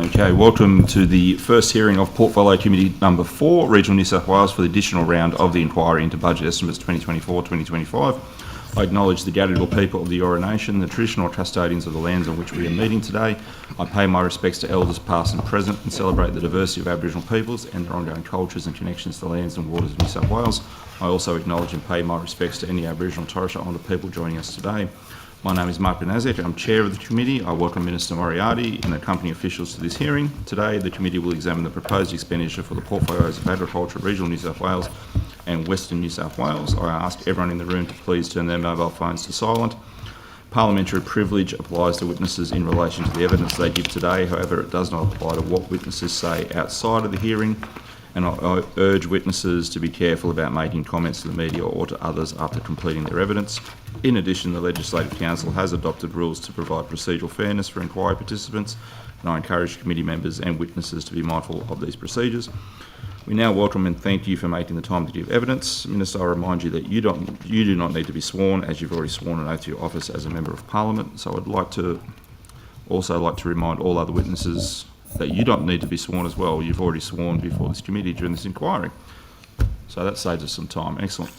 Okay, welcome to the first hearing of Portfolio Committee number 4, Regional New South Wales, for the additional round of the inquiry into budget estimates 2024-2025. I acknowledge the Gadigal people of the Eora Nation, the traditional custodians of the lands on which we are meeting today. I pay my respects to elders past and present and celebrate the diversity of Aboriginal peoples and their ongoing cultures and connections to the lands and waters of New South Wales. I also acknowledge and pay my respects to any Aboriginal and Torres Strait Islander people joining us today. My name is Mark Benazek. I'm Chair of the Committee. I welcome Minister Moriarty and accompanying officials to this hearing. Today, the Committee will examine the proposed expenditure for the portfolios of Agriculture, Regional New South Wales and Western New South Wales. I ask everyone in the room to please turn their mobile phones to silent. Parliamentary privilege applies to witnesses in relation to the evidence they give today. However, it does not apply to what witnesses say outside of the hearing. And I urge witnesses to be careful about making comments to the media or to others after completing their evidence. In addition, the Legislative Council has adopted rules to provide procedural fairness for inquiry participants, and I encourage committee members and witnesses to be mindful of these procedures. We now welcome and thank you for making the time to give evidence. Minister, I remind you that you do not need to be sworn, as you've already sworn an oath to your office as a Member of Parliament. So I'd like to remind all other witnesses that you don't need to be sworn as well. You've already sworn before this committee during this inquiry. So that saves us some time. Excellent.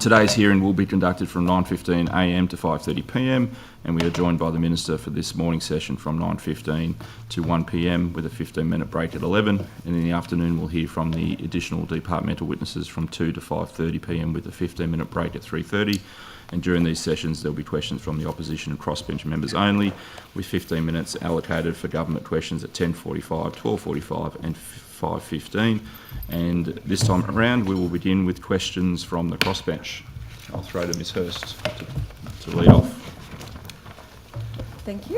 Today's hearing will be conducted from 9:15am to 5:30pm, and we are joined by the Minister for this morning session from 9:15 to 1pm with a 15-minute break at 11, and in the afternoon we'll hear from the additional departmental witnesses from 2 to 5:30pm with a 15-minute break at 3:30. And during these sessions, there'll be questions from the opposition and crossbench members only, with 15 minutes allocated for government questions at 10:45, 12:45 and 5:15. And this time around, we will begin with questions from the crossbench. I'll throw to Ms Hurst to lead off. Thank you.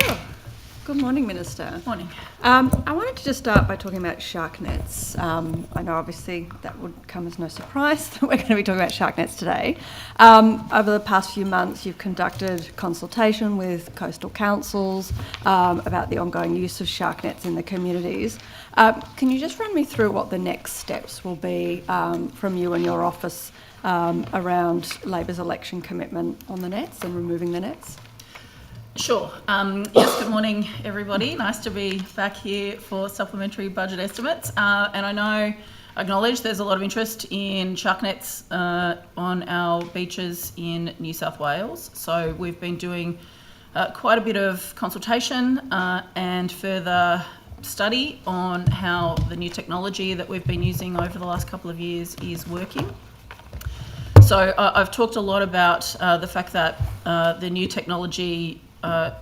Good morning, Minister. Morning. I wanted to just start by talking about shark nets. I know obviously that would come as no surprise that we're going to be talking about shark nets today. Over the past few months, you've conducted consultation with coastal councils about the ongoing use of shark nets in the communities. Can you just run me through what the next steps will be from you and your office around Labor's election commitment on the nets and removing the nets? Sure. Yes, good morning, everybody. Nice to be back here for supplementary budget estimates. And I acknowledge there's a lot of interest in shark nets on our beaches in New South Wales. So we've been doing quite a bit of consultation and further study on how the new technology that we've been using over the last couple of years is working. So I've talked a lot about the fact that the new technology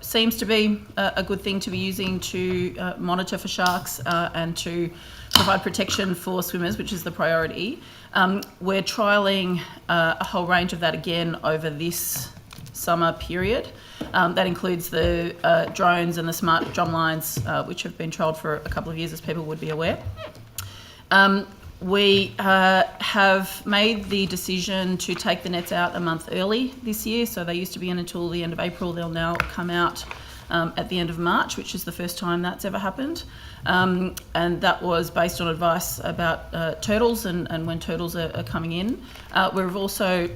seems to be a good thing to be using to monitor for sharks and to provide protection for swimmers, which is the priority. We're trialling a whole range of that again over this summer period. That includes the drones and the smart drum lines, which have been trialled for a couple of years, as people would be aware. We have made the decision to take the nets out a month early this year. So they used to be in until the end of April. They'll now come out at the end of March, which is the first time that's ever happened. And that was based on advice about turtles and when turtles are coming in. We've also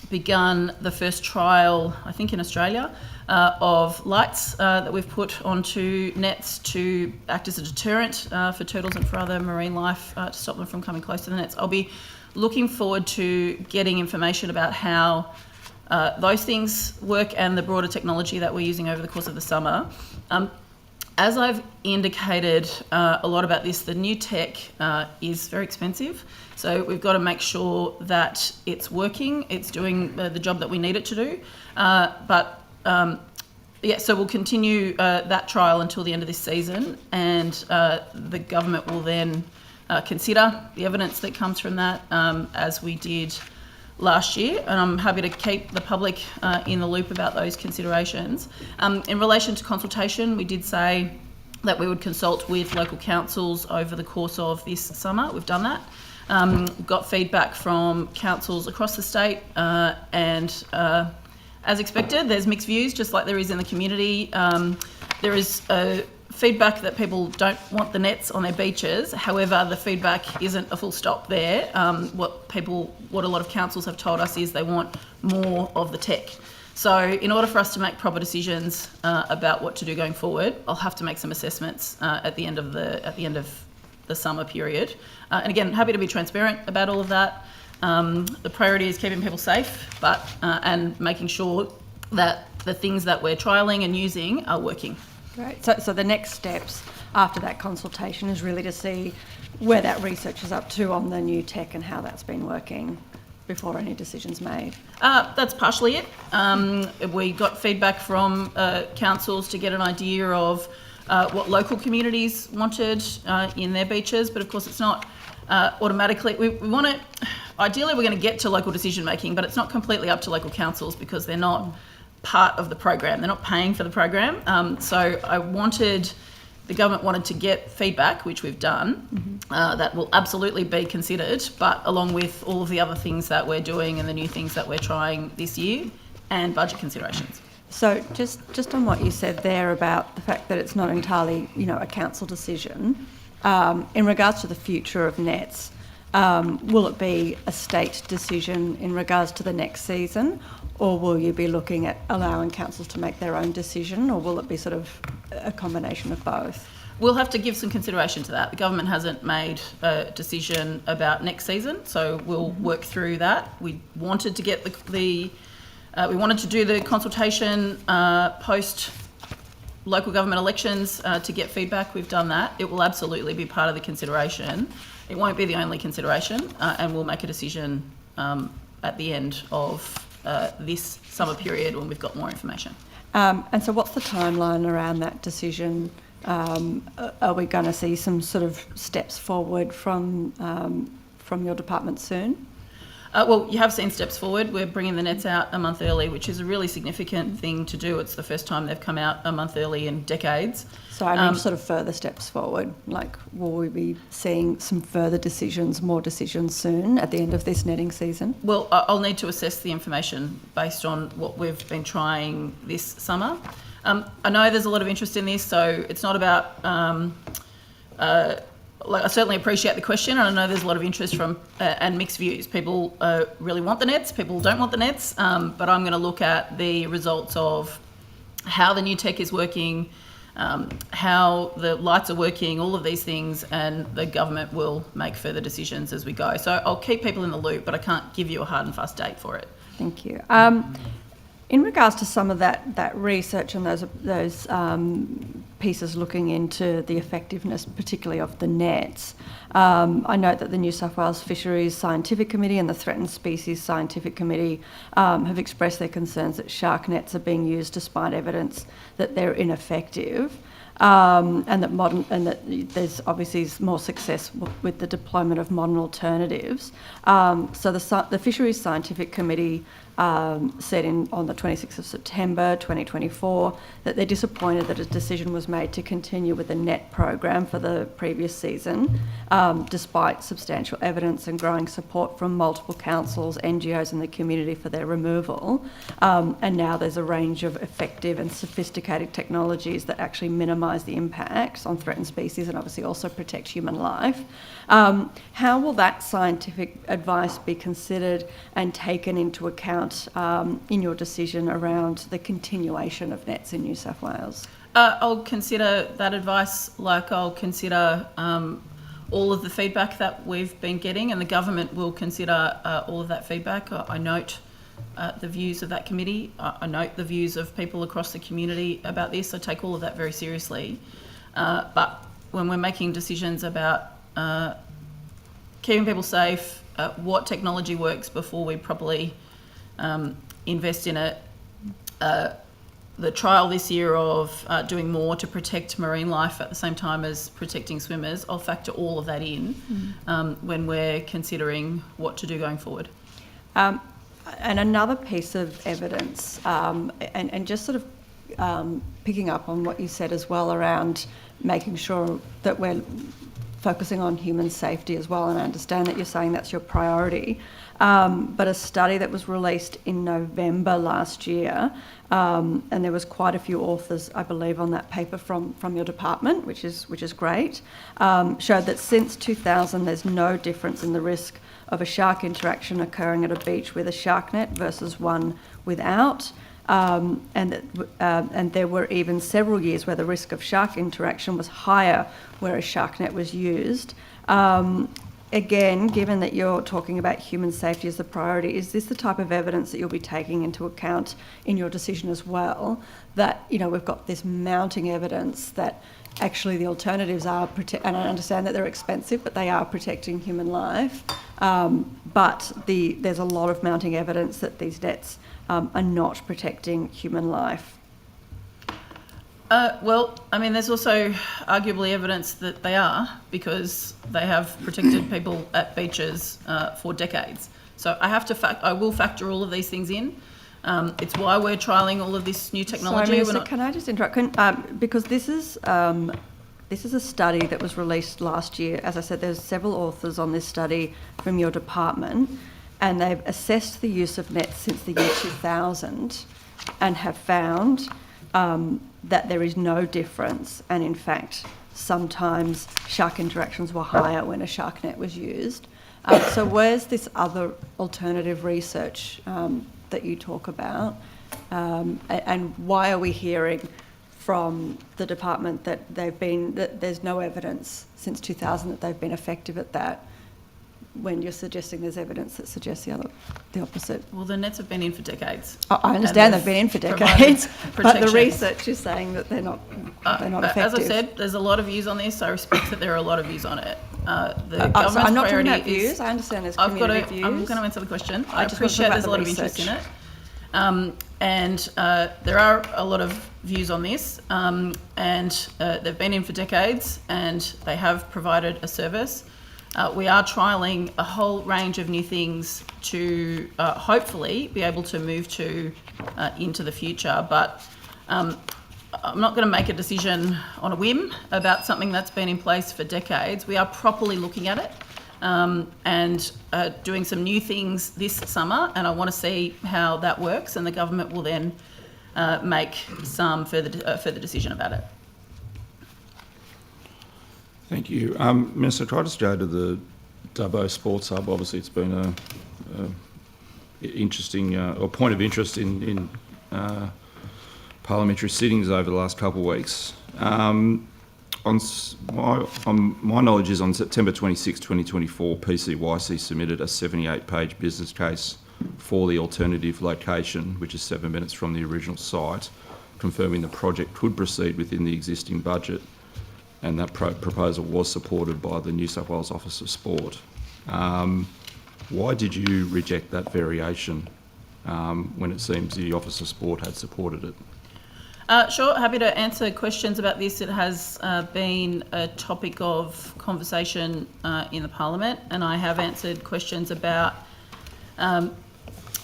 begun the first trial, I think in Australia, of lights that we've put onto nets to act as a deterrent for turtles and for other marine life to stop them from coming close to the nets. I'll be looking forward to getting information about how those things work and the broader technology that we're using over the course of the summer. As I've indicated a lot about this, the new tech is very expensive. So we've got to make sure that it's working, it's doing the job that we need it to do. So we'll continue that trial until the end of this season, and the government will then consider the evidence that comes from that as we did last year, and I'm happy to keep the public in the loop about those considerations. In relation to consultation, we did say that we would consult with local councils over the course of this summer. We've done that. Got feedback from councils across the state and as expected, there's mixed views, just like there is in the community. There is feedback that people don't want the nets on their beaches. However, the feedback isn't a full stop there. What a lot of councils have told us is they want more of the tech. So in order for us to make proper decisions about what to do going forward, I'll have to make some assessments at the end of the summer period. And again, happy to be transparent about all of that. The priority is keeping people safe, but and making sure that the things that we're trialling and using are working. Great. So the next steps after that consultation is really to see where that research is up to on the new tech and how that's been working before any decisions made. That's partially it. We got feedback from councils to get an idea of what local communities wanted in their beaches, but of course it's not automatically. We want to, ideally we're going to get to local decision making, but it's not completely up to local councils because they're not part of the program. They're not paying for the program. So the government wanted to get feedback, which we've done, that will absolutely be considered, but along with all of the other things that we're doing and the new things that we're trying this year and budget considerations. So just on what you said there about the fact that it's not entirely, a council decision, in regards to the future of nets, will it be a state decision in regards to the next season, or will you be looking at allowing councils to make their own decision, or will it be sort of a combination of both? We'll have to give some consideration to that. The government hasn't made a decision about next season, so we'll work through that. We wanted to get we wanted to do the consultation post local government elections to get feedback. We've done that. It will absolutely be part of the consideration. It won't be the only consideration, and we'll make a decision at the end of this summer period when we've got more information. And so what's the timeline around that decision? Are we going to see some sort of steps forward from your department soon? Well, you have seen steps forward. We're bringing the nets out a month early, which is a really significant thing to do. It's the first time they've come out a month early in decades. So I mean sort of further steps forward, like will we be seeing some further decisions, more decisions soon at the end of this netting season? Well, I'll need to assess the information based on what we've been trying this summer. I know there's a lot of interest in this, so it's not about... I certainly appreciate the question, and I know there's a lot of interest from and mixed views. People really want the nets, people don't want the nets, but I'm going to look at the results of how the new tech is working, how the lights are working, all of these things, and the government will make further decisions as we go. So I'll keep people in the loop, but I can't give you a hard and fast date for it. Thank you. In regards to some of that research and those pieces looking into the effectiveness, particularly of the nets, I note that the New South Wales Fisheries Scientific Committee and the Threatened Species Scientific Committee have expressed their concerns that shark nets are being used despite evidence that they're ineffective. And that there's obviously more success with the deployment of modern alternatives. So the Fisheries Scientific Committee said on the 26th of September 2024 that they're disappointed that a decision was made to continue with the net program for the previous season, despite substantial evidence and growing support from multiple councils, NGOs and the community for their removal. And now there's a range of effective and sophisticated technologies that actually minimise the impacts on threatened species and obviously also protect human life. How will that scientific advice be considered and taken into account in your decision around the continuation of nets in New South Wales? I'll consider that advice, like I'll consider all of the feedback that we've been getting, and the government will consider all of that feedback. I note the views of that committee. I note the views of people across the community about this. I take all of that very seriously. But when we're making decisions about keeping people safe, what technology works before we properly invest in it, the trial this year of doing more to protect marine life at the same time as protecting swimmers, I'll factor all of that in when we're considering what to do going forward. And another piece of evidence, and just sort of picking up on what you said as well around making sure that we're focusing on human safety as well, and I understand that you're saying that's your priority, but a study that was released in November last year, and there was quite a few authors, I believe, on that paper from your department, which is great, showed that since 2000 there's no difference in the risk of a shark interaction occurring at a beach with a shark net versus one without. and there were even several years where the risk of shark interaction was higher where a shark net was used. Again, given that you're talking about human safety as the priority, is this the type of evidence that you'll be taking into account in your decision as well? That, you know, we've got this mounting evidence that actually the alternatives are, and I understand that they're expensive, but they are protecting human life. But there's a lot of mounting evidence that these nets are not protecting human life. Well, I mean, there's also arguably evidence that they are, because they have protected people at beaches for decades. So I will factor all of these things in. It's why we're trialling all of this new technology. Sorry, can I just interrupt? Because this is a study that was released last year. As I said, there's several authors on this study from your department, and they've assessed the use of nets since the year 2000 and have found that there is no difference, and in fact sometimes shark interactions were higher when a shark net was used. So where's this other alternative research that you talk about, and why are we hearing from the department that there's no evidence since 2000 that they've been effective at that, when you're suggesting there's evidence that suggests the opposite? Well, the nets have been in for decades. I understand they've been in for decades, but the research is saying that they're not effective. As I said, there's a lot of views on this. I respect that there are a lot of views on it. The government's so I'm not talking priority about views. I understand there's community views. I'm going to answer the question. I just want to appreciate talk there's a about lot of the interest in research. it. And there are a lot of views on this, and they've been in for decades, and they have provided a service. We are trialling a whole range of new things to hopefully be able to move to into the future. But I'm not going to make a decision on a whim about something that's been in place for decades. We are properly looking at it and doing some new things this summer, and I want to see how that works, and the government will then make some further decision about it. Thank you. Minister, can I just go to the Dubbo Sports Hub? Obviously, it's been a interesting or point of interest in parliamentary sittings over the last couple of weeks. My knowledge is on September 26, 2024, PCYC submitted a 78-page business case for the alternative location, which is 7 minutes from the original site, confirming the project could proceed within the existing budget. And that proposal was supported by the New South Wales Office of Sport. Why did you reject that variation when it seems the Office of Sport had supported it? Sure, happy to answer questions about this. It has been a topic of conversation in the Parliament, and I have answered questions about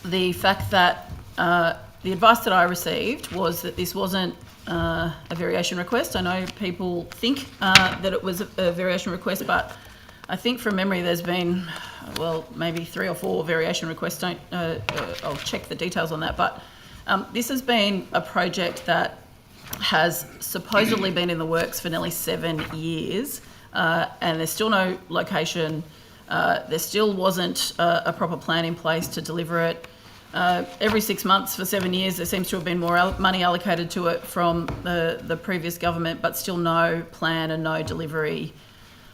the fact that the advice that I received was that this wasn't a variation request. I know people think that it was a variation request, but I think from memory there's been, well, maybe 3 or 4 variation requests. I'll check the details on that. But this has been a project that has supposedly been in the works for nearly 7 years, and there's still no location. There still wasn't a proper plan in place to deliver it. Every 6 months for 7 years, there seems to have been more money allocated to it from the previous government, but still no plan and no delivery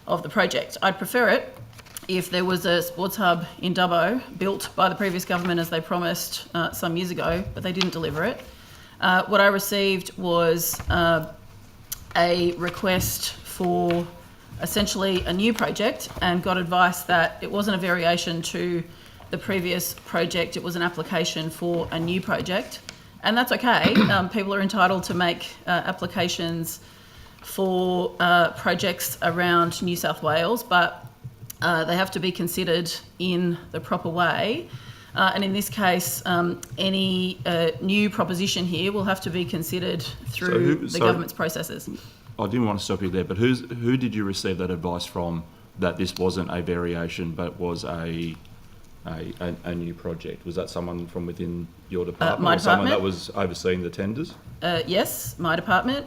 of the project. I'd prefer it if there was a sports hub in Dubbo built by the previous government as they promised some years ago, but they didn't deliver it. What I received was a request for essentially a new project, and got advice that it wasn't a variation to the previous project, it was an application for a new project. And that's okay. People are entitled to make applications for projects around New South Wales, but they have to be considered in the proper way. And in this case, any new proposition here will have to be considered through the government's processes. I didn't want to stop you there, but who did you receive that advice from, that this wasn't a variation but was a new project? Was that someone from within your department, my or someone department? that was overseeing the tenders? Yes, my department.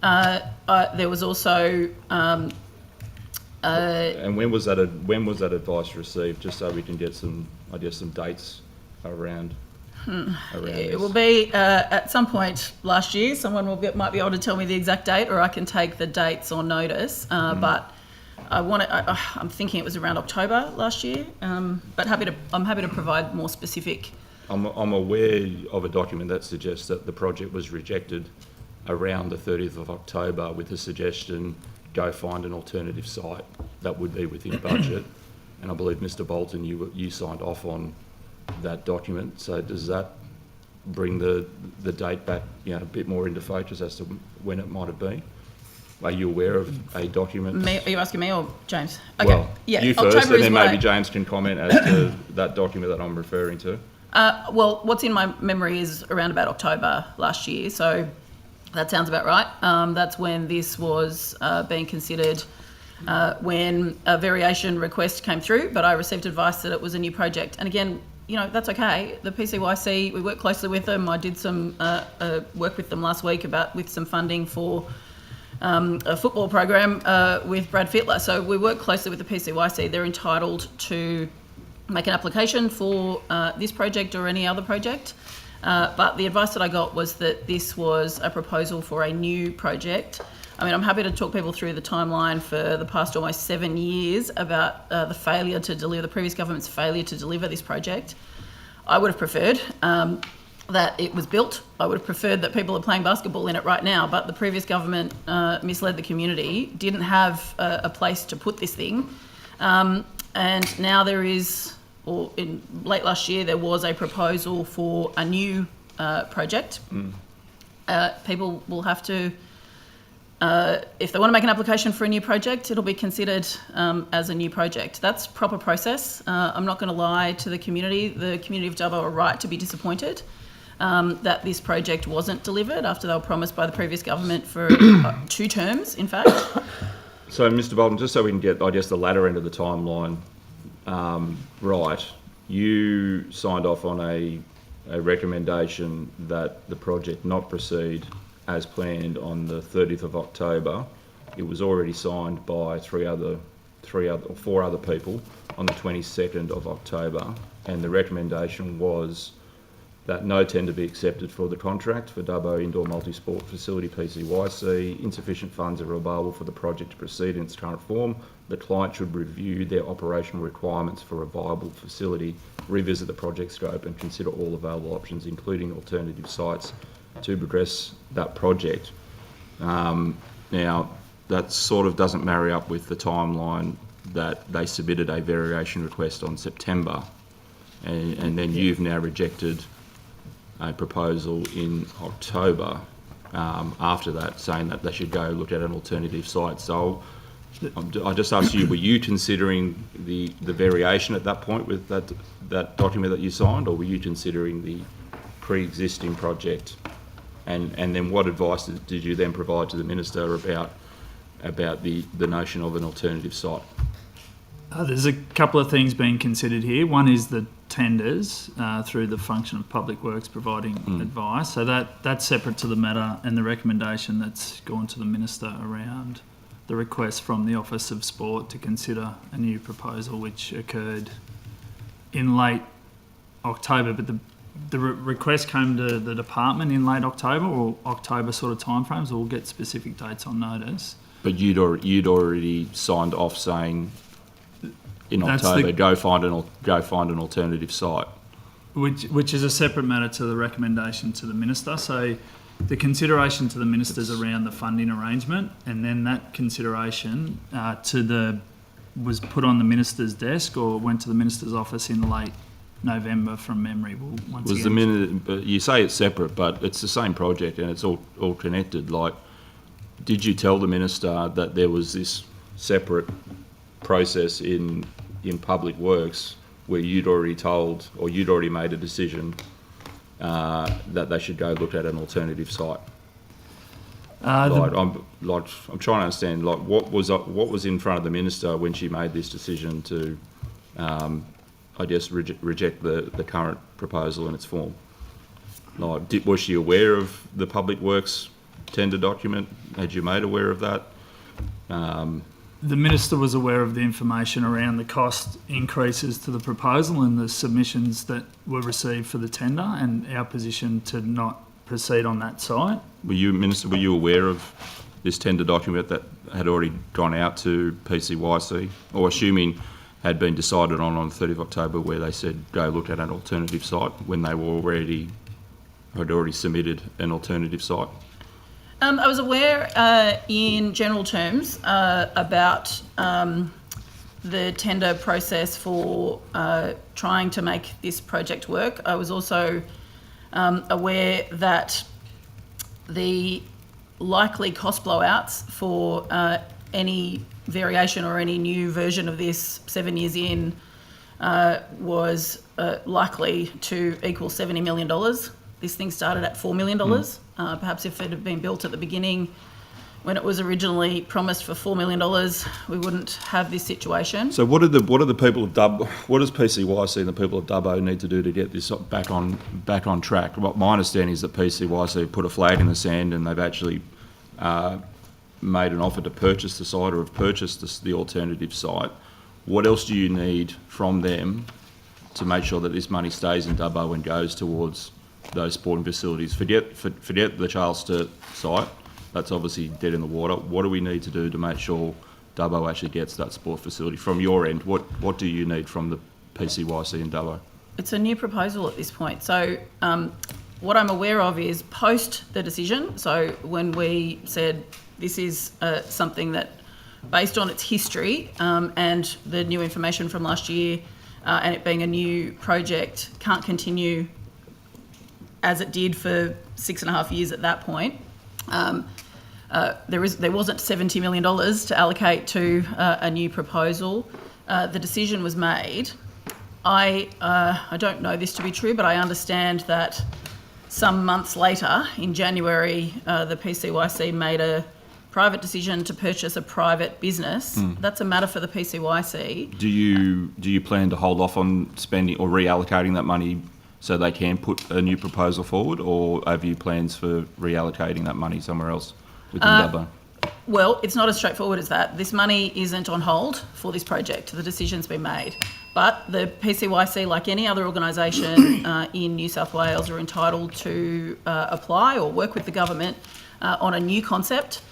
There was also. And when was that advice received? Just so we can get some dates around. around It this? will be at some point last year. Someone might be able to tell me the exact date, or I can take the dates on notice. But I'm thinking it was around October last year. But I'm happy to provide more specific. I'm aware of a document that suggests that the project was rejected around the 30th of October with the suggestion, go find an alternative site that would be within budget. And I believe, Mr. Bolton, you signed off on that document. So does that bring the date back, a bit more into focus as to when it might have been? Are you aware of a document? Are you asking me or James? Okay. Well, yeah. you first, October and then is maybe James can comment as to that document that I'm referring to. Well, what's in my memory is around about October last year, so that sounds about right. That's when this was being considered, when a variation request came through, but I received advice that it was a new project. And again, that's okay. The PCYC, we work closely with them. I did some work with them last week with some funding for a football program with Brad Fittler. So we work closely with the PCYC. They're entitled to make an application for this project or any other project. But the advice that I got was that this was a proposal for a new project. I mean, I'm happy to talk people through the timeline for the past almost 7 years about the previous government's failure to deliver this project. I would have preferred that it was built. I would have preferred that people are playing basketball in it right now, but the previous government misled the community, didn't have a place to put this thing. And now there is, or in late last year, there was a proposal for a new project. People will have to, if they want to make an application for a new project, it'll be considered as a new project. That's proper process. I'm not going to lie to the community. The community of Dubbo are right to be disappointed that this project wasn't delivered after they were promised by the previous government for 2 terms, in fact. So, Mr. Bolton, just so we can get, I guess, the latter end of the timeline right, you signed off on a recommendation that the project not proceed as planned on the 30th of October. It was already signed by 4 other people on the 22nd of October, and the recommendation was that no tender be accepted for the contract for Dubbo Indoor Multi-Sport Facility PCYC. Insufficient funds are available for the project to proceed in its current form. The client should review their operational requirements for a viable facility, revisit the project scope and consider all available options, including alternative sites, to progress that project. Now, that sort of doesn't marry up with the timeline that they submitted a variation request on September, and then you've now rejected a proposal in October after that, saying that they should go look at an alternative site. So I just asked you, were you considering the variation at that point with that document that you signed, or were you considering the pre-existing project? And then what advice did you then provide to the Minister about the notion of an alternative site? There's a couple of things being considered here. One is the tenders through the function of Public Works providing advice. So that's separate to the matter, and the recommendation that's gone to the Minister around the request from the Office of Sport to consider a new proposal, which occurred in late October. But the request came to the department in late October or October sort of timeframes. We'll get specific dates on notice. But you'd already signed off saying in October, go find an alternative site, which is a separate matter to the recommendation to the Minister. So the consideration to the Minister's around the funding arrangement, and then that consideration was put on the Minister's desk or went to the Minister's office in late November from memory. But you say it's separate, but it's the same project and it's all connected. Like, did you tell the Minister that there was this separate process in Public Works where you'd already made a decision that they should go look at an alternative site? I'm trying to understand, like, what was in front of the Minister when she made this decision to, I guess, reject the current proposal in its form? Like, was she aware of the Public Works tender document? Had you made aware of that? the Minister was aware of the information around the cost increases to the proposal and the submissions that were received for the tender, and our position to not proceed on that site. Minister, were you aware of this tender document that had already gone out to PCYC, or assuming had been decided on the 30th of October, where they said go look at an alternative site when they had already submitted an alternative site? I was aware in general terms about the tender process for trying to make this project work. I was also aware that the likely cost blowouts for any variation or any new version of this 7 years in was likely to equal $70 million. This thing started at $4 million. Perhaps if it had been built at the beginning when it was originally promised for $4 million, we wouldn't have this situation. So what do the people of Dubbo, what does PCYC and the people of Dubbo need to do to get this back on track? Well, my understanding is that PCYC put a flag in the sand and they've actually made an offer to purchase the site or have purchased the alternative site. What else do you need from them to make sure that this money stays in Dubbo and goes towards those sporting facilities? Forget the Charles Sturt site. That's obviously dead in the water. What do we need to do to make sure Dubbo actually gets that sport facility? From your end, what do you need from the PCYC in Dubbo? It's a new proposal at this point. So what I'm aware of is post the decision. So when we said this is something that, based on its history and the new information from last year and it being a new project, can't continue as it did for 6.5 years at that point. There wasn't $70 million to allocate to a new proposal. The decision was made. I don't know this to be true, but I understand that some months later, in January, the PCYC made a private decision to purchase a private business. That's a matter for the PCYC. Do you plan to hold off on spending or reallocating that money so they can put a new proposal forward, or have you plans for reallocating that money somewhere else within Dubbo? Well, it's not as straightforward as that. This money isn't on hold for this project. The decision's been made. But the PCYC, like any other organisation in New South Wales, are entitled to apply or work with the government on a new concept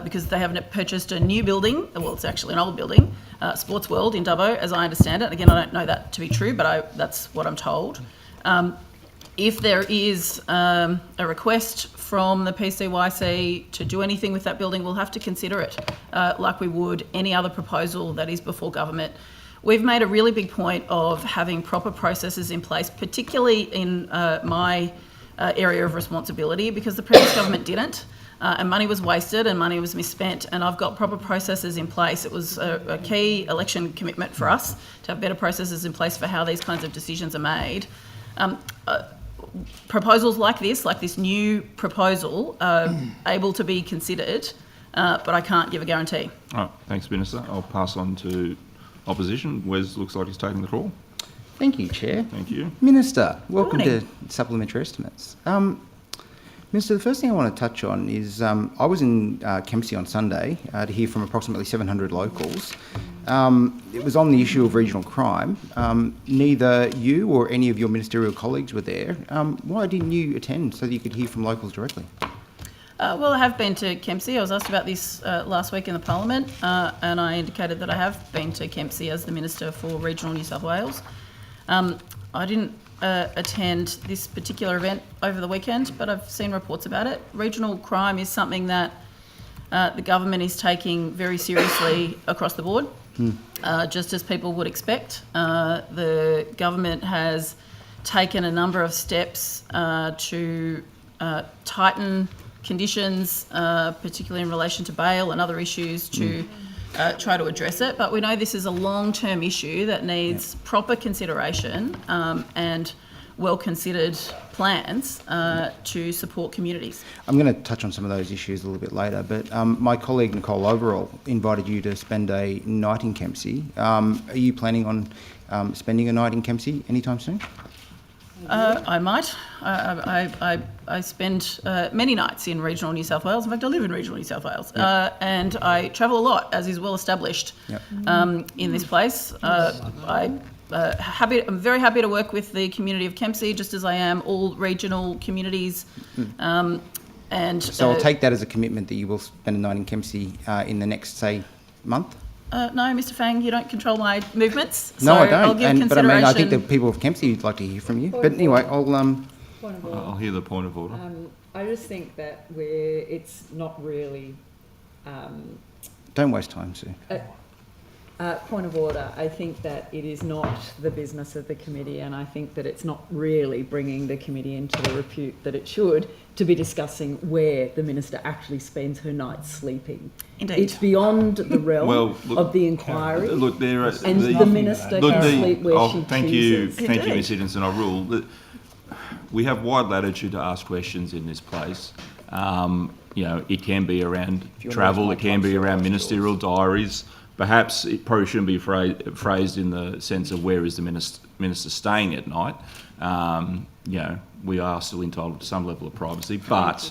because they haven't purchased a new building. Well, it's actually an old building, Sports World in Dubbo, as I understand it. Again, I don't know that to be true, but that's what I'm told. If there is a request from the PCYC to do anything with that building, we'll have to consider it like we would any other proposal that is before government. We've made a really big point of having proper processes in place, particularly in my area of responsibility, because the previous government didn't. And money was wasted and money was misspent, and I've got proper processes in place. It was a key election commitment for us to have better processes in place for how these kinds of decisions are made. Proposals like this new proposal, are able to be considered, but I can't give a guarantee. All right, thanks, Minister. I'll pass on to opposition. Wes looks like he's taking the call. Thank you, Chair. Thank you. Minister, welcome Morning. to Supplementary Estimates. Minister, the first thing I want to touch on is I was in Kempsey on Sunday to hear from approximately 700 locals. It was on the issue of regional crime. Neither you or any of your ministerial colleagues were there. Why didn't you attend so that you could hear from locals directly? Well, I have been to Kempsey. I was asked about this last week in the Parliament, and I indicated that I have been to Kempsey as the Minister for Regional New South Wales. I didn't attend this particular event over the weekend, but I've seen reports about it. Regional crime is something that the government is taking very seriously across the board, just as people would expect. The government has taken a number of steps to tighten conditions, particularly in relation to bail and other issues, to try to address it. But we know this is a long-term issue that needs proper consideration and well-considered plans to support communities. I'm going to touch on some of those issues a little bit later, but my colleague Nicole Overall invited you to spend a night in Kempsey. Are you planning on spending a night in Kempsey anytime soon? I might. I spend many nights in regional New South Wales. In fact, I live in regional New South Wales. And I travel a lot, as is well established in this place. I'm very happy to work with the community of Kempsey, just as I am all regional communities. So I'll take that as a commitment that you will spend a night in Kempsey in the next, say, month? No, Mr. Fang, you don't control my movements. No, I don't. I'll give But I think the consideration. people of Kempsey would like to hear from you. But anyway, I'll hear the point of order. I just think that it's not really, don't waste time, Sue. point of order. I think that it is not the business of the committee, and I think that it's not really bringing the committee into the repute that it should to be discussing where the minister actually spends her nights sleeping. Indeed. It's beyond the realm of the inquiry. Look, there are... And the minister can sleep where she thank you, chooses. thank you, Ms Higginson. I rule. We have wide latitude to ask questions in this place. You know, it can be around travel, it can be around ministerial diaries. Perhaps it probably shouldn't be phrased in the sense of where is the minister staying at night. You know, we are still entitled to some level of privacy, but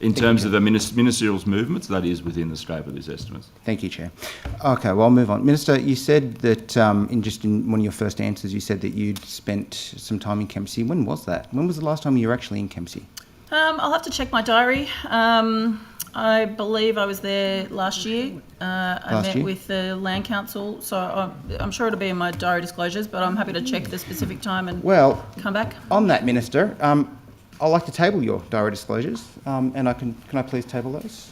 in terms of the ministerial's movements, that is within the scope of this estimate. Thank you, Chair. Okay, well, I'll move on. Minister, you said that in one of your first answers, you said that you'd spent some time in Kempsey. When was that? When was the last time you were actually in Kempsey? I'll have to check my diary. I believe I was there last year. I met with the Land Council, so I'm sure it'll be in my diary disclosures, but I'm happy to check the specific time and come back. On that, Minister, I'd like to table your diary disclosures, and can I please table those?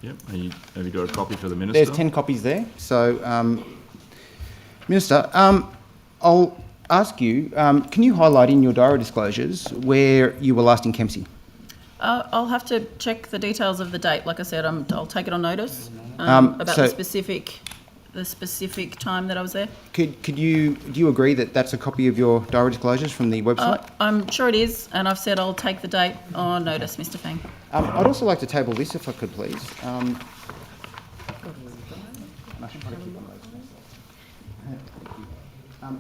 Yep. Have you got a copy for the minister? There's 10 copies there. So, Minister, I'll ask you, can you highlight in your diary disclosures where you were last in Kempsey? I'll have to check the details of the date. Like I said, I'll take it on notice about the specific time that I was there. Do you agree that that's a copy of your diary disclosures from the website? I'm sure it is, and I've said I'll take the date on notice, Mr. Fang. I'd also like to table this, if I could, please.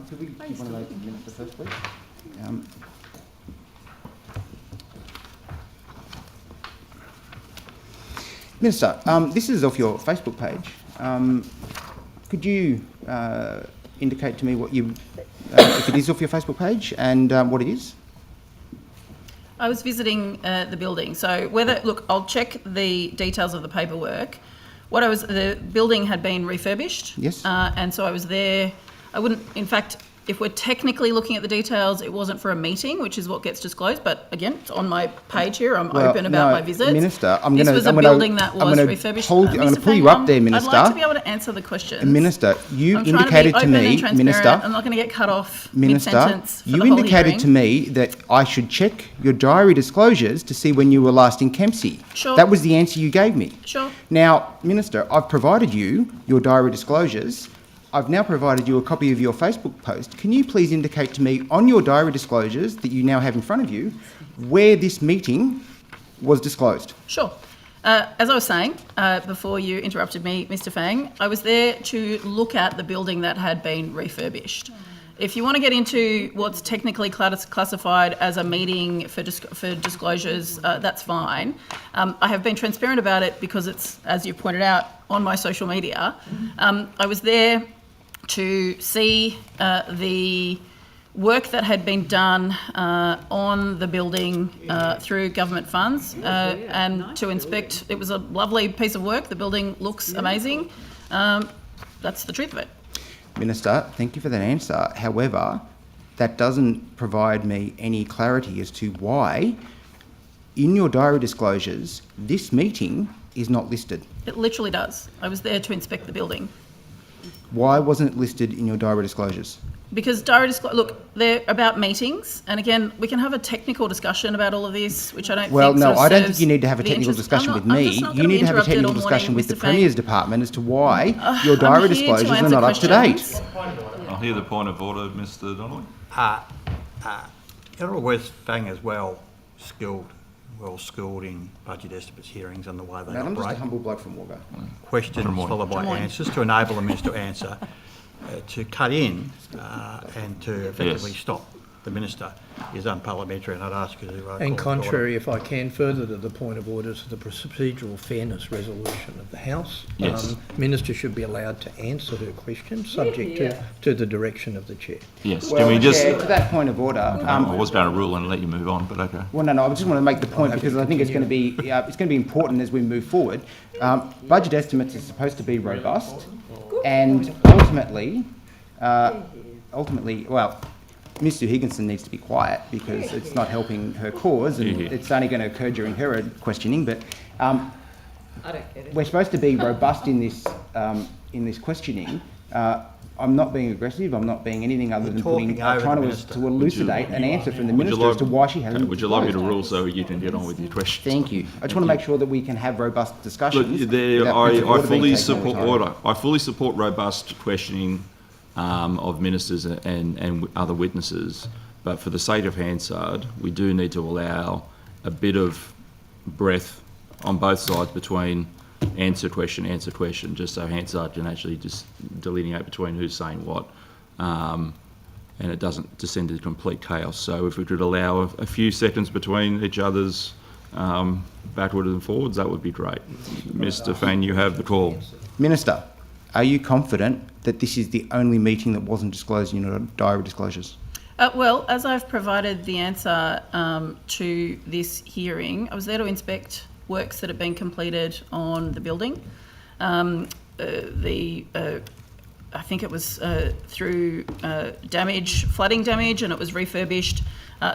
Could we give one of those to the minister first, please? Minister, this is off your Facebook page. Could you indicate to me what if it is off your Facebook page and what it is? I was visiting the building, so I'll check the details of the paperwork. The building had been refurbished. Yes. And so I was there. I wouldn't, in fact, if we're technically looking at the details, it wasn't for a meeting, which is what gets disclosed. But again, it's on my page here. I'm open about my visits. Minister, this was a building that was refurbished. I'm going to pull you up there, Minister. I'd like to be able to answer the questions. Minister, you I'm indicated trying to be open me, and transparent. Minister. I'm not going to get cut off Minister, mid-sentence for you the whole indicated hearing. to me that I should check your diary disclosures to see when you were last in Kempsey. Sure. That was the answer you gave me. Sure. Now, Minister, I've provided you your diary disclosures. I've now provided you a copy of your Facebook post. Can you please indicate to me on your diary disclosures that you now have in front of you where this meeting was disclosed? Sure. As I was saying before you interrupted me, Mr. Fang, I was there to look at the building that had been refurbished. If you want to get into what's technically classified as a meeting for disclosures, that's fine. I have been transparent about it because it's, as you pointed out, on my social media. I was there to see the work that had been done on the building through government funds and to inspect. It was a lovely piece of work. The building looks amazing. That's the truth of it. Minister, thank you for that answer. However, that doesn't provide me any clarity as to why, in your diary disclosures, this meeting is not listed. It literally does. I was there to inspect the building. Why wasn't it listed in your diary disclosures? Because they're about meetings, and again, we can have a technical discussion about all of this, which I don't think I don't think serves you need to have a the technical interest- discussion with me. You need to have a technical discussion with the Mr. Fang. Premier's department as to why your I'm diary here to disclosures are answer not up to date. questions. I'll hear the point of order, Mr Donnelly. General West Fang is well skilled in budget estimates hearings and the way they I'm just a operate. humble bloke from Wagga. Questions followed by answers to enable the minister to answer, to cut in and to effectively stop the Minister is unparliamentary, and I'd ask you to... call it And to contrary, if I can, further to the point of order to the procedural fairness resolution of the House. Yes. Minister should be allowed to answer her question, subject to the direction of the Chair. Yes. Well, Can we just... Chair, to that point of order, I was going to rule and let you move on, but okay. well, no, I just want to make the point because I think it's going to be important as we move forward. Budget estimates are supposed to be robust, and ultimately, well, Mr. Higginson needs to be quiet because it's not helping her cause, and it's only going to occur during her questioning. But I don't get it. we're supposed to be robust in this questioning. I'm not being aggressive. I'm not being anything other than talking over trying the to Minister. elucidate an answer from the Minister as to why she hasn't. Would you like me to rule so you can get on with your questions? Thank you. I just want to make sure that we can have robust discussions. Look, without points of I order being fully taken support every time. order. I fully support robust questioning of ministers and other witnesses, but for the sake of Hansard, we do need to allow a bit of breath on both sides between answer question, just so Hansard can actually just delineate between who's saying what, and it doesn't descend into complete chaos. So if we could allow a few seconds between each other's backwards and forwards, that would be great. Mr. Fang, you have the call. Minister, are you confident that this is the only meeting that wasn't disclosed in your diary disclosures? Well, as I've provided the answer to this hearing, I was there to inspect works that have been completed on the building. I think it was through flooding damage, and it was refurbished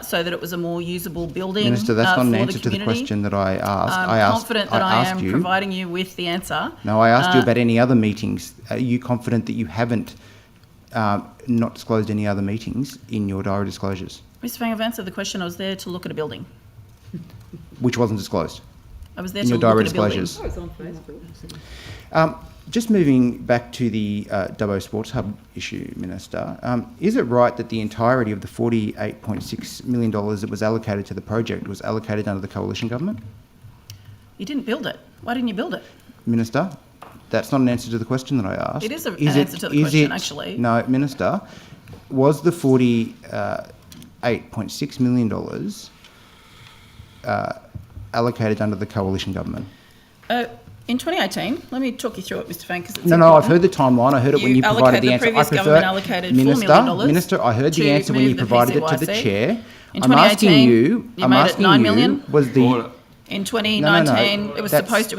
so that it was a more usable building. Minister, that's not an for answer to the community. question that I asked. I'm confident that I am you, providing you with the answer. No, I asked you about any other meetings. Are you confident that you haven't not disclosed any other meetings in your diary disclosures? Mr. Fang, I've answered the question. I was there to look at a building. Which wasn't disclosed I was there in to your look diary at a building. disclosures? Oh, it's on Facebook. Just moving back to the Dubbo Sports Hub issue, Minister, is it right that the entirety of the $48.6 million that was allocated to the project was allocated under the coalition government? You didn't build it. Why didn't you build it? Minister, that's not an answer to the question that I asked. It is an answer to the question, actually. No, Minister, was the $48.6 million allocated under the coalition government? In 2018, let me talk you through it, Mr. Fang, because it's No, important. I've heard the timeline. I heard it when you provided the answer. previous government allocated $4 million Minister, I heard the to answer when you move the provided it to the PCYC. chair. In I'm asking 2018, you, you made it $9 million. was the... Order. In 2019, it was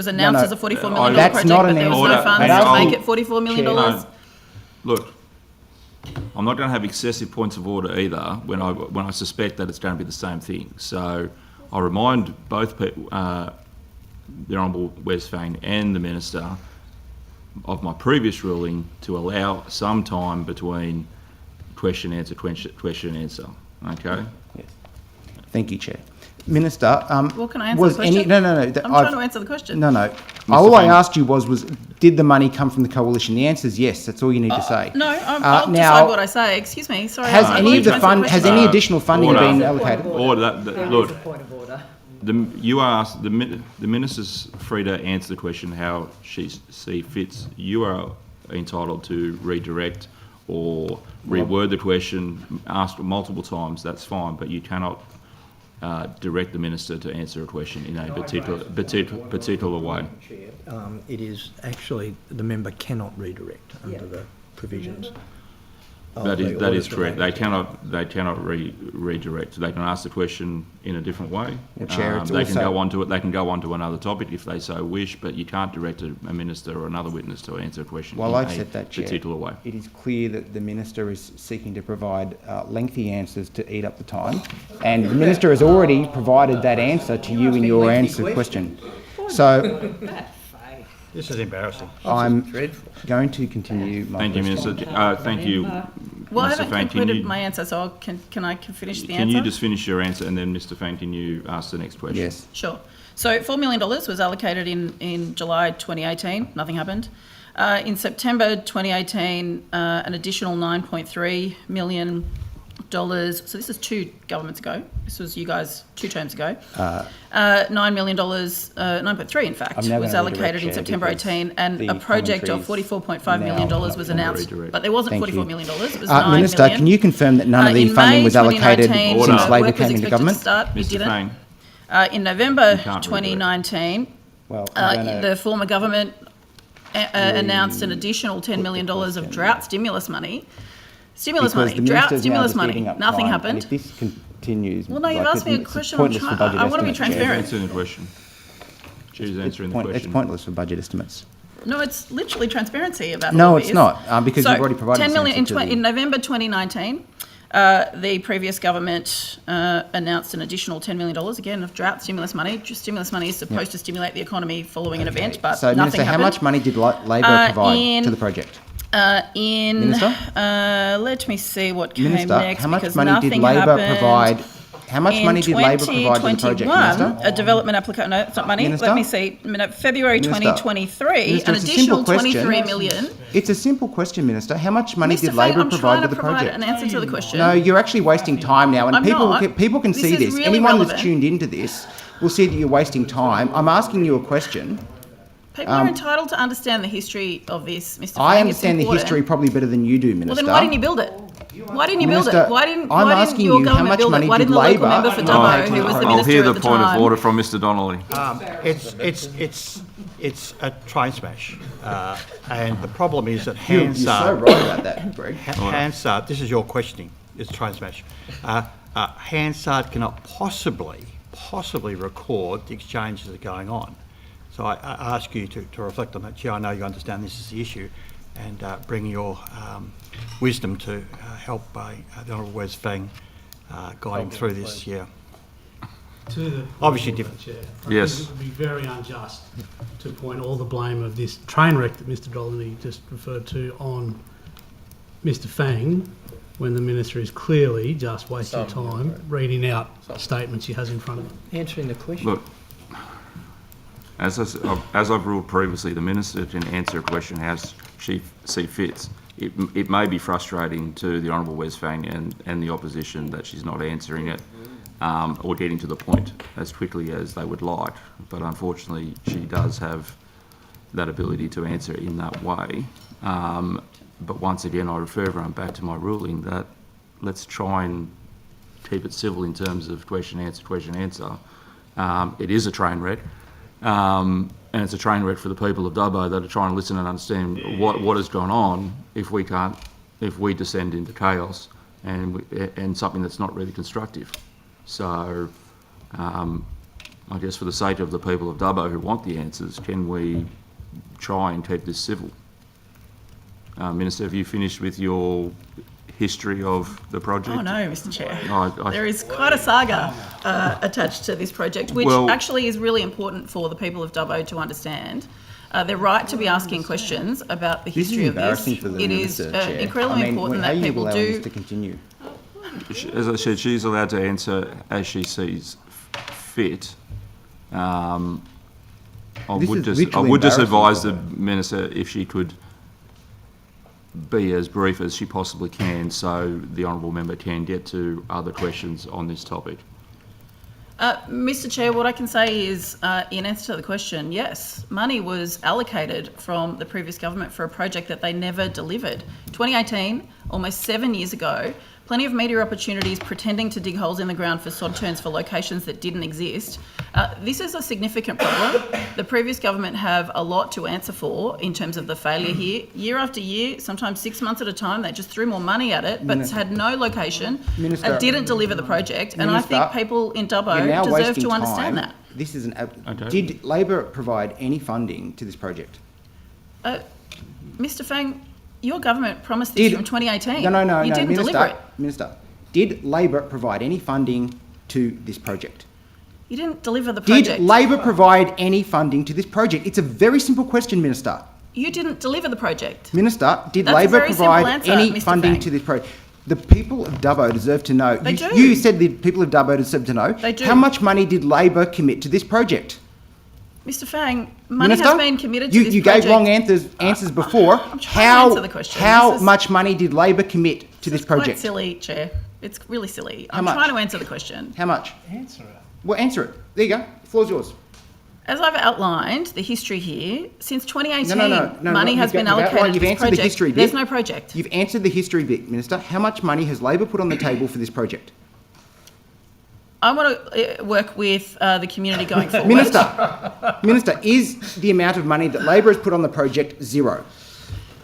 announced as a $44 million That's project, not but an there was answer. no funds Order. to make it $44 million. No, look, I'm not going to have excessive points of order either when I suspect that it's going to be the same thing. So I'll remind both people, the Honourable Wes Fang and the Minister, of my previous ruling to allow some time between question answer. Okay. Yes. Thank you, Chair. Minister, Well, can I answer the question? No. I'm trying to answer the question. No. All I Fang. asked you was, did the money come from the coalition? The answer is yes. That's all you need to say. No, I'll now, decide what I say. Excuse me. Sorry. Has I'm any going of to the answer fund? question. Has any additional funding Order. been Point of allocated? order. Look, Point of order. you asked the minister's free to answer the question how she see fits. You are entitled to redirect or reword the question, ask multiple times. That's fine, but you cannot direct the minister to answer a question in a particular way. It is actually, the member cannot redirect under the provisions. That is correct. They cannot redirect. They can ask the question in a different way. Well, Chair, it's they can also- go on to it. They can go on to another topic if they so wish, but you can't direct a minister or another witness to answer a question Well, in I've a said that, Chair. particular way. It is clear that the Minister is seeking to provide lengthy answers to eat up the time, and the Minister has already provided that answer to you in your answer question. So This is embarrassing. I'm Dreadful. going to continue my Thank you, question. Minister. Thank you, Well, I Mr. haven't Fang. concluded my answer, so can I finish the Can answer? you just finish your answer, and then Mr. Fang, can you ask the next question? Yes. Sure. So $4 million was allocated in July 2018. Nothing happened. In September 2018, an additional $9.3 million So this is 2 governments ago. This was you guys 2 terms ago. $9 million, 9.3 in fact, I'm now was gonna allocated in redirect September because 18, and the a project of commentaries $44.5 million now was announced, redirect. but there wasn't Thank $44 you. million. It was $9 Minister, million. can you confirm that none of the In funding May was allocated 2019, since Order. Labor work was came into expected to government? start. It Mr. didn't. Fang, In November You can't redo it. 2019, Well, I'm gonna- the former government announced an additional $10 million of drought stimulus money. because the Drought minister's now stimulus just money. eating up Nothing time, happened. And if this continues, Well, no, you've like, asked me a it's question. pointless for budget I want to be estimates, Chair. transparent. answering the question. She's answering the It's question. pointless for budget estimates. No, it's literally transparency about all No, of it's this. not, because So, you've already provided 10 this million answer to the- in November 2019, the previous government announced an additional $10 million, again, of drought stimulus money. Stimulus money is supposed to stimulate the economy following an event, but So, nothing Minister, how happened. much money did Labor provide in- to the project? Minister? Minister? Let me see what came Minister, next, how much because money did nothing Labor happened. provide? How much money did Labor provide to the project, In Minister? 2021, a development application, no, it's not money. Minister? Let me see, February Minister? 2023, Minister, an it's a additional simple question. 23 million. It's a simple question, Minister. How much money Mr. did Fang, Labor I'm provide trying to to the provide project? an answer to the question. No, you're actually wasting time now, and I'm people not. people can This see is this. really Anyone relevant. that's tuned into this will see that you're wasting time. I'm asking you a question. People are entitled to understand the history of this, Mr. I Fang. understand the It's important. history probably better than you do, Minister. Well, then why didn't you build it? Why didn't you build Minister, it? Why didn't I'm why didn't asking your you, how government much build money it? Why did didn't the local Labor member for provide Dubbo, who was the I'll minister hear at the the point of time? order from Mr. Donnelly. It's a train smash, and the problem is that You're so Hansard, right about that, Greg. Hansard, this is your questioning, it's a train smash. Hansard cannot possibly record the exchanges that are going on. So I ask you to reflect on that, Chair. I know you understand this is the issue, and bring your wisdom to help the Honourable Wes Fang guiding through this year. To the Obviously Chair, different. I Yes. think it would be very unjust to point all the blame of this train wreck that Mr. Dolany just referred to on Mr. Fang, when the Minister is clearly just wasting time reading out statements he has in front of him. Answering the question. Look, as I've ruled previously, the Minister can answer a question as she see fits. It may be frustrating to the Honourable Wes Fang and the opposition that she's not answering it or getting to the point as quickly as they would like, but unfortunately she does have that ability to answer in that way. But once again, I refer everyone back to my ruling that let's try and keep it civil in terms of question, answer. It is a train wreck. And it's a train wreck for the people of Dubbo that are trying to listen and understand what has gone on if we descend into chaos and something that's not really constructive. So I guess for the sake of the people of Dubbo who want the answers, can we try and keep this civil? Minister, have you finished with your history of the project? Oh no, Mr. Chair. I- There is quite a saga attached to this project, which actually is really important for the people of Dubbo to understand. They're right to be asking questions about the This is history of this. embarrassing for the It is Minister, Chair. incredibly important how that are you people allowing do. this to continue? As I said, she's allowed to answer as she sees fit. I This would is just literally advise the embarrassing. Minister if she could be as brief as she possibly can so the Honourable Member can get to other questions on this topic. Mr. Chair, what I can say is, in answer to the question, yes, money was allocated from the previous government for a project that they never delivered. 2018, almost 7 years ago, plenty of media opportunities pretending to dig holes in the ground for sod turns for locations that didn't exist. This is a significant problem. The previous government have a lot to answer for in terms of the failure here. Year after year, sometimes 6 months at a time, they just threw more money at it, but had no location, Minister, didn't deliver the project. And I Minister, think people in Dubbo You're now deserve wasting to time. understand that. This is Okay. Did Labor provide any funding to this project? Mr. Fang, your government promised this from 2018. No. You didn't Minister, deliver it. Minister, did Labor provide any funding to this project? You didn't deliver the project. Did Labor provide any funding to this project? It's a very simple question, Minister. You didn't deliver the project. Minister, did That's a Labor very simple provide answer, any Mr. funding Fang. to this project? The people of Dubbo deserve to know. They do. You said the people of Dubbo deserve to know. They do. How much money did Labor commit to this project? Mr. Fang, money Minister, has been committed to you, this you project. gave wrong answers before. I'm trying to answer the question. How This is- much money did Labor commit to this It's quite project? silly, Chair. It's really silly. How I'm much? trying to answer the question. How much? Answer it. Well, answer it. There you go. The floor's yours. As I've outlined the history here, since 2018, No, money has been allocated to You've this answered project. the history bit. There's no project. You've answered the history bit, Minister. How much money has Labor put on the table for this project? I want to work with the community going forward. Minister, is the amount of money that Labor has put on the project zero?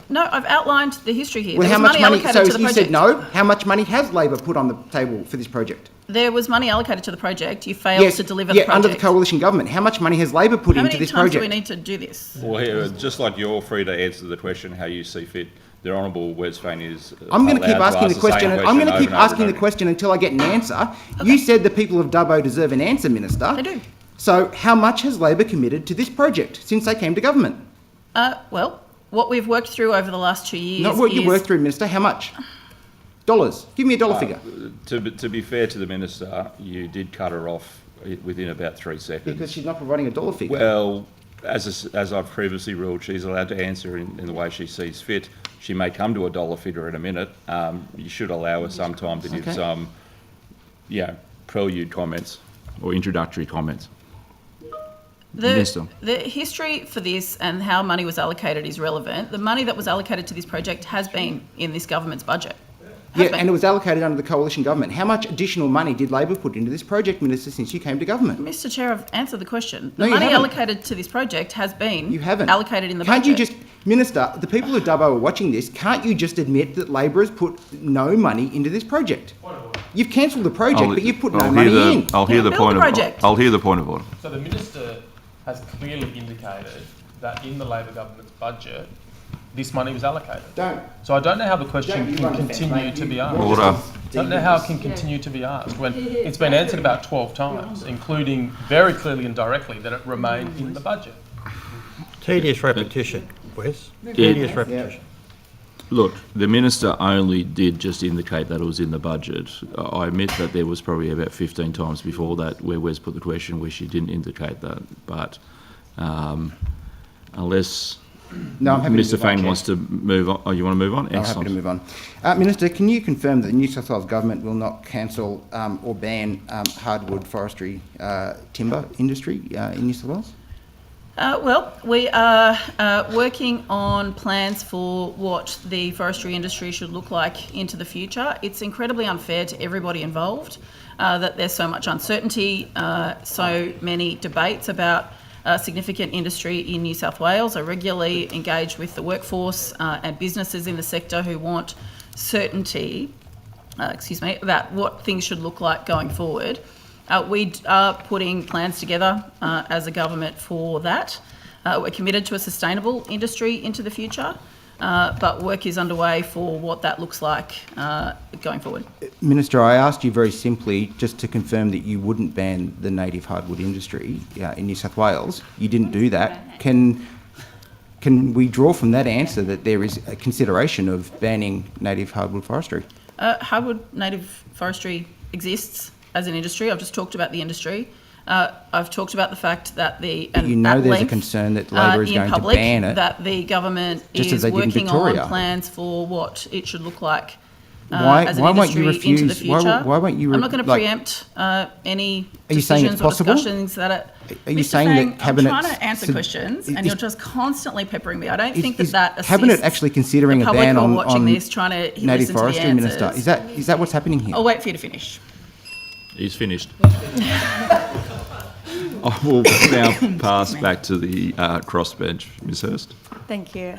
No, I've outlined the history here. Well, There how was much money? allocated So to the you project. said no. How much money has Labor put on the table for this project? There was money allocated to the project. You failed to deliver the project. under the coalition government. How much money has Labor put How into many this times project? do we need to do this? Well, here, just like you're free to answer the question how you see fit, the Honourable Wes Fain is. I'm going to keep allowed asking the ask question. same I'm going to keep over and over asking and the over. question until I get an answer. You said the people of Dubbo deserve an answer, Minister. They do. So how much has Labor committed to this project since they came to government? Well, what we've worked through over the last 2 years Not what you is- worked through, Minister. How much? Dollars. Give me a dollar figure. To be fair to the Minister, you did cut her off within about 3 seconds. Because she's not providing a dollar figure. Well, as I've previously ruled, she's allowed to answer in the way she sees fit. She may come to a dollar figure in a minute. You should allow her some time to give Okay. some, prelude comments or introductory comments. Minister. The history for this and how money was allocated is relevant. The money that was allocated to this project has been in this government's budget. Has been. And it was allocated under the coalition government. How much additional money did Labor put into this project, Minister, since you came to government? Mr. Chair, I've answered the question. No, The you money haven't. allocated to this project has been You haven't. allocated in the Can't budget. you just, Minister, the people of Dubbo are watching this, can't you just admit that Labor has put no money into this project? You've cancelled the project, but you've put no money in. I'll hear Yeah, the build point the of. project. I'll hear the point of order. So the minister has clearly indicated that in the Labor government's budget, this money was allocated. Don't. So I don't know how the question You can run the fence, continue mate. to be You- asked. Order. I don't know how it can continue to be asked when it's been answered about 12 times, including very clearly and directly that it remained in the budget. Tedious repetition, Wes. Tedious repetition. Look, the Minister only did just indicate that it was in the budget. I admit that there was probably about 15 times before that where Wes put the question where she didn't indicate that. But unless No, I'm happy to Mr. move on, Fain Chair. wants to move on, you want to move on? I'm happy Excellent. to move on. Minister, can you confirm that the New South Wales government will not cancel or ban hardwood forestry timber industry in New South Wales? Well, we are working on plans for what the forestry industry should look like into the future. It's incredibly unfair to everybody involved that there's so much uncertainty, so many debates about significant industry in New South Wales. I regularly engage with the workforce and businesses in the sector who want certainty, about what things should look like going forward. We are putting plans together as a government for that. We're committed to a sustainable industry into the future, but work is underway for what that looks like going forward. Minister, I asked you very simply just to confirm that you wouldn't ban the native hardwood industry in New South Wales. You didn't do that. Can we draw from that answer that there is a consideration of banning native hardwood forestry? Hardwood native forestry exists as an industry. I've just talked about the industry. I've talked about the fact that You know there's a concern that Labor is in going to public, ban it. that the government Just as is they did in working Victoria. on plans for what it should look like Why as an won't industry you refuse? into the future. Why won't you? I'm not going to like, preempt any Are you saying decisions it's or possible? discussions that are... Are you Mr. saying Fang, that Cabinet... I'm trying to answer questions and you're just constantly peppering me. I don't think is that assists Cabinet actually considering the a public ban who are on watching this, trying to native listen to the forestry, Minister? answers. Is that what's happening here? I'll wait for you to finish. He's finished. I will now pass back to the crossbench. Ms Hurst. Thank you.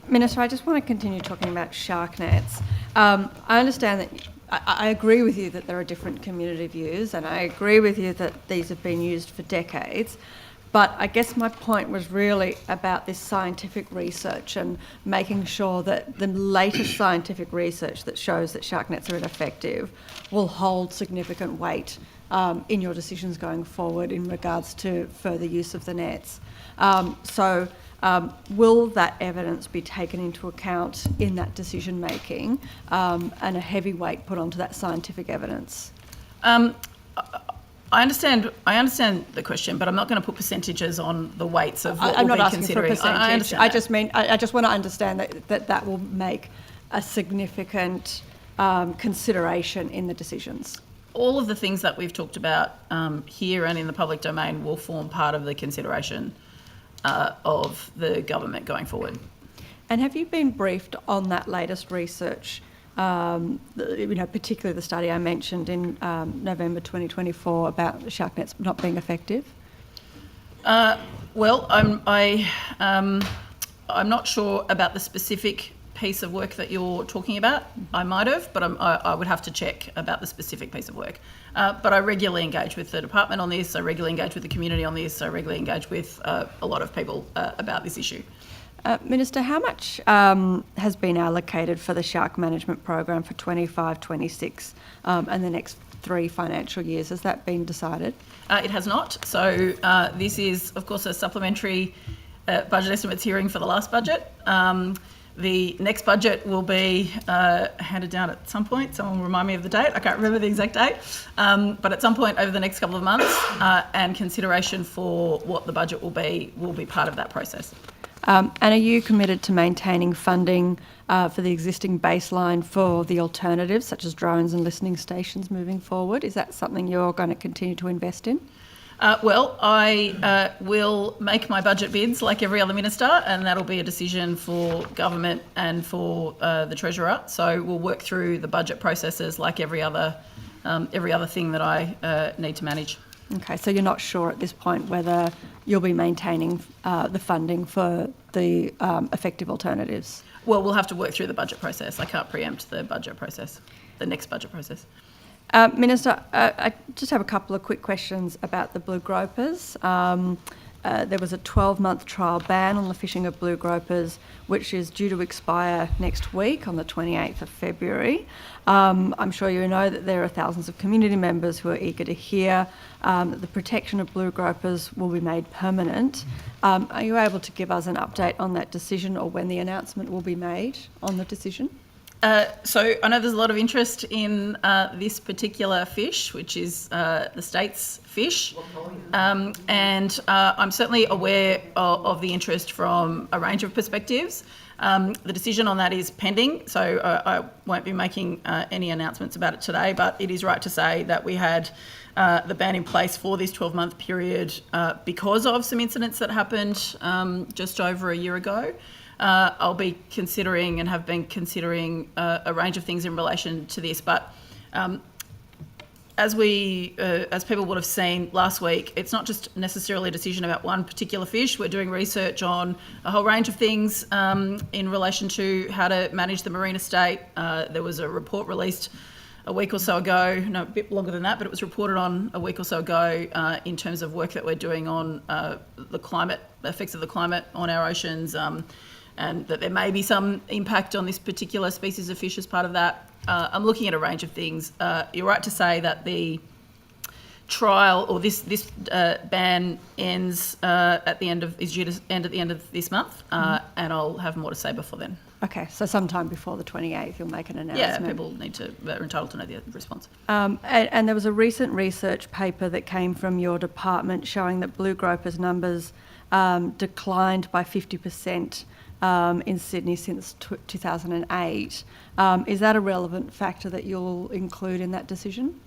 Minister, I just want to continue talking about shark nets. I understand that I agree with you that there are different community views, and I agree with you that these have been used for decades. But I guess my point was really about this scientific research and making sure that the latest scientific research that shows that shark nets are ineffective will hold significant weight in your decisions going forward in regards to further use of the nets. Will that evidence be taken into account in that decision making and a heavy weight put onto that scientific evidence? I understand the question, but I'm not going to put percentages on the weights of what I'm we'll not be asking for a considering. percentage. I understand I that. just mean I just want to understand that will make a significant consideration in the decisions? All of the things that we've talked about here and in the public domain will form part of the consideration of the government going forward. And have you been briefed on that latest research, particularly the study I mentioned in November 2024 about the shark nets not being effective? Well, I'm not sure about the specific piece of work that you're talking about. I might have, but I would have to check about the specific piece of work. But I regularly engage with the department on this. I regularly engage with the community on this. I regularly engage with a lot of people about this issue. Minister, how much has been allocated for the shark management program for 25-26 and the next 3 financial years? Has that been decided? It has not. So this is, of course, a supplementary budget estimates hearing for the last budget. The next budget will be handed down at some point. Someone will remind me of the date. I can't remember the exact date. But at some point over the next couple of months, and consideration for what the budget will be part of that process. And are you committed to maintaining funding for the existing baseline for the alternatives, such as drones and listening stations moving forward? Is that something you're going to continue to invest in? Well, I will make my budget bids like every other minister, and that'll be a decision for government and for the Treasurer. So we'll work through the budget processes like every other thing that I need to manage. Okay, so you're not sure at this point whether you'll be maintaining the funding for the effective alternatives? Well, we'll have to work through the budget process. I can't preempt the budget process, the next budget process. Minister, I just have a couple of quick questions about the blue gropers. There was a 12-month trial ban on the fishing of blue gropers, which is due to expire next week on the 28th of February. I'm sure you know that there are thousands of community members who are eager to hear that the protection of blue gropers will be made permanent. Are you able to give us an update on that decision or when the announcement will be made on the decision? So I know there's a lot of interest in this particular fish, which is the state's fish, and I'm certainly aware of the interest from a range of perspectives. The decision on that is pending, so I won't be making any announcements about it today, but it is right to say that we had the ban in place for this 12-month period because of some incidents that happened just over a year ago. I'll be considering and have been considering a range of things in relation to this, but as people would have seen last week, it's not just necessarily a decision about one particular fish. We're doing research on a whole range of things in relation to how to manage the marine estate. There was a report released a week or so ago, no, a bit longer than that, but it was reported on a week or so ago in terms of work that we're doing on the climate, effects of the climate on our oceans, and that there may be some impact on this particular species of fish as part of that. I'm looking at a range of things. You're right to say that the trial or this ban ends is due to end at the end of this month, and I'll have more to say before then. Okay, so sometime before the 28th, you'll make an announcement. Yeah, people are entitled to know the response. And there was a recent research paper that came from your department showing that blue gropers numbers declined by 50%. In Sydney since 2008. Is that a relevant factor that you'll include in that decision?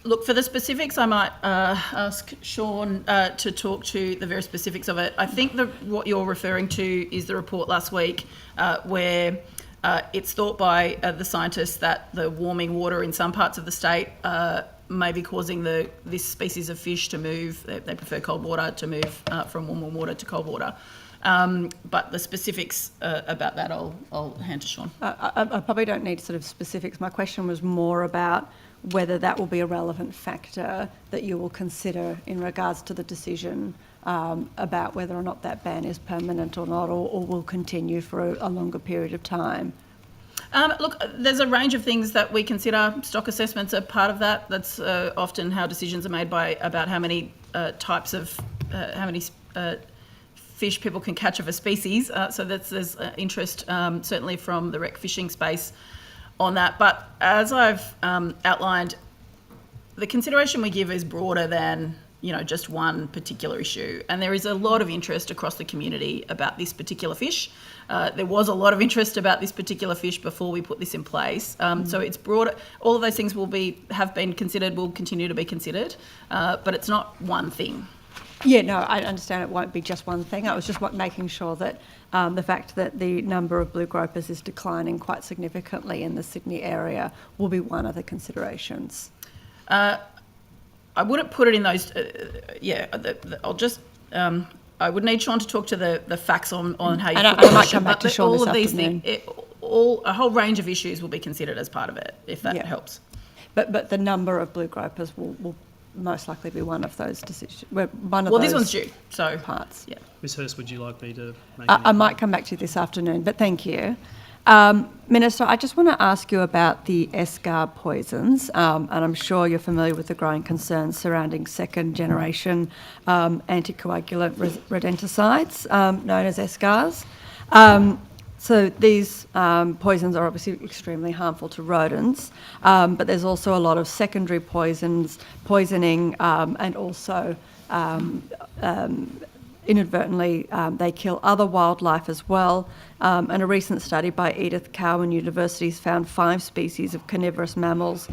Look, for the specifics, I might ask Sean to talk to the very specifics of it. I think what you're referring to is the report last week where it's thought by the scientists that the warming water in some parts of the state may be causing this species of fish to move. They prefer cold water, to move from warm water to cold water. But the specifics about that, I'll hand to Sean. I probably don't need sort of specifics. My question was more about whether that will be a relevant factor that you will consider in regards to the decision about whether or not that ban is permanent or not, or will continue for a longer period of time. Look, there's a range of things that we consider. Stock assessments are part of that. That's often how decisions are made about how many types of fish people can catch of a species. So there's interest certainly from the rec fishing space on that. But as I've outlined, the consideration we give is broader than just one particular issue. And there is a lot of interest across the community about this particular fish. There was a lot of interest about this particular fish before we put this in place. So it's broad. All of those things have been considered, will continue to be considered, but it's not one thing. Yeah, no, I understand it won't be just one thing. I was just making sure that the fact that the number of blue gropers is declining quite significantly in the Sydney area will be one of the considerations. I wouldn't put it in those. I'll just. I would need Sean to talk to the facts on how you. And put I might come back to Sean all this of these afternoon. things, a whole range of issues will be considered as part of it, if that helps. But the number of blue gropers will most likely be one of those decisions. Well, this one's due. So parts. Yeah. Ms. Hurst, would you like me to make I might come back to you this afternoon, but thank you. Minister, I just want to ask you about the escar poisons, and I'm sure you're familiar with the growing concerns surrounding second-generation anticoagulant rodenticides, known as escars. So these poisons are obviously extremely harmful to rodents, but there's also a lot of secondary poisoning, and also inadvertently they kill other wildlife as well. And a recent study by Edith Cowan University has found 5 species of carnivorous mammals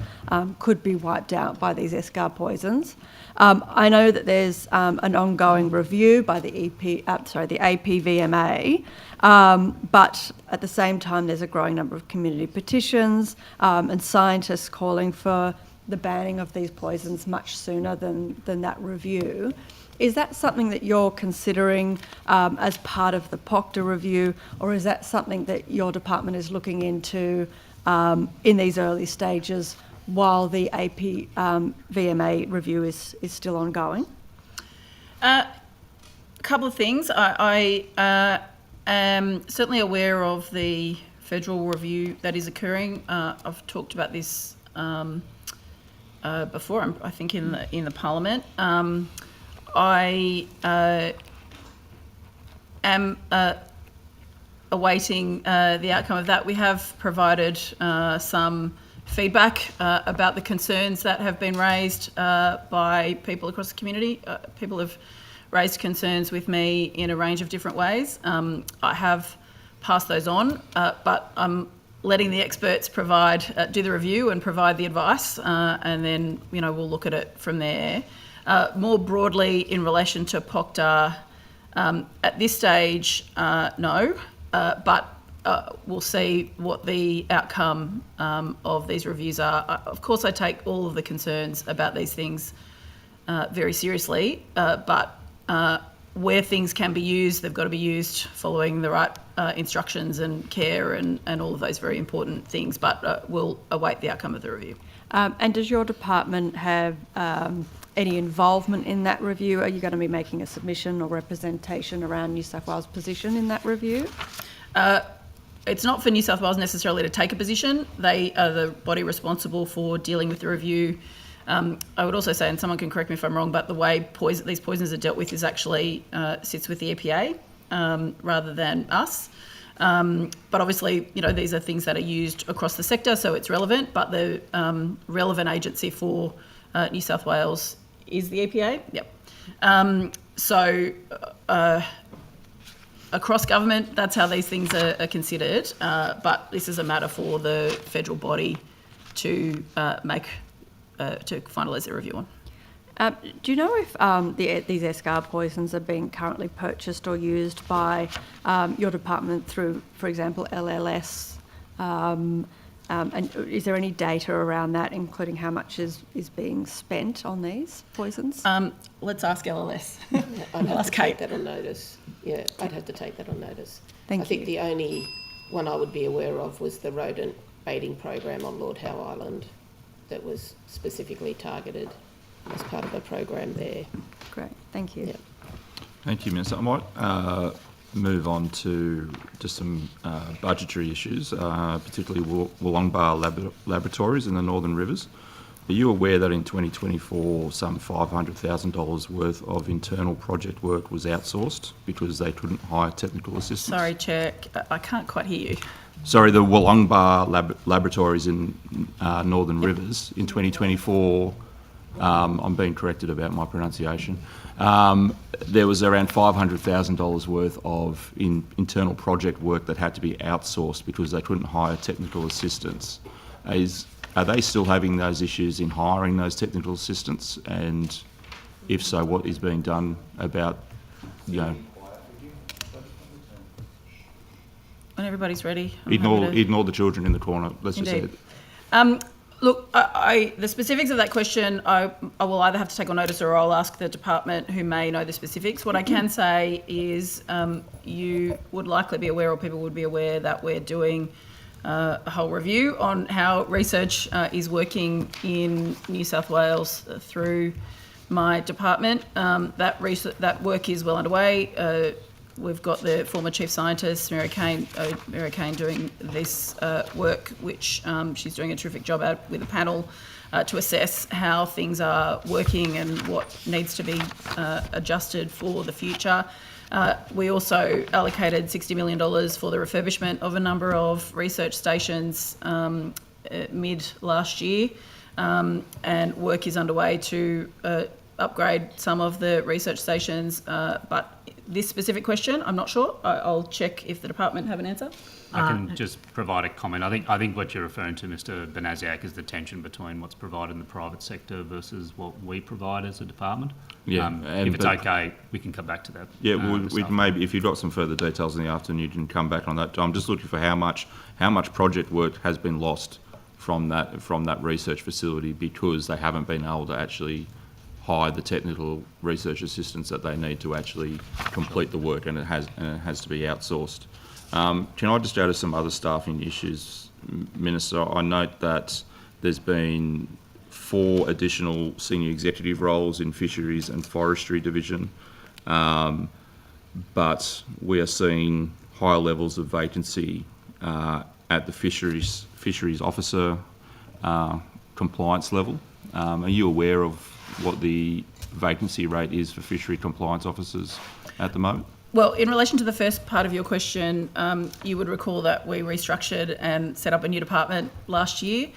could be wiped out by these escar poisons. I know that there's an ongoing review by the APVMA, but at the same time there's a growing number of community petitions and scientists calling for the banning of these poisons much sooner than that review. Is that something that you're considering as part of the POCTA review, or is that something that your department is looking into in these early stages while the VMA review is still ongoing? A couple of things. I am certainly aware of the federal review that is occurring. I've talked about this before, I think, in the Parliament. I am awaiting the outcome of that. We have provided some feedback about the concerns that have been raised by people across the community. People have raised concerns with me in a range of different ways. I have passed those on, but I'm letting the experts do the review and provide the advice, and then we'll look at it from there. More broadly, in relation to POCTA, at this stage, no, but we'll see what the outcome of these reviews are. Of course, I take all of the concerns about these things very seriously, but where things can be used, they've got to be used following the right instructions and care and all of those very important things, but we'll await the outcome of the review. And does your department have any involvement in that review? Are you going to be making a submission or representation around New South Wales' position in that review? It's not for New South Wales necessarily to take a position. They are the body responsible for dealing with the review. I would also say, and someone can correct me if I'm wrong, but the way these poisons are dealt with is actually sits with the EPA rather than us. But obviously, these are things that are used across the sector, so it's relevant, but the relevant agency for New South Wales is the EPA. Yep. So across government, that's how these things are considered, but this is a matter for the federal body to to finalise the review on. Do you know if these escar poisons are being currently purchased or used by your department through, for example, LLS? And is there any data around that, including how much is being spent on these poisons? Let's ask LLS. I'd have ask to take Kate. that on notice. Yeah, I'd have to take that on notice. Thank I think you. the only one I would be aware of was the rodent baiting program on Lord Howe Island that was specifically targeted as part of a program there. Great, thank you. Yeah. Thank you, Minister. I might move on to just some budgetary issues, particularly Wollongbar laboratories in the Northern Rivers. Are you aware that in 2024 some $500,000 worth of internal project work was outsourced because they couldn't hire technical assistants? Sorry, Chair, I can't quite hear you. Sorry, the Wollongbar laboratories in Northern Rivers in 2024, I'm being corrected about my pronunciation. There was around $500,000 worth of internal project work that had to be outsourced because they couldn't hire technical assistants. Are they still having those issues in hiring those technical assistants? And if so, what is being done about, When everybody's ready. I'm happy to- ignore the children in the corner. Let's just say Indeed. it. Look, the specifics of that question, I will either have to take on notice or I'll ask the department who may know the specifics. What I can say is you would likely be aware, or people would be aware, that we're doing a whole review on how research is working in New South Wales through my department. That work is well underway. We've got the former chief scientist, Mary Kane, doing this work, which she's doing a terrific job at, with a panel to assess how things are working and what needs to be adjusted for the future. We also allocated $60 million for the refurbishment of a number of research stations mid last year, and work is underway to upgrade some of the research stations, but this specific question, I'm not sure. I'll check if the department have an answer. I can just provide a comment. I think what you're referring to, Mr. Banasiak, is the tension between what's provided in the private sector versus what we provide as a department. Yeah, if it's okay, we can come back to that. Yeah, we can maybe, if you've got some further details in the afternoon, you can come back on that. I'm just looking for how much project work has been lost from that research facility because they haven't been able to actually hire the technical research assistants that they need to actually complete the work, and it has to be outsourced. Can I just add to some other staffing issues, Minister? I note that there's been 4 additional senior executive roles in Fisheries and Forestry Division, but we are seeing higher levels of vacancy at the Fisheries Officer compliance level. Are you aware of what the vacancy rate is for fishery compliance officers at the moment? Well, in relation to the first part of your question, you would recall that we restructured and set up a new department last year.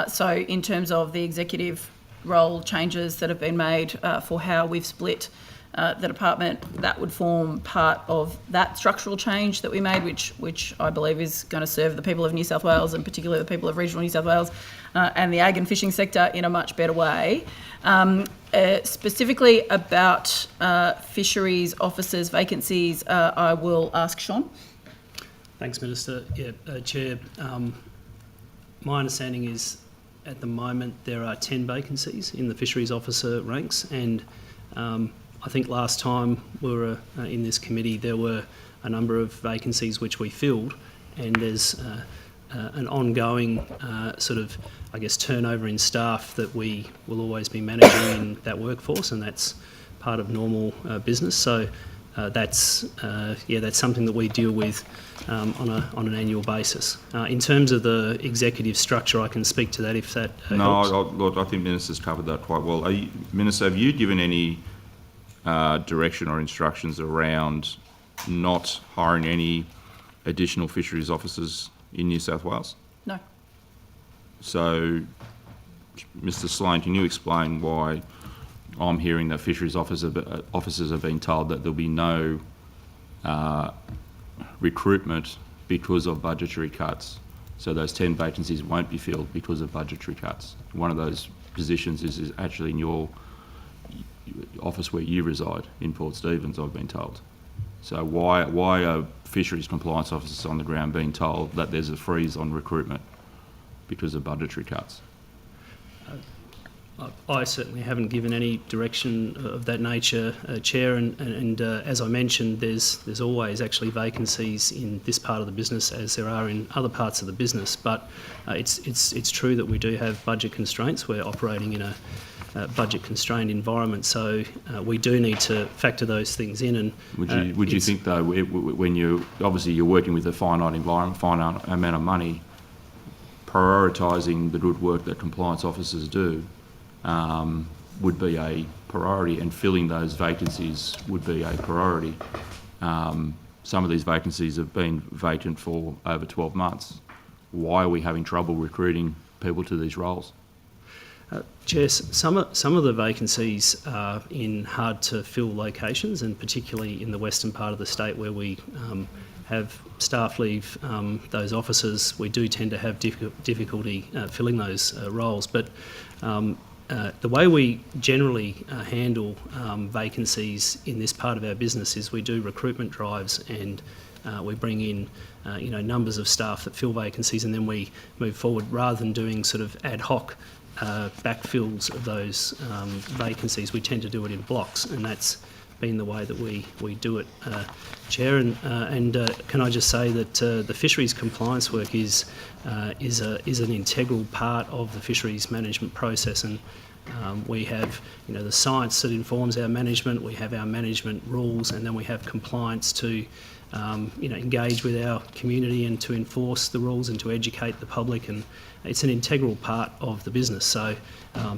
So in terms of the executive role changes that have been made for how we've split the department, that would form part of that structural change that we made, which I believe is going to serve the people of New South Wales, and particularly the people of regional New South Wales and the ag and fishing sector in a much better way. Specifically about fisheries officers' vacancies, I will ask Sean. Thanks, Minister. Chair, my understanding is at the moment there are 10 vacancies in the fisheries officer ranks, and I think last time we were in this committee there were a number of vacancies which we filled, and there's an ongoing turnover in staff that we will always be managing in that workforce, and that's part of normal business. So that's something that we deal with on an annual basis. In terms of the executive structure, I can speak to that if that helps. Lord, I think Minister's covered that quite well. Minister, have you given any direction or instructions around not hiring any additional fisheries officers in New South Wales? No. So, Mr. Sloan, can you explain why I'm hearing that fisheries officers have been told that there'll be no recruitment because of budgetary cuts? So those 10 vacancies won't be filled because of budgetary cuts. One of those positions is actually in your office where you reside in Port Stephens, I've been told. So why are fisheries compliance officers on the ground being told that there's a freeze on recruitment because of budgetary cuts? I certainly haven't given any direction of that nature, Chair, and as I mentioned, there's always actually vacancies in this part of the business as there are in other parts of the business, but it's true that we do have budget constraints. We're operating in a budget-constrained environment, so we do need to factor those things in. And would you think though, when you're working with a finite environment, finite amount of money, prioritising the good work that compliance officers do would be a priority, and filling those vacancies would be a priority. Some of these vacancies have been vacant for over 12 months. Why are we having trouble recruiting people to these roles? Chair, some of the vacancies are in hard-to-fill locations, and particularly in the western part of the state where we have staff leave those offices. We do tend to have difficulty filling those roles. But the way we generally handle vacancies in this part of our business is we do recruitment drives, and we bring in numbers of staff that fill vacancies, and then we move forward rather than doing sort of ad hoc backfills of those vacancies. We tend to do it in blocks, and that's been the way that we do it, Chair. And can I just say that the fisheries compliance work is an integral part of the fisheries management process, and we have the science that informs our management. We have our management rules, and then we have compliance to engage with our community and to enforce the rules and to educate the public, and it's an integral part of the business. So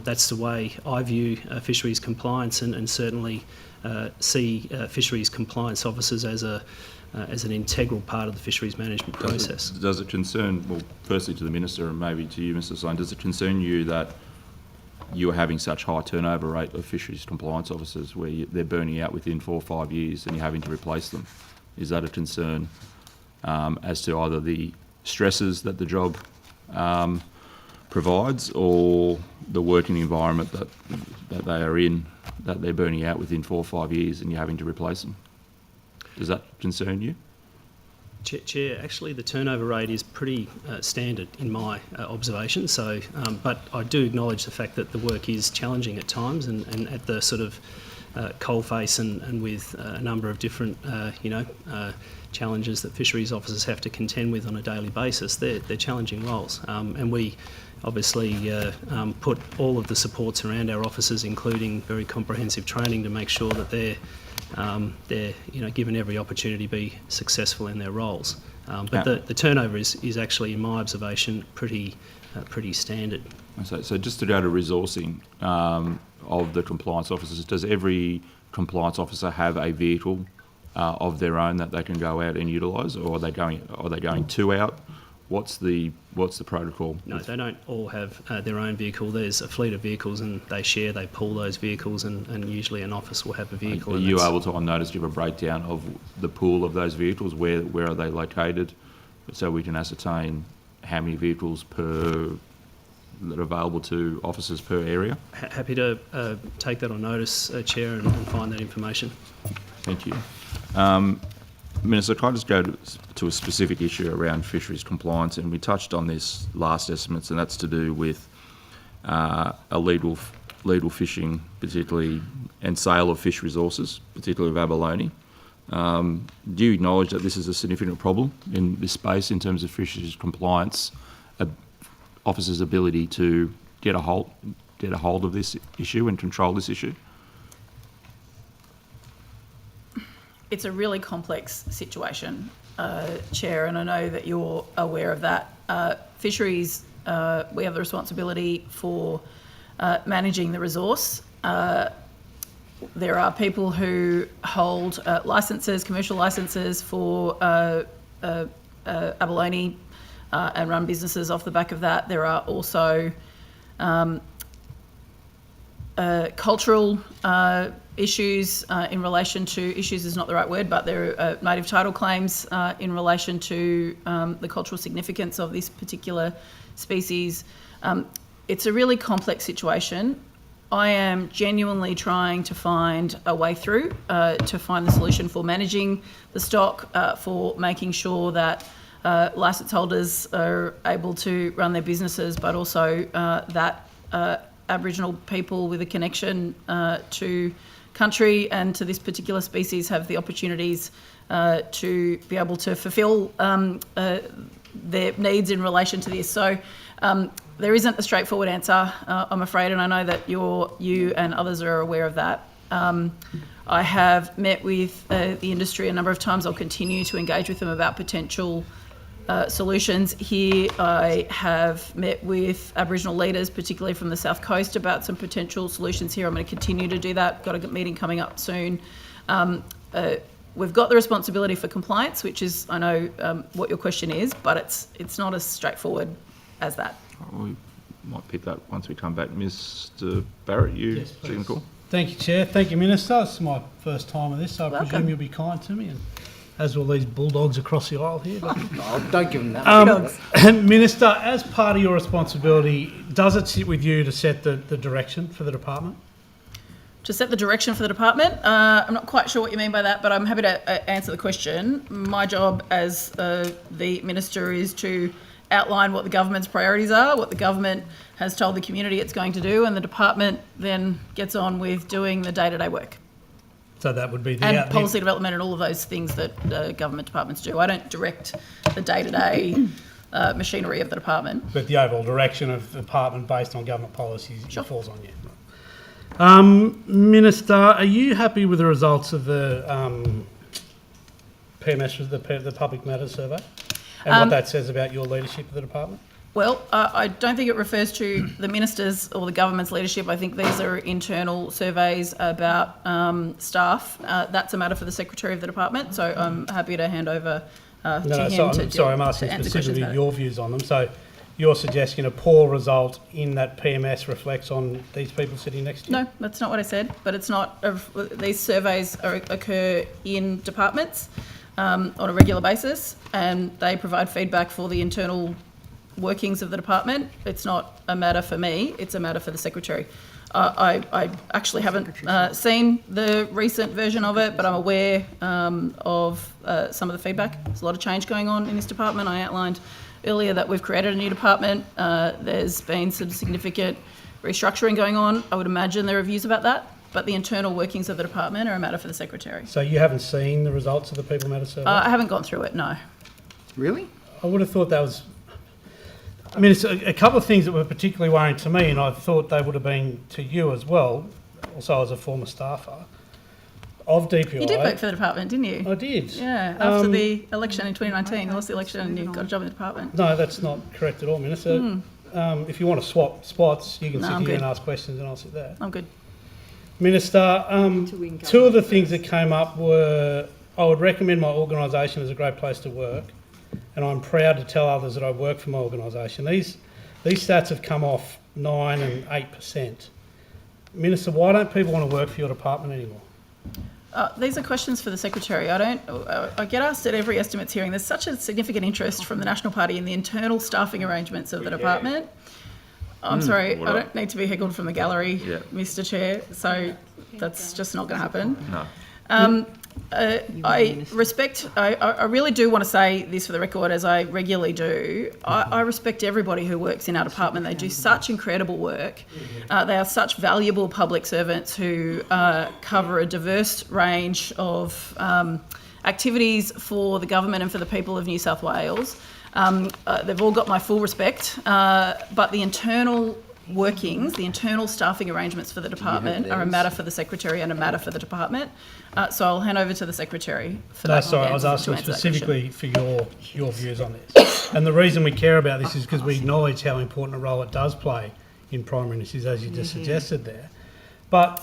that's the way I view fisheries compliance, and certainly see fisheries compliance officers as an integral part of the fisheries management process. Does it concern, well, firstly to the Minister and maybe to you, Mr. Sloan, does it concern you that you're having such high turnover rate of fisheries compliance officers where they're burning out within 4 or 5 years and you're having to replace them? Is that a concern as to either the stresses that the job provides or the working environment that they are in, that they're burning out within 4 or 5 years and you're having to replace them? Does that concern you? Chair, actually the turnover rate is pretty standard in my observation. So, but I do acknowledge the fact that the work is challenging at times, and at the sort of coalface and with a number of different challenges that fisheries officers have to contend with on a daily basis. They're challenging roles, and we obviously put all of the supports around our officers, including very comprehensive training, to make sure that they're given every opportunity to be successful in their roles. But the turnover is actually, in my observation, pretty standard. So just to go to resourcing of the compliance officers, does every compliance officer have a vehicle of their own that they can go out and utilise, or are they going two out? What's the protocol? No, they don't all have their own vehicle. There's a fleet of vehicles, and they pool those vehicles, and usually an office will have a vehicle. Are you able to, on notice, give a breakdown of the pool of those vehicles? Where are they located, so we can ascertain how many vehicles that are available to officers per area? Happy to take that on notice, Chair, and find that information. Thank you. Minister, can I just go to a specific issue around fisheries compliance? And we touched on this last estimates, and that's to do with illegal fishing, particularly, and sale of fish resources, particularly of abalone. Do you acknowledge that this is a significant problem in this space in terms of fisheries compliance, officers' ability to get a hold of this issue and control this issue? It's a really complex situation, Chair, and I know that you're aware of that. Fisheries, we have the responsibility for managing the resource. There are people who hold licences, commercial licences for abalone and run businesses off the back of that. There are also cultural issues in relation to, issues is not the right word, but there are native title claims in relation to the cultural significance of this particular species. It's a really complex situation. I am genuinely trying to find a way through, to find the solution for managing the stock, for making sure that licence holders are able to run their businesses, but also that Aboriginal people with a connection to country and to this particular species have the opportunities to be able to fulfil their needs in relation to this. So there isn't a straightforward answer, I'm afraid, and I know that you and others are aware of that. I have met with the industry a number of times. I'll continue to engage with them about potential solutions. Here I have met with Aboriginal leaders, particularly from the South Coast, about some potential solutions here. I'm going to continue to do that. Got a meeting coming up soon. We've got the responsibility for compliance, which is, I know what your question is, but it's not as straightforward as that. might pick that once we come back. Mr. Barrett, you Yes, please. second call. Thank you, Chair. Thank you, Minister. This is my first time of this, so I Welcome. presume you'll be kind to me, and as will these bulldogs across the aisle here. But, Oh, don't give them that. Minister, as part of your responsibility, does it sit with you to set the direction for the department? To set the direction for the department, I'm not quite sure what you mean by that, but I'm happy to answer the question. My job as the minister is to outline what the government's priorities are, what the government has told the community it's going to do, and the department then gets on with doing the day-to-day work. So that would be the And policy development and all of those things that government departments do. I don't direct the day-to-day machinery of the department. But the overall direction of the department based on government policies Sure. falls on you. Minister, are you happy with the results of the PMS, the Public Matters Survey, and what that says about your leadership of the department? Well, I don't think it refers to the ministers or the government's leadership. I think these are internal surveys about staff. That's a matter for the Secretary of the Department, so I'm happy to hand over to him I'm asking to answer questions specifically about it. your views on them. So you're suggesting a poor result in that PMS reflects on these people sitting next to you? No, that's not what I said, but it's not. These surveys occur in departments on a regular basis, and they provide feedback for the internal workings of the department. It's not a matter for me, it's a matter for the Secretary. I actually haven't seen the recent version of it, but I'm aware of some of the feedback. There's a lot of change going on in this department. I outlined earlier that we've created a new department. There's been some significant restructuring going on. I would imagine there are views about that, but the internal workings of the department are a matter for the Secretary. So you haven't seen the results of the People Matter Survey? I haven't gone through it, no. Really? I would have thought that was... I mean, it's a couple of things that were particularly worrying to me, and I thought they would have been to you as well, also as a former staffer of DPI. You did work for the department, didn't you? I did. Yeah, after the election in 2019, you lost the election and you got a job in the department. No, that's not correct at all, Minister. If you want to swap spots, you can No, sit I'm here good. and ask questions and I'll sit there. I'm good. Minister, two of the things that came up were, I would recommend my organisation as a great place to work, and I'm proud to tell others that I work for my organisation. These stats have come off 9% and 8%. Minister, why don't people want to work for your department anymore? These are questions for the Secretary. I get asked at every estimates hearing. There's such a significant interest from the National Party in the internal staffing arrangements of the department. I'm sorry, I don't need to be heckled from the gallery, Mr. Chair, so that's just not going to happen. No. I respect, I really do want to say this for the record, as I regularly do. I respect everybody who works in our department. They do such incredible work. They are such valuable public servants who cover a diverse range of activities for the government and for the people of New South Wales. They've all got my full respect, but the internal workings, the internal staffing arrangements for the department are a matter for the Secretary and a matter for the department. So I'll hand over to the Secretary for that. Sorry, I was asking specifically for your views on this. And the reason we care about this is because we acknowledge how important a role it does play in primary industries, as you just suggested there. But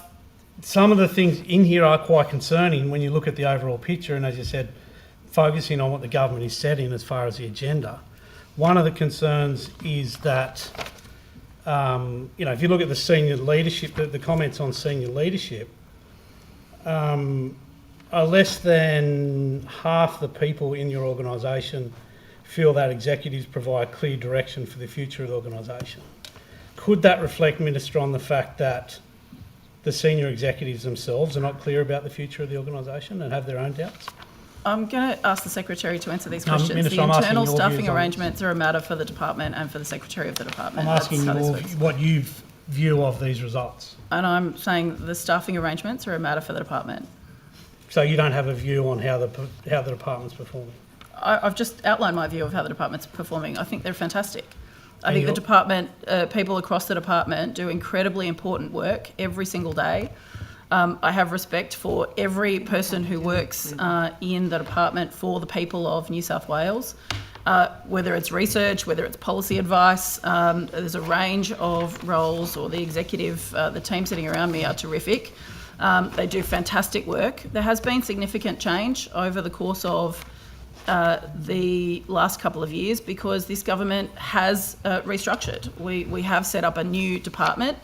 some of the things in here are quite concerning when you look at the overall picture, and as you said, focusing on what the government is setting as far as the agenda. One of the concerns is that, if you look at the senior leadership, the comments on senior leadership, less than half the people in your organisation feel that executives provide clear direction for the future of the organisation. Could that reflect, Minister, on the fact that the senior executives themselves are not clear about the future of the organisation and have their own doubts? I'm going to ask the Secretary to answer these questions. Minister, the I'm asking internal your staffing views on arrangements are a matter for the department and for the Secretary of the department. I'm asking That's how this works. what you view of these results. And I'm saying the staffing arrangements are a matter for the department. So you don't have a view on how the department's performing? I've just outlined my view of how the department's performing. I think they're fantastic. I think the department, people across the department do incredibly important work every single day. I have respect for every person who works in the department for the people of New South Wales, whether it's research, whether it's policy advice. There's a range of roles, or the executive, the team sitting around me are terrific. They do fantastic work. There has been significant change over the course of the last couple of years because this government has restructured. We have set up a new department.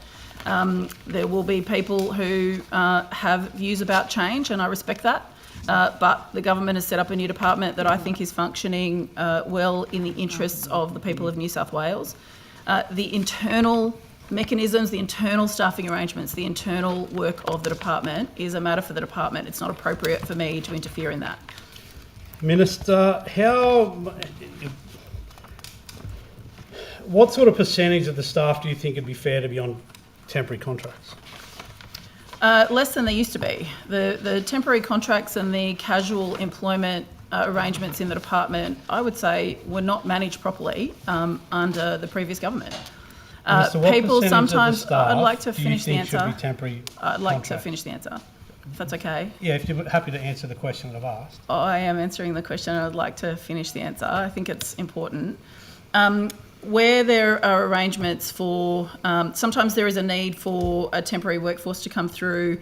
There will be people who have views about change, and I respect that. But the government has set up a new department that I think is functioning well in the interests of the people of New South Wales. The internal mechanisms, the internal staffing arrangements, the internal work of the department is a matter for the department. It's not appropriate for me to interfere in that. Minister, what sort of percentage of the staff do you think it'd be fair to be on temporary contracts? Less than they used to be. The temporary contracts and the casual employment arrangements in the department, I would say, were not managed properly under the previous government. Minister, what People percentage sometimes. of the staff I'd like to do you finish the think answer. should be temporary I'd like to contracts? finish the answer, if that's okay. Yeah, if you're happy to answer the question that I've asked. I am answering the question and I'd like to finish the answer. I think it's important. Where there are arrangements for, sometimes there is a need for a temporary workforce to come through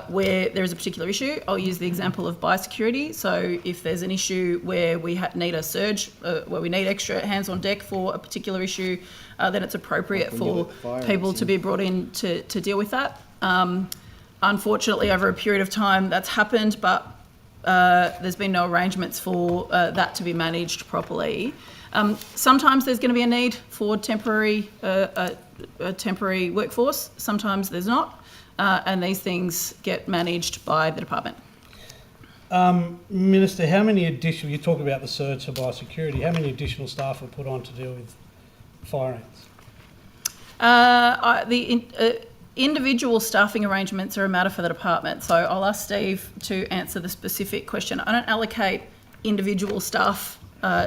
where there is a particular issue. I'll use the example of biosecurity. So if there's an issue where we need a surge, where we need extra hands on deck for a particular issue, then it's appropriate for people to be brought in to deal with that. Unfortunately, over a period of time, that's happened, but there's been no arrangements for that to be managed properly. Sometimes there's going to be a need for temporary workforce. Sometimes there's not, and these things get managed by the department. Minister, how many additional, you talk about the surge for biosecurity, how many additional staff are put on to deal with fire ants? Individual staffing arrangements are a matter for the department, so I'll ask Steve to answer the specific question. I don't allocate individual staff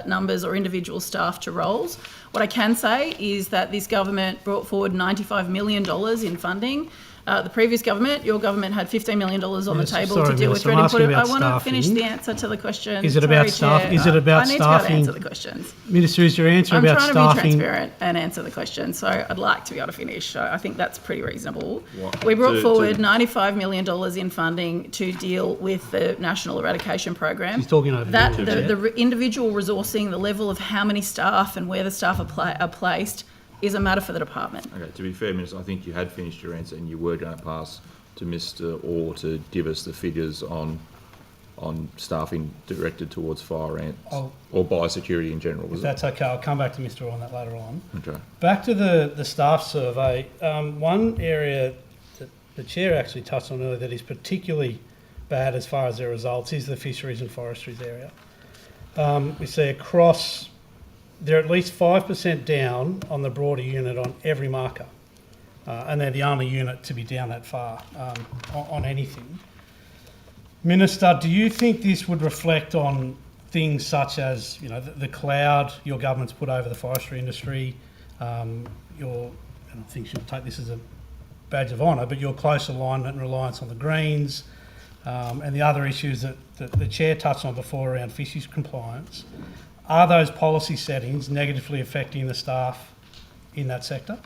numbers or individual staff to roles. What I can say is that this government brought forward $95 million in funding. The previous government, your government, had $15 million on the table to deal with. I want to finish the answer to the question. Is it about staff? Is it about staffing? I need to be able to answer the questions. Minister, is your answer about staffing? I'm trying to be transparent and answer the question, so I'd like to be able to finish. So I think that's pretty reasonable. We brought forward $95 million in funding to deal with the National Eradication Program. She's talking over that the individual resourcing, the level of how many staff and where the staff are placed is a matter for the department. Okay, to be fair, Minister, I think you had finished your answer and you were going to pass to Mr. Orr to give us the figures on staffing directed towards fire ants or biosecurity in general. If that's okay, I'll come back to Mr. Orr on that later on. Okay. Back to the staff survey. One area that the Chair actually touched on earlier that is particularly bad as far as their results is the fisheries and forestries area. We see across, they're at least 5% down on the broader unit on every marker. And they're the only unit to be down that far on anything. Minister, do you think this would reflect on things such as, you know, the cloud your government's put over the forestry industry, and I think you'll take this as a badge of honour, but your close alignment and reliance on the Greens, and the other issues that the Chair touched on before around fisheries compliance? Are those policy settings negatively affecting the staff in that sector?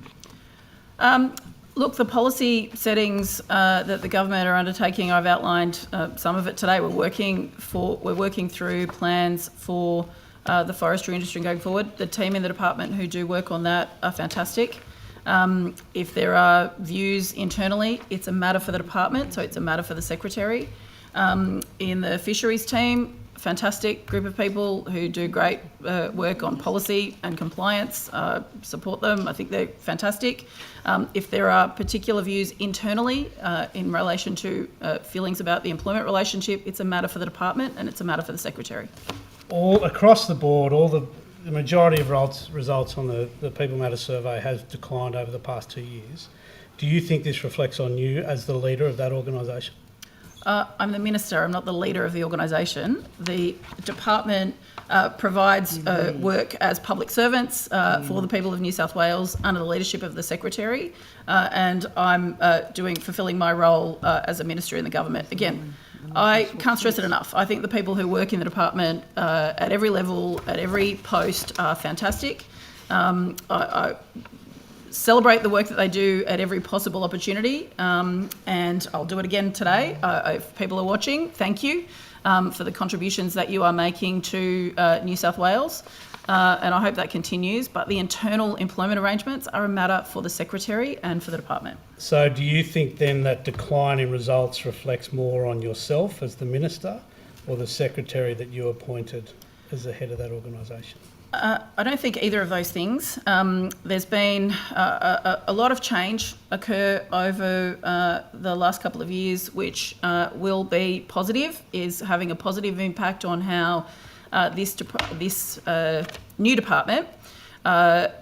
Look, the policy settings that the government are undertaking, I've outlined some of it today. We're working through plans for the forestry industry going forward. The team in the department who do work on that are fantastic. If there are views internally, it's a matter for the department, so it's a matter for the secretary. In the fisheries team, fantastic group of people who do great work on policy and compliance. Support them. I think they're fantastic. If there are particular views internally in relation to feelings about the employment relationship, it's a matter for the department and it's a matter for the secretary. All across the board, the majority of results on the People Matter survey has declined over the past 2 years. Do you think this reflects on you as the leader of that organisation? I'm the minister, I'm not the leader of the organisation. The department provides work as public servants for the people of New South Wales under the leadership of the secretary, and I'm fulfilling my role as a minister in the government. Again, I can't stress it enough. I think the people who work in the department at every level, at every post are fantastic. I celebrate the work that they do at every possible opportunity, and I'll do it again today. If people are watching, thank you. for the contributions that you are making to New South Wales. And I hope that continues. But the internal employment arrangements are a matter for the Secretary and for the department. So do you think then that decline in results reflects more on yourself as the Minister or the Secretary that you appointed as the head of that organisation? I don't think either of those things. There's been a lot of change occur over the last couple of years, which will be positive, is having a positive impact on how this new department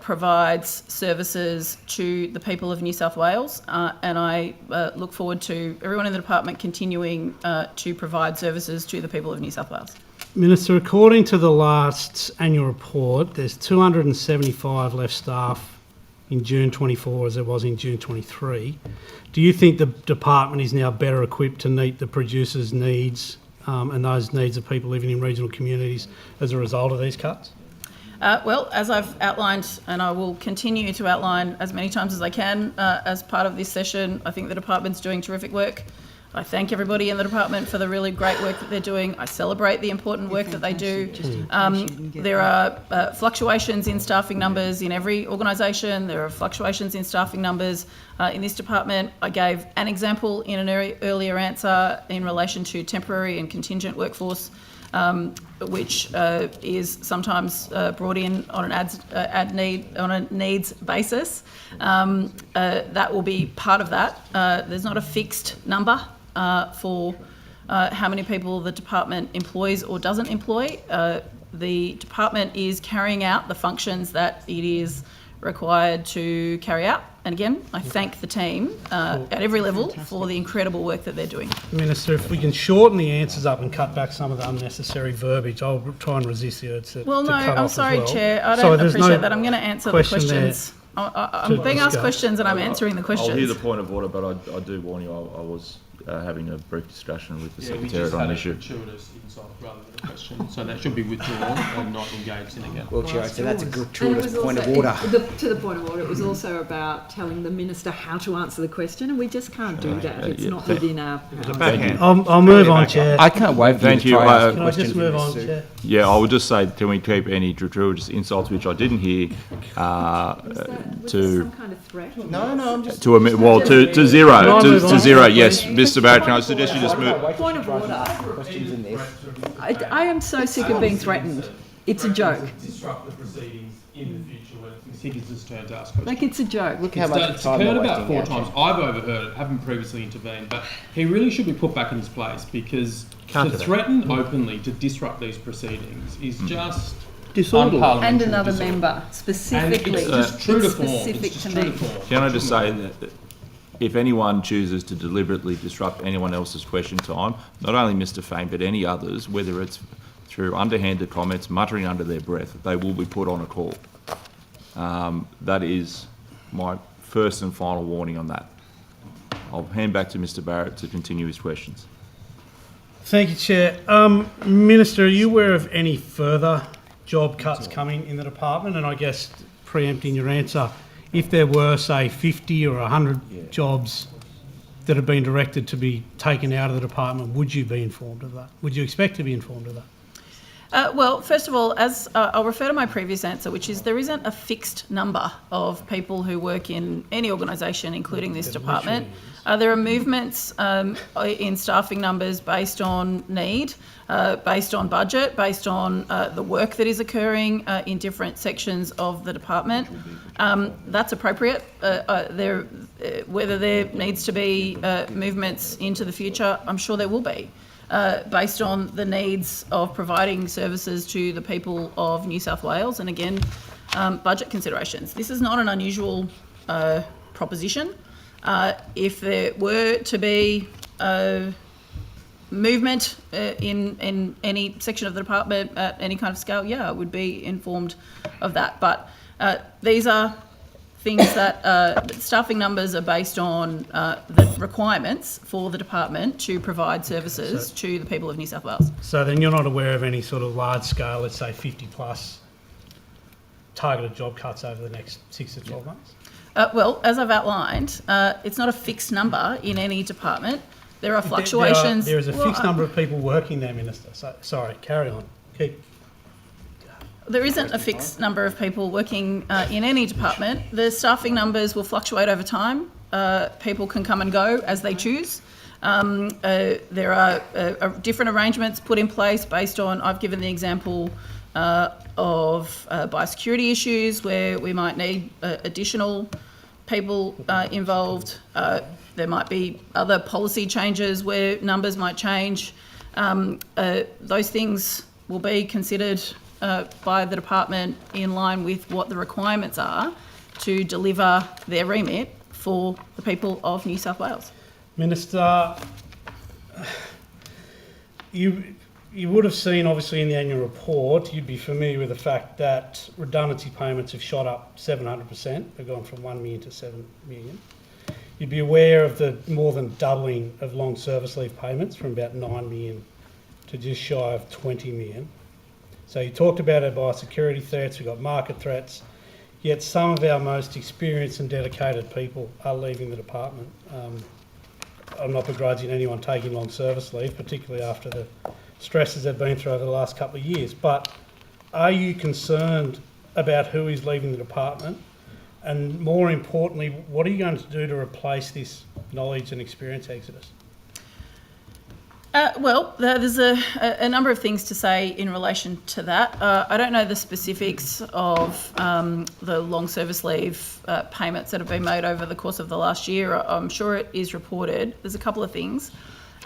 provides services to the people of New South Wales, and I look forward to everyone in the department continuing to provide services to the people of New South Wales. Minister, according to the last annual report, there's 275 left staff in June 24 as there was in June 23. Do you think the department is now better equipped to meet the producers' needs and those needs of people living in regional communities as a result of these cuts? Well, as I've outlined, and I will continue to outline as many times as I can as part of this session, I think the department's doing terrific work. I thank everybody in the department for the really great work that they're doing. I celebrate the important work that they do. There are fluctuations in staffing numbers in every organisation. There are fluctuations in staffing numbers in this department. I gave an example in an earlier answer in relation to temporary and contingent workforce, which is sometimes brought in on an needs basis. That will be part of that. There's not a fixed number for how many people the department employs or doesn't employ. The department is carrying out the functions that it is required to carry out. And again, I thank the team at every level for the incredible work that they're doing. Minister, if we can shorten the answers up and cut back some of the unnecessary verbiage, I'll try and resist the urge to Well, no, cut I'm off sorry, as well. Chair. I don't appreciate that. I'm going to answer the questions. I'm being asked discuss. questions and I'm answering the questions. I'll hear the point of order, but I do warn you, I was having a brief discussion with the Secretary on the issue. Gratuitous insult rather than a question, so that should be withdrawn and not engaged in again. Well, Chair, so that's a And it gratuitous was point of also- order. To the point of order, it was also about telling the Minister how to answer the question, and we just can't do that. It's not within our powers. Backhand. I'll move on, Chair. I can't wait for Thank you you. to try and ask Can I questions. just move in on, this, Chair? Yeah, I would just say, can we keep any gratuitous insults, which I didn't hear, Was there to some kind of threat? No, I'm just... to zero, Can I move on? zero. Yes, Mr. Barrett, can I suggest you just move? Point of order. Questions in this. I am so sick of being threatened. It's a joke. Disrupt the proceedings in the future when it's Higgins' turn to ask questions. Like, it's a joke. Look how much It's time occurred we're about wasting 4 now, times. I've overheard it, haven't previously intervened, but he really should be put back in his place because Can't to do that. threaten openly to disrupt these proceedings is just Disorderly. unparliamentary. And another disorder. member, specifically. And it's just true to It's form. specific It's to just true me. to form. Can I just say that if anyone chooses to deliberately disrupt anyone else's question time, not only Mr. Fang, but any others, whether it's through underhanded comments, muttering under their breath, they will be put on a call. That is my first and final warning on that. I'll hand back to Mr. Barrett to continue his questions. Thank you, Chair. Minister, are you aware of any further job cuts coming in the department? And I guess, preempting your answer, if there were, say, 50 or 100 jobs that have been directed to be taken out of the department, would you be informed of that? Would you expect to be informed of that? Well, first of all, as I'll refer to my previous answer, which is there isn't a fixed number of people who work in any organisation, including this department. There are movements in staffing numbers based on need, based on budget, based on the work that is occurring in different sections of the department. That's appropriate. Whether there needs to be movements into the future, I'm sure there will be. Based on the needs of providing services to the people of New South Wales, and again, budget considerations. This is not an unusual proposition. If there were to be movement in any section of the department at any kind of scale, yeah, I would be informed of that. But these are things that staffing numbers are based on the requirements for the department to provide services to the people of New South Wales. So then you're not aware of any sort of large scale, let's say 50 plus targeted job cuts over the next 6 to 12 months? Well, as I've outlined, it's not a fixed number in any department. There are fluctuations. There is a Well, fixed number of people working there, Minister. So, sorry, carry on. Keep. There isn't a fixed number of people working in any department. The staffing numbers will fluctuate over time. People can come and go as they choose. There are different arrangements put in place based on, I've given the example of biosecurity issues where we might need additional people involved. There might be other policy changes where numbers might change. Those things will be considered by the department in line with what the requirements are to deliver their remit for the people of New South Wales. Minister, you would have seen, obviously, in the annual report, you'd be familiar with the fact that redundancy payments have shot up 700%. They've gone from 1 million to 7 million. You'd be aware of the more than doubling of long service leave payments from about 9 million to just shy of 20 million. So you talked about our biosecurity threats, we've got market threats, yet some of our most experienced and dedicated people are leaving the department. I'm not begrudging anyone taking long service leave, particularly after the stresses they've been through over the last couple of years. But are you concerned about who is leaving the department? And more importantly, what are you going to do to replace this knowledge and experience exodus? There's a number of things to say in relation to that. I don't know the specifics of the long service leave payments that have been made over the course of the last year. I'm sure it is reported. There's a couple of things.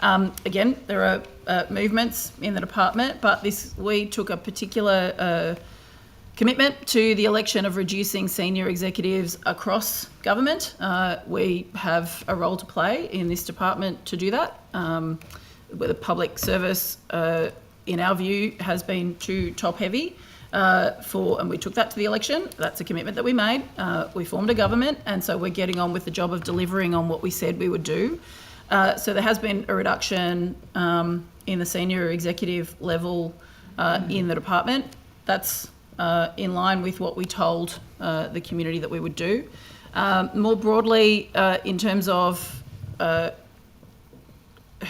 Again, there are movements in the department, but we took a particular commitment to the election of reducing senior executives across government. We have a role to play in this department to do that. Where the public service, in our view, has been too top-heavy and we took that to the election. That's a commitment that we made. We formed a government, and so we're getting on with the job of delivering on what we said we would do. So there has been a reduction in the senior executive level in the department. That's in line with what we told the community that we would do. More broadly, in terms of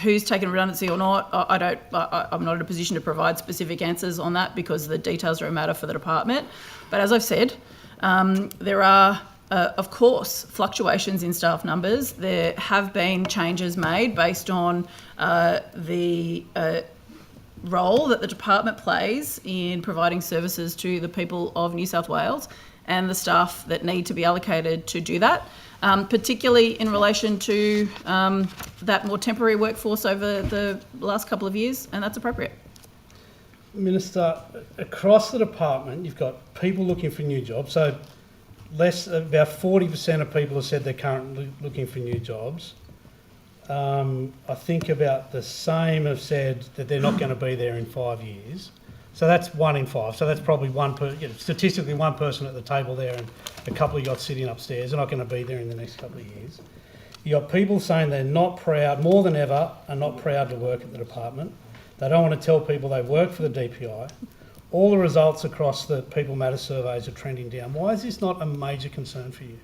who's taken redundancy or not, I'm not in a position to provide specific answers on that because the details are a matter for the department. But as I've said, there are, of course, fluctuations in staff numbers. There have been changes made based on the role that the department plays in providing services to the people of New South Wales and the staff that need to be allocated to do that. Particularly in relation to that more temporary workforce over the last couple of years, and that's appropriate. Minister, across the department, you've got people looking for new jobs. So about 40% of people have said they're currently looking for new jobs. I think about the same have said that they're not going to be there in 5 years. So that's 1 in 5. So that's probably statistically one person at the table there and a couple of you got sitting upstairs. They're not going to be there in the next couple of years. You got people saying they're not proud, more than ever, are not proud to work at the department. They don't want to tell people they work for the DPI. All the results across the People Matter surveys are trending down. Why is this not a major concern for you?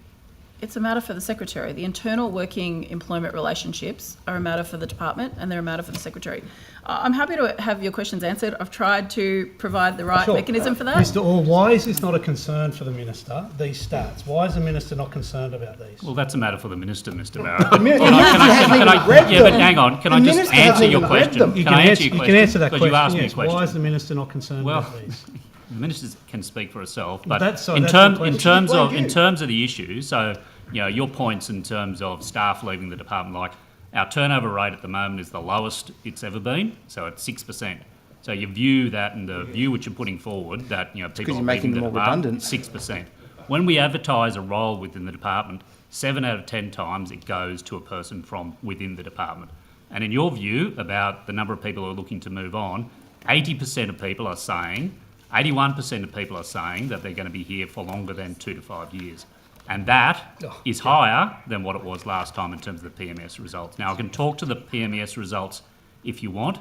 It's a matter for the Secretary. The internal working employment relationships are a matter for the department and they're a matter for the Secretary. I'm happy to have your questions answered. I've tried to provide the right mechanism for that. Mr. Orr, why is this not a concern for the Minister, these stats? Why is the Minister not concerned about these? Well, that's a matter for the Minister, Mr. Barrett. The Minister hasn't even read them. Yeah, but hang on. Can I just answer your question? You can answer that question. Because you asked me a question. Why is the Minister not concerned about these? The Minister can speak for herself, but that's in terms of the issue, so your points in terms of staff leaving the department, like our turnover rate at the moment is the lowest it's ever been, so it's 6%. So you view that and the view which you're putting forward that people are leaving the department, 6%. When we advertise a role within the department, 7 out of 10 times it goes to a person from within the department. And in your view about the number of people who are looking to move on, 80% of people are saying, 81% of people are saying that they're going to be here for longer than 2 to 5 years. And that is higher than what it was last time in terms of the PMS results. Now, I can talk to the PMS results if you want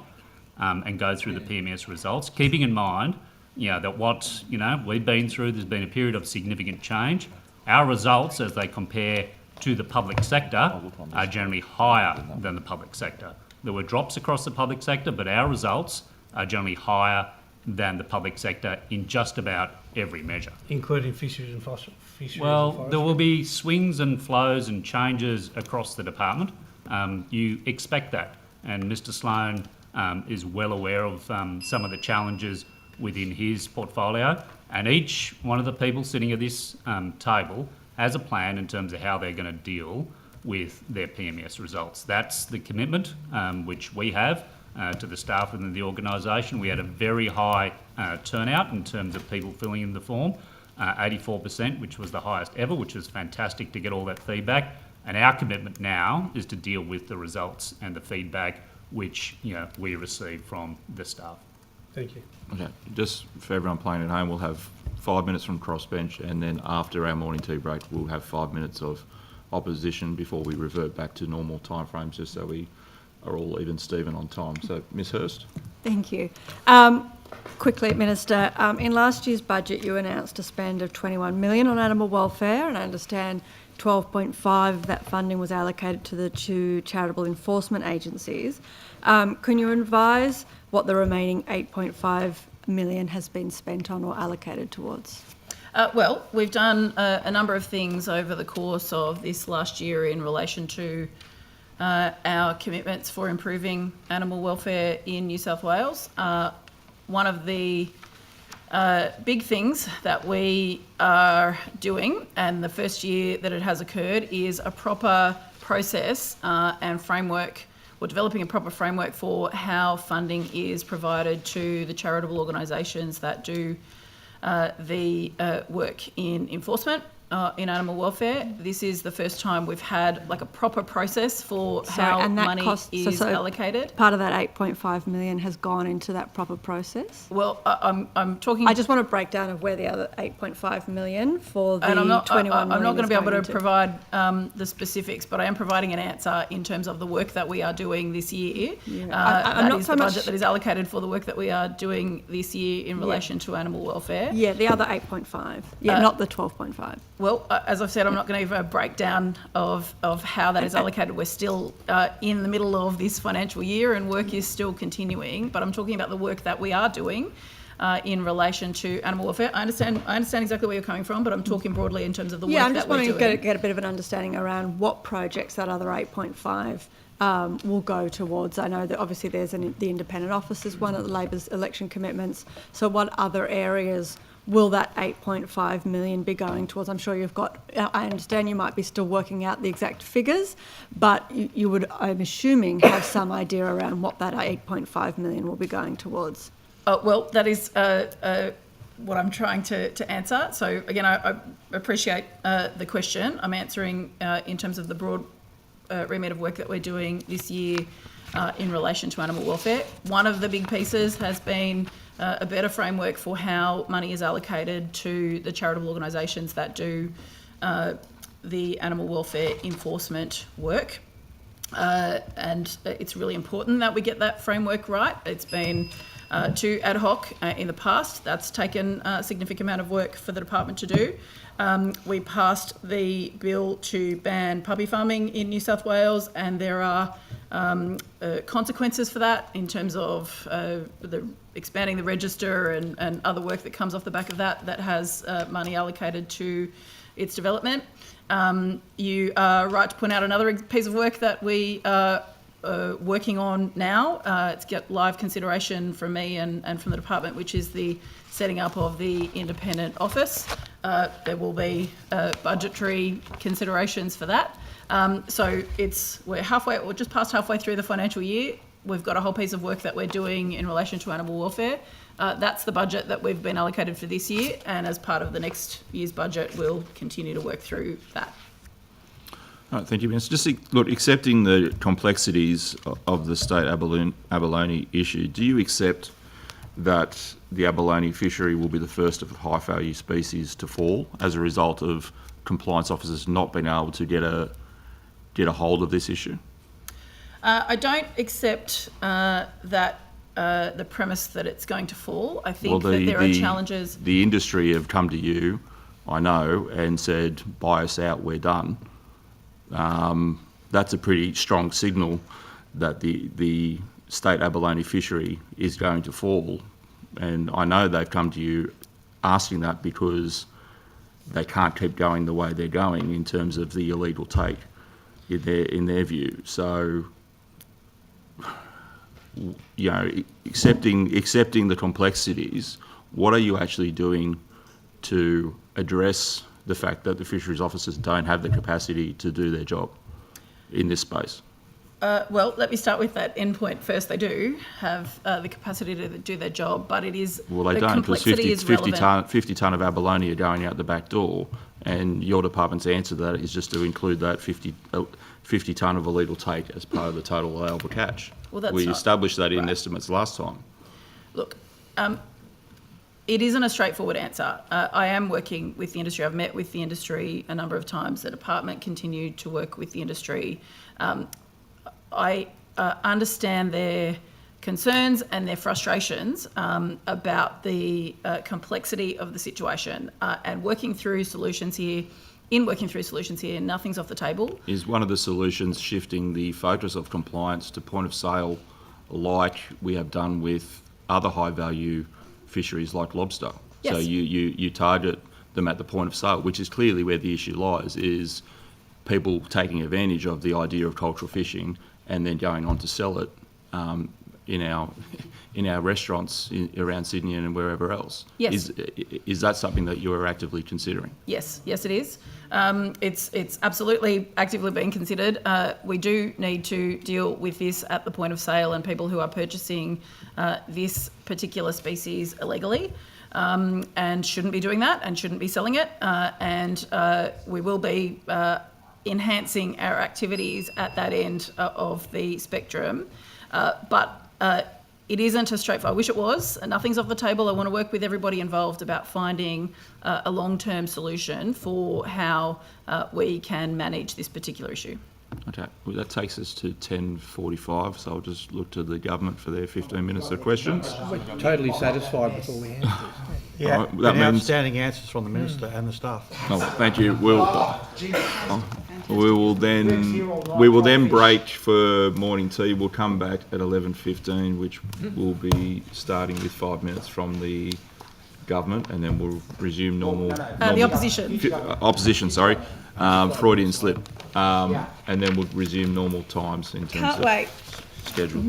and go through the PMS results, keeping in mind that what we've been through, there's been a period of significant change. Our results, as they compare to the public sector are generally higher than the public sector. There were drops across the public sector, but our results are generally higher than the public sector in just about every measure. Including fisheries and forestry? Well, there will be swings and flows and changes across the department. You expect that, and Mr. Sloan is well aware of some of the challenges within his portfolio, and each one of the people sitting at this table has a plan in terms of how they're going to deal with their PMS results. That's the commitment which we have to the staff within the organisation. We had a very high turnout in terms of people filling in the form, 84%, which was the highest ever, which was fantastic to get all that feedback. And our commitment now is to deal with the results and the feedback which we receive from the staff. Thank you. Okay, just for everyone playing at home, we'll have 5 minutes from crossbench, and then after our morning tea break, we'll have 5 minutes of opposition before we revert back to normal timeframes, just so we are all even Steven on time. So, Ms Hurst. Thank you. Quickly, Minister, in last year's budget you announced a spend of $21 million on animal welfare, and I understand 12.5 of that funding was allocated to the two charitable enforcement agencies. Can you advise what the remaining 8.5 million has been spent on or allocated towards? Well, we've done a number of things over the course of this last year in relation to our commitments for improving animal welfare in New South Wales. One of the big things that we are doing, and the first year that it has occurred, is a proper process and framework. We're developing a proper framework for how funding is provided to the charitable organisations that do the work in enforcement in animal welfare. This is the first time we've had like a proper process for how money is allocated. Part of that 8.5 million has gone into that proper process? Well, I'm talking... I just want a breakdown of where the other 8.5 million for the and I'm not, 21 I'm not going to be able to into. provide the specifics, but I am providing an answer in terms of the work that we are doing this year. I'm that not is so the much- budget that is allocated for the work that we are doing this year in relation to animal welfare. Yeah, the other 8.5. Yeah, not the 12.5. Well, as I've said, I'm not going to give a breakdown of how that is allocated. We're still in the middle of this financial year and work is still continuing, but I'm talking about the work that we are doing in relation to animal welfare. I understand exactly where you're coming from, but I'm talking broadly in terms of the work I'm that just we're wanting doing. to get a bit of an understanding around what projects that other 8.5 will go towards. I know that obviously there's the independent office is one of the Labor's election commitments. So what other areas will that 8.5 million be going towards? I'm sure you've got, I understand you might be still working out the exact figures, but you would, I'm assuming, have some idea around what that 8.5 million will be going towards. Well, that is what I'm trying to answer. So again, I appreciate the question. I'm answering in terms of the broad remit of work that we're doing this year in relation to animal welfare. One of the big pieces has been a better framework for how money is allocated to the charitable organisations that do the animal welfare enforcement work. And it's really important that we get that framework right. It's been too ad hoc in the past. That's taken a significant amount of work for the department to do. We passed the bill to ban puppy farming in New South Wales, and there are consequences for that in terms of expanding the register and other work that comes off the back of that has money allocated to its development. You are right to point out another piece of work that we are working on now. It's got live consideration from me and from the department, which is the setting up of the independent office. There will be budgetary considerations for that. So we're just past halfway through the financial year. We've got a whole piece of work that we're doing in relation to animal welfare. That's the budget that we've been allocated for this year, and as part of the next year's budget, we'll continue to work through that. All right, thank you, Minister. Just look, accepting the complexities of the state abalone issue, do you accept that the abalone fishery will be the first of high-value species to fall as a result of compliance officers not being able to get a hold of this issue? I don't accept that the premise that it's going to fall. I think that there are challenges. The industry have come to you, I know, and said, buy us out, we're done. that's a pretty strong signal that the state abalone fishery is going to fall. And I know they've come to you asking that because they can't keep going the way they're going in terms of the illegal take in their view. So, you know, accepting the complexities, what are you actually doing to address the fact that the fisheries officers don't have the capacity to do their job in this space? Well, let me start with that end point first. They do have the capacity to do their job, but it is Well, they the don't, because complexity is relevant. 50 tonne of abalone are going out the back door, and your department's answer to that is just to include that 50 tonne of illegal take as part of the total allowable catch. Well, that's we not established that in right. estimates last time. Look, it isn't a straightforward answer. I am working with the industry. I've met with the industry a number of times. The department continued to work with the industry. I understand their concerns and their frustrations about the complexity of the situation and working through solutions here. Nothing's off the table. Is one of the solutions shifting the focus of compliance to point of sale, like we have done with other high value fisheries like lobster? Yes. So you target them at the point of sale, which is clearly where the issue lies, is people taking advantage of the idea of cultural fishing and then going on to sell it in our restaurants around Sydney and wherever else. Yes. Is that something that you are actively considering? Yes, it is. It's absolutely actively being considered. We do need to deal with this at the point of sale and people who are purchasing this particular species illegally and shouldn't be doing that and shouldn't be selling it. And we will be enhancing our activities at that end of the spectrum. But it isn't a straightforward. I wish it was. Nothing's off the table. I want to work with everybody involved about finding a long-term solution for how we can manage this particular issue. Okay, well, that takes us to 10:45, so I'll just look to the government for their 15 minutes of questions. We're totally satisfied with all the answers. Yeah, Alright, that and means- outstanding answers from the Minister and the staff. Oh, thank you. We will then break for morning tea. We'll come back at 11:15, which will be starting with 5 minutes from the government, and then we'll resume normal. The opposition. Opposition, sorry. Freudian slip. And then we'll resume normal times in terms Can't of wait. schedule.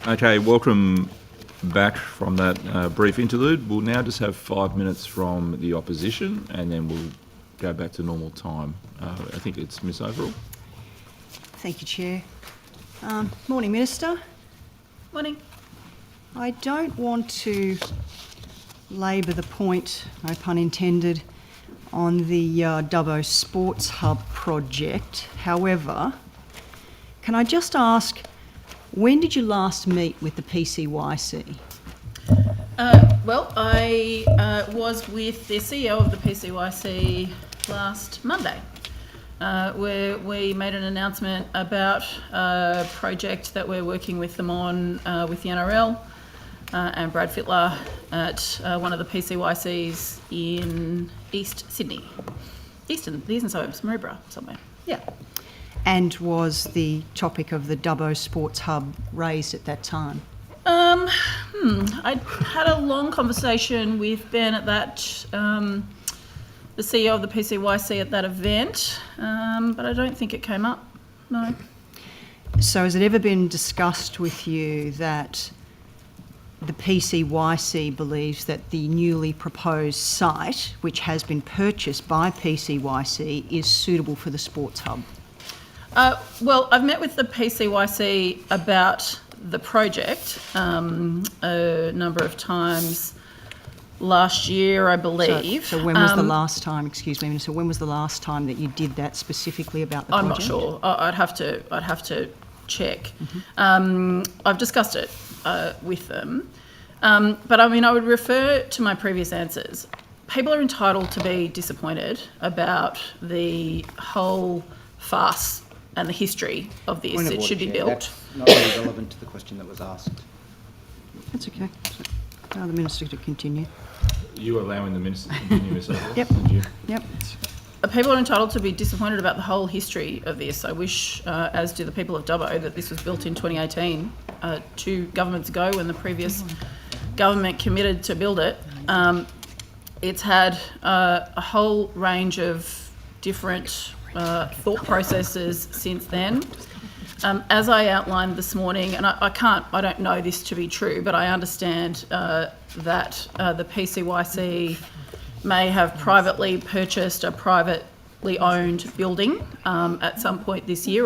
Okay, welcome back from that brief interlude. We'll now just have 5 minutes from the opposition and then we'll go back to normal time. I think it's Miss Overall. Thank you, Chair. Morning, Minister. Morning. I don't want to labour the point, no pun intended, on the Dubbo Sports Hub project. However, can I just ask, when did you last meet with the PCYC? Well, I was with the CEO of the PCYC last Monday, where we made an announcement about a project that we're working with them on with the NRL and Brad Fittler at one of the PCYCs in East Sydney. The eastern suburbs, Maryborough, somewhere. Yeah. And was the topic of the Dubbo Sports Hub raised at that time? I had a long conversation with Ben at that, the CEO of the PCYC at that event, but I don't think it came up, no. So has it ever been discussed with you that the PCYC believes that the newly proposed site, which has been purchased by PCYC, is suitable for the sports hub? Well, I've met with the PCYC about the project a number of times last year, I believe. So when was the last time, excuse me, Minister, when was the last time that you did that specifically about the project? I'm not sure. I'd have to check. Mm-hmm. I've discussed it with them. But I mean, I would refer to my previous answers. People are entitled to be disappointed about the whole farce and the history of this. It should be built. That's not really relevant to the question that was asked. That's okay. Allow the Minister to continue. You allowing the Minister to continue, Ms. Overall? Yep. Yep. People are entitled to be disappointed about the whole history of this. I wish, as do the people of Dubbo, that this was built in 2018, 2 governments ago when the previous government committed to build it. It's had a whole range of different thought processes since then. As I outlined this morning, and I don't know this to be true, but I understand that the PCYC may have privately purchased a privately owned building at some point this year,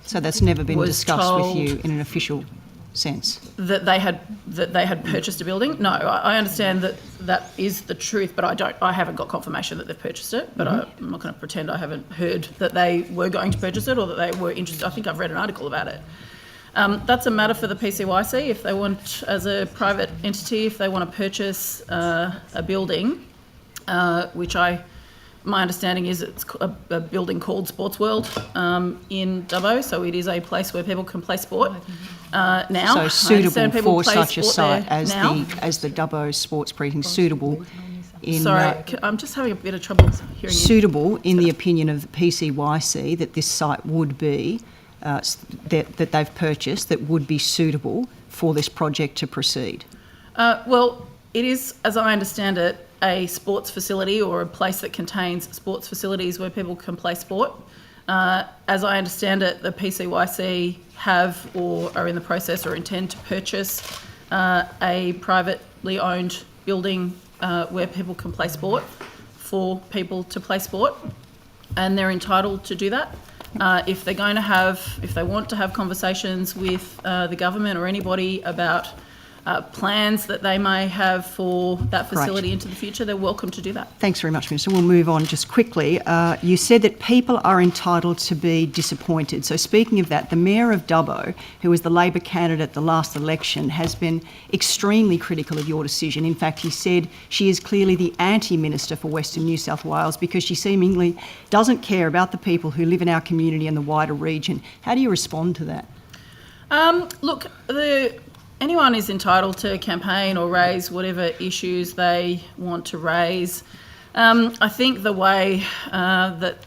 So that's never been discussed with you in an official sense? That they had purchased a building? No, I understand that is the truth, but I haven't got confirmation that they've purchased it, but I'm not going to pretend I haven't heard that they were going to purchase it or that they were interested. I think I've read an article about it. That's a matter for the PCYC. If they want, as a private entity, if they want to purchase a building, which my understanding is it's a building called Sports World in Dubbo, so it is a place where people can play sport now. So suitable for such a site as the Dubbo Sports Precinct, suitable in... Sorry, I'm just having a bit of trouble hearing you. Suitable in the opinion of the PCYC that this site would be, that they've purchased, that would be suitable for this project to proceed? Well, it is, as I understand it, a sports facility or a place that contains sports facilities where people can play sport. As I understand it, the PCYC have or are in the process or intend to purchase a privately owned building where people can play sport for people to play sport, and they're entitled to do that. If they want to have conversations with the government or anybody about plans that they may have for that facility into the future, they're welcome to do that. Thanks very much, Minister. We'll move on just quickly. You said that people are entitled to be disappointed. So speaking of that, the Mayor of Dubbo, who was the Labor candidate at the last election, has been extremely critical of your decision. In fact, he said she is clearly the anti-minister for Western New South Wales because she seemingly doesn't care about the people who live in our community and the wider region. How do you respond to that? Look, anyone is entitled to campaign or raise whatever issues they want to raise. I think the way that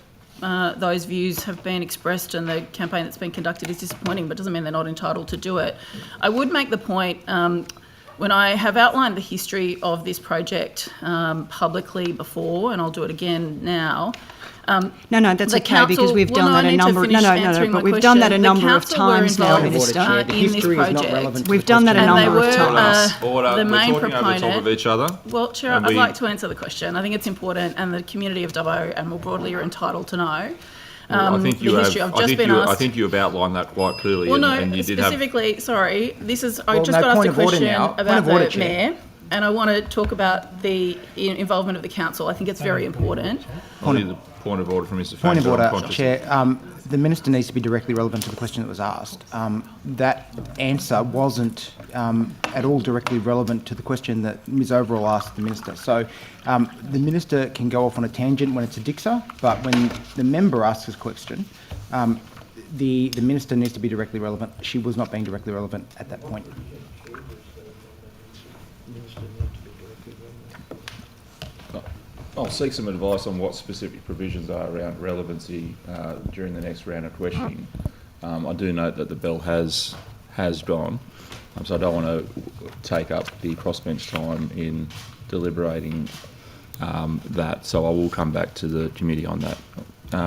those views have been expressed and the campaign that's been conducted is disappointing, but doesn't mean they're not entitled to do it. I would make the point, when I have outlined the history of this project publicly before, and I'll do it again now, No, that's the okay, because council- we've well, done no, that I a need to number. finish answering But my we've done that a question. number The of council were times now, involved, Minister. in this History is not project. relevant to We've the done that a question. And they number of were, times. Order. the We're main talking over the top proponent. of each other. Well, Chair, And I'd we- like to answer the question. I think it's important, and the community of Dubbo, and more broadly, are entitled to know. Well, I think the you have. history. I've I just think been you. asked. I think you have outlined that quite clearly. Well, no, and you did have. specifically, sorry, this is, I Well, just no, got asked point a of order question now. Point about of order, the Chair. mayor, and I want to talk about the involvement of the council. I think it's very important. I'll need the point of order from Mr. Point of Fang, but I'm order, conscious- Chair. The minister needs to be directly relevant to the question that was asked. That answer wasn't at all directly relevant to the question that Ms. Overall asked the minister. So the minister can go off on a tangent when it's a Dixer, but when the member asks his question, the minister needs to be directly relevant. She was not being directly relevant at that point. I'll seek some advice on what specific provisions are around relevancy during the next round of questioning. I do note that the bell has gone, so I don't want to take up the crossbench time in deliberating that. So I will come back to the committee on that.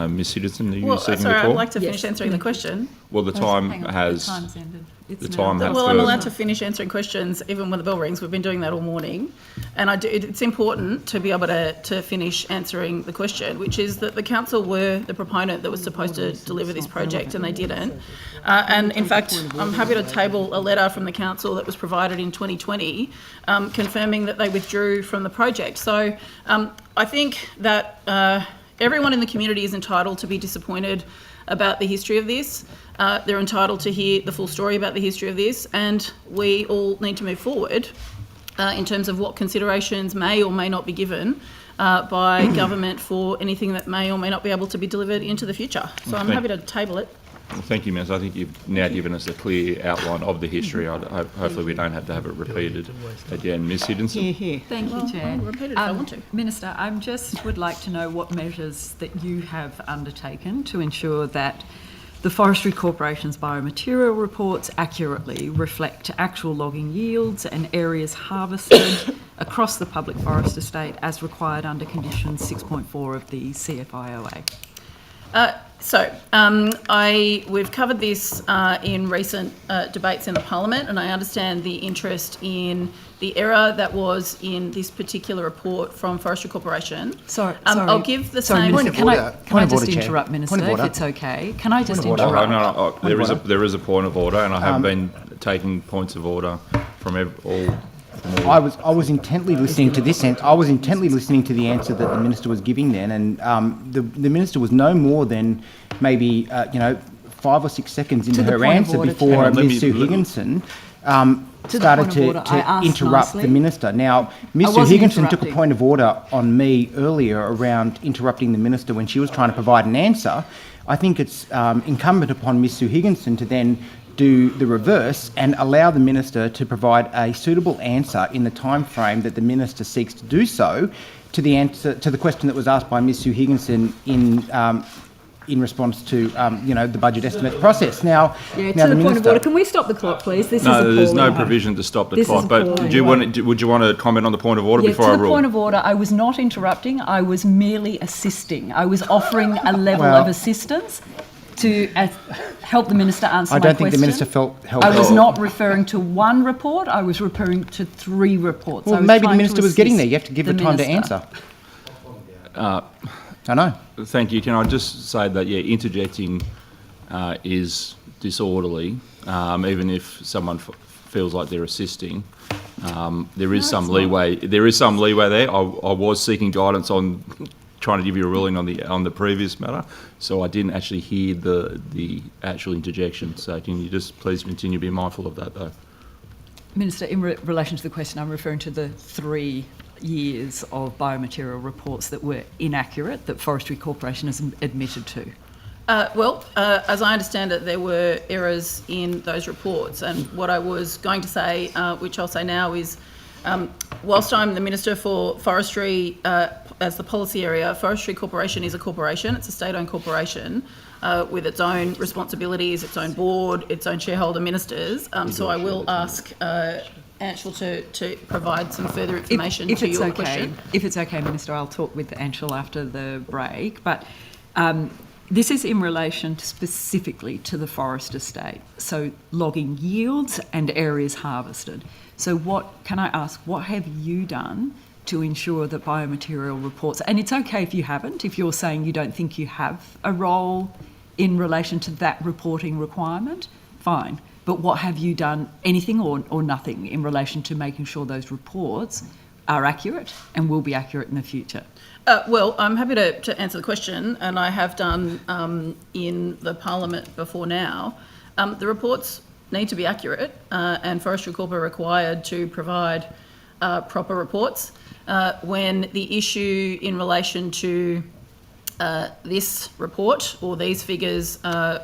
Ms. Citizen, are you Well, seeking sorry, the I'd call? like to finish answering the question. Well, the time has. The time has. Well, I'm allowed to finish answering questions even when the bell rings. We've been doing that all morning. And it's important to be able to finish answering the question, which is that the council were the proponent that was supposed to deliver this project, and they didn't. And in fact, I'm happy to table a letter from the council that was provided in 2020 confirming that they withdrew from the project. So I think that everyone in the community is entitled to be disappointed about the history of this. They're entitled to hear the full story about the history of this, and we all need to move forward in terms of what considerations may or may not be given by government for anything that may or may not be able to be delivered into the future. So I'm happy to table it. Well, thank you, Ms. I think you've now given us a clear outline of the history. Hopefully we don't have to have it repeated again. Ms. Higginson? Thank you, Chair. I'll repeat it if I want to. Minister, I just would like to know what measures that you have undertaken to ensure that the Forestry Corporation's biomaterial reports accurately reflect actual logging yields and areas harvested across the public forest estate as required under conditions 6.4 of the CFIOA. We've covered this in recent debates in the Parliament, and I understand the interest in the error that was in this particular report from Forestry Corporation. Sorry. I'll give the Sorry, same... Minister, can I just Chair. interrupt, Minister, if it's okay? Can I just Oh, interrupt? no, there is a point of order, and I have been taking points of order from all. I was intently listening to this. I was intently listening to the answer that the minister was giving then, and the minister was no more than maybe 5 or 6 seconds into her answer before Ms. Sue Higginson started to interrupt the minister. Now, Ms. Sue Higginson took a point of order on me earlier around interrupting the minister when she was trying to provide an answer. I think it's incumbent upon Ms. Sue Higginson to then do the reverse and allow the minister to provide a suitable answer in the time frame that the minister seeks to do so to the answer to the question that was asked by Ms. Sue Higginson in response to the budget estimate process. Now, Yeah, now to the point of minister, order, can we stop the clock, please? This is No, there's no appalling. provision to stop the This clock. is But appalling. would you want to comment on the point of order Yeah, before to I the rule? point of order, I was not interrupting, I was merely assisting. I was offering a level Well- of assistance to help the minister answer I my don't think the question. minister felt helped. I was not referring to one report, I was referring to 3 reports. Well, I was maybe the trying to minister was getting there. assist You have to give the her time to minister. answer. I know. Thank you. Can I just say that, interjecting is disorderly, even if someone feels like they're assisting. There is some leeway. There is some leeway there. I was seeking guidance on trying to give you a ruling on the previous matter, so I didn't actually hear the actual interjection. So can you just please continue to be mindful of that, though? Minister, in relation to the question, I'm referring to the 3 years of biomaterial reports that were inaccurate that Forestry Corporation has admitted to. As I understand it, there were errors in those reports, and what I was going to say, which I'll say now, is whilst I'm the Minister for Forestry as the policy area, Forestry Corporation is a corporation. It's a state-owned corporation with its own responsibilities, its own board, its own shareholder ministers. So I will ask Anshul to provide some further information to your question. If it's okay, Minister, I'll talk with Anshul after the break. But This is in relation specifically to the forest estate, so logging yields and areas harvested. So can I ask, what have you done to ensure that biomaterial reports, and it's okay if you haven't, if you're saying you don't think you have a role in relation to that reporting requirement, fine. But what have you done, anything or nothing, in relation to making sure those reports are accurate and will be accurate in the future? Well, I'm happy to answer the question, and I have done in the Parliament before now. The reports need to be accurate, and Forestry Corp are required to provide proper reports. When the issue in relation to this report or these figures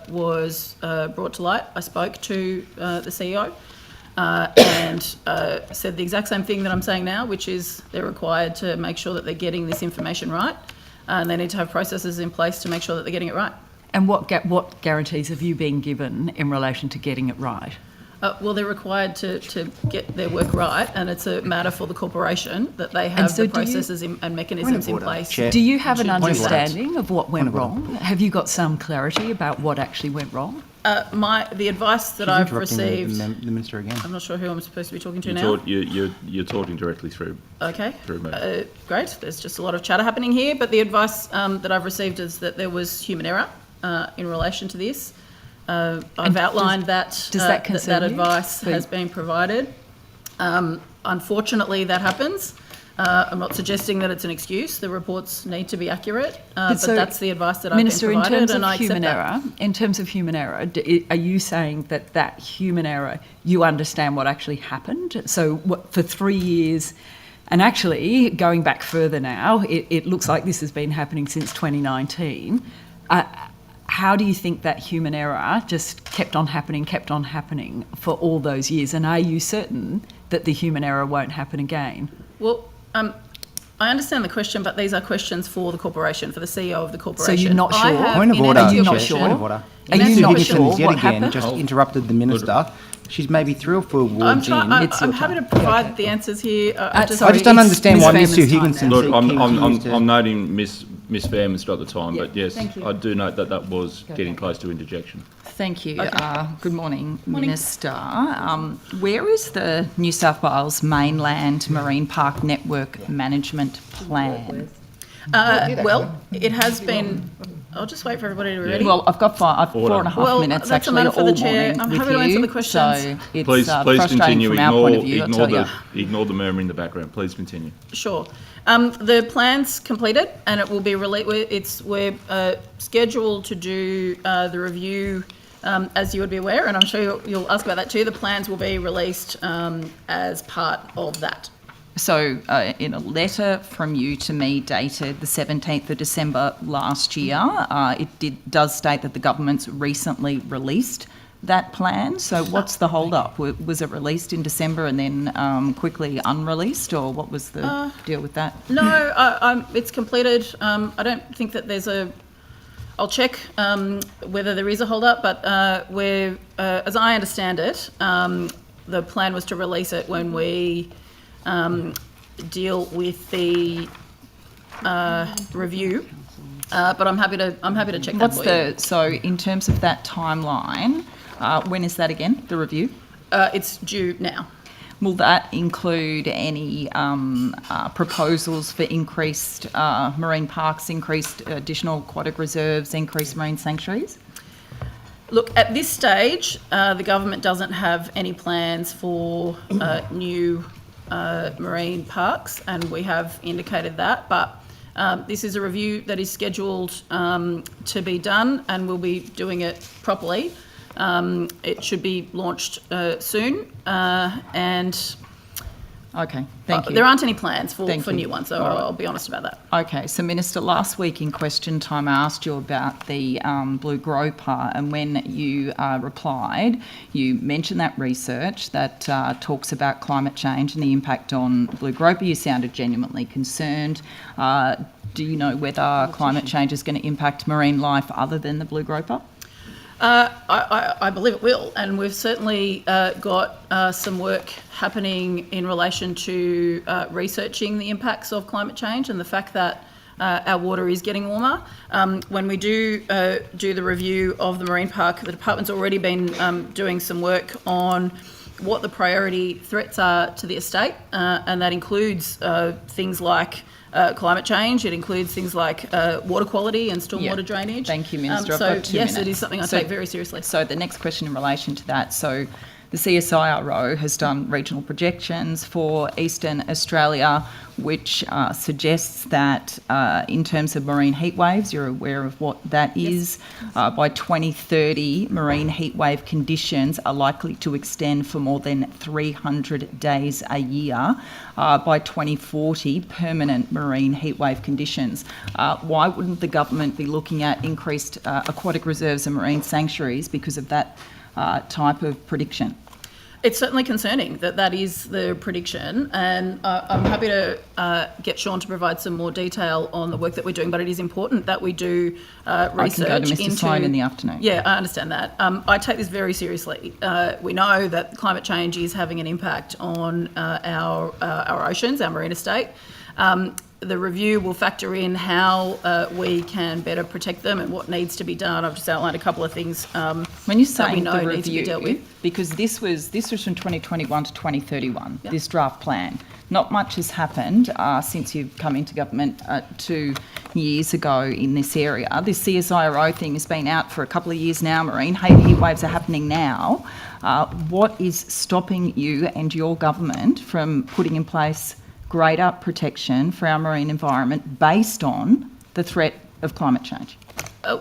was brought to light, I spoke to the CEO and said the exact same thing that I'm saying now, which is they're required to make sure that they're getting this information right, and they need to have processes in place to make sure that they're getting it right. And what guarantees have you been given in relation to getting it right? Well, they're required to get their work right, and it's a matter for the corporation that they have the processes and mechanisms in place. Do you have an understanding of what went wrong? Have you got some clarity about what actually went wrong? The advice that I've received. The Minister again. I'm not sure who I'm supposed to be talking to now. You're talking directly through. Okay. Through me. Great. There's just a lot of chatter happening here, but the advice that I've received is that there was human error in relation to this. I've outlined that advice has been provided. Unfortunately, that happens. I'm not suggesting that it's an excuse. The reports need to be accurate, but that's the advice that I've been provided, and I accept that. In terms of human error, are you saying that human error, you understand what actually happened? So for 3 years, and actually going back further now, it looks like this has been happening since 2019. How do you think that human error just kept on happening for all those years? And are you certain that the human error won't happen again? Well, I understand the question, but these are questions for the corporation, for the CEO of the corporation. So you're not sure? Point of order. Are you not sure? Point of order. Are you not sure Higgins yet what again happened? just interrupted the Minister. She's maybe 3 or 4 words in. I'm happy to provide the answers here. I just don't understand why Ms. Higginson. Look, I'm noting Miss Fairman's got the time, but yes, I do note that was getting close to interjection. Thank you. Good morning, Minister. Where is the New South Wales Mainland Marine Park Network Management Plan? Well, it has been. I'll just wait for everybody to be ready. Well, I've got 4.5 minutes that's actually a matter for all the chair. morning I'm with happy to answer the questions. So it's Please frustrating continue. from our point of view, Ignore the murmur in the background. Please continue. Sure. The plan's completed, and it will be released. We're scheduled to do the review, as you would be aware, and I'm sure you'll ask about that too. The plans will be released as part of that. So in a letter from you to me dated the 17th of December last year, it does state that the government's recently released that plan. So what's the hold-up? Was it released in December and then quickly unreleased, or what was the deal with that? No, it's completed. I don't think that there's a... I'll check whether there is a hold-up, but as I understand it, the plan was to release it when we... deal with the review, but I'm happy to check that for you. So in terms of that timeline, when is that again? The review? It's due now. Will that include any proposals for increased marine parks, increased additional aquatic reserves, increased marine sanctuaries? Look, at this stage, the government doesn't have any plans for new marine parks, and we have indicated that, but this is a review that is scheduled to be done, and we'll be doing it properly. It should be launched soon, and okay, thank you. There aren't any plans for new ones, so I'll be honest about that. Okay, so Minister, last week in question time I asked you about the blue groper, and when you replied, you mentioned that research that talks about climate change and the impact on blue groper. You sounded genuinely concerned. Do you know whether climate change is going to impact marine life other than the blue groper? I believe it will, and we've certainly got some work happening in relation to researching the impacts of climate change and the fact that our water is getting warmer. When we do the review of the marine park, the department's already been doing some work on what the priority threats are to the estate, and that includes things like climate change. It includes things like water quality and stormwater drainage. Thank you, Minister. I've So got 2 yes, minutes. it is something I take very seriously. So the next question in relation to that, so the CSIRO has done regional projections for Eastern Australia, which suggests that in terms of marine heat waves, you're aware of what that is, by 2030, marine heat wave conditions are likely to extend for more than 300 days a year. By 2040, permanent marine heat wave conditions. Why wouldn't the government be looking at increased aquatic reserves and marine sanctuaries because of that type of prediction? It's certainly concerning that is the prediction, and I'm happy to get Sean to provide some more detail on the work that we're doing, but it is important that we do research I can go to Mr. Sloan in the afternoon. Yeah, I understand that. I take this very seriously. We know that climate change is having an impact on our oceans, our marine estate. The review will factor in how we can better protect them and what needs to be done. I've just outlined a couple of things when you that we say know the need to be dealt with. review, because this was from 2021 to 2031, this draft plan. Not much has happened since you've come into government 2 years ago in this area. This CSIRO thing has been out for a couple of years now. Marine heat waves are happening now. What is stopping you and your government from putting in place greater protection for our marine environment based on the threat of climate change?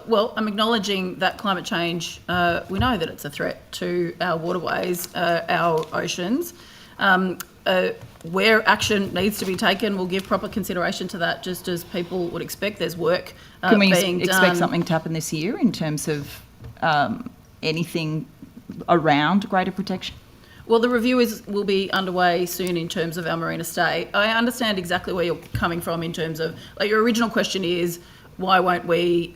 Well, I'm acknowledging that climate change, we know that it's a threat to our waterways, our oceans. Where action needs to be taken, we'll give proper consideration to that, just as people would expect. There's work Can we being expect done. something to happen this year in terms of anything around greater protection? Well, the review will be underway soon in terms of our marine estate. I understand exactly where you're coming from in terms of, like, your original question is, why won't we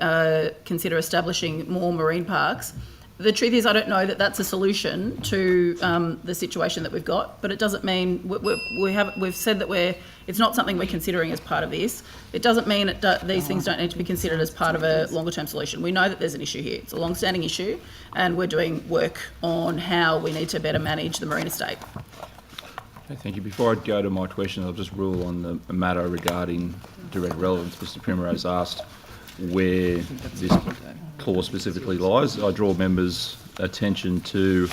consider establishing more marine parks? The truth is, I don't know that that's a solution to the situation that we've got, but it doesn't mean we've said that it's not something we're considering as part of this. It doesn't mean these things don't need to be considered as part of a longer term solution. We know that there's an issue here. It's a long-standing issue, and we're doing work on how we need to better manage the marine estate. Okay, thank you. Before I go to my question, I'll just rule on the matter regarding direct relevance. Mr. Primrose asked where this clause specifically lies. I draw members' attention to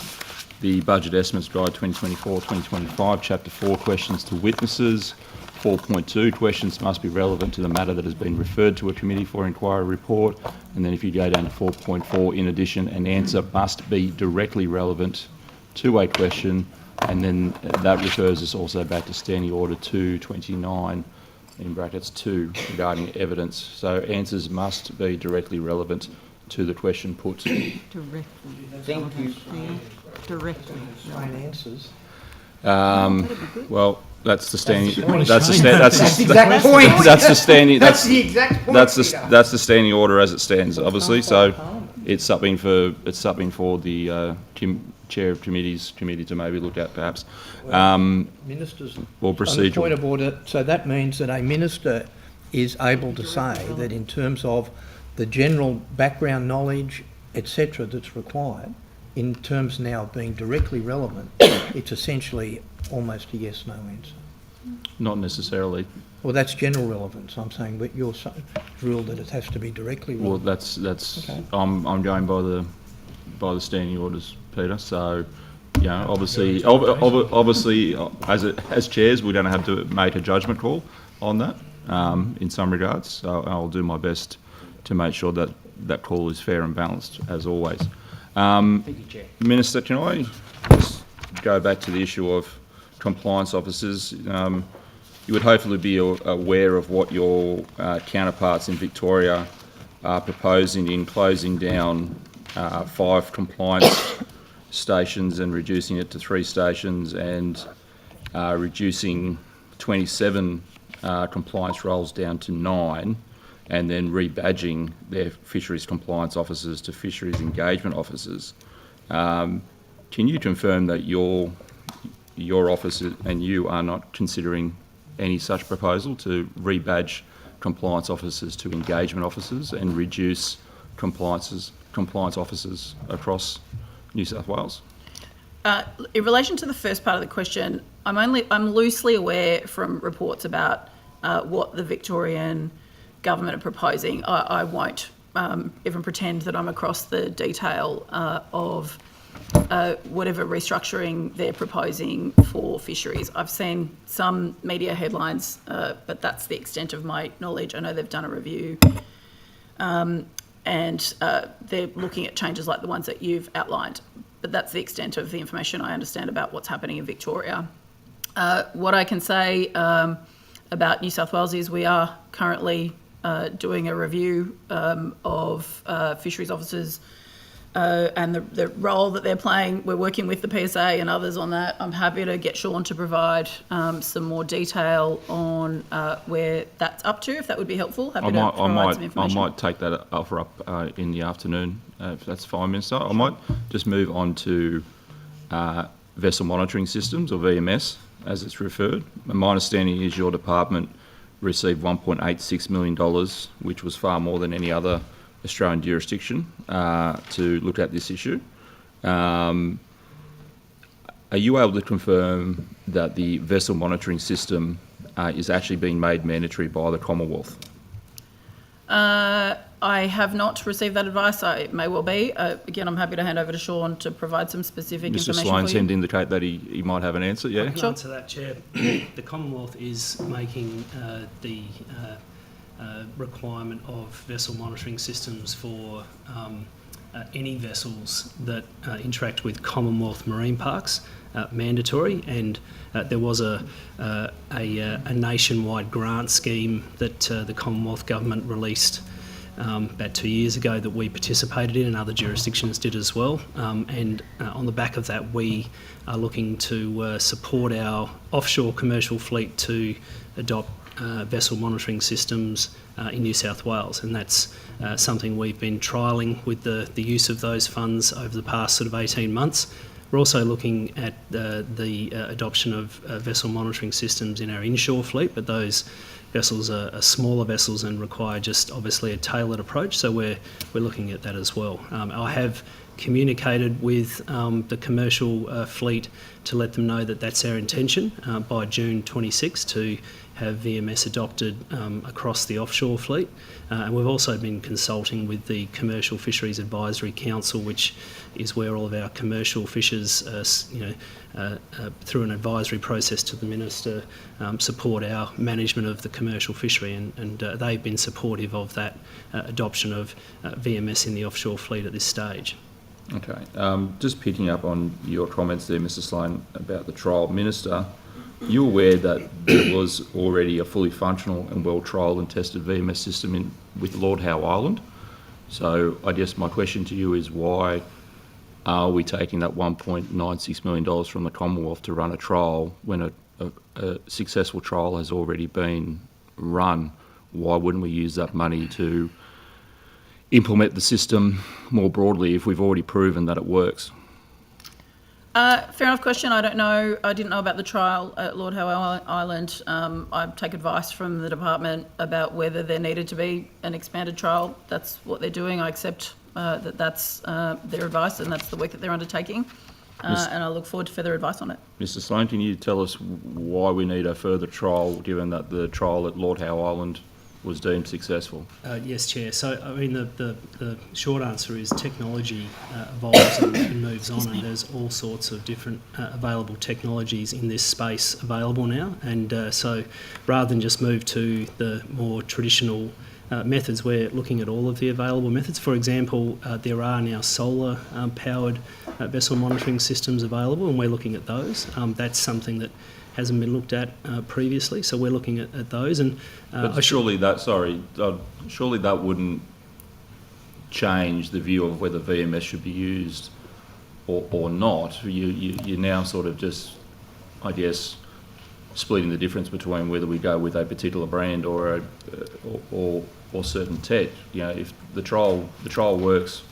the Budget Estimates Guide 2024-2025, Chapter 4, Questions to Witnesses. 4.2, questions must be relevant to the matter that has been referred to a committee for inquiry report. And then if you go down to 4.4, in addition, an answer must be directly relevant to a question. And then that refers us also back to Standing Order 229, in brackets 2, regarding evidence. So answers must be directly relevant to the question put. Directly. Thank you. Directly. Plain answers. Well, that's the standing. That's the exact point. That's the standing. That's the exact point. That's the standing order as it stands, obviously. So it's something for the chair of committee to maybe look at, perhaps. Ministers. Or On the procedural. point of order, so that means that a minister is able to say that in terms of the general background knowledge, etc., that's required, in terms now of being directly relevant, it's essentially almost a yes/no answer. Not necessarily. Well, that's general relevance. I'm saying, but you're ruled that it has to be directly Well, relevant. that's. Okay. I'm going by the standing orders, Peter. So, you know, obviously, as chairs, we're going to have to make a judgment call on that in some regards. So I'll do my best to make sure that that call is fair and balanced, as always. Thank you, Chair. Minister, can I just go back to the issue of compliance officers? You would hopefully be aware of what your counterparts in Victoria are proposing in closing down 5 compliance stations and reducing it to 3 stations, and reducing 27 compliance roles down to 9, and then rebadging their fisheries compliance officers to fisheries engagement officers. Can you confirm that your office and you are not considering any such proposal to rebadge compliance officers to engagement officers and reduce compliance officers across New South Wales? In relation to the first part of the question, I'm loosely aware from reports about what the Victorian government are proposing. I won't even pretend that I'm across the detail of whatever restructuring they're proposing for fisheries. I've seen some media headlines, but that's the extent of my knowledge. I know they've done a review and they're looking at changes like the ones that you've outlined, but that's the extent of the information I understand about what's happening in Victoria. What I can say about New South Wales is we are currently doing a review of fisheries officers and the role that they're playing. We're working with the PSA and others on that. I'm happy to get Sean to provide some more detail on where that's up to, if that would be helpful. Happy to provide some information. I might take that offer up in the afternoon, if that's fine, Minister. I might just move on to vessel monitoring systems, or VMS, as it's referred. My understanding is your department received $1.86 million, which was far more than any other Australian jurisdiction, to look at this issue. Are you able to confirm that the vessel monitoring system is actually being made mandatory by the Commonwealth? I have not received that advice. It may well be. Again, I'm happy to hand over to Sean to provide some specific information Mr. Sloan for seemed you. to indicate that he might have an answer, yeah? I can answer that, Chair. The Commonwealth is making the requirement of vessel monitoring systems for any vessels that interact with Commonwealth marine parks mandatory, and there was a nationwide grant scheme that the Commonwealth government released about 2 years ago that we participated in, and other jurisdictions did as well. And on the back of that, we are looking to support our offshore commercial fleet to adopt vessel monitoring systems in New South Wales, and that's something we've been trialling with the use of those funds over the past sort of 18 months. We're also looking at the adoption of vessel monitoring systems in our inshore fleet, but those vessels are smaller vessels and require just obviously a tailored approach, so we're looking at that as well. I have communicated with the commercial fleet to let them know that that's our intention by June 26 to have VMS adopted across the offshore fleet. And we've also been consulting with the Commercial Fisheries Advisory Council, which is where all of our commercial fishers, through an advisory process to the Minister, support our management of the commercial fishery, and they've been supportive of that adoption of VMS in the offshore fleet at this stage. Okay. Just picking up on your comments there, Mr. Sloan, about the trial. Minister, you're aware that there was already a fully functional and well-trialled and tested VMS system with Lord Howe Island. So I guess my question to you is, why are we taking that $1.96 million from the Commonwealth to run a trial when a successful trial has already been run? Why wouldn't we use that money to implement the system more broadly if we've already proven that it works? Fair enough question. I don't know. I didn't know about the trial at Lord Howe Island. I take advice from the department about whether there needed to be an expanded trial. That's what they're doing. I accept that's their advice, and that's the work that they're undertaking. And I look forward to further advice on it. Mr. Sloan, can you tell us why we need a further trial, given that the trial at Lord Howe Island was deemed successful? Yes, Chair. So, I mean, the short answer is technology evolves and moves on, and there's all sorts of different available technologies in this space available now. And so rather than just move to the more traditional methods, we're looking at all of the available methods. For example, there are now solar-powered vessel monitoring systems available, and we're looking at those. That's something that hasn't been looked at previously, so we're looking at those. And surely that wouldn't change the view of whether VMS should be used or not. You're now sort of just, I guess, splitting the difference between whether we go with a particular brand or certain tech. You know, if the trial works,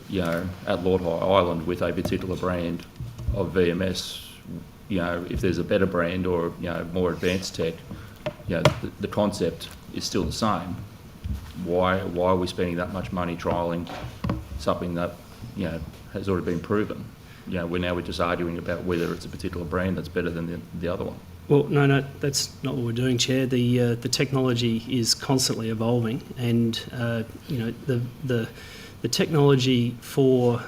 you know, at Lord Howe Island with a particular brand of VMS, you know, if there's a better brand or, you know, more advanced tech, you know, the concept is still the same, why are we spending that much money trialling something that, you know, has already been proven? You know, we're just arguing about whether it's a particular brand that's better than the other one. Well, no, that's not what we're doing, Chair. The technology is constantly evolving, and you know, the technology for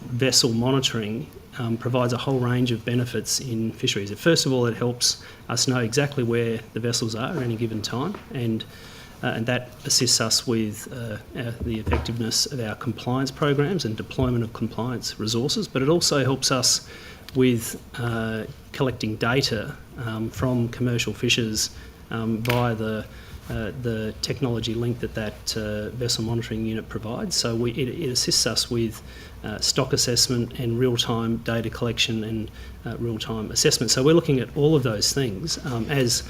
vessel monitoring provides a whole range of benefits in fisheries. First of all, it helps us know exactly where the vessels are at any given time, and that assists us with the effectiveness of our compliance programs and deployment of compliance resources. But it also helps us with collecting data from commercial fishers via the technology link that vessel monitoring unit provides. So it assists us with stock assessment and real-time data collection and real-time assessment. So we're looking at all of those things as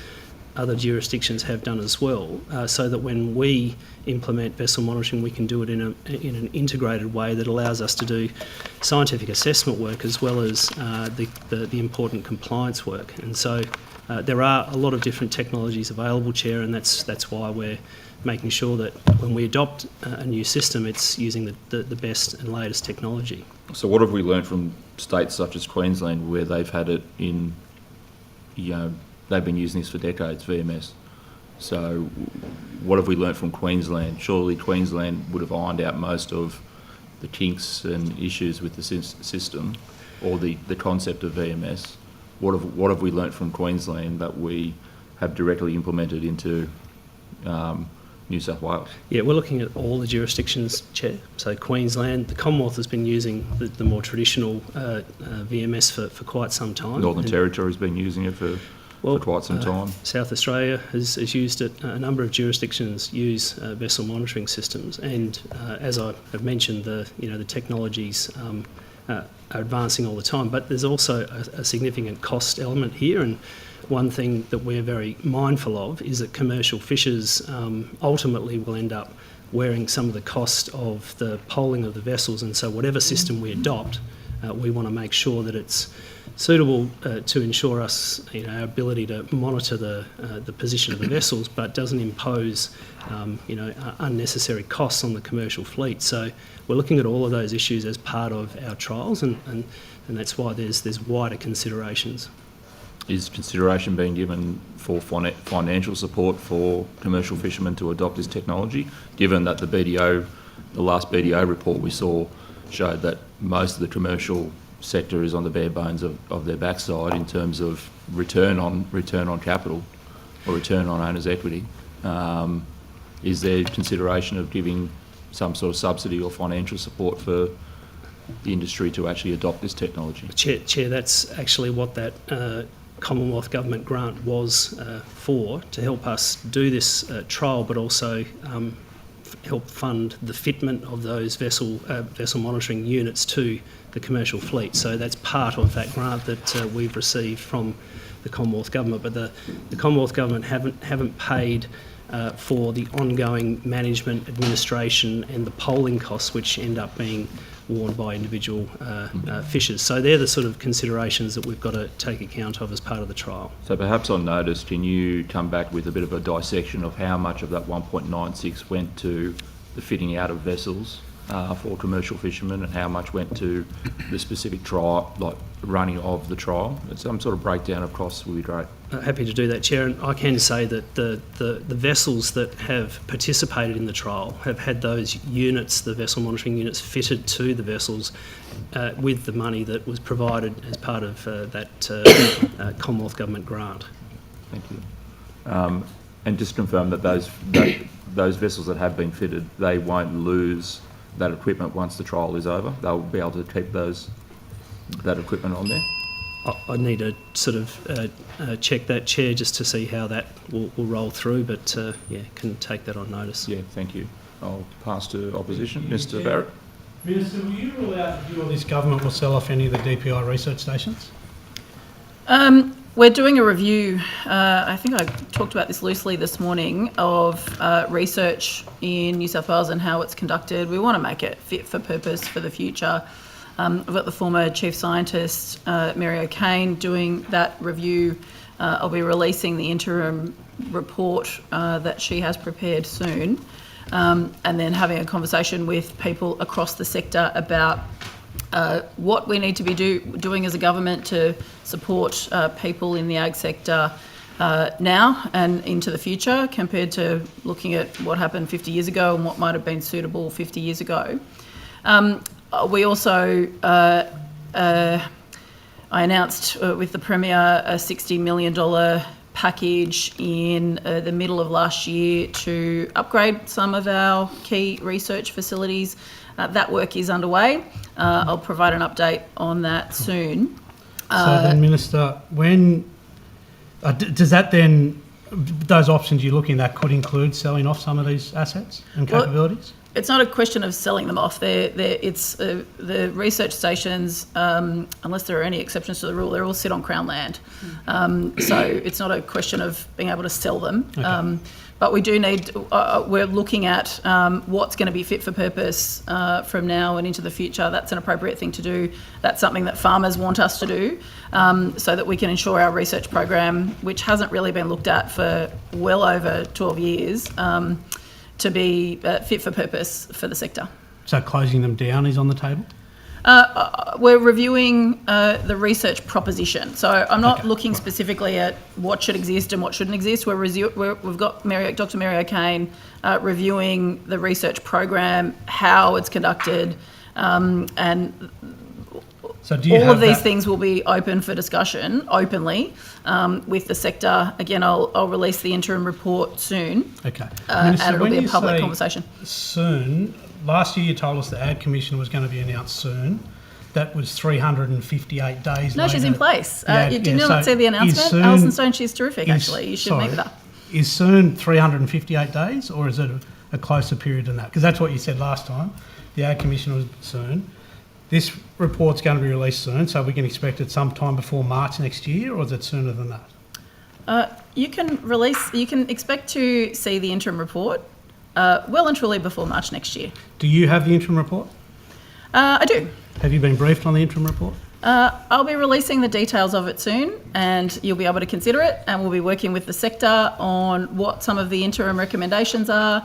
other jurisdictions have done as well, so that when we implement vessel monitoring, we can do it in an integrated way that allows us to do scientific assessment work as well as the important compliance work. And so there are a lot of different technologies available, Chair, and that's why we're making sure that when we adopt a new system, it's using the best and latest technology. So what have we learned from states such as Queensland, where they've had it in, you know, they've been using this for decades, VMS. So what have we learnt from Queensland? Surely Queensland would have ironed out most of the kinks and issues with the system, or the concept of VMS. What have we learnt from Queensland that we have directly implemented into New South Wales? Yeah, we're looking at all the jurisdictions, Chair. So Queensland, the Commonwealth has been using the more traditional VMS for quite some time. Northern Territory has been using it for quite some time. South Australia has used it. A number of jurisdictions use vessel monitoring systems, and as I have mentioned, the technologies are advancing all the time. But there's also a significant cost element here, and one thing that we're very mindful of is that commercial fishers ultimately will end up wearing some of the cost of the polling of the vessels, and so whatever system we adopt, we want to make sure that it's suitable to ensure us, our ability to monitor the position of the vessels, but doesn't impose, unnecessary costs on the commercial fleet. So we're looking at all of those issues as part of our trials, and that's why there's wider considerations. Is consideration being given for financial support for commercial fishermen to adopt this technology, given that the last BDO report we saw showed that most of the commercial sector is on the bare bones of their backside in terms of return on capital or return on owner's equity? Is there consideration of giving some sort of subsidy or financial support for the industry to actually adopt this technology? Chair, that's actually what that Commonwealth Government grant was for, to help us do this trial, but also help fund the fitment of those vessel monitoring units to the commercial fleet. So that's part of that grant that we've received from the Commonwealth Government. But the Commonwealth Government haven't paid for the ongoing management, administration and the polling costs, which end up being worn by individual fishers. So they're the sort of considerations that we've got to take account of as part of the trial. So perhaps on notice, can you come back with a bit of a dissection of how much of that 1.96 went to the fitting out of vessels for commercial fishermen, and how much went to the specific trial, like running of the trial? Some sort of breakdown of costs would be great. Happy to do that, Chair. And I can say that the vessels that have participated in the trial have had those units, the vessel monitoring units, fitted to the vessels with the money that was provided as part of that Commonwealth Government grant. Thank you. And just confirm that those vessels that have been fitted, they won't lose that equipment once the trial is over. They'll be able to keep that equipment on there. I need to sort of check that, Chair, just to see how that will roll through, but can take that on notice. Yeah, thank you. I'll pass to opposition. Mr. Barrett. Minister, will you rule out the view of this government will sell off any of the DPI research stations? We're doing a review, I think I talked about this loosely this morning, of research in New South Wales and how it's conducted. We want to make it fit for purpose for the future. I've got the former Chief Scientist, Mary O'Kane, doing that review. I'll be releasing the interim report that she has prepared soon, and then having a conversation with people across the sector about what we need to be doing as a government to support people in the ag sector now and into the future, compared to looking at what happened 50 years ago and what might have been suitable 50 years ago. We also, I announced with the Premier a $60 million package in the middle of last year to upgrade some of our key research facilities. That work is underway. I'll provide an update on that soon. So then, Minister, when does that then, those options you're looking at could include selling off some of these assets and capabilities? It's not a question of selling them off. It's the research stations, unless there are any exceptions to the rule, they all sit on Crown land. So it's not a question of being able to sell them. Okay. But we do need, we're looking at what's going to be fit for purpose from now and into the future. That's an appropriate thing to do. That's something that farmers want us to do, so that we can ensure our research program, which hasn't really been looked at for well over 12 years, to be fit for purpose for the sector. So closing them down is on the table? We're reviewing the research proposition. So I'm not looking specifically at what should exist and what shouldn't exist. We've got Dr. Mary O'Kane reviewing the research program, how it's conducted, and so do you all of these things will be open for discussion openly with the sector. Again, I'll release the interim report soon. Okay. And it'll be a public conversation. Soon, last year you told us the Ag Commission was going to be announced soon. That was 358 days No, later. she's in place. Did you not see the announcement? Alison Stone, she's terrific, actually. You should meet with her. Is soon 358 days, or is it a closer period than that? Because that's what you said last time. The Ag Commission was soon. This report's going to be released soon, so we can expect it sometime before March next year, or is it sooner than that? You can expect to see the interim report well and truly before March next year. Do you have the interim report? I do. Have you been briefed on the interim report? I'll be releasing the details of it soon, and you'll be able to consider it, and we'll be working with the sector on what some of the interim recommendations are.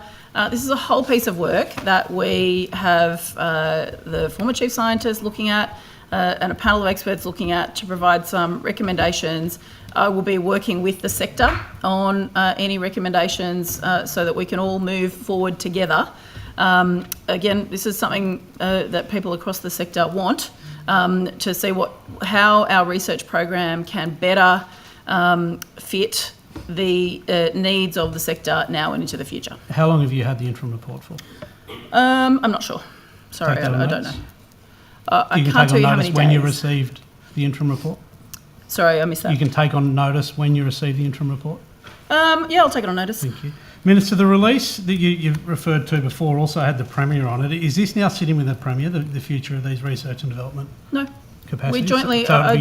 This is a whole piece of work that we have the former chief scientist looking at and a panel of experts looking at to provide some recommendations. I will be working with the sector on any recommendations so that we can all move forward together. Again, this is something that people across the sector want, to see how our research program can better fit the needs of the sector now and into the future. How long have you had the interim report for? I'm not sure. Sorry, I don't know. I can't tell you how many days. When you received the interim report? Sorry, I missed that. You can take on notice when you receive the interim report? Yeah, I'll take it on notice. Thank you. Minister, the release that you referred to before also had the Premier on it. Is this now sitting with the Premier, the future of these research and development capacities? We jointly, so I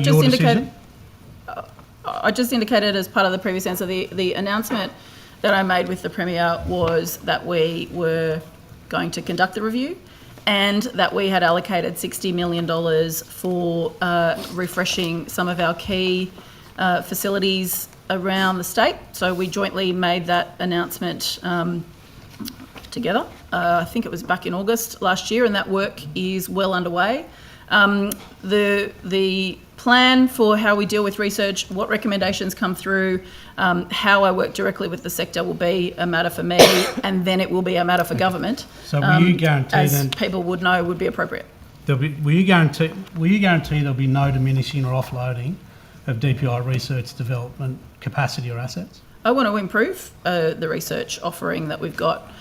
just indicated as part of the previous answer, the announcement that I made with the Premier was that we were going to conduct the review and that we had allocated $60 million for refreshing some of our key facilities around the state. So we jointly made that announcement together. I think it was back in August last year, and that work is well underway. The plan for how we deal with research, what recommendations come through, how I work directly with the sector will be a matter for me, and then it will be a matter for government. So will you guarantee as people would know would be appropriate? Will you guarantee there'll be no diminishing or offloading of DPI research development capacity or assets? I want to improve the research offering that we've got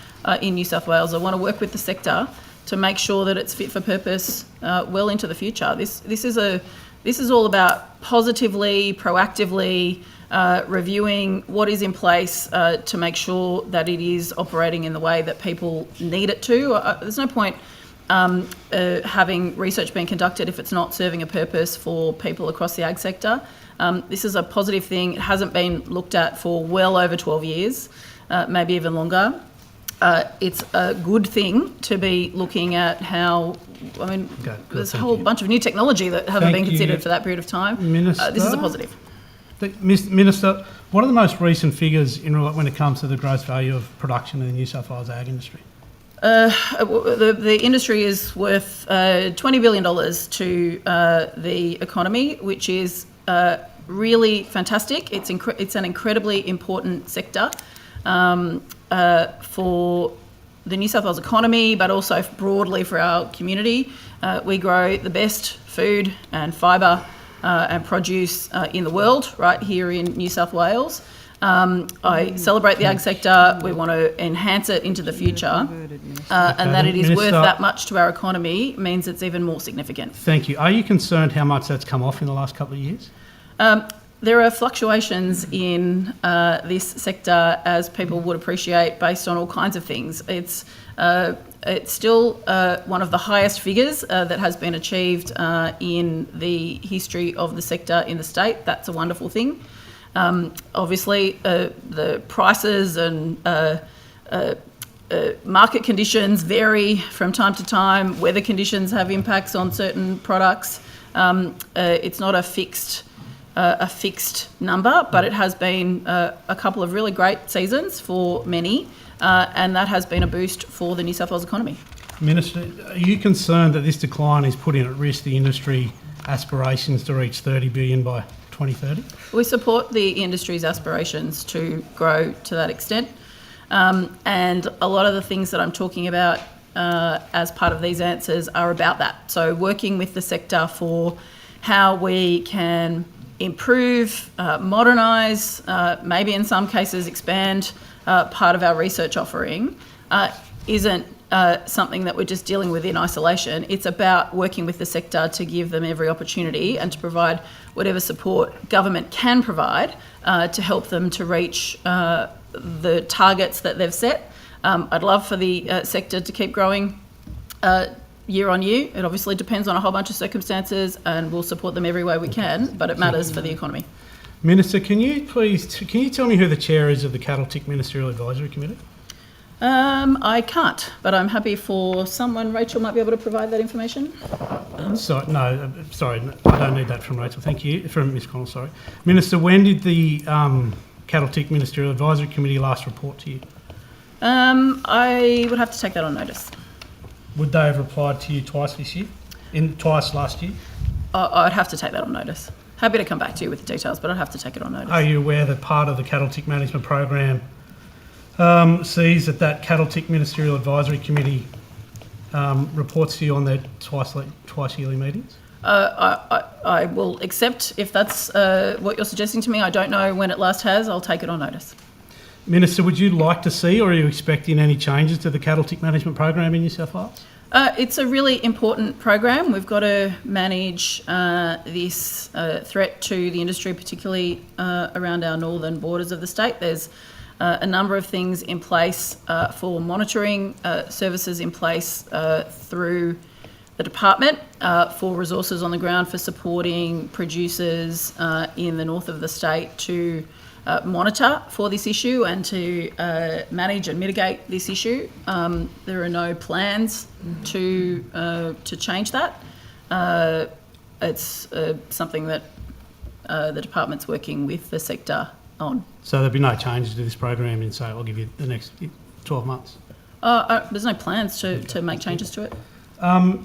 in New South Wales. I want to work with the sector to make sure that it's fit for purpose well into the future. This is all about positively, proactively reviewing what is in place to make sure that it is operating in the way that people need it to. There's no point having research being conducted if it's not serving a purpose for people across the ag sector. This is a positive thing. It hasn't been looked at for well over 12 years, maybe even longer. It's a good thing to be looking at how, there's a whole bunch of new technology that haven't been considered for that period of time. Minister, this is a positive. Minister, what are the most recent figures when it comes to the gross value of production in the New South Wales ag industry? The industry is worth $20 billion to the economy, which is really fantastic. It's an incredibly important sector for the New South Wales economy, but also broadly for our community. We grow the best food and fibre and produce in the world right here in New South Wales. I celebrate the ag sector. We want to enhance it into the future, and that it is worth that much to our economy means it's even more significant. Thank you. Are you concerned how much that's come off in the last couple of years? There are fluctuations in this sector, as people would appreciate, based on all kinds of things. It's still one of the highest figures that has been achieved in the history of the sector in the state. That's a wonderful thing. Obviously, the prices and market conditions vary from time to time. Weather conditions have impacts on certain products. It's not a fixed number, but it has been a couple of really great seasons for many, and that has been a boost for the New South Wales economy. Minister, are you concerned that this decline is putting at risk the industry aspirations to reach $30 billion by 2030? We support the industry's aspirations to grow to that extent, and a lot of the things that I'm talking about as part of these answers are about that. So working with the sector for how we can improve, modernise, maybe in some cases expand part of our research offering isn't something that we're just dealing with in isolation. It's about working with the sector to give them every opportunity and to provide whatever support government can provide to help them to reach the targets that they've set. I'd love for the sector to keep growing year on year. It obviously depends on a whole bunch of circumstances, and we'll support them every way we can, but it matters for the economy. Minister, can you tell me who the chair is of the Cattle Tick Ministerial Advisory Committee? I can't, but I'm happy for someone. Rachel might be able to provide that information. Sorry, I don't need that from Rachel. Thank you. From Ms Connell, sorry. Minister, when did the Cattle Tick Ministerial Advisory Committee last report to you? I would have to take that on notice. Would they have replied to you twice this year? Twice last year? I'd have to take that on notice. Happy to come back to you with the details, but I'd have to take it on notice. Are you aware that part of the Cattle Tick Management Program sees that Cattle Tick Ministerial Advisory Committee reports to you on their twice yearly meetings? I will accept if that's what you're suggesting to me. I don't know when it last has. I'll take it on notice. Minister, would you like to see, or are you expecting any changes to the Cattle Tick Management Program in New South Wales? It's a really important program. We've got to manage this threat to the industry, particularly around our northern borders of the state. There's a number of things in place for monitoring, services in place through the department for resources on the ground for supporting producers in the north of the state to monitor for this issue and to manage and mitigate this issue. There are no plans to change that. It's something that the department's working with the sector on. So there'll be no changes to this program in, say, I'll give you the next 12 months? There's no plans to make changes to it.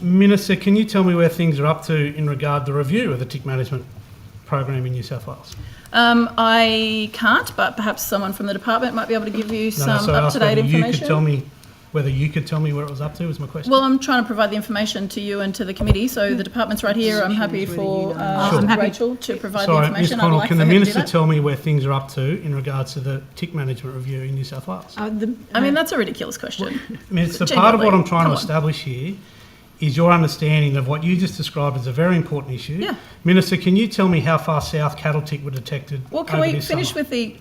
Minister, can you tell me where things are up to in regard to the review of the tick management program in New South Wales? I can't, but perhaps someone from the department might be able to give you some up-to-date information. Whether you could tell me where it was up to was my question. Well, I'm trying to provide the information to you and to the committee, so the department's right here. I'm happy for Rachel to provide the information. Ms Connell, can the Minister tell me where things are up to in regards to the tick management review in New South Wales? I mean, that's a ridiculous question. Minister, part of what I'm trying to establish here is your understanding of what you just described as a very important issue. Yeah. Minister, can you tell me how far south cattle tick were detected? Well, can we finish with the...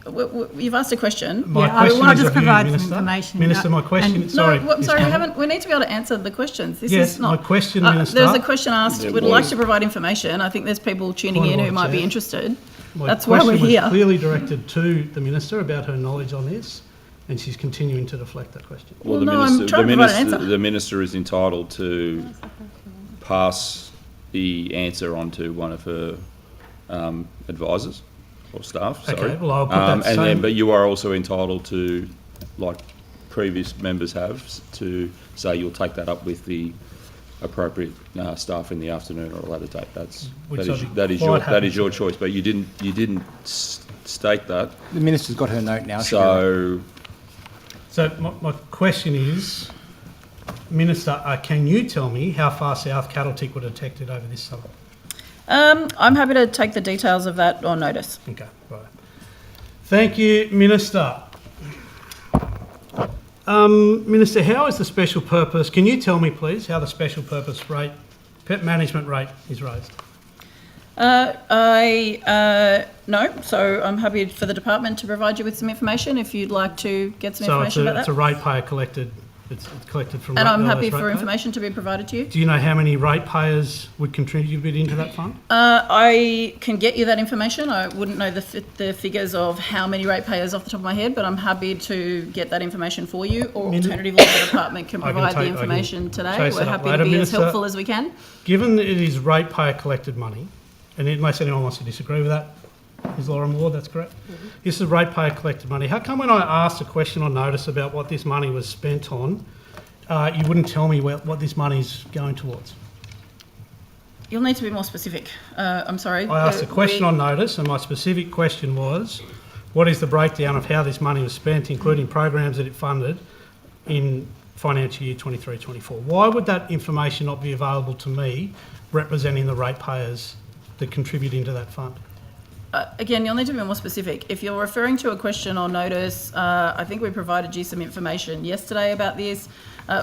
You've asked a question. My question I want to is just provide some information. Minister, my question... Sorry. We need to be able to answer the questions. This yes, is not... my question, Minister... There's a question asked. We'd like to provide information. I think there's people tuning in who might be interested. That's why we're here. My question was clearly directed to the Minister about her knowledge on this, and she's continuing to deflect that question. Well, the Minister is entitled to pass the answer on to one of her advisors. or staff, Okay, sorry. well, I'll put that and same- then, but you are also entitled to, like previous members have, to say you'll take that up with the appropriate staff in the afternoon or a later date. Which That I'd be is quite happy your to. choice, but you didn't state that. The minister's got her note now. So my question is, Minister, can you tell me how far south cattle tick were detected over this summer? I'm happy to take the details of that on notice. Okay, right. Thank you, Minister. Minister, how is the special purpose, can you tell me please how the special purpose rate, pet management rate is raised? No, so I'm happy for the department to provide you with some information if you'd like to get some information about that. It's a ratepayer collected, it's collected from And I'm those happy for ratepayers? information to be provided to you. Do you know how many ratepayers would contribute into that fund? I can get you that information. I wouldn't know the figures of how many ratepayers off the top of my head, but I'm happy to get that information for you, or alternatively the department can provide the information today. We're happy to be as helpful as we can. Given that it is ratepayer collected money, and unless anyone wants to disagree with that, is Laura Moore, that's correct? Mm-hmm. This is ratepayer collected money. How come when I asked a question on notice about what this money was spent on, you wouldn't tell me what this money's going towards? You'll need to be more specific. I'm sorry. I asked a question on notice, and my specific question was, what is the breakdown of how this money was spent, including programs that it funded in financial year 23-24? Why would that information not be available to me, representing the ratepayers that contribute into that fund? Again, you'll need to be more specific. If you're referring to a question on notice, I think we provided you some information yesterday about this.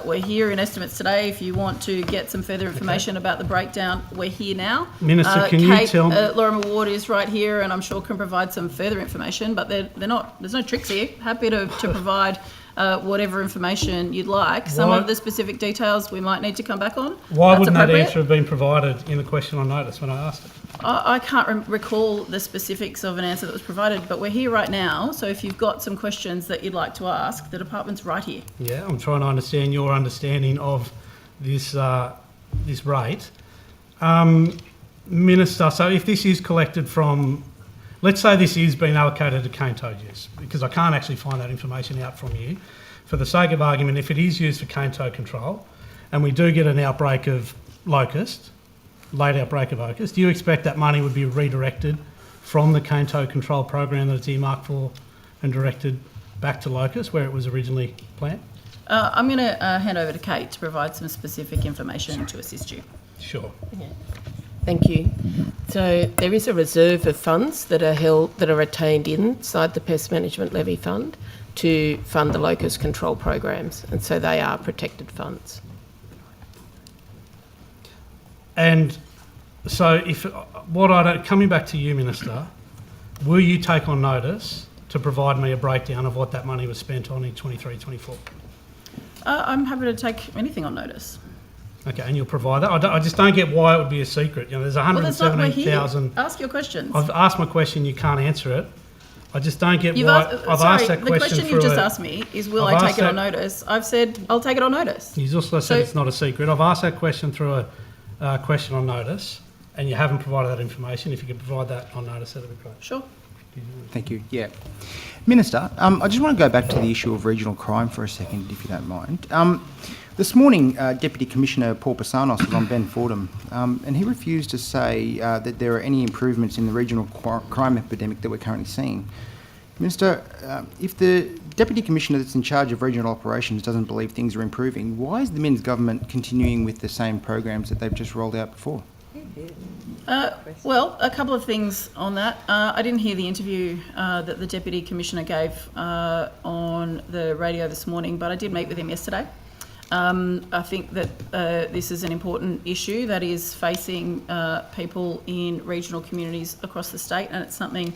We're here in estimates today. If you want to get some further information about the breakdown, we're here now. Minister, can you tell me... Laura Ward is right here and I'm sure can provide some further information, but they're not, there's no tricks here. Happy to provide whatever information you'd like. Some of the specific details we might need to come back on. Why wouldn't that answer have been provided in the question on notice when I asked it? I can't recall the specifics of an answer that was provided, but we're here right now, so if you've got some questions that you'd like to ask, the department's right here. Yeah, I'm trying to understand your understanding of this this rate. Minister, so if this is collected from, let's say this is being allocated to cane toad use, because I can't actually find that information out from you. For the sake of argument, if it is used for cane toad control, and we do get an outbreak of locust, late outbreak of locust, do you expect that money would be redirected from the cane toad control program that it's earmarked for and directed back to locust where it was originally planned? I'm going to hand over to Kate to provide some specific information to assist you. Sure. Yeah. Thank you. So there is a reserve of funds that are retained inside the Pest Management Levy Fund to fund the locust control programs, and so they are protected funds. And so coming back to you, Minister, will you take on notice to provide me a breakdown of what that money was spent on in 23-24? I'm happy to take anything on notice. Okay, and you'll provide that? I just don't get why it would be a secret. You know, there's Well, that's not, we're here. 117,000... Ask your questions. I've asked my question, you can't answer it. I just don't get why... I've asked that question the question you've just asked me is, will I take it on notice? I've said, I'll take it on notice. You've also said it's not a secret. I've asked that question through a question on notice, and you haven't provided that information. If you could provide that on notice, that would be great. Sure. Thank you. Yeah. Minister, I just want to go back to the issue of regional crime for a second, if you don't mind. This morning, Deputy Commissioner Paul Pasanos was on Ben Fordham, and he refused to say that there are any improvements in the regional crime epidemic that we're currently seeing. Minister, if the Deputy Commissioner that's in charge of regional operations doesn't believe things are improving, why is the Minns government continuing with the same programs that they've just rolled out before? Well, a couple of things on that. I didn't hear the interview that the Deputy Commissioner gave on the radio this morning, but I did meet with him yesterday. I think that this is an important issue that is facing people in regional communities across the state, and it's something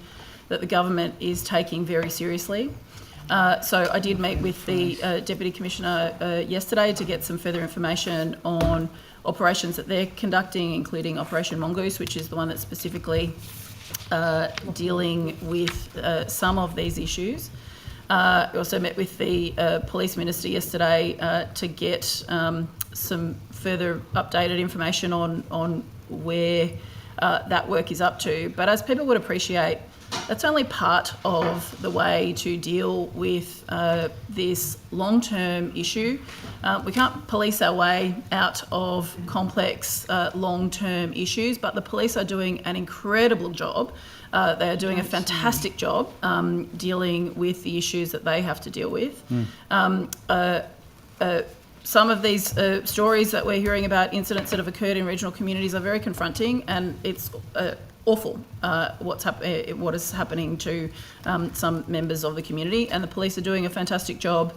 that the government is taking very seriously. So I did meet with the Deputy Commissioner yesterday to get some further information on operations that they're conducting, including Operation Mongoose, which is the one that's specifically dealing with some of these issues. I also met with the Police Minister yesterday to get some further updated information on where that work is up to. But as people would appreciate, That's only part of the way to deal with this long-term issue. We can't police our way out of complex long-term issues, but the police are doing an incredible job. They are doing a fantastic job dealing with the issues that they have to deal with. Some of these stories that we're hearing about incidents that have occurred in regional communities are very confronting, and it's awful what is happening to some members of the community, and the police are doing a fantastic job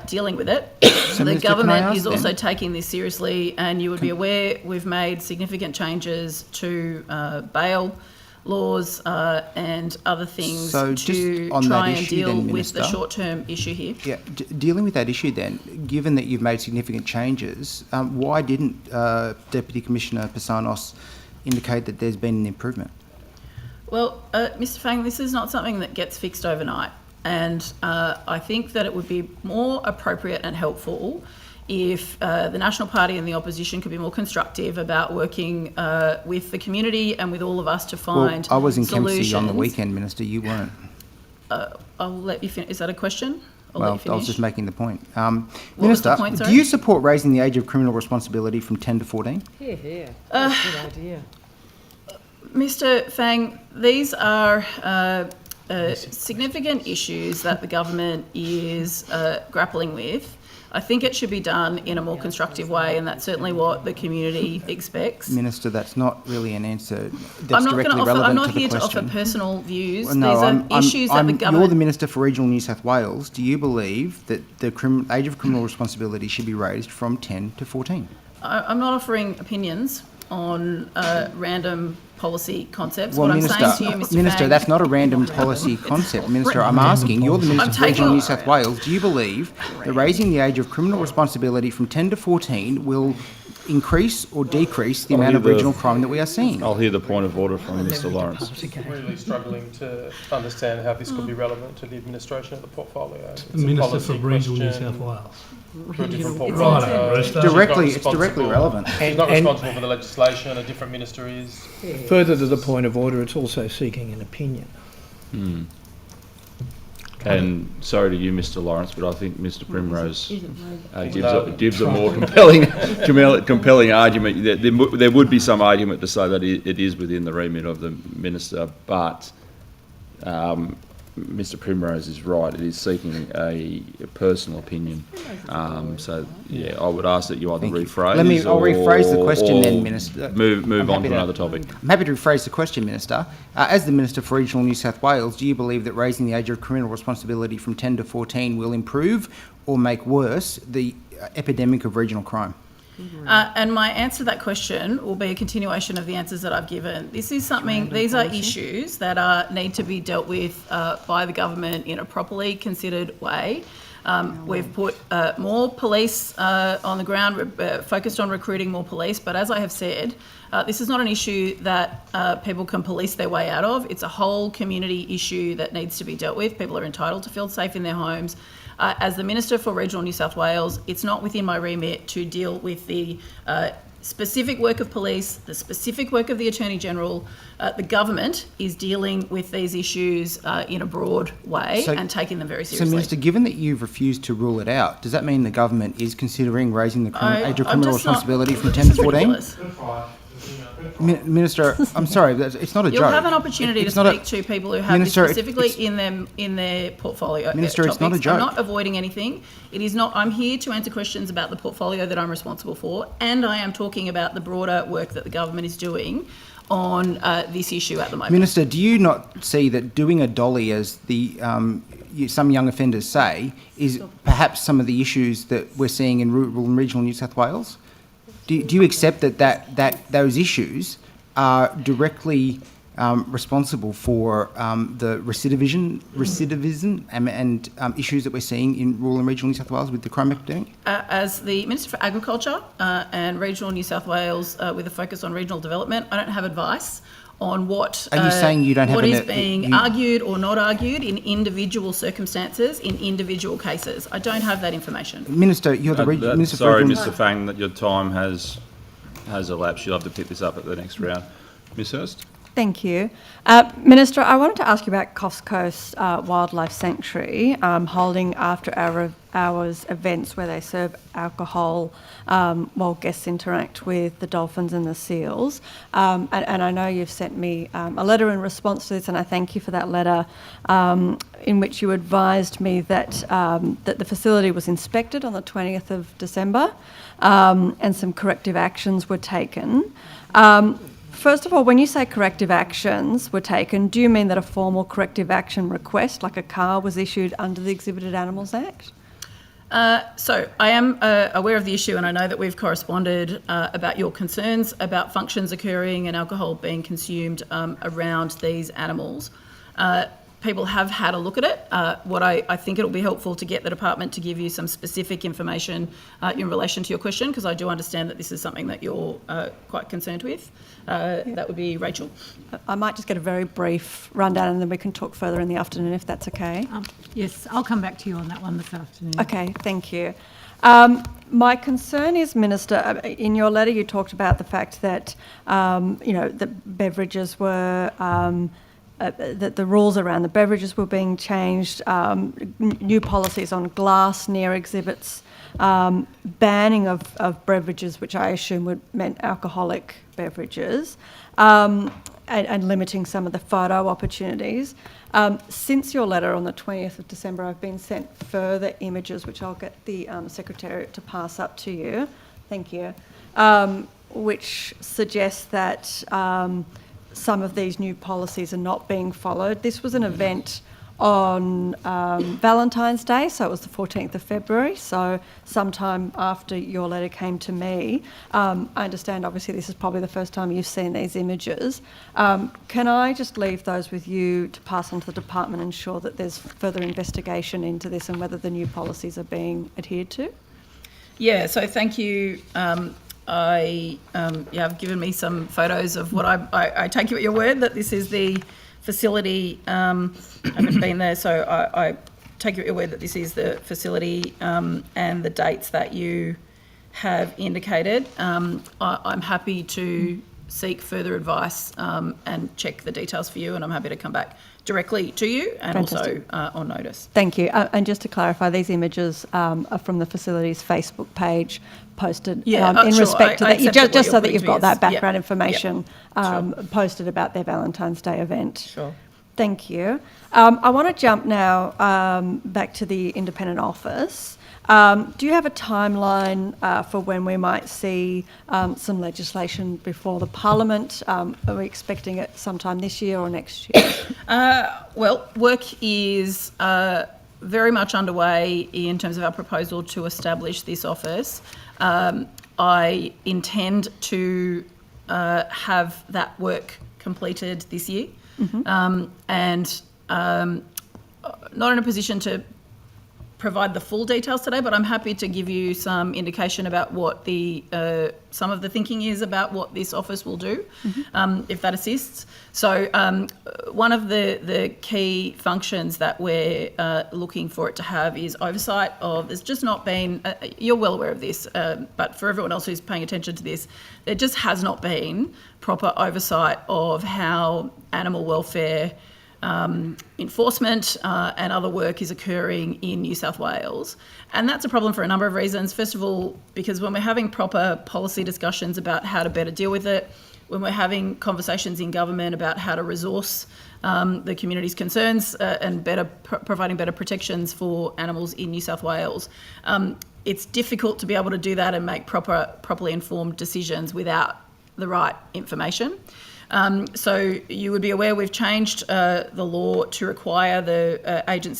dealing with it. So, the Minister, government is also taking this seriously, and you would be aware we've made significant changes to bail laws and other things So to just on try that and issue deal then, with Minister, the short-term issue here. Yeah, dealing with that issue then, given that you've made significant changes, why didn't Deputy Commissioner Pasanos indicate that there's been an improvement? Well, Mr. Fang, this is not something that gets fixed overnight, and I think that it would be more appropriate and helpful if the National Party and the opposition could be more constructive about working with the community and with all of us to find Well, I was in solutions. Kempsey on the weekend, Minister, you weren't. I'll let you finish. Is that a question? Well, I was just making the point. was Minister, the point, do sorry? you support raising the age of criminal responsibility from 10 to 14? Yeah, that's a good idea. Mr. Fang, these are significant issues that the government is grappling with. I think it should be done in a more constructive way, and that's certainly what the community expects. Minister, that's not really an answer that's I'm not directly going to offer. relevant I'm not to the here to question. offer personal views. Well, no, These are issues that the government. You're the Minister for Regional New South Wales. Do you believe that the age of criminal responsibility should be raised from 10 to 14? I'm not offering opinions on random policy concepts. Well, what Minister, I'm saying to you, Mr. Minister, Fang, that's not a random policy concept. Minister, I'm asking, you're the Minister for Regional New South Wales. Do you believe that raising the age of criminal responsibility from 10 to 14 will increase or decrease the amount of regional crime that we are seeing? I'll hear the point of order from Mr Lawrence. Really struggling to understand how this could be relevant to the administration of the portfolio. It's The a Minister policy for Regional New question South Wales. for a different Right, portfolio. Rooster. She's not It's directly responsible- relevant. She's not responsible for the legislation, a different minister is. Further to the point of order, it's also seeking an opinion. And sorry to you, Mr Lawrence, but I think Mr Primrose gives a more compelling argument. There would be some argument to say that it is within the remit of the minister, but Mr Primrose is right. It is seeking a personal opinion. So yeah, I would ask that you either rephrase. I'll rephrase the question then, Minister. Move on to another topic. I'm happy to rephrase the question, Minister. As the Minister for Regional New South Wales, do you believe that raising the age of criminal responsibility from 10 to 14 will improve or make worse the epidemic of regional crime? And my answer to that question will be a continuation of the answers that I've given. This is something, these are issues that need to be dealt with by the government in a properly considered way. We've put more police on the ground, focused on recruiting more police, but as I have said, this is not an issue that people can police their way out of. It's a whole community issue that needs to be dealt with. People are entitled to feel safe in their homes. As the Minister for Regional New South Wales, it's not within my remit to deal with the specific work of police, the specific work of the Attorney General. The government is dealing with these issues in a broad way and taking them very seriously. So, Minister, given that you've refused to rule it out, does that mean the government is considering raising the age of criminal responsibility from 10 to 14? Minister, I'm sorry, it's not a joke. You'll have an opportunity to speak to people who have Minister, this specifically in their portfolio. Minister, it's not a joke. I'm not avoiding anything. It is not. I'm here to answer questions about the portfolio that I'm responsible for, and I am talking about the broader work that the government is doing on this issue at the moment. Minister, do you not see that doing a dolly, as some young offenders say, is perhaps some of the issues that we're seeing in rural and regional New South Wales? Do you accept that those issues are directly responsible for the recidivism and issues that we're seeing in rural and regional New South Wales with the crime epidemic? As the Minister for Agriculture and Regional New South Wales, with a focus on regional development, I don't have advice on what Are you saying you don't have what is being argued or not argued in individual circumstances, in individual cases. I don't have that information. Minister, you're the Minister sorry, for Mr Fang, that your time has elapsed. You'll have to pick this up at the next round. Ms Hurst? Thank you. Minister, I wanted to ask you about Coffs Coast Wildlife Sanctuary holding after-hours events where they serve alcohol while guests interact with the dolphins and the seals. And I know you've sent me a letter in response to this, and I thank you for that letter, in which you advised me that that the facility was inspected on the 20th of December and some corrective actions were taken. First of all, when you say corrective actions were taken, do you mean that a formal corrective action request, like a CAR, was issued under the Exhibited Animals Act? So I am aware of the issue, and I know that we've corresponded about your concerns about functions occurring and alcohol being consumed around these animals. People have had a look at it. What I think it'll be helpful to get the department to give you some specific information in relation to your question, because I do understand that this is something that you're quite concerned with. That would be Rachel. I might just get a very brief rundown and then we can talk further in the afternoon if that's okay. Yes, I'll come back to you on that one this afternoon. Okay, thank you. My concern is, Minister, in your letter you talked about the fact that, the beverages were... that the rules around the beverages were being changed, new policies on glass near exhibits, banning of beverages, which I assume meant alcoholic beverages, and limiting some of the photo opportunities. Since your letter on the 20th of December, I've been sent further images, which I'll get the Secretariat to pass up to you. Thank you. Which suggests that some of these new policies are not being followed. This was an event on Valentine's Day, so it was the 14th of February, so sometime after your letter came to me. I understand, obviously, this is probably the first time you've seen these images. Can I just leave those with you to pass on to the department and ensure that there's further investigation into this and whether the new policies are being adhered to? Yeah, so thank you. Have given me some photos of what I take you at your word that this is the facility. I haven't been there, so I take you at your word that this is the facility and the dates that you have indicated. I'm happy to seek further advice and check the details for you, and I'm happy to come back directly to you and Fantastic. also on notice. Thank you. And just to clarify, these images are from the facility's Facebook page, posted in respect to that, just so that you've got that background information posted about their Valentine's Day event. Sure. Thank you. I want to jump now back to the independent office. Do you have a timeline for when we might see some legislation before the Parliament? Are we expecting it sometime this year or next year? Well, work is very much underway in terms of our proposal to establish this office. I intend to have that work completed this year, and not in a position to provide the full details today, but I'm happy to give you some indication about what the some of the thinking is about what this office will do, if that assists. So one of the key functions that we're looking for it to have is oversight of, there's just not been, you're well aware of this, but for everyone else who's paying attention to this, there just has not been proper oversight of how animal welfare enforcement and other work is occurring in New South Wales. And that's a problem for a number of reasons. First of all, because when we're having proper policy discussions about how to better deal with it, when we're having conversations in government about how to resource the community's concerns and providing better protections for animals in New South Wales, it's difficult to be able to do that and make properly informed decisions without the right information. So you would be aware we've changed the law to require the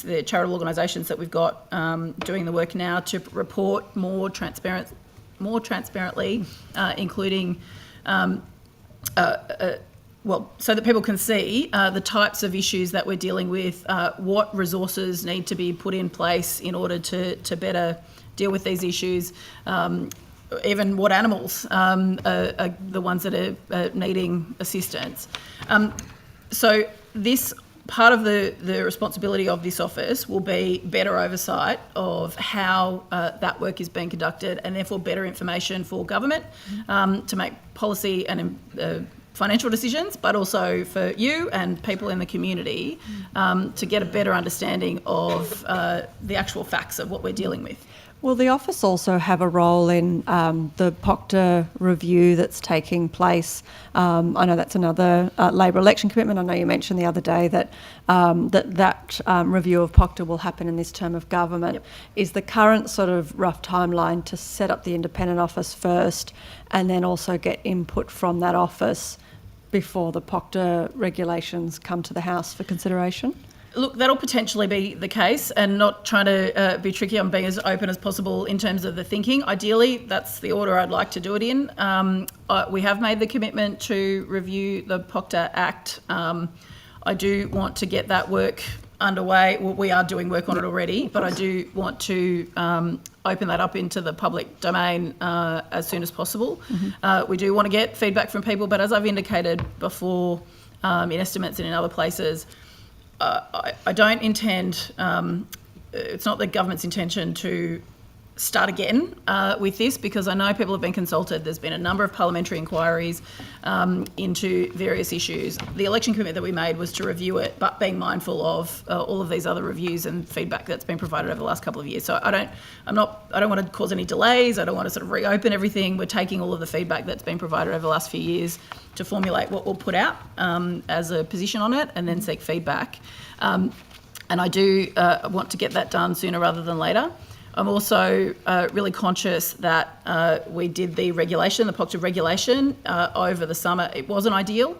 the charitable organisations that we've got doing the work now to report more transparently, including so that people can see the types of issues that we're dealing with, what resources need to be put in place in order to better deal with these issues. Even what animals are the ones that are needing assistance. So this part of the responsibility of this office will be better oversight of how that work is being conducted, and therefore better information for government to make policy and financial decisions, but also for you and people in the community to get a better understanding of the actual facts of what we're dealing with. Will the office also have a role in the POCTA review that's taking place? I know that's another Labor election commitment. I know you mentioned the other day that that review of POCTA will happen in this term of government. Yep. Is the current sort of rough timeline to set up the independent office first and then also get input from that office before the POCTA regulations come to the House for consideration? Look, that'll potentially be the case, and not trying to be tricky. I'm being as open as possible in terms of the thinking. Ideally, that's the order I'd like to do it in. We have made the commitment to review the POCTA Act. I do want to get that work underway. Well, we are doing work on it already, but I do want to open that up into the public domain as soon as possible. We do want to get feedback from people, but as I've indicated before in estimates and in other places, I don't intend, it's not the government's intention to start again with this, because I know people have been consulted. There's been a number of parliamentary inquiries into various issues. The election commitment that we made was to review it, but being mindful of all of these other reviews and feedback that's been provided over the last couple of years. So I don't want to cause any delays. I don't want to sort of reopen everything. We're taking all of the feedback that's been provided over the last few years to formulate what we'll put out as a position on it, and then seek feedback. And I do want to get that done sooner rather than later. I'm also really conscious that we did the regulation, the POCTA regulation, over the summer. It wasn't ideal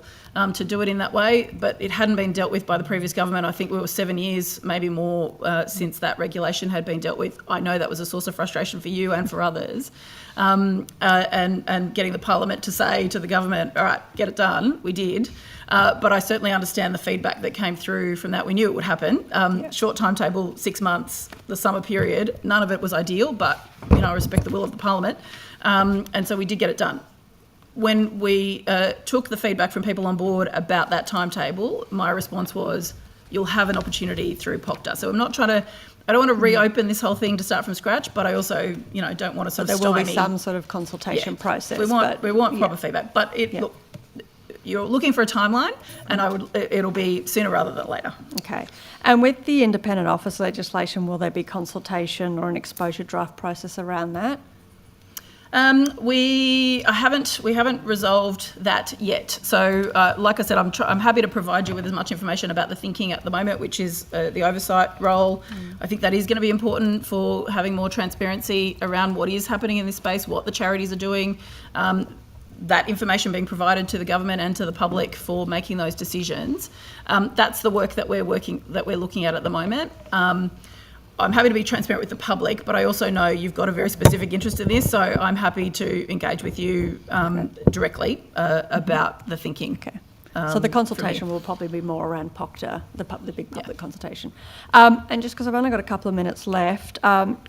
to do it in that way, but it hadn't been dealt with by the previous government. I think we were 7 years, maybe more, since that regulation had been dealt with. I know that was a source of frustration for you and for others. And getting the Parliament to say to the government, all right, get it done, we did. But I certainly understand the feedback that came through from that. We knew it would happen. Short timetable, 6 months, the summer period. None of it was ideal, but I respect the will of the Parliament. And so we did get it done. When we took the feedback from people on board about that timetable, my response was, you'll have an opportunity through POCTA. So I don't want to reopen this whole thing to start from scratch, but I also, don't want to sort of There will be stymie. some sort of consultation process. We want proper feedback, but look, you're looking for a timeline, and it'll be sooner rather than later. Okay. And with the independent office legislation, will there be consultation or an exposure draft process around that? We haven't resolved that yet. So, like I said, I'm happy to provide you with as much information about the thinking at the moment, which is the oversight role. I think that is going to be important for having more transparency around what is happening in this space, what the charities are doing. That information being provided to the government and to the public for making those decisions. That's the work that we're looking at the moment. I'm happy to be transparent with the public, but I also know you've got a very specific interest in this, so I'm happy to engage with you directly about the thinking. Okay. So the consultation will probably be more around POCTA, the big public consultation. And just because I've only got a couple of minutes left,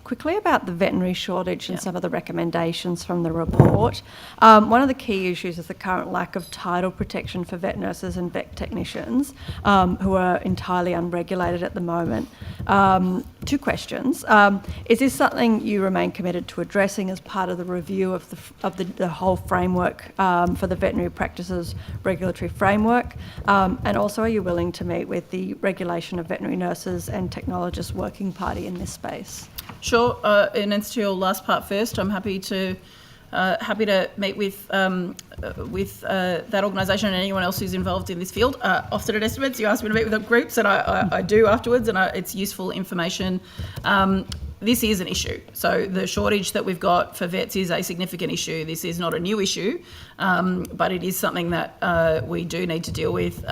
quickly about the veterinary shortage and some of the recommendations from the report. One of the key issues is the current lack of title protection for vet nurses and vet technicians who are entirely unregulated at the moment. Two questions. Is this something you remain committed to addressing as part of the review of the whole framework for the veterinary practices regulatory framework? And also, are you willing to meet with the regulation of veterinary nurses and technologists working party in this space? Sure. In answer to your last part first, I'm happy to meet with that organisation and anyone else who's involved in this field. Often at estimates, you ask me to meet with the groups, and I do afterwards, and it's useful information. This is an issue. So the shortage that we've got for vets is a significant issue. This is not a new issue, but it is something that we do need to deal with.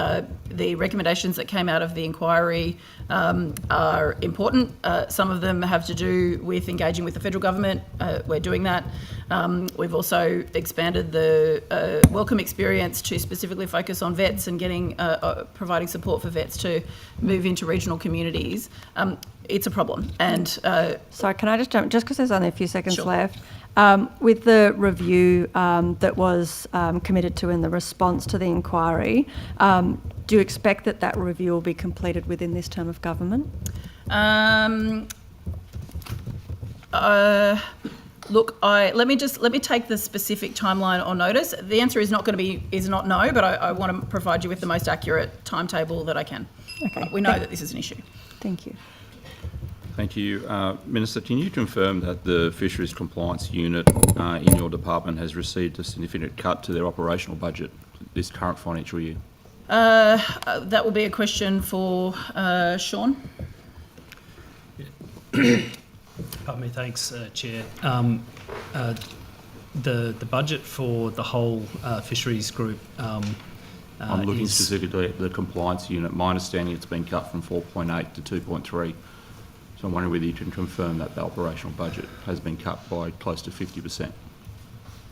The recommendations that came out of the inquiry are important. Some of them have to do with engaging with the federal government. We're doing that. We've also expanded the welcome experience to specifically focus on vets and providing support for vets to move into regional communities. It's a problem. And sorry, can I just jump? Just because there's only a few seconds Sure. left. With the review that was committed to in the response to the inquiry, do you expect that review will be completed within this term of government? Look, let me take the specific timeline on notice. The answer is not no, but I want to provide you with the most accurate timetable that I can. Okay. We know that this is an issue. Thank you. Thank you. Minister, can you confirm that the Fisheries Compliance Unit in your department has received a significant cut to their operational budget this current financial year? That will be a question for Sean. Pardon me, thanks, Chair. The budget for the whole fisheries group I'm looking specifically at the compliance unit. My understanding it's been cut from 4.8 to 2.3. So I'm wondering whether you can confirm that the operational budget has been cut by close to 50%.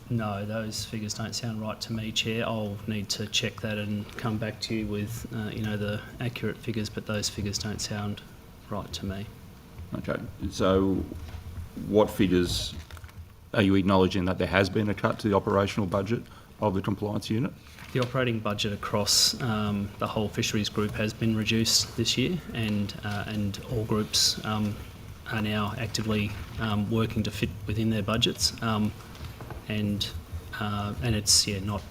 No, those figures don't sound right to me, Chair. I'll need to check that and come back to you with, the accurate figures, but those figures don't sound right to me. Okay, so what figures are you acknowledging that there has been a cut to the operational budget of the compliance unit? The operating budget across the whole fisheries group has been reduced this year, and all groups are now actively working to fit within their budgets. And it's not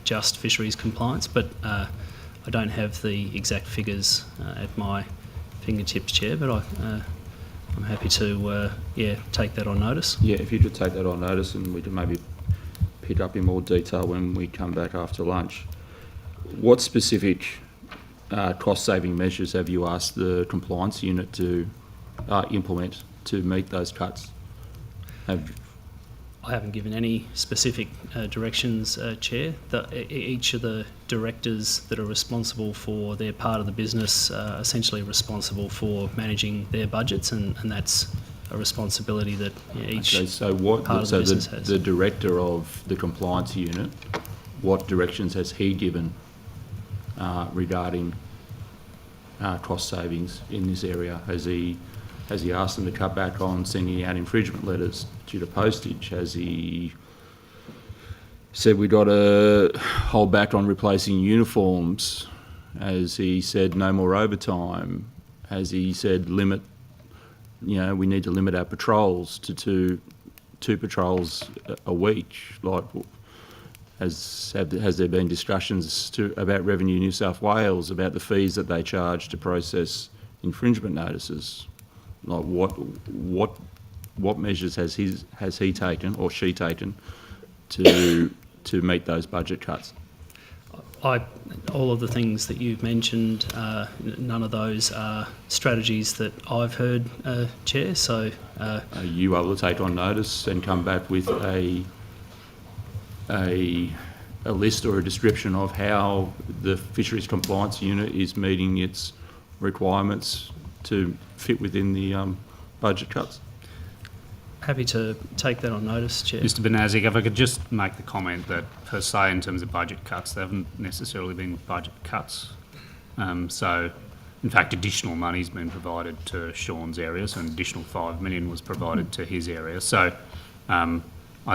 just fisheries compliance, but I don't have the exact figures at my fingertips, Chair, but I'm happy to take that on notice. Yeah, if you could take that on notice, and we can maybe pick up in more detail when we come back after lunch. What specific cost-saving measures have you asked the compliance unit to implement to meet those cuts? I haven't given any specific directions, Chair. Each of the directors that are responsible for their part of the business are essentially responsible for managing their budgets, and that's a responsibility that each part of the business has. The director of the compliance unit, what directions has he given regarding cost savings in this area? Has he asked them to cut back on sending out infringement letters due to postage? Has he said we got to hold back on replacing uniforms? Has he said no more overtime? Has he said we need to limit our patrols to two patrols a week? Like, has there been discussions about Revenue New South Wales about the fees that they charge to process infringement notices? Like, what measures has he taken or she taken to meet those budget cuts? All of the things that you've mentioned, none of those are strategies that I've heard, Chair. So, are you able to take on notice and come back with a list or a description of how the Fisheries Compliance Unit is meeting its requirements to fit within the budget cuts? Happy to take that on notice, Chair. Mr Banazic, if I could just make the comment that, per se, in terms of budget cuts, there haven't necessarily been budget cuts. So, in fact, additional money's been provided to Sean's area, so an additional $5 million was provided to his area. So, I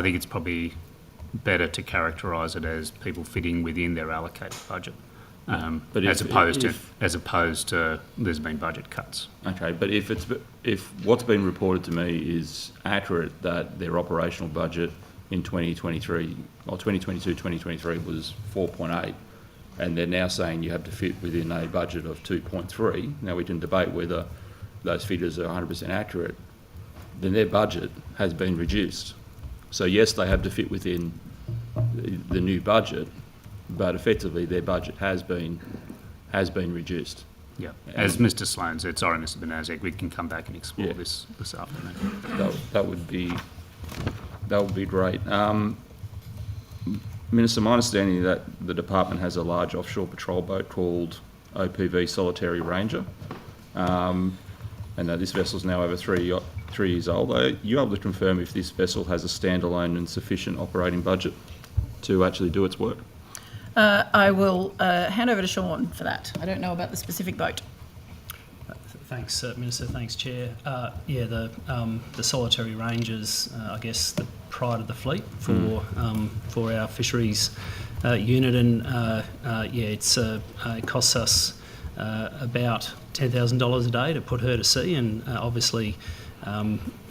think it's probably better to characterise it as people fitting within their allocated budget, as opposed to there's been budget cuts. Okay, but if what's been reported to me is accurate, that their operational budget in 2023 or 2022-2023 was 4.8, and they're now saying you have to fit within a budget of 2.3. Now we can debate whether those figures are 100% accurate. Then their budget has been reduced. So yes, they have to fit within the new budget, but effectively their budget has been reduced. Yeah, as Mr Sloan said, sorry Mr Banazic, we can come back and explore this afternoon. That would be great. Minister, my understanding is that the department has a large offshore patrol boat called OPV Solitary Ranger, and that this vessel is now over 3 years old. Are you able to confirm if this vessel has a standalone and sufficient operating budget to actually do its work? I will hand over to Sean for that. I don't know about the specific boat. Thanks, Minister. Thanks, Chair. The Solitary Rangers, I guess, the pride of the fleet for our fisheries unit, and it costs us about $10,000 a day to put her to sea, and obviously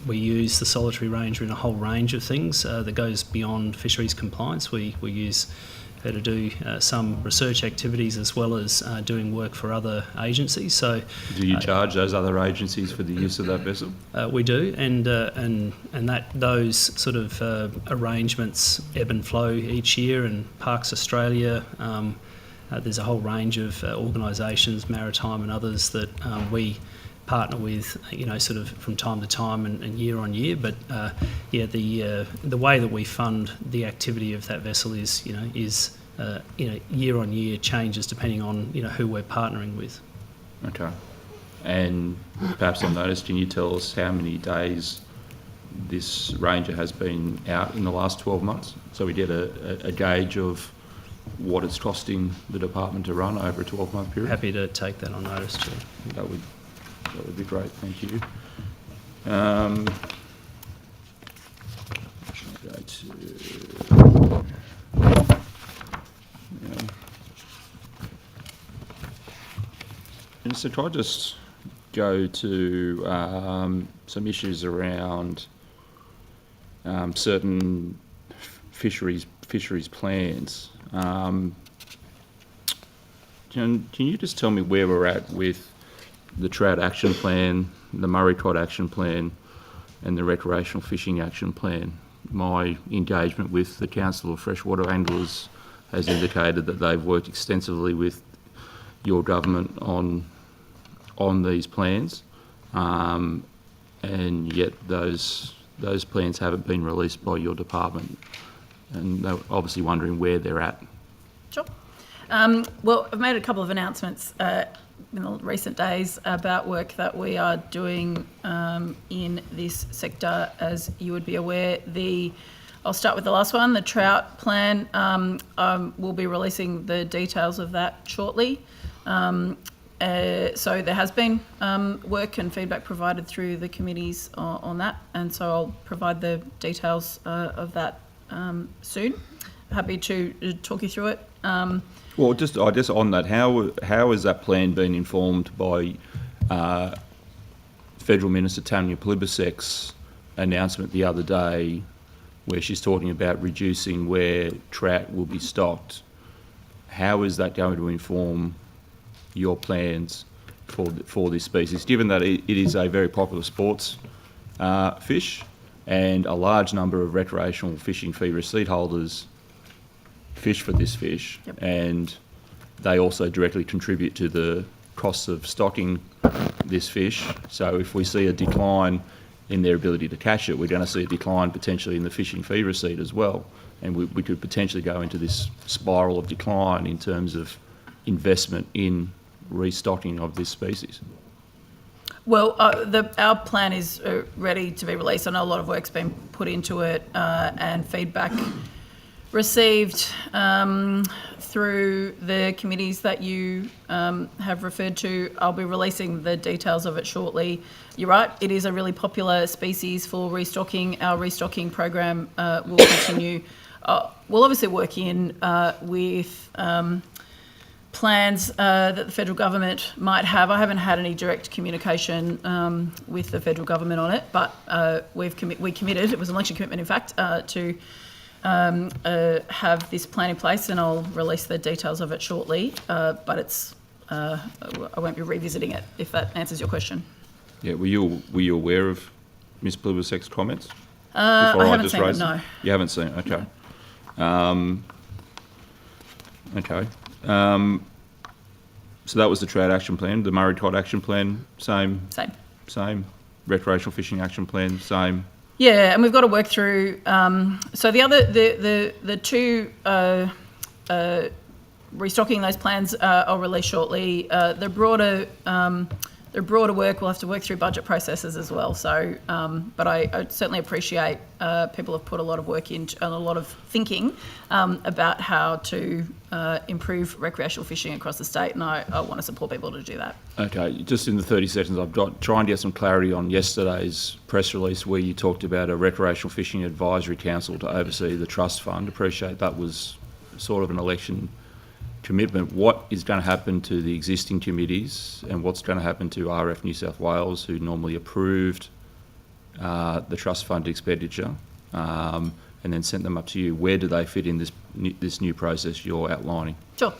we use the solitary ranger in a whole range of things that goes beyond fisheries compliance. We use her to do some research activities as well as doing work for other agencies. So, do you charge those other agencies for the use of that vessel? We do, and that those sort of arrangements ebb and flow each year. And Parks Australia, there's a whole range of organisations, maritime and others, that we partner with, sort of from time to time and year on year. But the way that we fund the activity of that vessel is year on year changes depending on who we're partnering with. Okay. And perhaps on notice, can you tell us how many days this ranger has been out in the last 12 months? So we get a gauge of what it's costing the department to run over a 12-month period. Happy to take that on notice, Chair. That would be great, thank you. And so can I just go to some issues around certain fisheries plans. Can you just tell me where we're at with the Trout Action Plan, the Murray Cod Action Plan, and the Recreational Fishing Action Plan? My engagement with the Council of Freshwater Anglers has indicated that they've worked extensively with your government on these plans, and yet those plans haven't been released by your department, and they're obviously wondering where they're at. Sure. Well, I've made a couple of announcements in the recent days about work that we are doing in this sector. As you would be aware, I'll start with the last one, the trout plan. We'll be releasing the details of that shortly. So there has been work and feedback provided through the committees on that, and so I'll provide the details of that soon. Happy to talk you through it. Well, just on that, how has that plan been informed by Federal Minister Tanya Plibersek's announcement the other day, where she's talking about reducing where trout will be stocked? How is that going to inform your plans for this species, given that it is a very popular sports fish, and a large number of recreational fishing fee receipt holders fish for this fish? Yep. And they also directly contribute to the costs of stocking this fish. So if we see a decline in their ability to catch it, we're going to see a decline potentially in the fishing fee receipt as well. And we could potentially go into this spiral of decline in terms of investment in restocking of this species. Well, our plan is ready to be released. I know a lot of work's been put into it and feedback received through the committees that you have referred to. I'll be releasing the details of it shortly. You're right, it is a really popular species for restocking. Our restocking program will continue. We'll obviously work in with plans that the federal government might have. I haven't had any direct communication with the federal government on it, but we committed, it was an election commitment in fact, to have this plan in place, and I'll release the details of it shortly. But it's I won't be revisiting it, if that answers your question. Yeah, were you aware of Ms. Plibersek's comments? I haven't seen it, no. You haven't seen it, okay. Okay. So that was the Trout Action Plan. The Murray Cod Action Plan, same. Same. Recreational Fishing Action Plan, same. Yeah, and we've got to work through. So the two restocking those plans I'll release shortly. The broader work we'll have to work through budget processes as well. So, but I certainly appreciate people have put a lot of work into and a lot of thinking about how to improve recreational fishing across the state, and I want to support people to do that. Okay, just in the 30 seconds I've got, trying to get some clarity on yesterday's press release where you talked about a recreational fishing advisory council to oversee the trust fund. Appreciate that was sort of an election commitment. What is going to happen to the existing committees, and what's going to happen to RF New South Wales, who normally approved the trust fund expenditure, and then sent them up to you. Where do they fit in this new process you're outlining? Sure.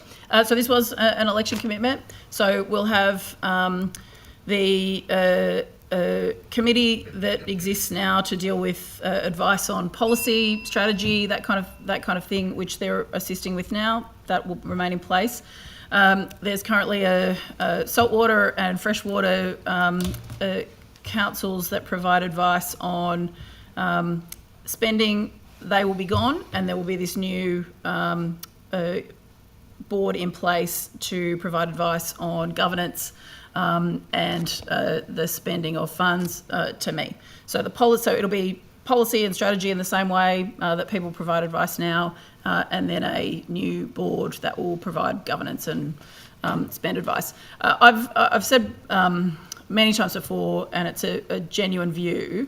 So this was an election commitment. So we'll have the committee that exists now to deal with advice on policy, strategy, that kind of thing, which they're assisting with now. That will remain in place. There's currently a saltwater and freshwater councils that provide advice on spending. They will be gone, and there will be this new board in place to provide advice on governance and the spending of funds to me. So it'll be policy and strategy in the same way that people provide advice now, and then a new board that will provide governance and spend advice. I've said many times before, and it's a genuine view,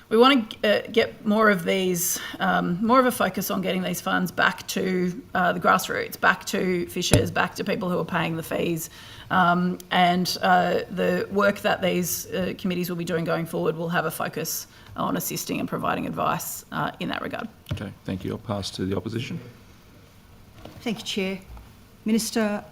we want to get more of these, more of a focus on getting these funds back to the grassroots, back to fishers, back to people who are paying the fees. And the work that these committees will be doing going forward will have a focus on assisting and providing advice in that regard. Okay, thank you. I'll pass to the opposition. Thank you, Chair. Minister,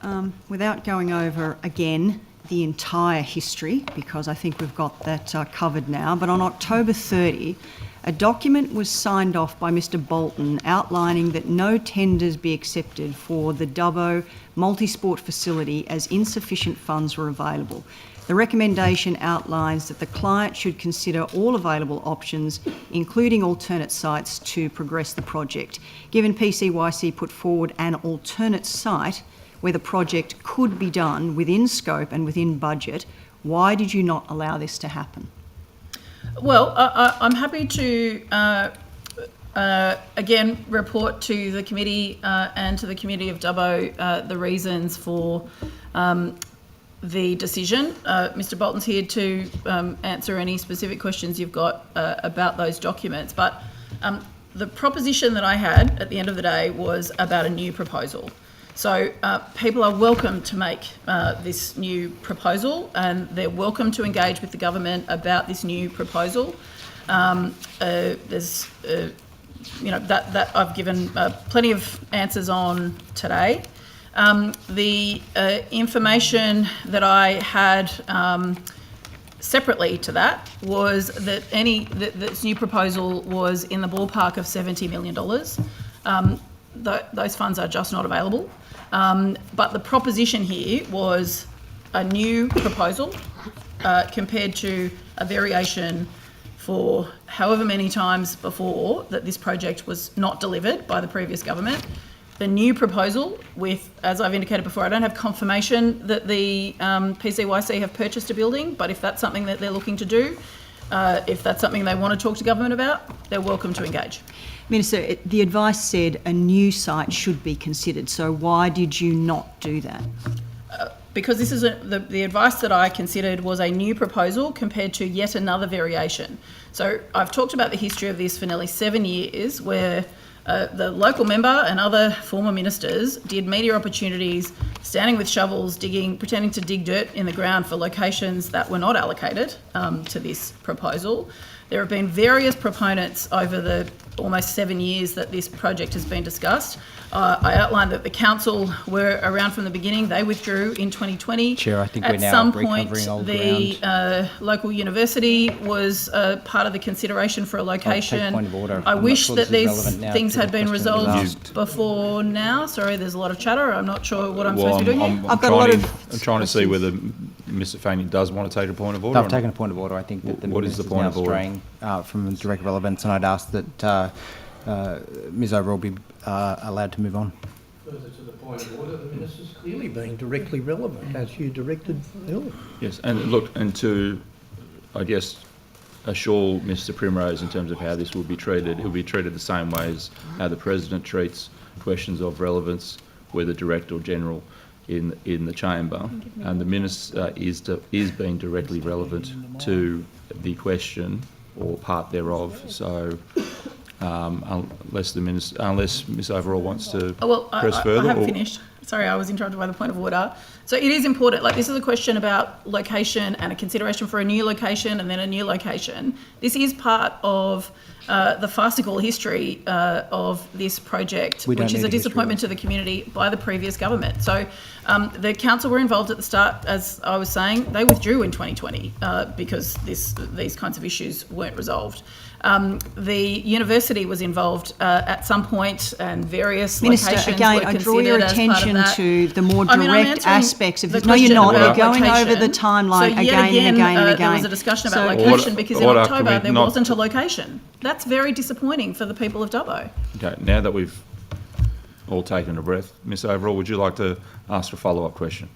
without going over again the entire history, because I think we've got that covered now, but on October 30, a document was signed off by Mr Bolton outlining that no tenders be accepted for the Dubbo multi-sport facility as insufficient funds were available. The recommendation outlines that the client should consider all available options, including alternate sites, to progress the project. Given PCYC put forward an alternate site where the project could be done within scope and within budget, why did you not allow this to happen? Well, I'm happy to again report to the committee and to the community of Dubbo the reasons for the decision. Mr Bolton's here to answer any specific questions you've got about those documents, but the proposition that I had at the end of the day was about a new proposal. So people are welcome to make this new proposal, and they're welcome to engage with the government about this new proposal. There's, that I've given plenty of answers on today. The information that I had separately to that was that this new proposal was in the ballpark of $70 million. Those funds are just not available. But the proposition here was a new proposal compared to a variation for however many times before that this project was not delivered by the previous government. The new proposal with, as I've indicated before, I don't have confirmation that the PCYC have purchased a building, but if that's something that they're looking to do, if that's something they want to talk to government about, they're welcome to engage. Minister, the advice said a new site should be considered, so why did you not do that? Because this is the advice that I considered was a new proposal compared to yet another variation. So I've talked about the history of this for nearly 7 years, where the local member and other former ministers did media opportunities, standing with shovels, digging, pretending to dig dirt in the ground for locations that were not allocated to this proposal. There have been various proponents over the almost 7 years that this project has been discussed. I outlined that the council were around from the beginning. They withdrew in 2020. Chair, I think At we're now some recovering point, old the local university was part of the consideration for a location. Point of order. I I'm not wish sure that this is these relevant now things to the had been question that was resolved asked. before now. Sorry, there's a lot of chatter. I'm not sure what I'm supposed to be doing here. I've got a lot of I'm trying to see whether Mr Fanning does want to take a point of order. I've taken a point of order. I think that the What is the minister's point now of order? straying from direct relevance, and I'd ask that Ms Overall be allowed to move on. Further to the point of order, the minister's clearly being directly relevant, as you directed earlier. Yes, and look, and to, I guess, assure Mr Primrose in terms of how this will be treated, it will be treated the same way as how the President treats questions of relevance, whether direct or general, in the chamber. And the Minister is being directly relevant to the question or part thereof. So unless Ms Overall wants to press further. I haven't finished. Sorry, I was interrupted by the point of order. So it is important, like this is a question about location and a consideration for a new location and then a new location. This is part of the farcical history of this project, which is a disappointment to the community by the previous government. So the council were involved at the start, as I was saying. They withdrew in 2020 because these kinds of issues weren't resolved. The university was involved at some point, and various locations again, were I draw your considered as part of attention that. to the more I mean, I'm direct answering aspects of the this. No, you're question not. about You're going location. over the timeline So yet again and again and again. There was a discussion about So- location because in Order, October can we there not- wasn't a location. That's very disappointing for the people of Dubbo. Okay, now that we've all taken a breath, Ms Overall, would you like to ask a follow-up question?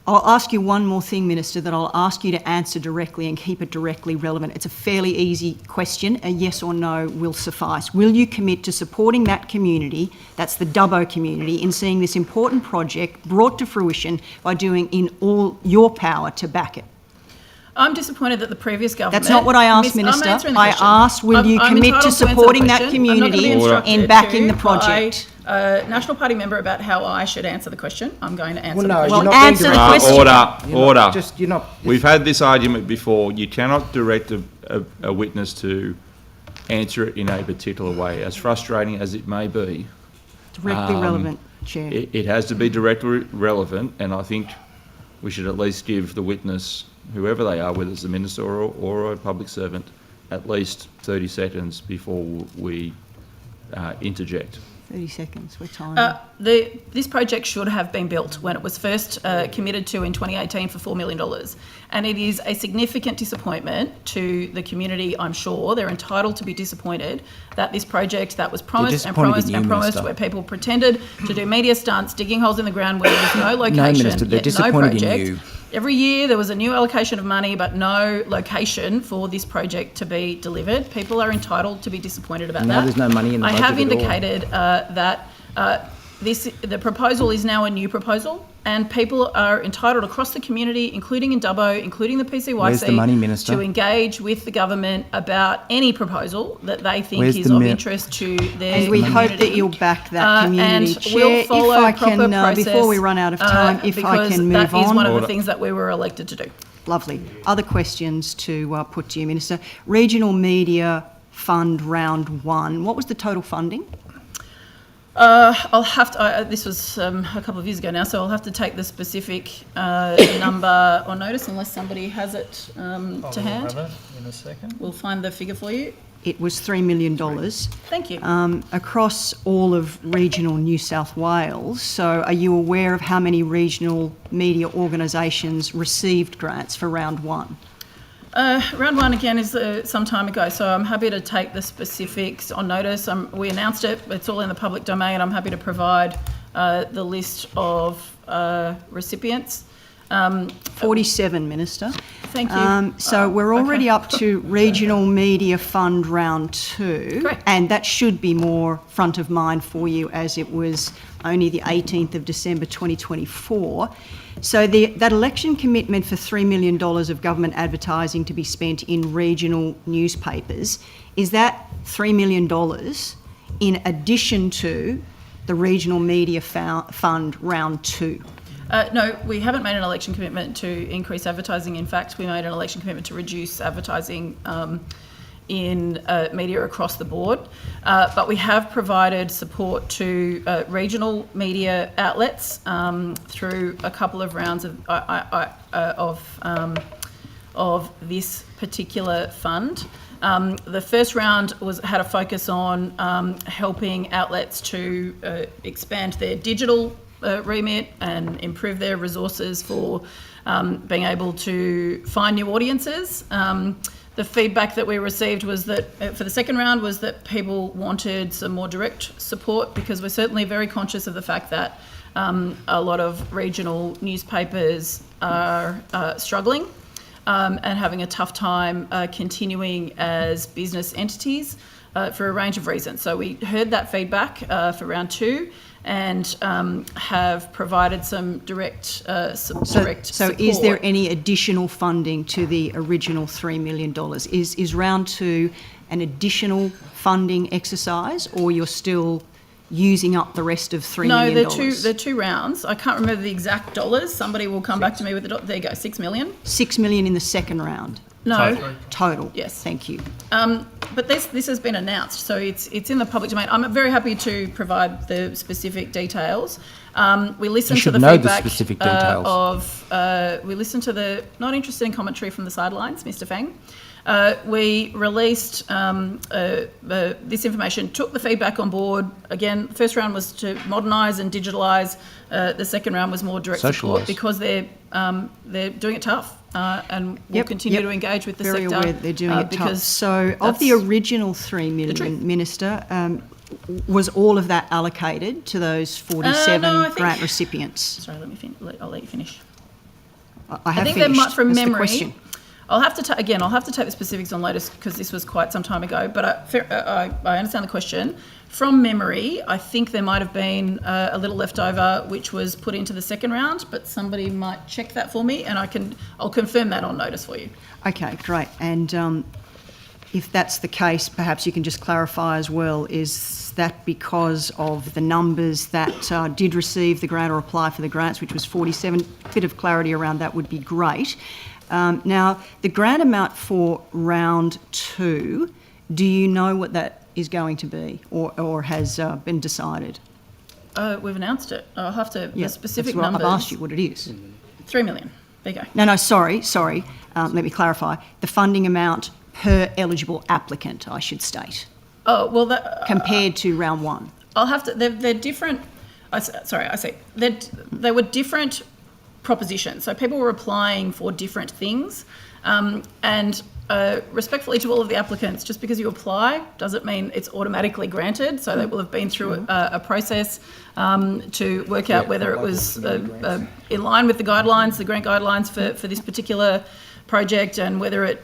I'll ask you one more thing, Minister, that I'll ask you to answer directly and keep it directly relevant. It's a fairly easy question. A yes or no will suffice. Will you commit to supporting that community, that's the Dubbo community, in seeing this important project brought to fruition by doing in all your power to back it? I'm disappointed that the previous government... That's not what I asked, Minister. I asked, will you commit to supporting that community in backing the project? National Party member about how I should answer the question. I'm going to answer Well, no, the you're question. not answer the question. Order. We've had this argument before. You cannot direct a witness to answer it in a particular way, as frustrating as it may be. Directly relevant, Chair. It has to be directly relevant, and I think we should at least give the witness, whoever they are, whether it's the minister or a public servant, at least 30 seconds before we interject. 30 seconds, we're timing. This project should have been built when it was first committed to in 2018 for $4 million. And it is a significant disappointment to the community, I'm sure. They're entitled to be disappointed that this project that was promised and promised and promised, Minister. where people pretended to do media stunts, digging holes in the ground where there was no location, No, Minister, they're yet no disappointed in project. you. Every year there was a new allocation of money, but no location for this project to be delivered. People are entitled to be disappointed about Now that. there's no money in the I budget have at all. indicated that the proposal is now a new proposal, and people are entitled across the community, including in Dubbo, including the PCYC, Where's the money, Minister? to engage with the government about any proposal that they think Where's is the of mi- interest to their And we community. hope that you'll back that community. And Chair, we'll follow if I proper can, process, before we run out of time, if I can move because that is on. one of the things that we were elected to do. Lovely. Other questions to put to you, Minister. Regional Media Fund Round 1, what was the total funding? I'll have to, this was a couple of years ago now, so I'll have to take the specific number or notice unless somebody has it to hand. Have it in a second. We'll find the figure for you. It was $3 million. Thank you. Across all of regional New South Wales. So are you aware of how many regional media organisations received grants for Round 1? Round 1 again is some time ago, so I'm happy to take the specifics on notice. We announced it, it's all in the public domain. I'm happy to provide the list of recipients. 47, Minister. Thank you. So we're already up to Regional Media Fund Round 2. Correct. And that should be more front of mind for you, as it was only the 18th of December 2024. So that election commitment for $3 million of government advertising to be spent in regional newspapers, is that $3 million in addition to the Regional Media Fund Round 2? No, we haven't made an election commitment to increase advertising. In fact, we made an election commitment to reduce advertising in media across the board. But we have provided support to regional media outlets through a couple of rounds of this particular fund. The first round had a focus on helping outlets to expand their digital remit and improve their resources for being able to find new audiences. The feedback that we received was that for the second round was that people wanted some more direct support, because we're certainly very conscious of the fact that a lot of regional newspapers are struggling and having a tough time continuing as business entities for a range of reasons. So we heard that feedback for round 2 and have provided some direct support. So is there any additional funding to the original $3 million? Is round 2 an additional funding exercise, or you're still using up the rest of $3 million? No, they're two rounds. I can't remember the exact dollars. Somebody will come back to me with the there you go, $6 million. $6 million in the second round? No. Total? Yes. Thank you. But this has been announced, so it's in the public domain. I'm very happy to provide the specific details. We listened to the feedback specific details. we listened to the not interested in commentary from the sidelines, Mr. Fang. We released this information, took the feedback on board. Again, the first round was to modernise and digitalise. The second round was more direct support because they're doing it tough. And we'll continue to engage with the sector. Very aware they're doing it tough. So of the original $3 million, Minister, was all of that allocated to those 47 grant recipients? Sorry, I'll let you finish. I have think finished. they're from That's the memory. question. I'll have to take the specifics on later because this was quite some time ago. But I understand the question. From memory, I think there might have been a little left over, which was put into the second round. But somebody might check that for me, and I'll confirm that on notice for you. Okay, great. And if that's the case, perhaps you can just clarify as well, is that because of the numbers that did receive the grant or apply for the grants, which was 47? A bit of clarity around that would be great. Now, the grant amount for round 2, do you know what that is going to be or has been decided? We've announced it. I'll have to, the specific that's numbers. I've asked you what it is. $3 million. There you go. No, sorry. Let me clarify. The funding amount per eligible applicant, I should state. Oh, well, that... compared to round 1. I'll have to... They're different... They were different propositions. So people were applying for different things. And respectfully to all of the applicants, just because you apply doesn't mean it's automatically granted. So they will have been through a process to work out whether it was in line with the guidelines, the grant guidelines for this particular project, and whether it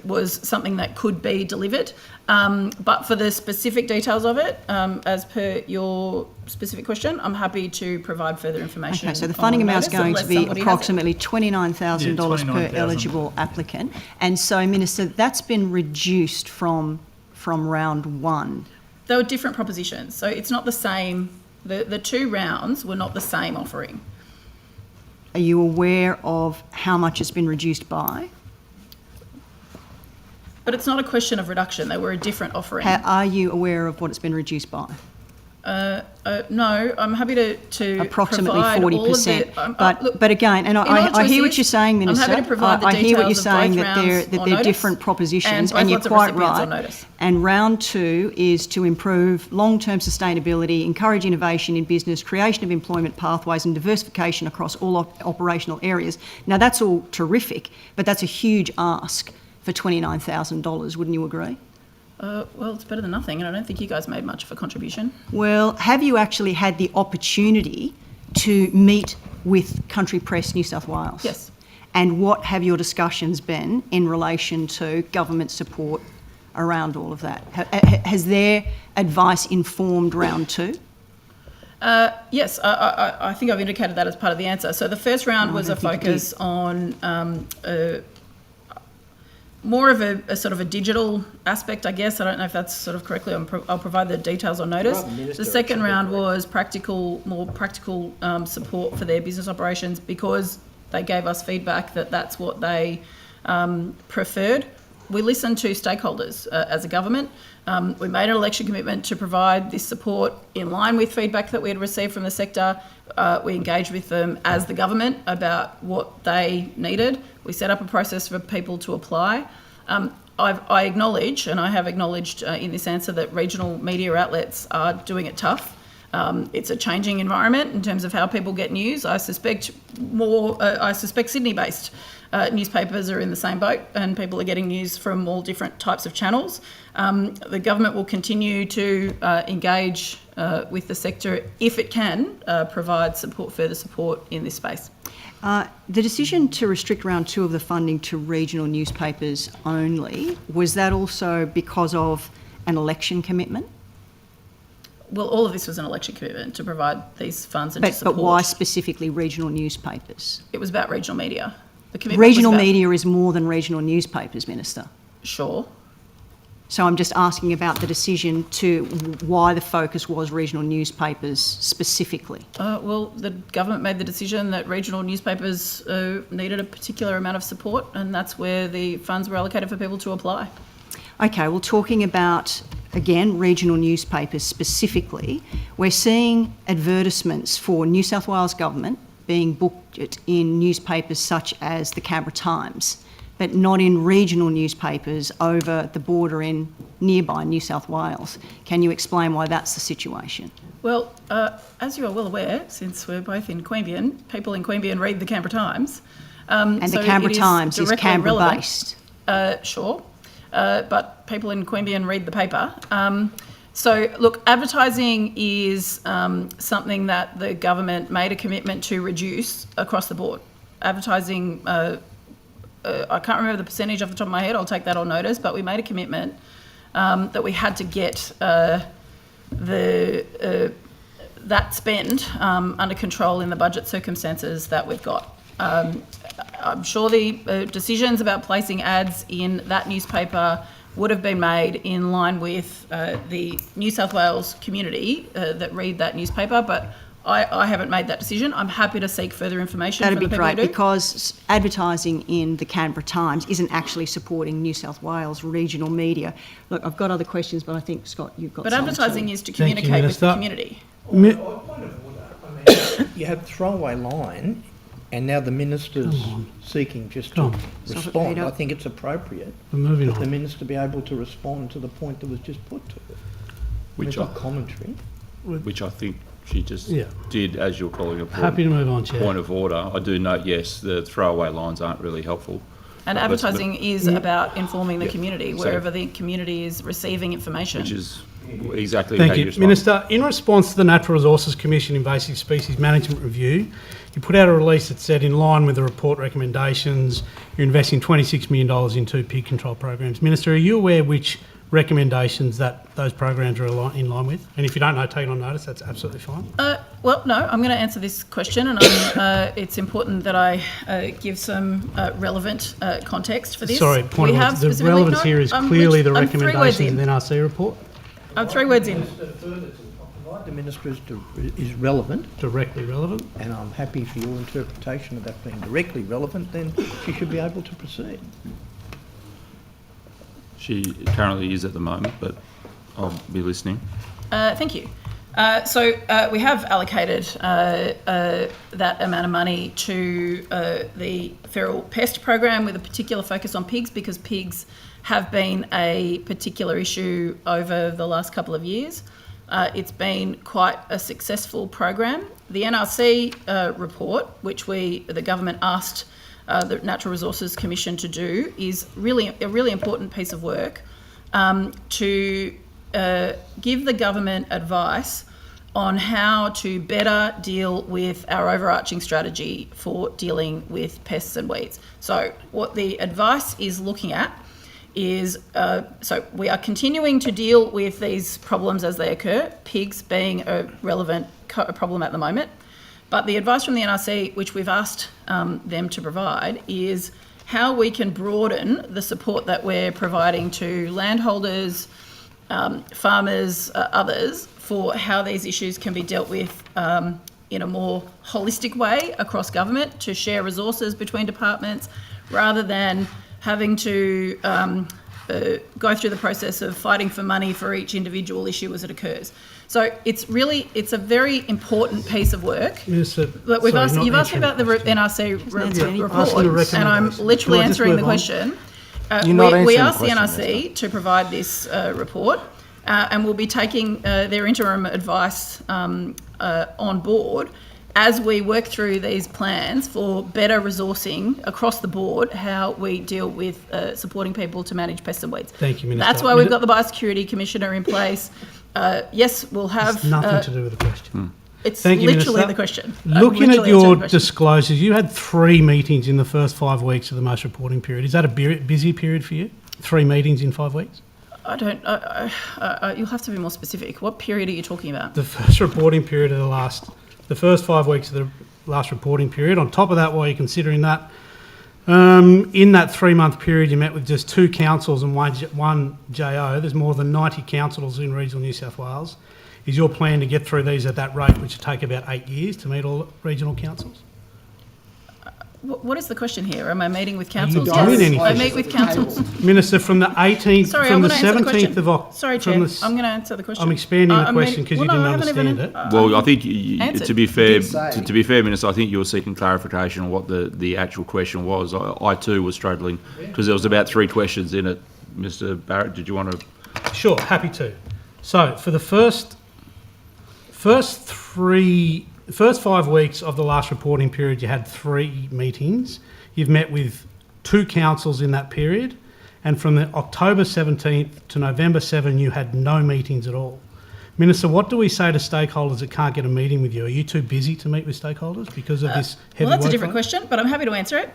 was something that could be delivered. But for the specific details of it, as per your specific question, I'm happy to provide further information. Okay, so the funding amount is going to be approximately $29,000 $29,000 per eligible applicant. And so, Minister, that's been reduced from round 1. They were different propositions, so it's not the same. The two rounds were not the same offering. Are you aware of how much it's been reduced by? But it's not a question of reduction. They were a different offering. Are you aware of what it's been reduced by? No, I'm happy to approximately provide 40%. All of the, but again, and I hear what you're saying, Minister. I'm happy to provide the I hear what you're details of saying both that rounds they're on different notice, propositions, and and you're lots of quite recipients on right. notice. And round 2 is to improve long-term sustainability, encourage innovation in business, creation of employment pathways, and diversification across all operational areas. Now that's all terrific, but that's a huge ask for $29,000. Wouldn't you agree? Well, it's better than nothing, and I don't think you guys made much of a contribution. Well, have you actually had the opportunity to meet with Country Press New South Wales? Yes. And what have your discussions been in relation to government support around all of that? Has their advice informed round 2? Yes, I think I've indicated that as part of the answer. So the first round was a focus on more of a sort of a digital aspect, I guess. I don't know if that's sort of correctly. I'll provide the details on notice. The second round was more practical support for their business operations because they gave us feedback that that's what they preferred. We listened to stakeholders as a government. We made an election commitment to provide this support in line with feedback that we had received from the sector. We engaged with them as the government about what they needed. We set up a process for people to apply. I acknowledge, and I have acknowledged in this answer, that regional media outlets are doing it tough. It's a changing environment in terms of how people get news. I suspect Sydney-based newspapers are in the same boat, and people are getting news from all different types of channels. The government will continue to engage with the sector if it can provide further support in this space. The decision to restrict round 2 of the funding to regional newspapers only, was that also because of an election commitment? Well, all of this was an election commitment to provide these funds and to support. But why specifically regional newspapers? It was about regional media. The commitment Regional was about, media is more than regional newspapers, Minister. Sure. So I'm just asking about the decision to why the focus was regional newspapers specifically. Well, the government made the decision that regional newspapers needed a particular amount of support, and that's where the funds were allocated for people to apply. Okay, well, talking about, again, regional newspapers specifically, we're seeing advertisements for New South Wales government being booked in newspapers such as the Canberra Times, but not in regional newspapers over the border in nearby New South Wales. Can you explain why that's the situation? Well, as you are well aware, since we're both in Queanbeyan, people in Queanbeyan read the Canberra Times. And so the Canberra it Times is directly Canberra-based. relevant. Sure, but people in Queanbeyan read the paper. So, look, advertising is something that the government made a commitment to reduce across the board. Advertising, I can't remember the percentage off the top of my head, I'll take that on notice, but we made a commitment that we had to get that spend under control in the budget circumstances that we've got. I'm sure the decisions about placing ads in that newspaper would have been made in line with the New South Wales community that read that newspaper, but I haven't made that decision. I'm happy to seek further information That'd from be the people great, who do. because advertising in the Canberra Times isn't actually supporting New South Wales regional media. Look, I've got other questions, but I think, Scott, you've got But some advertising too. is to communicate with the community. You have throwaway line, and now the minister's seeking just to respond. I think it's appropriate We're moving that the on. minister be able to respond to the point that was just put to it. Which It's not commentary. Which I think she just Yeah. did, as you're calling a Happy to move on, Chair. point of order. I do note, yes, the throwaway lines aren't really helpful. And But let's- advertising is about informing the community, So- wherever the community is receiving information. Which is exactly how Thank you you. respond. Minister, in response to the Natural Resources Commission Invasive Species Management Review, you put out a release that said, in line with the report recommendations, you're investing $26 million in 2 pig control programs. Minister, are you aware which recommendations that those programs are in line with? And if you don't know, take it on notice, that's absolutely fine. Well, no, I'm going to answer this question, and it's important that I give some relevant context for this. Sorry, point of order. The relevance here is clearly the recommendations in the NRC report. I'm 3 words in. Provide the minister is relevant. Directly relevant. And I'm happy for your interpretation of that being directly relevant, then she should be able to proceed. She currently is at the moment, but I'll be listening. Thank you. So we have allocated that amount of money to the feral pest program with a particular focus on pigs, because pigs have been a particular issue over the last couple of years. It's been quite a successful program. The NRC report, which the government asked the Natural Resources Commission to do, is really a really important piece of work to give the government advice on how to better deal with our overarching strategy for dealing with pests and weeds. So what the advice is looking at is, so we are continuing to deal with these problems as they occur, pigs being a relevant problem at the moment. But the advice from the NRC, which we've asked them to provide, is how we can broaden the support that we're providing to landholders, farmers, others, for how these issues can be dealt with in a more holistic way across government, to share resources between departments, rather than having to go through the process of fighting for money for each individual issue as it occurs. So it's a very important piece of work. Minister, Look, you've asked me about the NRC report, and I'm literally answering the question. We asked the NRC to provide this report, and we'll be taking their interim advice on board as we work through these plans for better resourcing across the board, how we deal with supporting people to manage pests and weeds. Thank you, Minister. That's why we've got the Biosecurity Commissioner in place. Yes, we'll have... It's nothing to do with the question. It's Thank you, literally Minister. the question. Looking at your disclosures, you had 3 meetings in the first 5 weeks of the most reporting period. Is that a busy period for you? 3 meetings in 5 weeks? I don't... you'll have to be more specific. What period are you talking about? The first reporting period of the first 5 weeks of the last reporting period. On top of that, while you're considering that, In that 3-month period, you met with just 2 councils and one JO. There's more than 90 councils in regional New South Wales. Is your plan to get through these at that rate, which will take about 8 years to meet all regional councils? What is the question here? Am I meeting with councils? doing anything? I meet with councils. Minister, from the 18th, Sorry, from I'm the going to answer the 17th question. of October. Sorry, Chair, I'm going to answer the question. I'm expanding the question because you didn't understand it. Well, I think, answered. to be fair, Minister, I think you were seeking clarification on what the actual question was. I too was struggling because there was about 3 questions in it. Mr. Barrett, did you want to? Sure, happy to. So for the first 5 weeks of the last reporting period, you had 3 meetings. You've met with 2 councils in that period, and from the October 17th to November 7, you had no meetings at all. Minister, what do we say to stakeholders that can't get a meeting with you? Are you too busy to meet with stakeholders because of this heavy Well, that's a workload? different question, but I'm happy to answer it.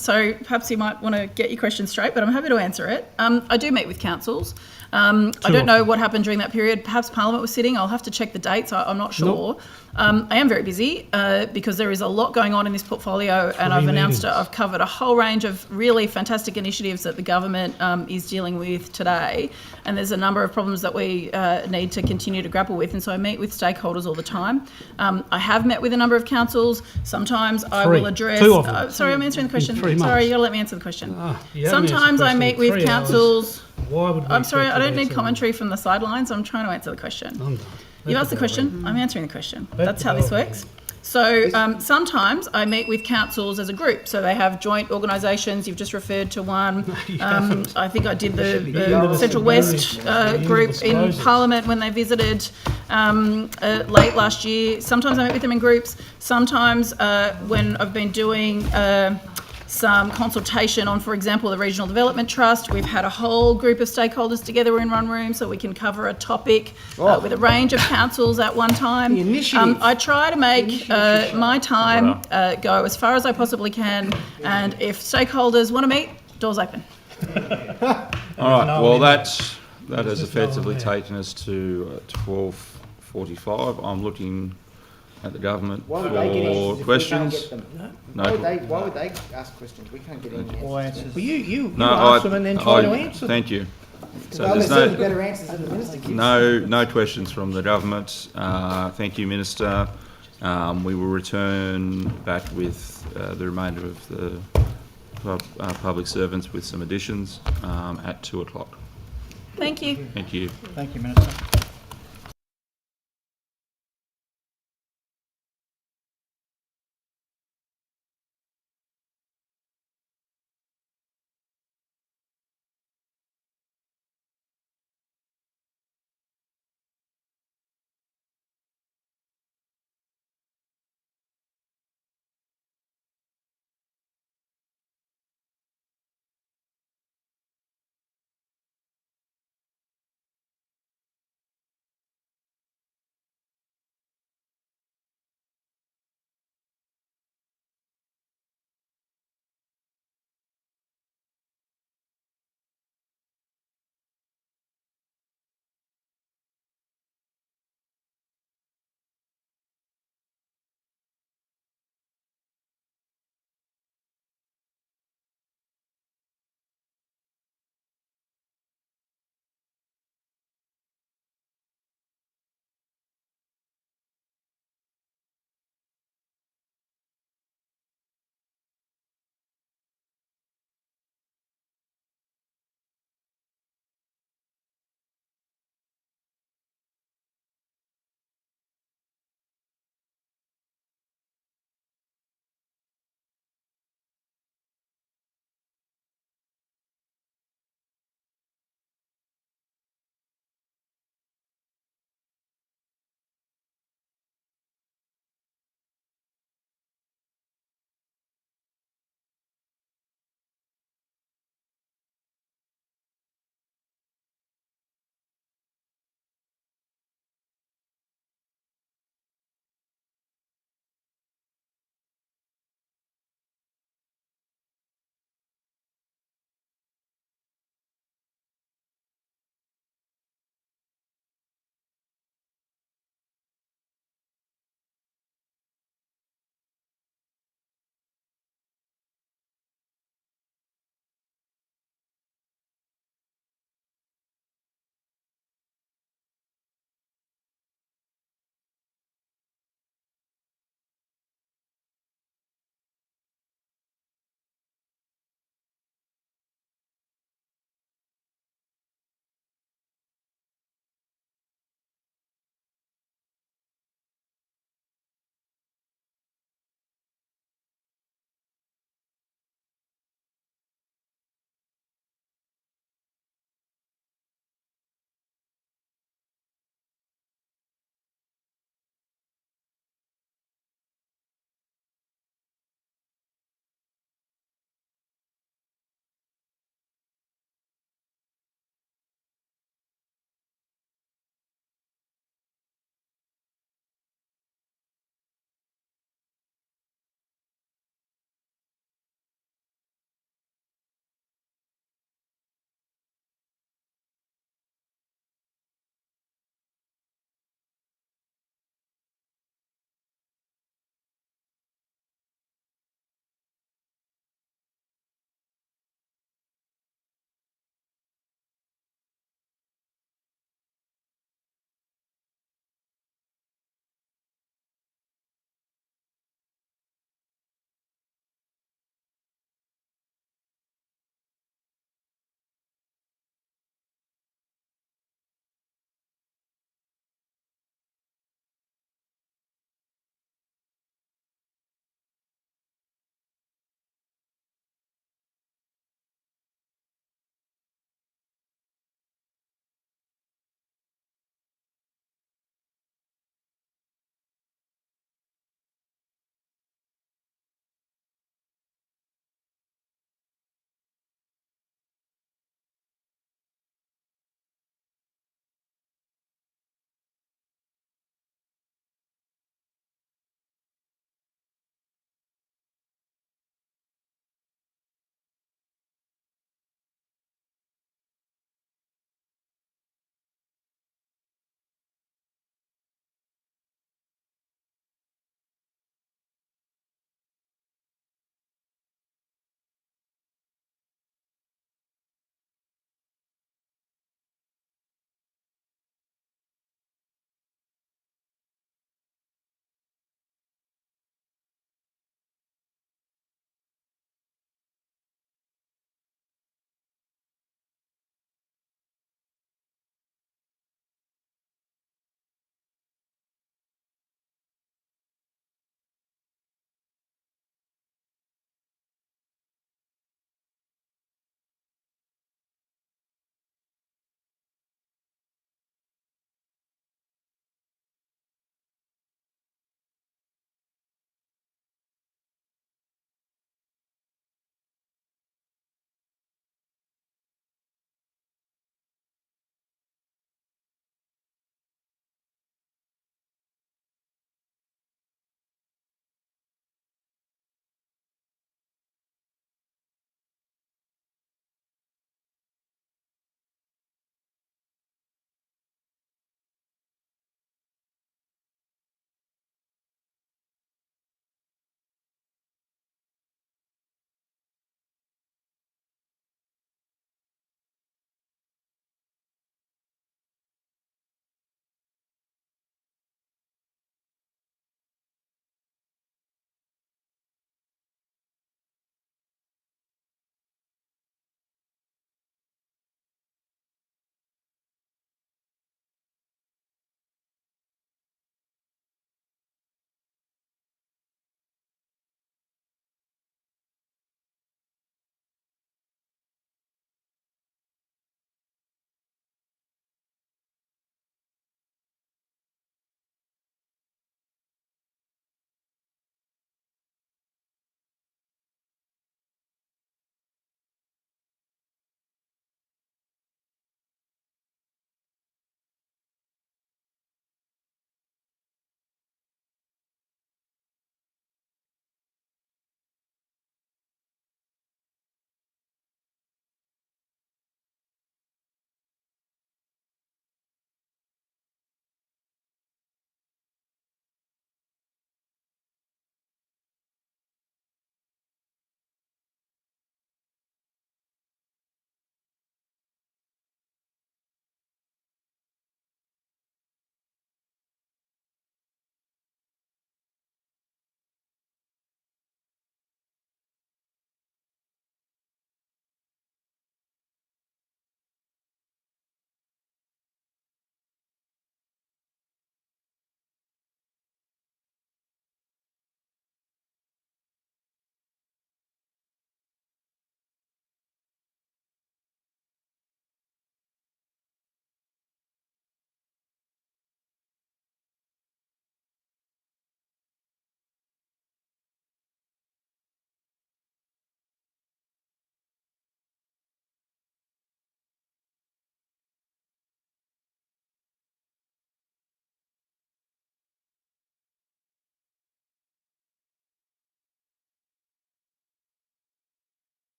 So perhaps you might want to get your question straight, but I'm happy to answer it. I do meet with councils. I don't know what happened during that period. Perhaps Parliament was sitting. I'll have to check the dates. I'm not sure. I am very busy because there is a lot going on in this portfolio, and I've announced I've covered a whole range of really fantastic initiatives that the government is dealing with today. And there's a number of problems that we need to continue to grapple with. And so I meet with stakeholders all the time. I have met with a number of councils. Sometimes I will address. 2 of them. Sorry, I'm answering the question. 3 months. Sorry, you got to let me answer the question. You haven't Sometimes answered the I meet question in with 3 hours. councils. Why would we I'm sorry, expect I you don't to need answer commentary from the sidelines. I'm trying to answer the question. I'm done. You've asked the question, I'm answering the question. Let That's the how this bell works. So sometimes I meet with councils as a group. So they have joint organisations. You've just referred to one. I think I did the Central West group in Parliament when they visited late last year. Sometimes I meet with them in groups. Sometimes when I've been doing some consultation on, for example, the Regional Development Trust. We've had a whole group of stakeholders together in one room so we can cover a topic with a range of councils at one time. I try to make my time go as far as I possibly can, and if stakeholders want to meet, doors open. All right, well, that has effectively taken us to 12:45. I'm looking at the government for questions. Why would they ask questions? We can't get any answers. Well, you ask them and then try to answer them. Thank you. So Well, there's there's better answers than the minister gives. no questions from the government. Thank you, Minister. We will return back with the remainder of the public servants with some additions at 2 o'clock. Thank you. Thank you. Thank you, Minister.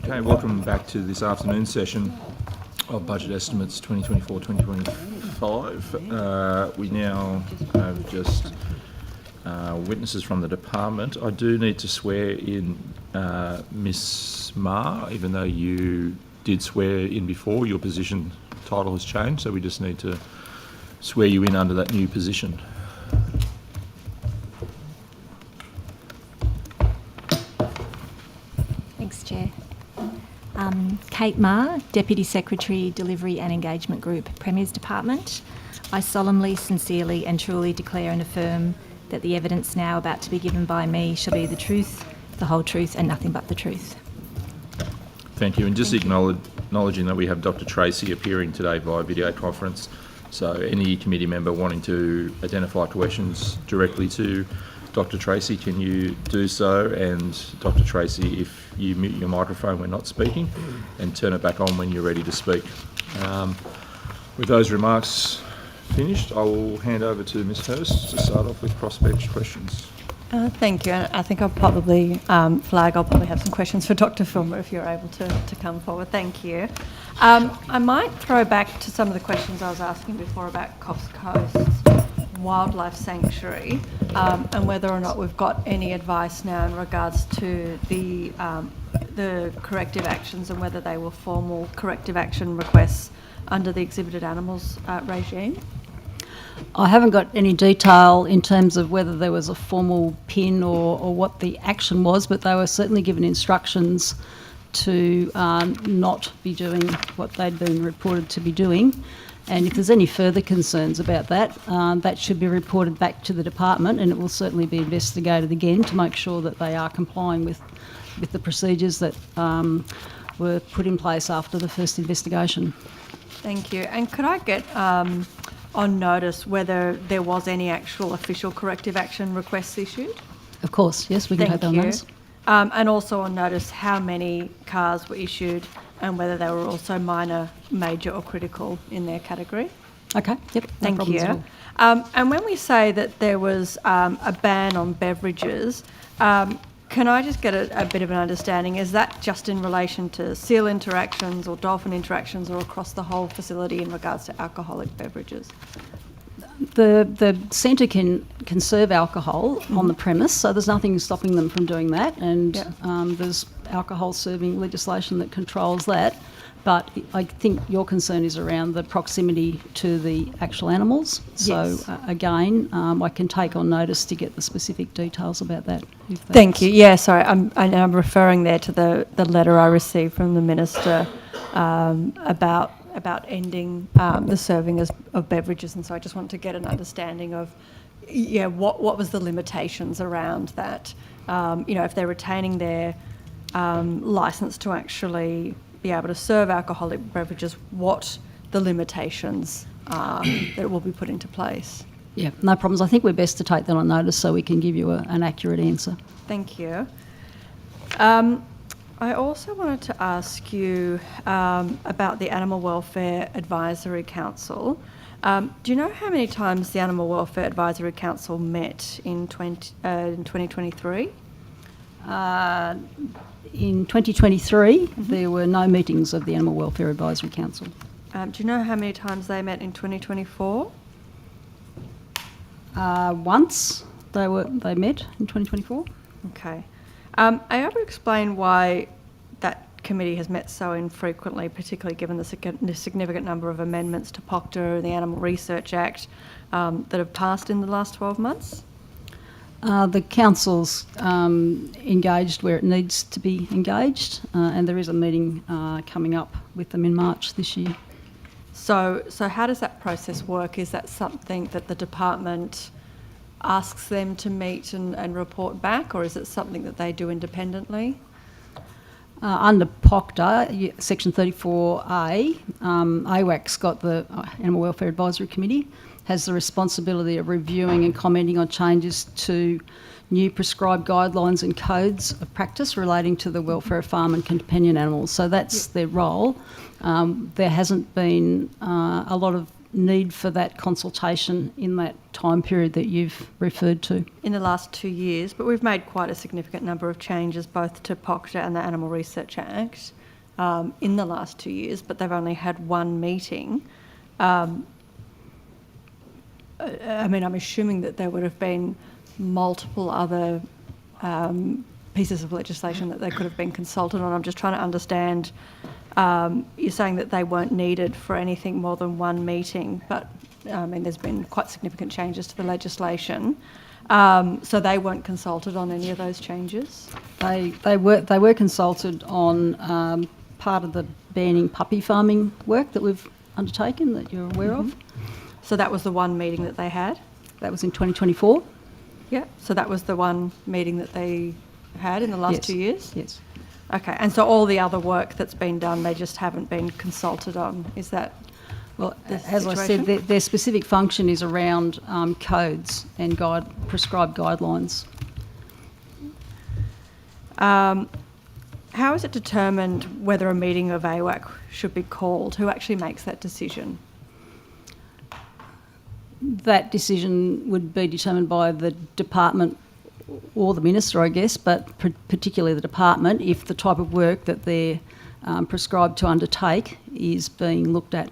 Okay, welcome back to this afternoon session of Budget Estimates 2024-2025. We now have just witnesses from the department. I do need to swear in Miss Ma, even though you did swear in before, your position title has changed, so we just need to swear you in under that new position. Thanks, Chair. Kate Ma, Deputy Secretary, Delivery and Engagement Group, Premier's Department. I solemnly, sincerely and truly declare and affirm that the evidence now about to be given by me shall be the truth, the whole truth and nothing but the truth. Thank you. And just acknowledging that we have Dr. Tracy appearing today via video conference. So any committee member wanting to identify questions directly to Dr. Tracy, can you do so? And Dr. Tracy, if you mute your microphone when not speaking and turn it back on when you're ready to speak. With those remarks finished, I will hand over to Ms. Hurst to start off with prospect questions. Thank you. And I think I'll probably I'll probably have some questions for Dr. Filmer if you're able to come forward. Thank you. I might throw back to some of the questions I was asking before about Coffs Coast Wildlife Sanctuary and whether or not we've got any advice now in regards to the corrective actions and whether they were formal corrective action requests under the exhibited animals regime. I haven't got any detail in terms of whether there was a formal PIN or what the action was, but they were certainly given instructions to not be doing what they'd been reported to be doing. And if there's any further concerns about that, that should be reported back to the department, and it will certainly be investigated again to make sure that they are complying with the procedures that were put in place after the first investigation. Thank you. And could I get on notice whether there was any actual official corrective action requests issued? Of course, yes, we can have that on notice. And also on notice how many cars were issued and whether they were also minor, major or critical in their category. Okay, yep, Thank no you. problems at all. And when we say that there was a ban on beverages, can I just get a bit of an understanding? Is that just in relation to seal interactions or dolphin interactions or across the whole facility in regards to alcoholic beverages? The centre can serve alcohol on the premise, so there's nothing stopping them from doing that, and there's alcohol serving legislation that controls that. But I think your concern is around the proximity to the actual animals. So again, I can take on notice to get the specific details about that. Thank you. Yeah, sorry, I'm referring there to the letter I received from the Minister about ending the serving of beverages, and so I just want to get an understanding of, what was the limitations around that? If they're retaining their licence to actually be able to serve alcoholic beverages, what the limitations are that will be put into place. Yeah, no problems. I think we're best to take that on notice so we can give you an accurate answer. Thank you. I also wanted to ask you about the Animal Welfare Advisory Council. Do you know how many times the Animal Welfare Advisory Council met in 2023? In 2023, there were no meetings of the Animal Welfare Advisory Council. Do you know how many times they met in 2024? Once they met in 2024. Okay. Are you able to explain why that committee has met so infrequently, particularly given the significant number of amendments to POCTA and the Animal Research Act that have passed in the last 12 months? The council's engaged where it needs to be engaged, and there is a meeting coming up with them in March this year. So how does that process work? Is that something that the department asks them to meet and report back, or is it something that they do independently? Under POCTA, Section 34A, AWAC's got the Animal Welfare Advisory Committee, has the responsibility of reviewing and commenting on changes to new prescribed guidelines and codes of practice relating to the welfare of farm and companion animals. So that's their role. There hasn't been a lot of need for that consultation in that time period that you've referred to? In the last 2 years, but we've made quite a significant number of changes both to POCTA and the Animal Research Act in the last 2 years, but they've only had one meeting. I mean, I'm assuming that there would have been multiple other pieces of legislation that they could have been consulted on. I'm just trying to understand, you're saying that they weren't needed for anything more than one meeting, but I mean, there's been quite significant changes to the legislation. So they weren't consulted on any of those changes? They were consulted on part of the banning puppy farming work that we've undertaken that you're aware of. So that was the one meeting that they had? That was in 2024. Yeah, so that was the one meeting that they had in the last 2 years? Yes. Okay, and so all the other work that's been done, they just haven't been consulted on, is that? Well, as I said, their specific function is around codes and prescribed guidelines. How is it determined whether a meeting of AWAC should be called? Who actually makes that decision? That decision would be determined by the department or the minister, I guess, but particularly the department, if the type of work that they're prescribed to undertake is being looked at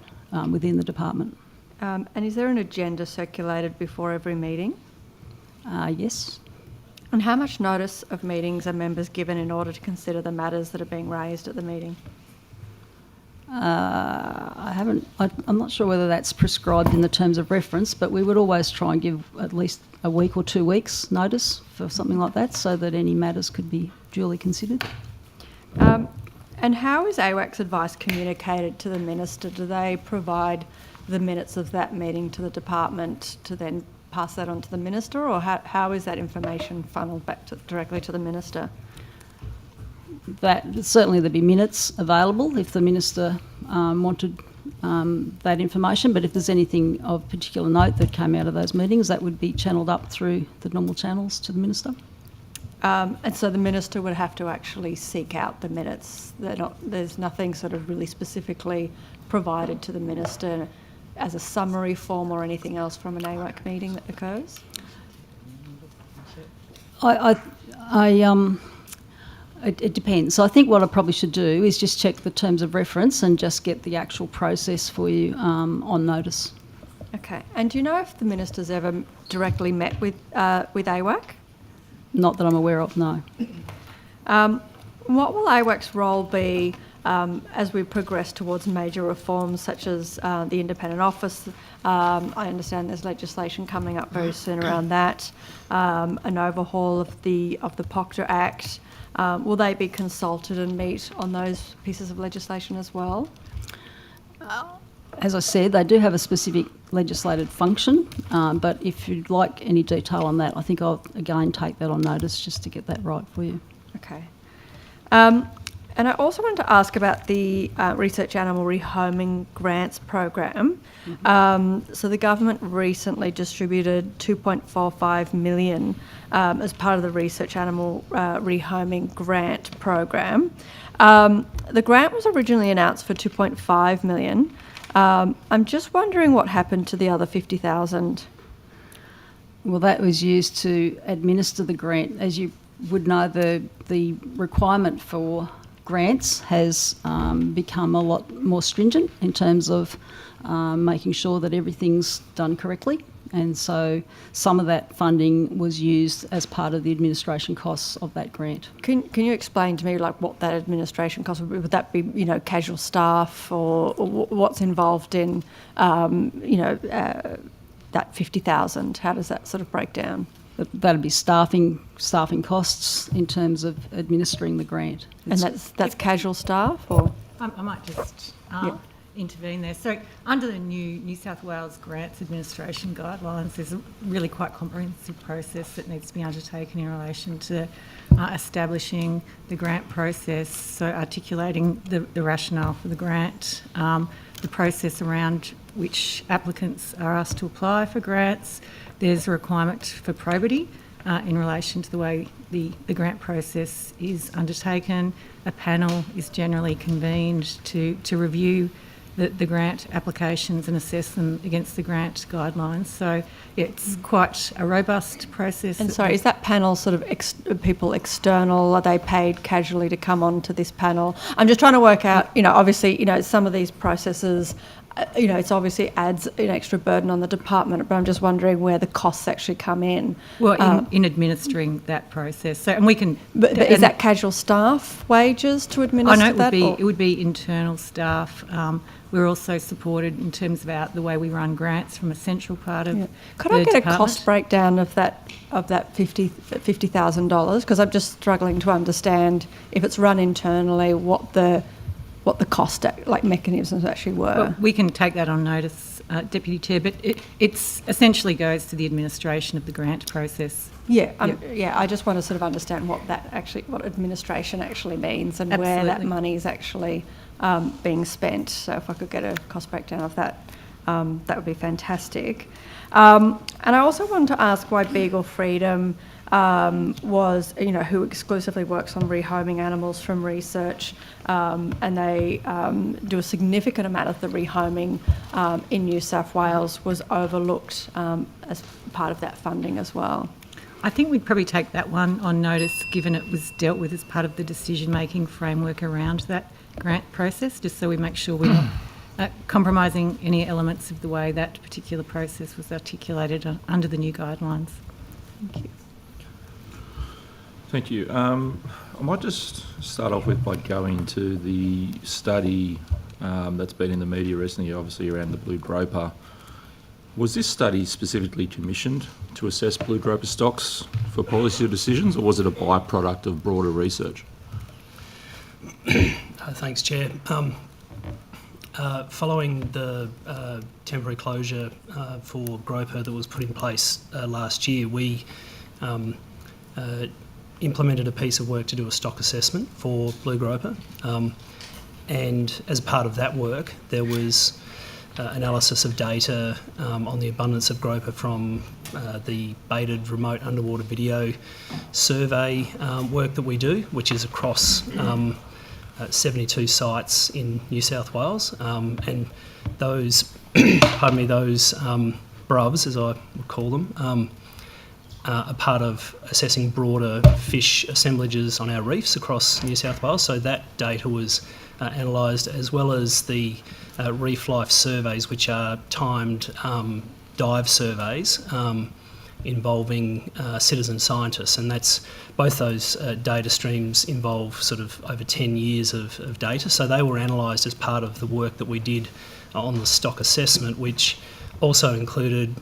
within the department. And is there an agenda circulated before every meeting? Yes. And how much notice of meetings are members given in order to consider the matters that are being raised at the meeting? I'm not sure whether that's prescribed in the terms of reference, but we would always try and give at least a week or 2 weeks notice for something like that so that any matters could be duly considered. And how is AWAC's advice communicated to the minister? Do they provide the minutes of that meeting to the department to then pass that on to the minister, or how is that information funneled back directly to the minister? That certainly there'd be minutes available if the minister wanted that information, but if there's anything of particular note that came out of those meetings, that would be channelled up through the normal channels to the minister. And so the minister would have to actually seek out the minutes. There's nothing sort of really specifically provided to the minister as a summary form or anything else from an AWAC meeting that occurs? It depends. So I think what I probably should do is just check the terms of reference and just get the actual process for you on notice. Okay. And do you know if the minister's ever directly met with AWAC? Not that I'm aware of, no. What will AWAC's role be as we progress towards major reforms such as the independent office? I understand there's legislation coming up very soon around that, an overhaul of the POCTA Act. Will they be consulted and meet on those pieces of legislation as well? As I said, they do have a specific legislated function, but if you'd like any detail on that, I think I'll again take that on notice just to get that right for you. Okay. And I also wanted to ask about the Research Animal Rehoming Grants program. So the government recently distributed $2.45 million as part of the Research Animal Rehoming Grant program. The grant was originally announced for $2.5 million. I'm just wondering what happened to the other $50,000. Well, that was used to administer the grant. As you would know, the requirement for grants has become a lot more stringent in terms of making sure that everything's done correctly. And so some of that funding was used as part of the administration costs of that grant. Can you explain to me what that administration cost would be? Would that be casual staff or what's involved in that $50,000? How does that sort of break down? That'd be staffing costs in terms of administering the grant. And that's casual staff, or? I might just intervene there. So under the new New South Wales Grants Administration Guidelines, there's a really quite comprehensive process that needs to be undertaken in relation to establishing the grant process, so articulating the rationale for the grant, the process around which applicants are asked to apply for grants. There's a requirement for probity in relation to the way the grant process is undertaken. A panel is generally convened to review the grant applications and assess them against the grant guidelines. So it's quite a robust process. And sorry, is that panel sort of people external? Are they paid casually to come on to this panel? I'm just trying to work out, obviously, some of these processes, it's obviously adds an extra burden on the department, but I'm just wondering where the costs actually come in. Well, in administering that process. So, and we can... But is that casual staff wages to administer that? It would be internal staff. We're also supported in terms of the way we run grants from a central part of Could the I get department. a cost breakdown of that $50,000? Because I'm just struggling to understand if it's run internally, what the cost mechanisms actually were. Well, we can take that on notice, Deputy Chair, but it's essentially goes to the administration of the grant process. I just want to sort of understand what administration actually means and where that money is actually being spent. So if I could get a cost breakdown of that, that would be fantastic. And I also want to ask why Beagle Freedom was, who exclusively works on rehoming animals from research, and they do a significant amount of the rehoming in New South Wales, was overlooked as part of that funding as well. I think we'd probably take that one on notice, given it was dealt with as part of the decision-making framework around that grant process, just so we make sure we're not compromising any elements of the way that particular process was articulated under the new guidelines. Thank you. Thank you. I might just start off by going to the study that's been in the media recently, obviously around the blue groper. Was this study specifically commissioned to assess blue groper stocks for policy decisions, or was it a byproduct of broader research? Thanks, Chair. Following the temporary closure for groper that was put in place last year, we implemented a piece of work to do a stock assessment for blue groper, and as part of that work there was analysis of data on the abundance of groper from the baited remote underwater video survey work that we do, which is across 72 sites in New South Wales, and those those BRUVs, as I would call them, are part of assessing broader fish assemblages on our reefs across New South Wales. So that data was analysed, as well as the reef life surveys, which are timed dive surveys involving citizen scientists, and that's both those data streams involve sort of over 10 years of data. So they were analysed as part of the work that we did on the stock assessment, which also included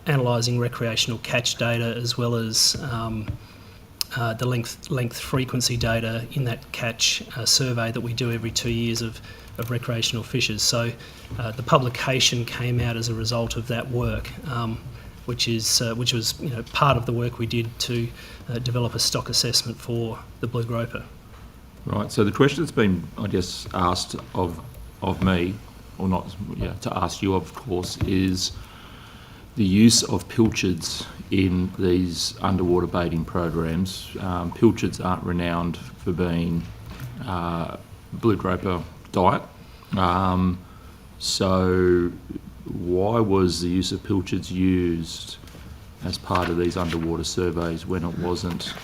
analysing recreational catch data, as well as the length frequency data in that catch survey that we do every 2 years of recreational fishers. So the publication came out as a result of that work, which was part of the work we did to develop a stock assessment for the blue groper. Right. So the question that's been, I guess, asked of me, or not, to ask you, of course, is the use of pilchards in these underwater baiting programs. Pilchards aren't renowned for being blue groper diet. So why was the use of pilchards used as part of these underwater surveys when it wasn't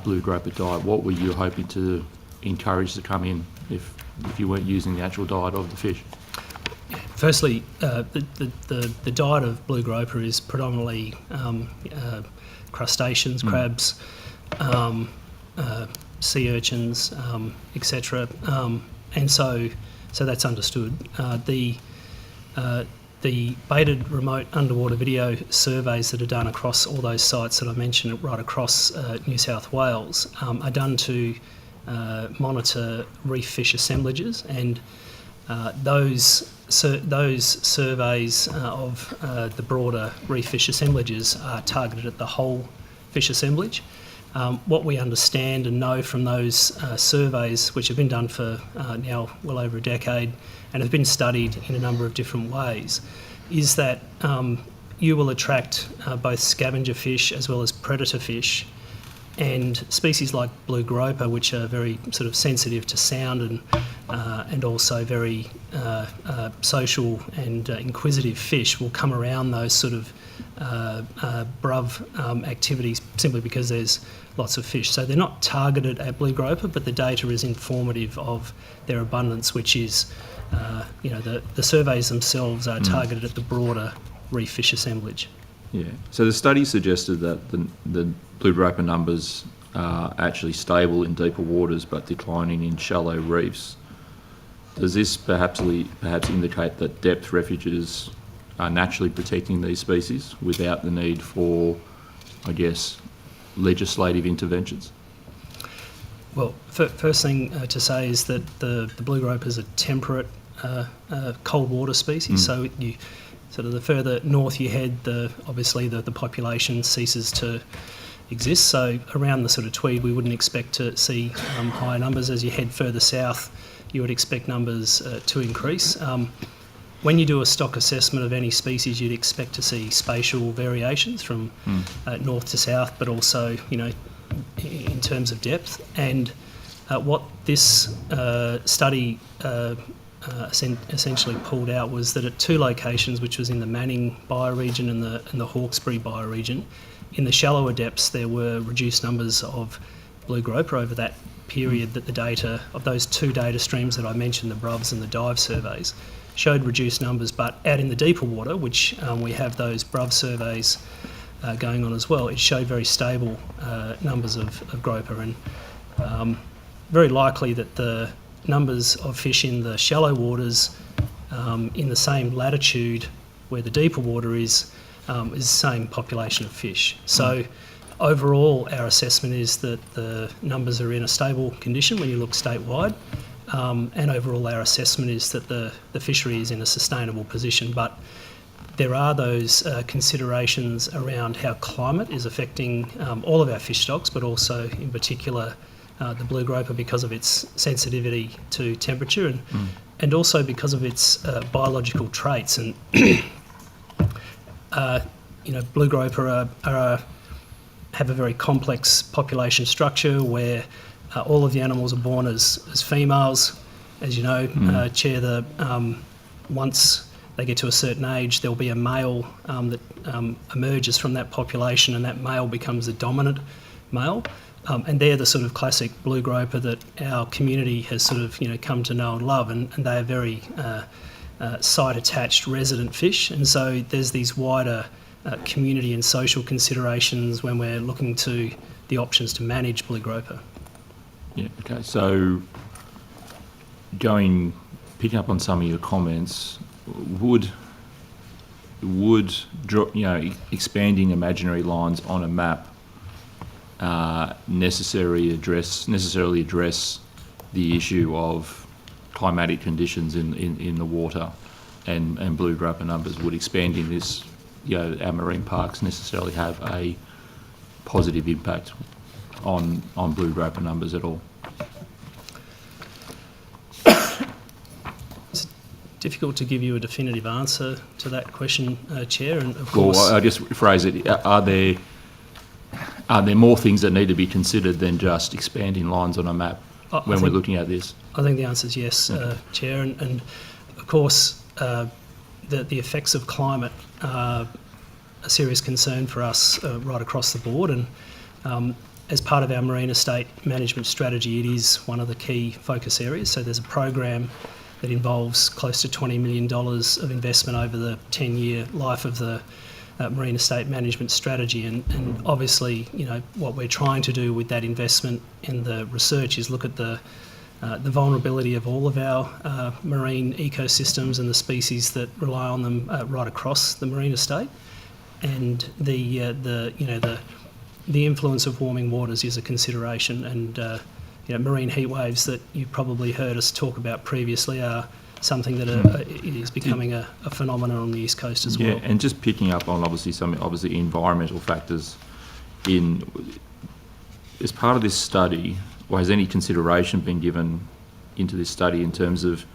blue groper diet? What were you hoping to encourage to come in if you weren't using the actual diet of the fish? Firstly, the diet of blue groper is predominantly crustaceans, crabs, sea urchins, etc. And so that's understood. The baited remote underwater video surveys that are done across all those sites that I mentioned right across New South Wales are done to monitor reef fish assemblages, and those surveys of the broader reef fish assemblages are targeted at the whole fish assemblage. What we understand and know from those surveys, which have been done for now well over a decade and have been studied in a number of different ways, is that you will attract both scavenger fish as well as predator fish And species like blue groper, which are very sort of sensitive to sound and also very social and inquisitive fish, will come around those sort of bruv activities simply because there's lots of fish. So they're not targeted at blue groper, but the data is informative of their abundance, which is, the surveys themselves are targeted at the broader reef fish assemblage. Yeah. So the study suggested that the blue groper numbers are actually stable in deeper waters but declining in shallow reefs. Does this perhaps indicate that depth refuges are naturally protecting these species without the need for, I guess, legislative interventions? Well, first thing to say is that the blue groper is a temperate cold water species, so you sort of the further north you head, obviously the population ceases to exist. So around the sort of Tweed, we wouldn't expect to see higher numbers. As you head further south, you would expect numbers to increase. When you do a stock assessment of any species, you'd expect to see spatial variations from north to south, but also, in terms of depth. And what this study essentially pulled out was that at two locations, which was in the Manning bioregion and the Hawkesbury bioregion, in the shallower depths there were reduced numbers of blue groper over that period, that the data of those two data streams that I mentioned, the bruvs and the dive surveys, showed reduced numbers. But out in the deeper water, which we have those bruv surveys going on as well, it showed very stable numbers of groper, and very likely that the numbers of fish in the shallow waters in the same latitude where the deeper water is the same population of fish. So overall, our assessment is that the numbers are in a stable condition when you look statewide, and overall our assessment is that the fishery is in a sustainable position. But there are those considerations around how climate is affecting all of our fish stocks, but also in particular the blue groper because of its sensitivity to temperature and also because of its biological traits. And blue groper have a very complex population structure where all of the animals are born as females. As you know, Chair, once they get to a certain age, there'll be a male that emerges from that population, and that male becomes the dominant male. And they're the sort of classic blue groper that our community has sort of come to know and love, and they are very site-attached resident fish. And so there's these wider community and social considerations when we're looking to the options to manage blue groper. Yeah. Okay. So picking up on some of your comments, would expanding imaginary lines on a map necessarily address the issue of climatic conditions in the water and blue groper numbers? Would expanding this, our marine parks necessarily have a positive impact on blue groper numbers at all? It's difficult to give you a definitive answer to that question, Chair. And of course, I'll just phrase it. Are there more things that need to be considered than just expanding lines on a map when we're looking at this? I think the answer is yes, Chair. And of course, the effects of climate are a serious concern for us right across the board. And as part of our marine estate management strategy, it is one of the key focus areas. So there's a program that involves close to $20 million of investment over the 10-year life of the marine estate management strategy, and obviously, what we're trying to do with that investment in the research is look at the vulnerability of all of our marine ecosystems and the species that rely on them right across the marine estate, and the influence of warming waters is a consideration, and marine heat waves that you've probably heard us talk about previously are something that is becoming a phenomenon on the East Coast as well. Yeah, and just picking up on some environmental factors as part of this study, or has any consideration been given into this study in terms of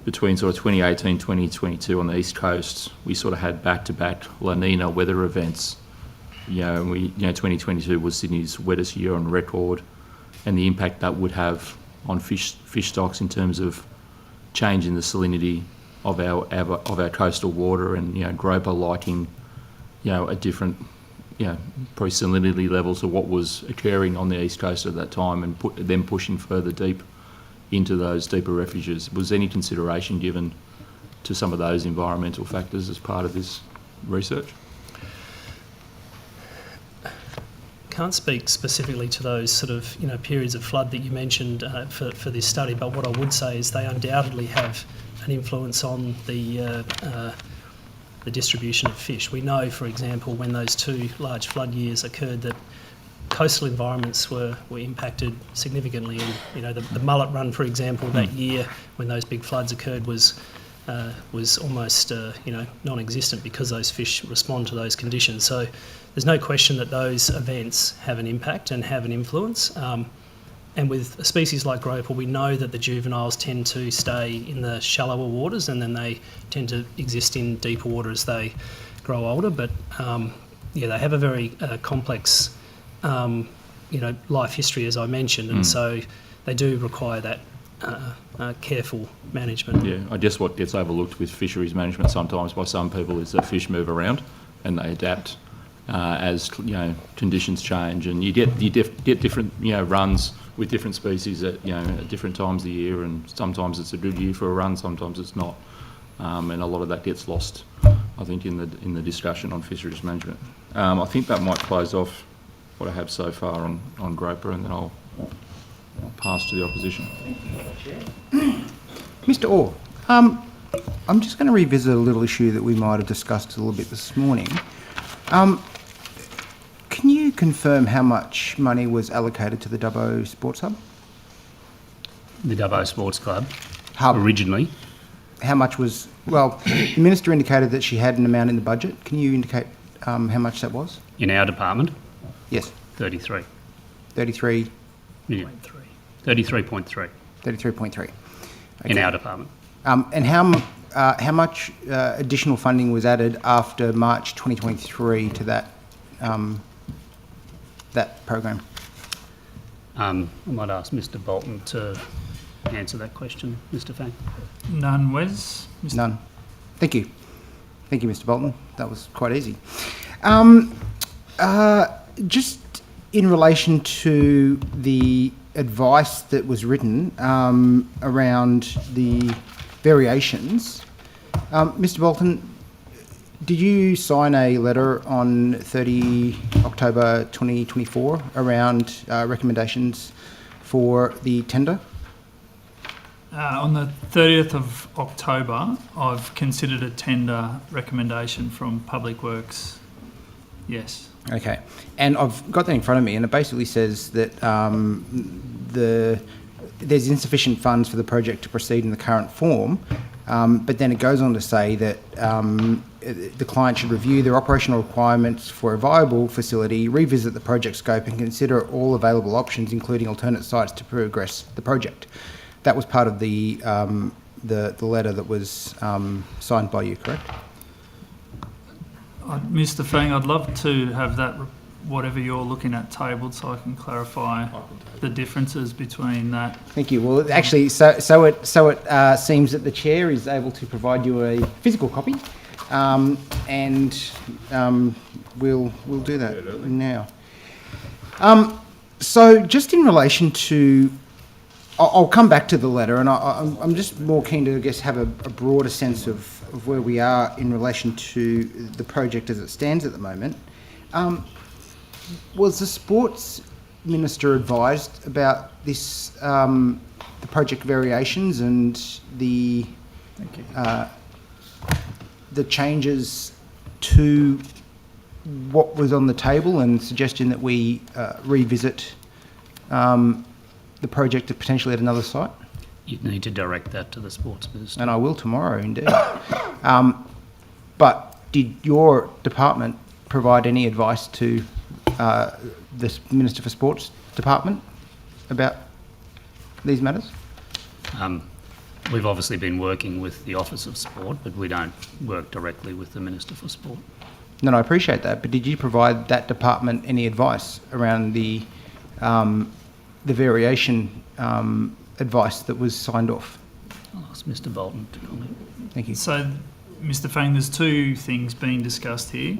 between sort of 2018, 2022 on the East Coast, we sort of had back-to-back La Nina weather events we 2022 was Sydney's wettest year on record, and the impact that would have on fish stocks in terms of change in the salinity of our coastal water, and groper liking a different probably salinity levels of what was occurring on the east coast at that time, and them pushing further deep into those deeper refuges. Was any consideration given to some of those environmental factors as part of this research? Can't speak specifically to those sort of periods of flood that you mentioned for this study, but what I would say is they undoubtedly have an influence on the distribution of fish. We know, for example, when those two large flood years occurred, that coastal environments were impacted significantly, and the mullet run, for example, that year when those big floods occurred was almost non-existent because those fish respond to those conditions. So there's no question that those events have an impact and have an influence. And with a species like groper, we know that the juveniles tend to stay in the shallower waters, and then they tend to exist in deeper water as they grow older. But they have a very complex life history, as I mentioned, and so they do require that careful management. Yeah, I guess what gets overlooked with fisheries management sometimes by some people is that fish move around and they adapt as conditions change, and you get different runs with different species at different times of the year, and sometimes it's a good year for a run, sometimes it's not, and a lot of that gets lost, I think, in the discussion on fisheries management. I think that might close off what I have so far on groper, and then I'll pass to the opposition. Mr. Orr, I'm just going to revisit a little issue that we might have discussed a little bit this morning. Can you confirm how much money was allocated to the Dubbo Sports Hub? The Dubbo Sports Club, originally. How much was... Well, the Minister indicated that she had an amount in the budget. Can you indicate how much that was? In our department? Yes. 33. 33? Yeah. 33.3. 33.3. Okay. In our department. And how much additional funding was added after March 2023 to that program? I might ask Mr. Bolton to answer that question, Mr. Fang. None, Wes? None. Thank you. Thank you, Mr. Bolton. That was quite easy. Just in relation to the advice that was written around the variations, Mr. Bolton, did you sign a letter on 30 October 2024 around recommendations for the tender? On the 30th of October, I've considered a tender recommendation from Public Works. Yes. Okay. And I've got that in front of me, and it basically says that there's insufficient funds for the project to proceed in the current form, but then it goes on to say that the client should review their operational requirements for a viable facility, revisit the project scope, and consider all available options, including alternate sites, to progress the project. That was part of the letter that was signed by you, correct? Mr. Fang, I'd love to have that, whatever you're looking at, tabled so I can clarify the differences between that. Thank you. Well, actually, so it seems that the chair is able to provide you a physical copy, and we'll do that now. So just in relation to, I'll come back to the letter, and I'm just more keen to, I guess, have a broader sense of where we are in relation to the project as it stands at the moment. Was the Sports Minister advised about this, the project variations and the changes to what was on the table, and suggestion that we revisit the project potentially at another site? You'd need to direct that to the Sports Minister. And I will tomorrow, indeed. But did your department provide any advice to the Minister for Sports department about these matters? We've obviously been working with the Office of Sport, but we don't work directly with the Minister for Sport. No, I appreciate that, but did you provide that department any advice around the variation advice that was signed off? I'll ask Mr. Bolton to comment. Thank you. So, Mr. Fang, there's two things being discussed here,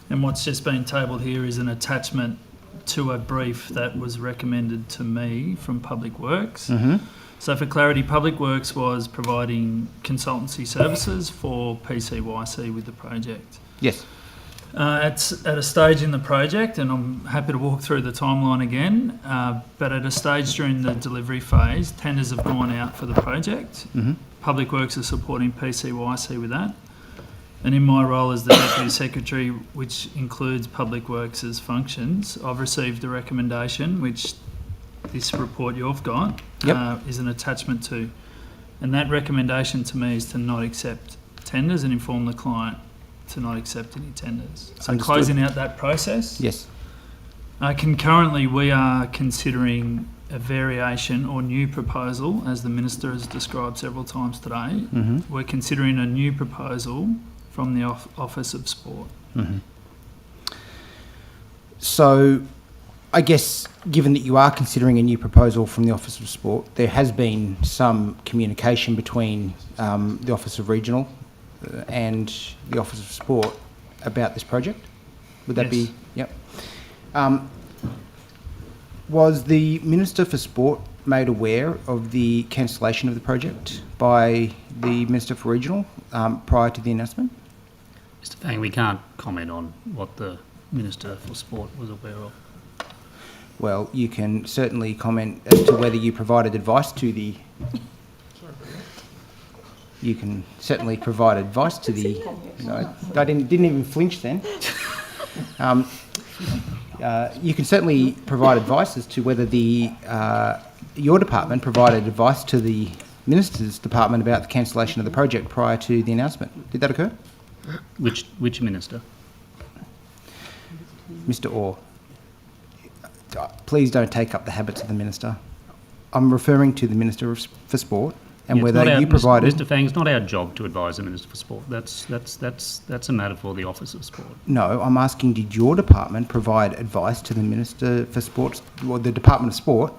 and what's just been tabled here is an attachment to a brief that was recommended to me from Public Works. Mm-hmm. So for clarity, Public Works was providing consultancy services for PCYC with the project. Yes. It's at a stage in the project, and I'm happy to walk through the timeline again, but at a stage during the delivery phase, tenders have gone out for the project. Mm-hmm. Public Works are supporting PCYC with that. And in my role as the Deputy Secretary, which includes Public Works' functions, I've received a recommendation, which this report you've got is an attachment to. And that recommendation to me is to not accept tenders and inform the client to not accept any tenders. So Understood. Closing out that process. Yes. Concurrently, we are considering a variation or new proposal, as the Minister has described several times today. Mm-hmm. We're considering a new proposal from the Office of Sport. Mm-hmm. So, I guess, given that you are considering a new proposal from the Office of Sport, there has been some communication between the Office of Regional and the Office of Sport about this project? Would that be... Yep. Was the Minister for Sport made aware of the cancellation of the project by the Minister for Regional prior to the announcement? Mr. Fang, we can't comment on what the Minister for Sport was aware of. Well, you can certainly comment as to whether you provided advice to the... You can certainly provide advice to the... No, I didn't even flinch then. You can certainly provide advice as to whether your department provided advice to the Minister's department about the cancellation of the project prior to the announcement. Did that occur? Which Minister? Mr. Orr. Please don't take up the habits of the Minister. I'm referring to the Minister for Sport and whether you provided... Mr. Fang, it's not our job to advise the Minister for Sport. That's a matter for the Office of Sport. No, I'm asking, did your department provide advice to the Minister for Sport, or the Department of Sport,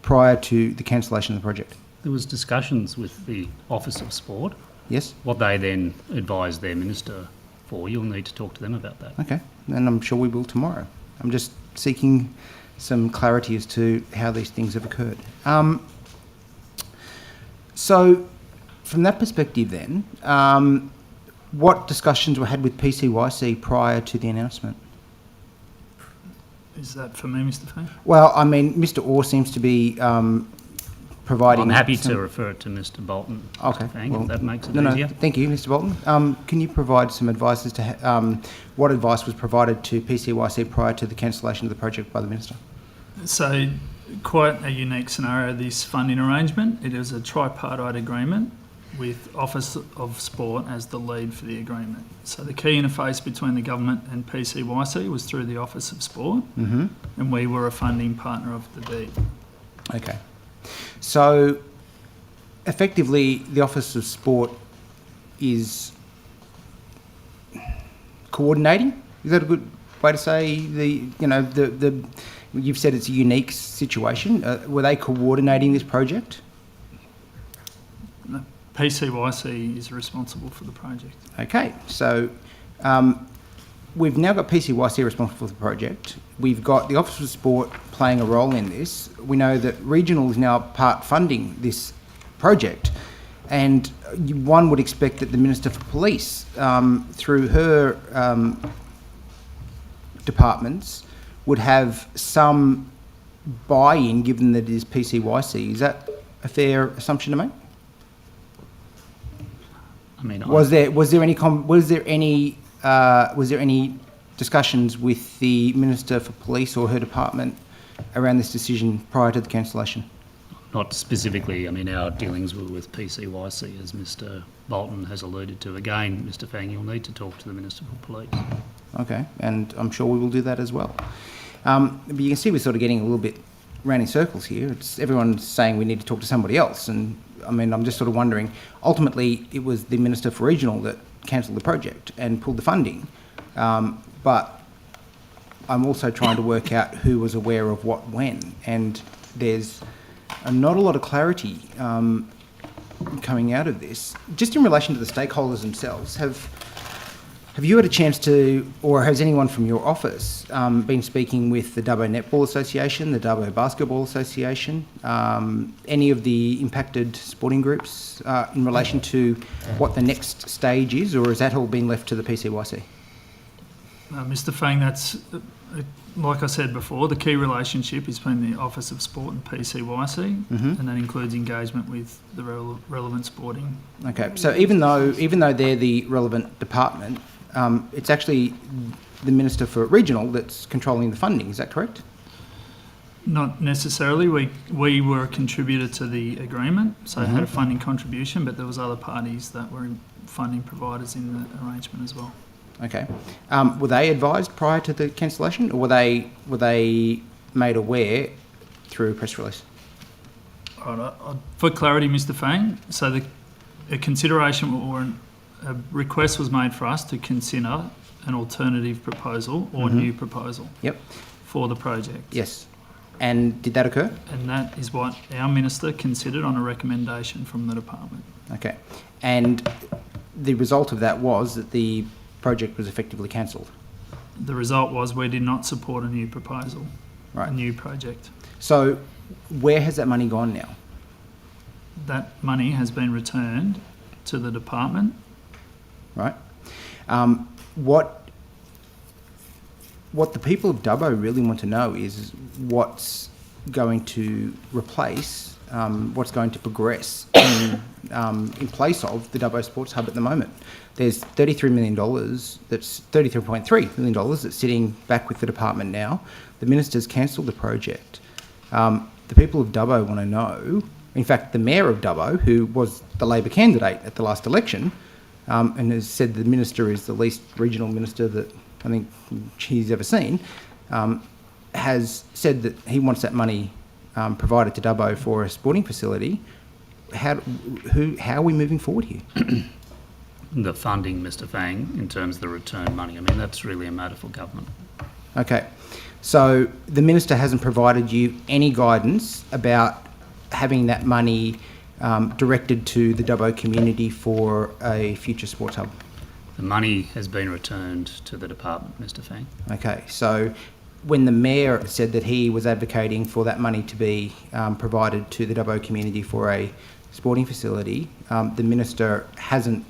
prior to the cancellation of the project? There was discussions with the Office of Sport. Yes. What they then advised their Minister for, you'll need to talk to them about that. Okay, and I'm sure we will tomorrow. I'm just seeking some clarity as to how these things have occurred. So, from that perspective then, what discussions were had with PCYC prior to the announcement? Is that for me, Mr. Fang? Well, I mean, Mr. Orr seems to be providing... I'm happy to refer it to Mr. Bolton. Okay. Mr. Fang, well, if that makes it no, easier. Thank you, Mr. Bolton. Can you provide some advice as to what advice was provided to PCYC prior to the cancellation of the project by the Minister? So, quite a unique scenario, this funding arrangement. It is a tripartite agreement with Office of Sport as the lead for the agreement. So the key interface between the government and PCYC was through the Office of Sport, Mm-hmm. and we were a funding partner of the deed. Okay. So, effectively, the Office of Sport is coordinating? Is that a good way to say you've said it's a unique situation. Were they coordinating this project? No, PCYC is responsible for the project. Okay, so we've now got PCYC responsible for the project. We've got the Office of Sport playing a role in this. We know that Regional is now part funding this project, and one would expect that the Minister for Police, through her departments, would have some buy-in, given that it is PCYC. Is that a fair assumption to make? I mean, was there any discussions with the Minister for Police or her department around this decision prior to the cancellation? Not specifically. I mean, our dealings were with PCYC, as Mr. Bolton has alluded to. Again, Mr. Fang, you'll need to talk to the Minister for Police. Okay, and I'm sure we will do that as well. But you can see we're sort of getting a little bit round in circles here. Everyone's saying we need to talk to somebody else, and I mean, I'm just sort of wondering, ultimately it was the Minister for Regional that cancelled the project and pulled the funding. But I'm also trying to work out who was aware of what when, and there's not a lot of clarity coming out of this. Just in relation to the stakeholders themselves, have you had a chance to, or has anyone from your office been speaking with the Dubbo Netball Association, the Dubbo Basketball Association, any of the impacted sporting groups in relation to what the next stage is, or has that all been left to the PCYC? Mr. Fang, that's, like I said before, the key relationship is between the Office of Sport and PCYC, and that includes engagement with the relevant sporting. Okay, so even though they're the relevant department, it's actually the Minister for Regional that's controlling the funding, is that correct? Not necessarily. We were a contributor to the agreement, so had a funding contribution, but there was other parties that were funding providers in the arrangement as well. Okay. Were they advised prior to the cancellation, or were they made aware through a press release? Right, for clarity, Mr. Fang, so a consideration or a request was made for us to consider an alternative proposal or new proposal. Yep. For the project. Yes. And did that occur? And that is what our minister considered on a recommendation from the department. Okay. And the result of that was that the project was effectively cancelled. The result was we did not support a new proposal, right. A new project. So where has that money gone now? That money has been returned to the department. Right. What the people of Dubbo really want to know is what's going to replace, what's going to progress in place of the Dubbo Sports Hub at the moment. There's $33 million, that's $33.3 million that's sitting back with the department now. The minister's cancelled the project. The people of Dubbo want to know, in fact, the mayor of Dubbo, who was the Labor candidate at the last election, and has said the minister is the least regional minister that I think he's ever seen, has said that he wants that money provided to Dubbo for a sporting facility. How are we moving forward here? The funding, Mr. Fang, in terms of the return money, I mean, that's really a matter for government. Okay. So the minister hasn't provided you any guidance about having that money directed to the Dubbo community for a future sports hub? The money has been returned to the department, Mr. Fang. Okay, so when the mayor said that he was advocating for that money to be provided to the Dubbo community for a sporting facility, the minister hasn't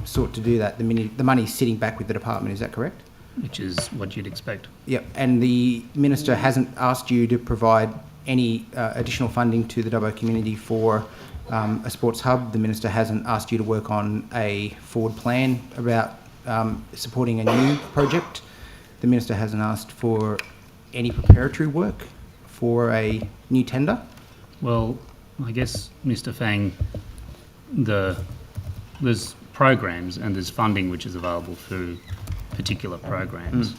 sought to do that. The money's sitting back with the department, is that correct? Which is what you'd expect. Yep, and the minister hasn't asked you to provide any additional funding to the Dubbo community for a sports hub. The minister hasn't asked you to work on a forward plan about supporting a new project. The minister hasn't asked for any preparatory work for a new tender. Well, I guess, Mr. Fang, there's programs and there's funding which is available through particular programs.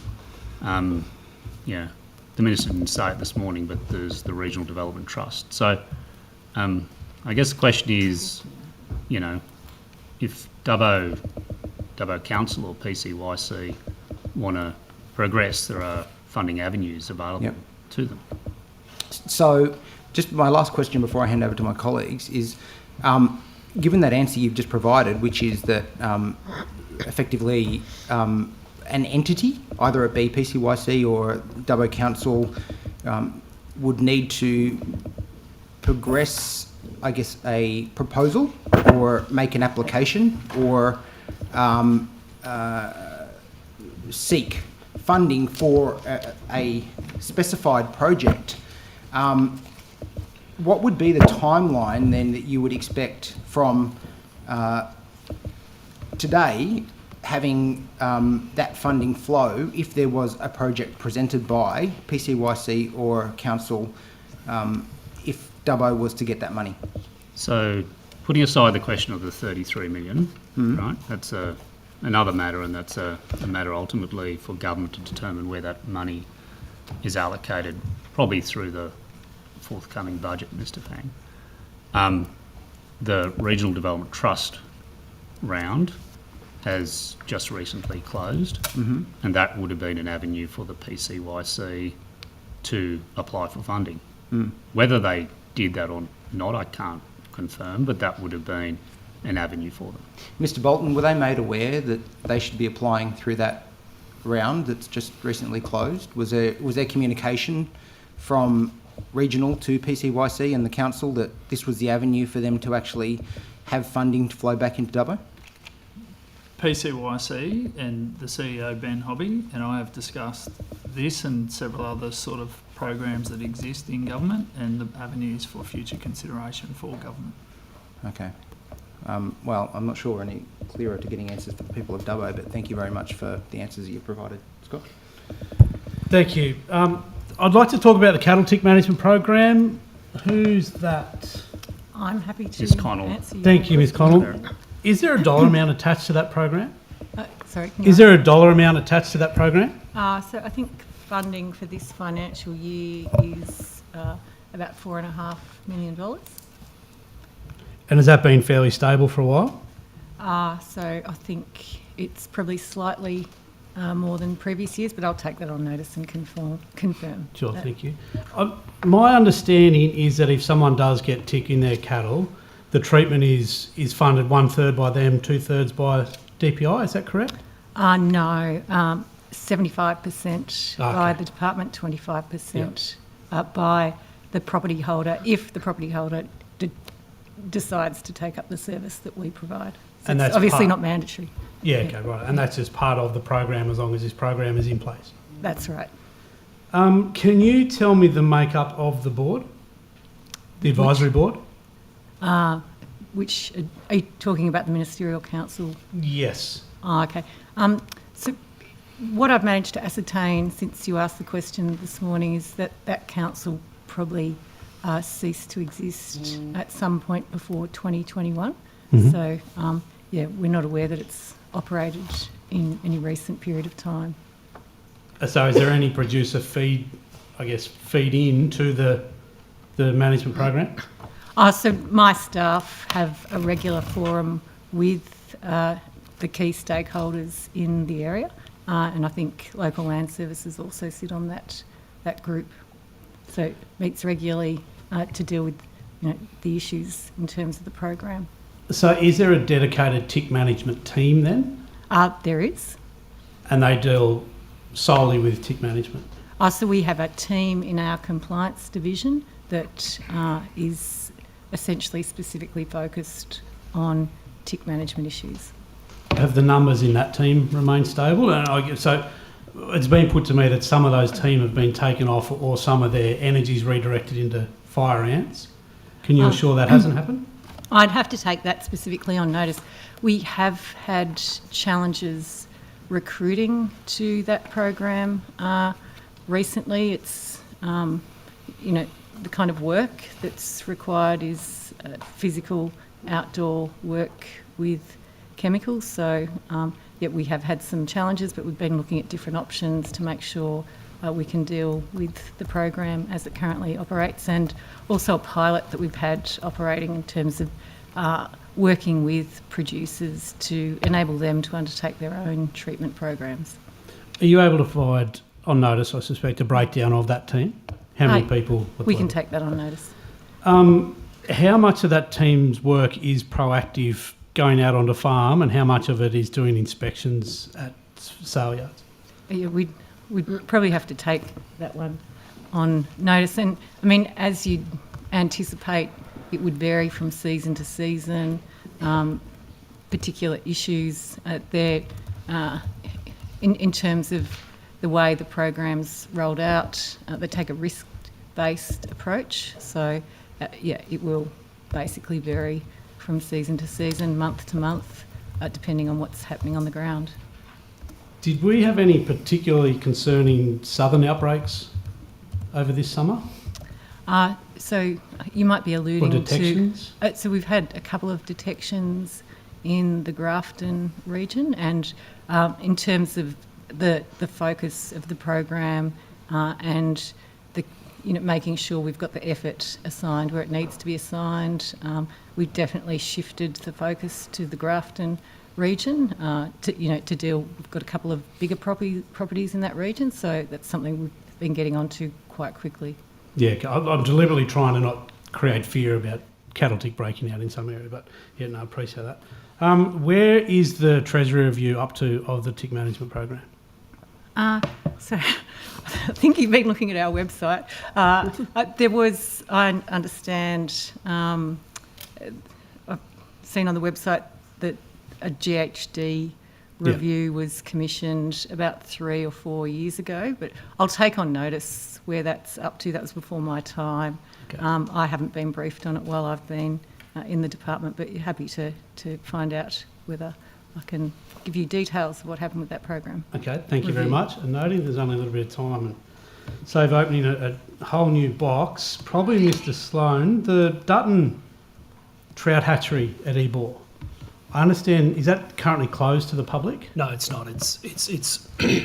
Yeah, the minister didn't say it this morning, but there's the Regional Development Trust. So I guess the question is, you know, if Dubbo Council or PCYC want to progress, there are funding avenues available to them. So just my last question before I hand over to my colleagues is, given that answer you've just provided, which is that effectively an entity, either it be PCYC or Dubbo Council, would need to progress, I guess, a proposal or make an application or seek funding for a specified project. What would be the timeline then that you would expect from today having that funding flow if there was a project presented by PCYC or Council if Dubbo was to get that money? So putting aside the question of the 33 million, right, that's another matter, and that's a matter ultimately for government to determine where that money is allocated, probably through the forthcoming budget, Mr. Fang. The Regional Development Trust round has just recently closed, and that would have been an avenue for the PCYC to apply for funding. Whether they did that or not, I can't confirm, but that would have been an avenue for them. Mr. Bolton, were they made aware that they should be applying through that round that's just recently closed? Was there communication from regional to PCYC and the council that this was the avenue for them to actually have funding to flow back into Dubbo? PCYC and the CEO Ben Hobby and I have discussed this and several other sort of programs that exist in government and the avenues for future consideration for government. Okay. Well, I'm not sure we're any clearer to getting answers for the people of Dubbo, but thank you very much for the answers that you've provided. Scott? Thank you. I'd like to talk about the cattle tick management program. Who's that? I'm happy to Ms. Connell. answer your Thank you, Ms. question. Connell. Is there a dollar amount attached to that program? Sorry. Can you Is there a dollar amount attached to that program? So I think funding for this financial year is about $4.5 million. And has that been fairly stable for a while? So I think it's probably slightly more than previous years, but I'll take that on notice and confirm. Sure, thank you. My understanding is that if someone does get tick in their cattle, the treatment is funded 1/3 by them, 2/3 by DPI, is that correct? No, 75% by the department, 25% by the property holder, if the property holder decides to take up the service that we provide. So And it's that's obviously part- not mandatory. Yeah, okay, right. And that's just part of the program as long as this program is in place. That's right. Can you tell me the makeup of the board, the advisory board? Which, are you talking about the Ministerial Council? Yes. Okay. So what I've managed to ascertain since you asked the question this morning is that that council probably ceased to exist at some point before 2021. So, we're not aware that it's operated in any recent period of time. So is there any producer feed in to the management program? So my staff have a regular forum with the key stakeholders in the area, and I think local land services also sit on that group. So it meets regularly to deal with the issues in terms of the program. So is there a dedicated tick management team then? There is. And they deal solely with tick management? So we have a team in our compliance division that is essentially specifically focused on tick management issues. Have the numbers in that team remained stable? And so it's been put to me that some of those team have been taken off or some of their energies redirected into fire ants. Can you assure that hasn't happened? I'd have to take that specifically on notice. We have had challenges recruiting to that program recently. It's, the kind of work that's required is physical outdoor work with chemicals. So, we have had some challenges, but we've been looking at different options to make sure we can deal with the program as it currently operates, and also a pilot that we've had operating in terms of working with producers to enable them to undertake their own treatment programs. Are you able to provide, on notice, I suspect, a breakdown of that team? How many people? We can take that on notice. How much of that team's work is proactive, going out onto farm, and how much of it is doing inspections at sale yards? We'd probably have to take that one on notice. And, as you'd anticipate, it would vary from season to season. Particular issues there in terms of the way the program's rolled out. They take a risk-based approach. So, it will basically vary from season to season, month to month, depending on what's happening on the ground. Did we have any particularly concerning southern outbreaks over this summer? So you might be alluding or detections? to... so we've had a couple of detections in the Grafton region, and in terms of the focus of the program and the making sure we've got the effort assigned where it needs to be assigned, we've definitely shifted the focus to the Grafton region to deal. We've got a couple of bigger properties in that region, so that's something we've been getting onto quite quickly. Yeah, I'm deliberately trying to not create fear about cattle tick breaking out in some area, but yeah, no, I appreciate that. Where is the Treasury review up to of the tick management program? So I think you've been looking at our website. There was, I understand, I've seen on the website that a GHD review was commissioned about 3 or 4 years ago, but I'll take on notice where that's up to. That was before my time. Okay. I haven't been briefed on it while I've been in the department, but happy to find out whether I can give you details of what happened with that program. Okay, thank you very much. And noting there's only a little bit of time and save opening a whole new box, probably Mr. Sloan, the Dutton trout hatchery at Ebor. I understand, is that currently closed to the public? No, it's not. It's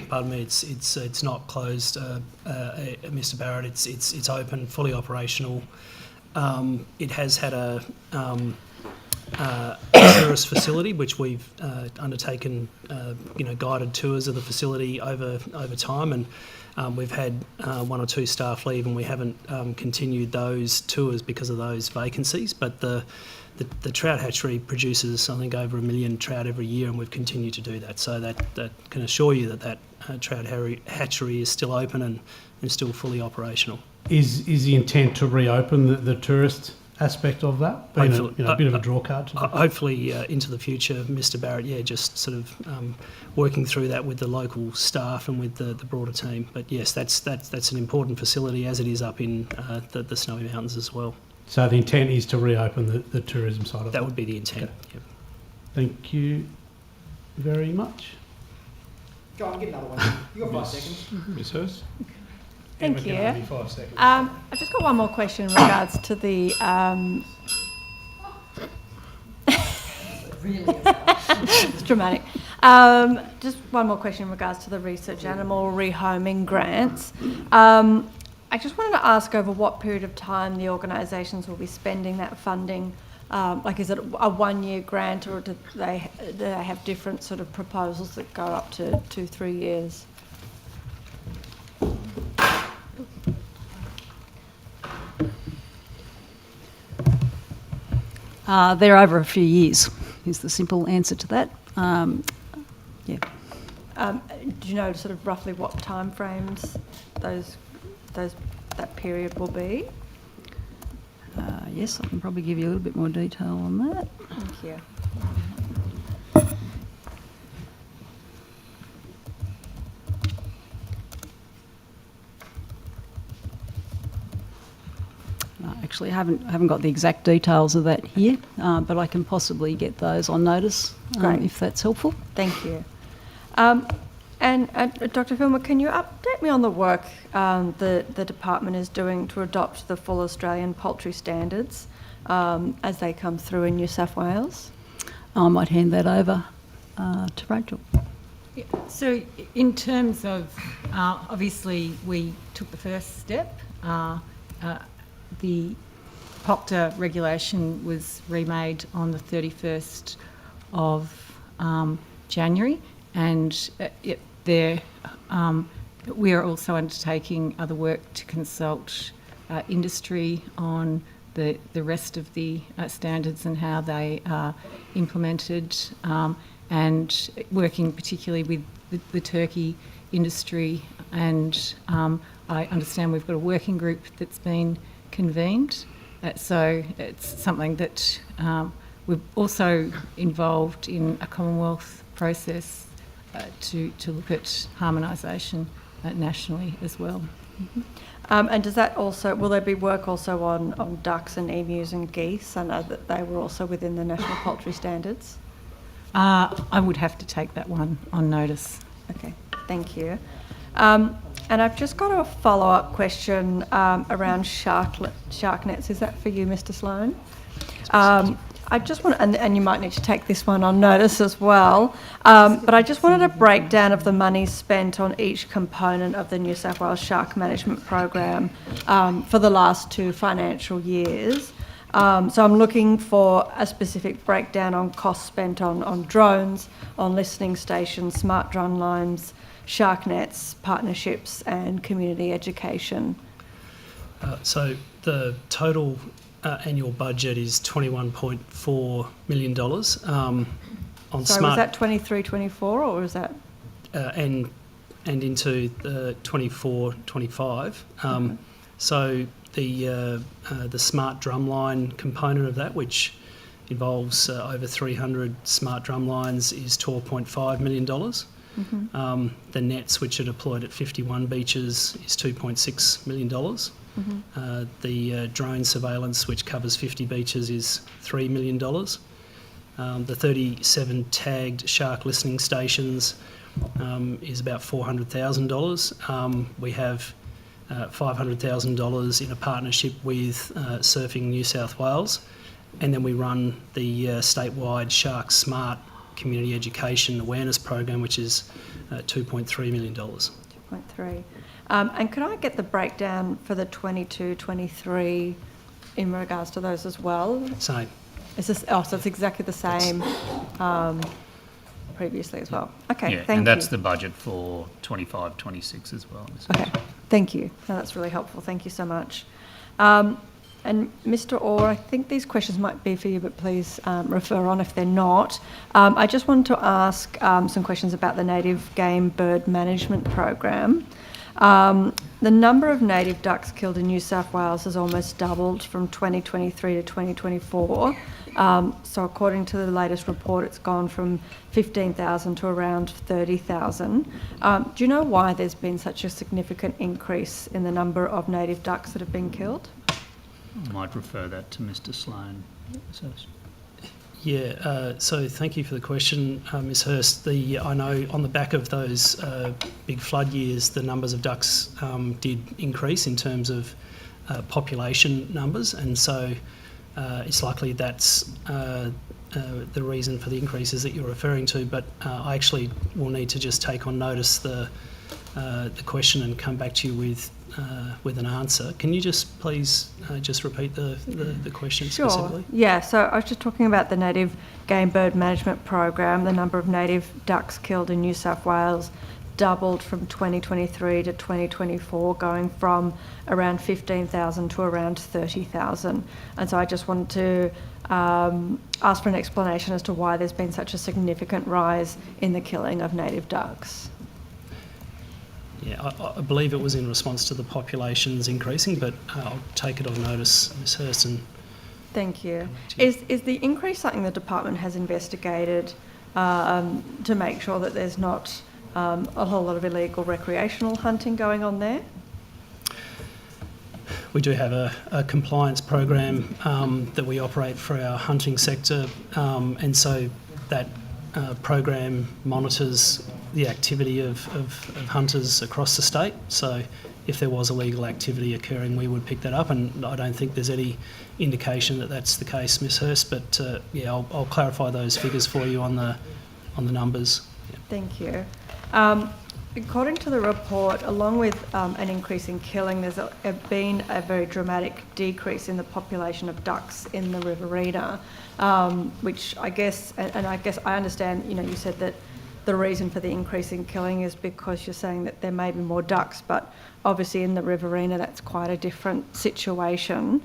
pardon me. It's not closed, Mr. Barrett. It's open, fully operational. It has had a tourist facility, which we've undertaken, guided tours of the facility over time, and we've had 1 or 2 staff leave, and we haven't continued those tours because of those vacancies. But the trout hatchery produces, I think, over 1 million trout every year, and we've continued to do that. So that can assure you that trout hatchery is still open and still fully operational. Is the intent to reopen the tourist aspect of that? Being a bit of a draw card? Hopefully into the future, Mr. Barrett, just sort of working through that with the local staff and with the broader team. But yes, that's an important facility, as it is up in the Snowy Mountains as well. So the intent is to reopen the tourism side of that? That would be the intent, okay. Yep. Thank you very much. Go on, get another one. You've got 5 seconds. Ms. Hurst? Thank you. Only 5 seconds. I've just got one more question in regards to the... it's dramatic. Just one more question in regards to the research animal rehoming grants. I just wanted to ask over what period of time the organisations will be spending that funding. Is it a 1-year grant, or do they have different sort of proposals that go up to 2-3 years? They're over a few years, is the simple answer to that. Do you know sort of roughly what time frames that period will be? Yes, I can probably give you a little bit more detail on that. Thank you. Actually, I haven't got the exact details of that here, but I can possibly get those on notice if that's helpful. Thank you. And Dr. Filmer, can you update me on the work the department is doing to adopt the full Australian poultry standards as they come through in New South Wales? I might hand that over to Rachel. Yeah, so in terms of, obviously we took the first step. The POCTA regulation was remade on the 31st of January, and we are also undertaking other work to consult industry on the rest of the standards and how they are implemented, and working particularly with the turkey industry. And I understand we've got a working group that's been convened, so it's something that we're also involved in a Commonwealth process to look at harmonisation nationally as well. Mm-hmm. And does that also, will there be work also on ducks and emus and geese? I know that they were also within the national poultry standards. I would have to take that one on notice. Okay, thank you. And I've just got a follow-up question around shark nets. Is that for you, Mr. Sloan? I just want, and you might need to take this one on notice as well, but I just wanted a breakdown of the money spent on each component of the New South Wales Shark Management Program for the last 2 financial years. So I'm looking for a specific breakdown on costs spent on drones, on listening stations, smart drone lines, shark nets, partnerships and community education. So the total annual budget is $21.4 million. On So smart, was that 23-24 or was that? And into the 24-25. So the smart drumline component of that, which involves over 300 smart drum lines, is $12.5 million. The nets, which are deployed at 51 beaches, is $2.6 million. The drone surveillance, which covers 50 beaches, is $3 million. The 37 tagged shark listening stations is about $400,000. We have $500,000 in a partnership with Surfing New South Wales, and then we run the statewide Shark Smart Community Education Awareness Program, which is $2.3 million. 2.3. And could I get the breakdown for the 22-23 in regards to those as well? Same. Is this, so it's exactly the same previously as well. Okay, Yeah, thank you. and that's the budget for 25-26 as well. Okay, thank you. No, that's really helpful. Thank you so much. And Mr. Orr, I think these questions might be for you, but please refer on if they're not. I just wanted to ask some questions about the native game bird management program. The number of native ducks killed in New South Wales has almost doubled from 2023 to 2024. So according to the latest report, it's gone from 15,000 to around 30,000. Do you know why there's been such a significant increase in the number of native ducks that have been killed? I might refer that to Mr. Sloan. Yeah, so thank you for the question, Ms Hurst. I know on the back of those big flood years, the numbers of ducks did increase in terms of population numbers, and so it's likely that's the reason for the increases that you're referring to, but I actually will need to just take on notice the question and come back to you with an answer. Can you just please just repeat the question specifically? Yeah, so I was just talking about the native game bird management program. The number of native ducks killed in New South Wales doubled from 2023 to 2024, going from around 15,000 to around 30,000. And so I just wanted to ask for an explanation as to why there's been such a significant rise in the killing of native ducks. Yeah, I believe it was in response to the populations increasing, but I'll take it on notice, Ms Hurst. Thank you. Is the increase something the department has investigated to make sure that there's not a whole lot of illegal recreational hunting going on there? We do have a compliance program that we operate for our hunting sector, and so that program monitors the activity of hunters across the state. So if there was illegal activity occurring, we would pick that up, and I don't think there's any indication that that's the case, Ms Hurst, but yeah, I'll clarify those figures for you on the numbers. Yeah. Thank you. According to the report, along with an increase in killing, there's been a very dramatic decrease in the population of ducks in the Riverina, which I guess, and I guess I understand, you know, you said that the reason for the increase in killing is because you're saying that there may be more ducks, but obviously in the Riverina that's quite a different situation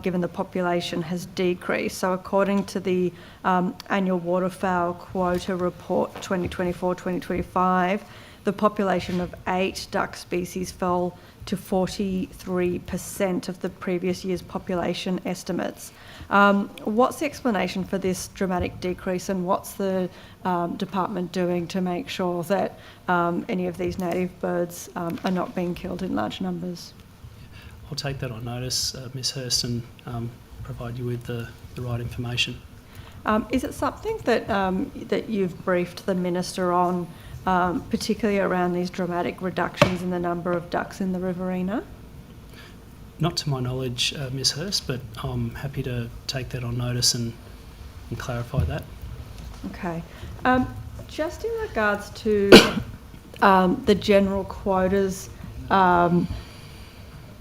given the population has decreased. So according to the annual waterfowl quota report 2024-2025, the population of 8 duck species fell to 43% of the previous year's population estimates. What's the explanation for this dramatic decrease, and what's the department doing to make sure that any of these native birds are not being killed in large numbers? I'll take that on notice, Ms Hurst, and provide you with the right information. Is it something that that you've briefed the Minister on, particularly around these dramatic reductions in the number of ducks in the Riverina? Not to my knowledge, Ms Hurst, but I'm happy to take that on notice and clarify that. Okay. Just in regards to the general quotas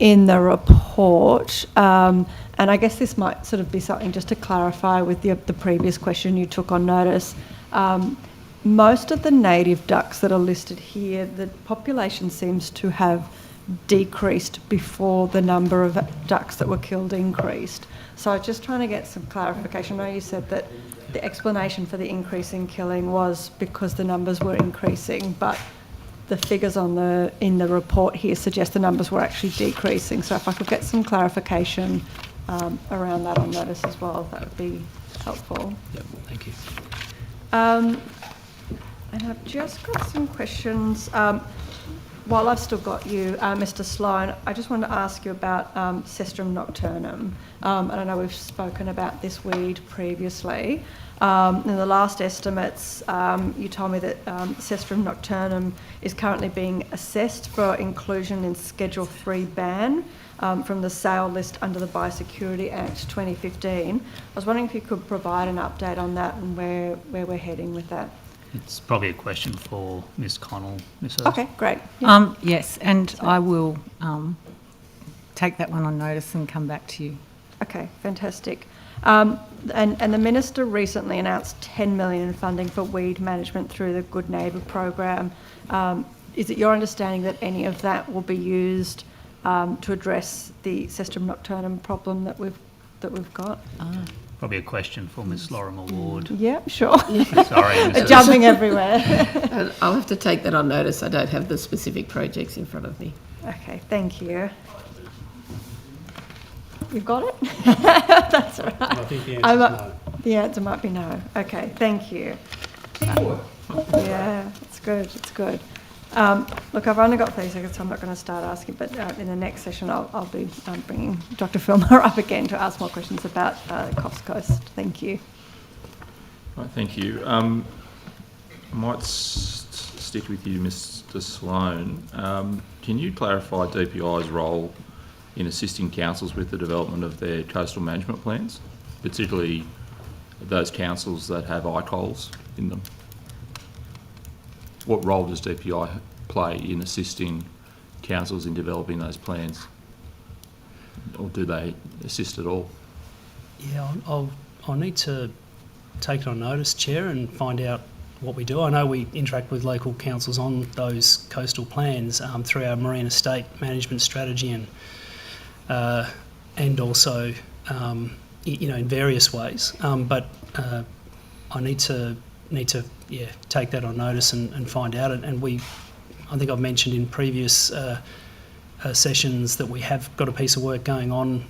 in the report, and I guess this might sort of be something just to clarify with the previous question you took on notice. Most of the native ducks that are listed here, the population seems to have decreased before the number of ducks that were killed increased. So I was just trying to get some clarification. I know you said that the explanation for the increase in killing was because the numbers were increasing, but the figures in the report here suggest the numbers were actually decreasing. So if I could get some clarification around that on notice as well, that would be helpful. Yep, thank you. And I've just got some questions. While I've still got you, Mr. Sloan, I just wanted to ask you about Cestrum nocturnum. And I know we've spoken about this weed previously. In the last estimates, you told me that Cestrum nocturnum is currently being assessed for inclusion in Schedule 3 ban from the sale list under the Biosecurity Act 2015. I was wondering if you could provide an update on that and where we're heading with that. It's probably a question for Ms Connell. Ms. Hurst. Okay, great. Yeah. Yes, and I will take that one on notice and come back to you. Okay, fantastic. And the Minister recently announced $10 million in funding for weed management through the Good Neighbour program. Is it your understanding that any of that will be used to address the Cestrum nocturnum problem that we've got? Probably a question for Ms Lorimer Ward. Yeah, sure. Sorry, Ms. Jumping everywhere. I'll have to take that on notice. I don't have the specific projects in front of me. Okay, thank you. You've got it? That's all right. I think the answer is no. The answer might be no. Okay, thank you. Yeah, it's good, it's good. Look, I've only got 30 seconds, so I'm not going to start asking, but in the next session I'll be bringing Dr. Filmer up again to ask more questions about Coffs Coast. Thank you. Right, thank you. I might stick with you, Mr Sloan. Can you clarify DPI's role in assisting councils with the development of their coastal management plans, particularly those councils that have ICOLs in them? What role does DPI play in assisting councils in developing those plans? Or do they assist at all? Yeah, I'll need to take it on notice, Chair, and find out what we do. I know we interact with local councils on those coastal plans through our marine estate management strategy and also in various ways. But I need to take that on notice and find out. And I think I've mentioned in previous sessions that we have got a piece of work going on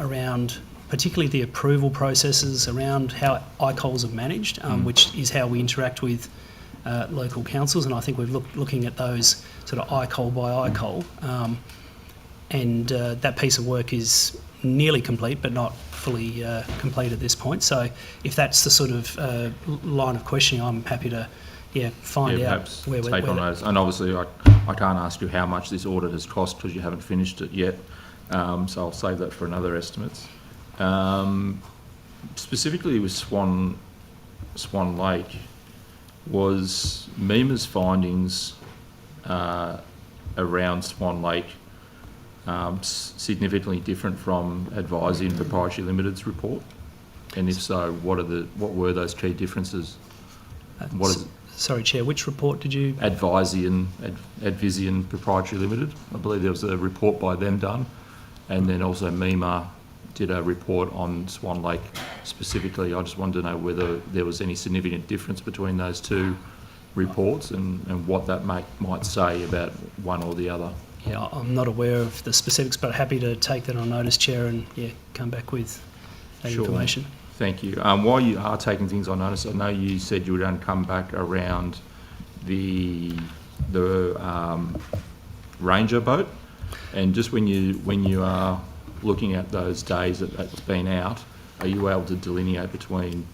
around particularly the approval processes around how ICOLs are managed, which is how we interact with local councils. And I think we're looking at those sort of ICOL by ICOL. And that piece of work is nearly complete, but not fully complete at this point. So if that's the sort of line of questioning, I'm happy to find out where we're take on those. And obviously I can't ask you how much this audit has cost because you haven't finished it yet. So I'll save that for another estimates. Specifically with Swan Lake, was MEMA's findings around Swan Lake significantly different from Advisey and Proprietary Limited's report? And if so, what were those key differences? Sorry, Chair, which report did you... Advisey and Proprietary Limited. I believe there was a report by them done, and then also MEMA did a report on Swan Lake specifically. I just wanted to know whether there was any significant difference between those two reports and what that might say about one or the other. Yeah, I'm not aware of the specifics, but happy to take that on notice, Chair, and come back with that information. Thank you. While you are taking things on notice, I know you said you were going to come back around the Ranger boat, and just when you are looking at those days that it's been out, are you able to delineate between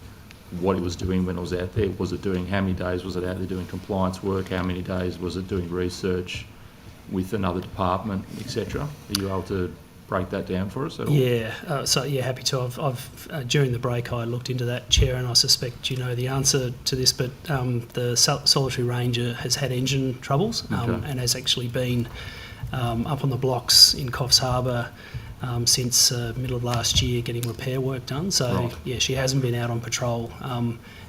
what it was doing when it was out there? Was it doing, how many days was it out there doing compliance work? How many days was it doing research with another department, etc.? Are you able to break that down for us at all? Yeah, happy to. I've during the break I looked into that, Chair, and I suspect you know the answer to this, but the Solitary Ranger has had engine troubles and has actually been up on the blocks in Coffs Harbour since middle of last year, getting repair work done. So Right. yeah, she hasn't been out on patrol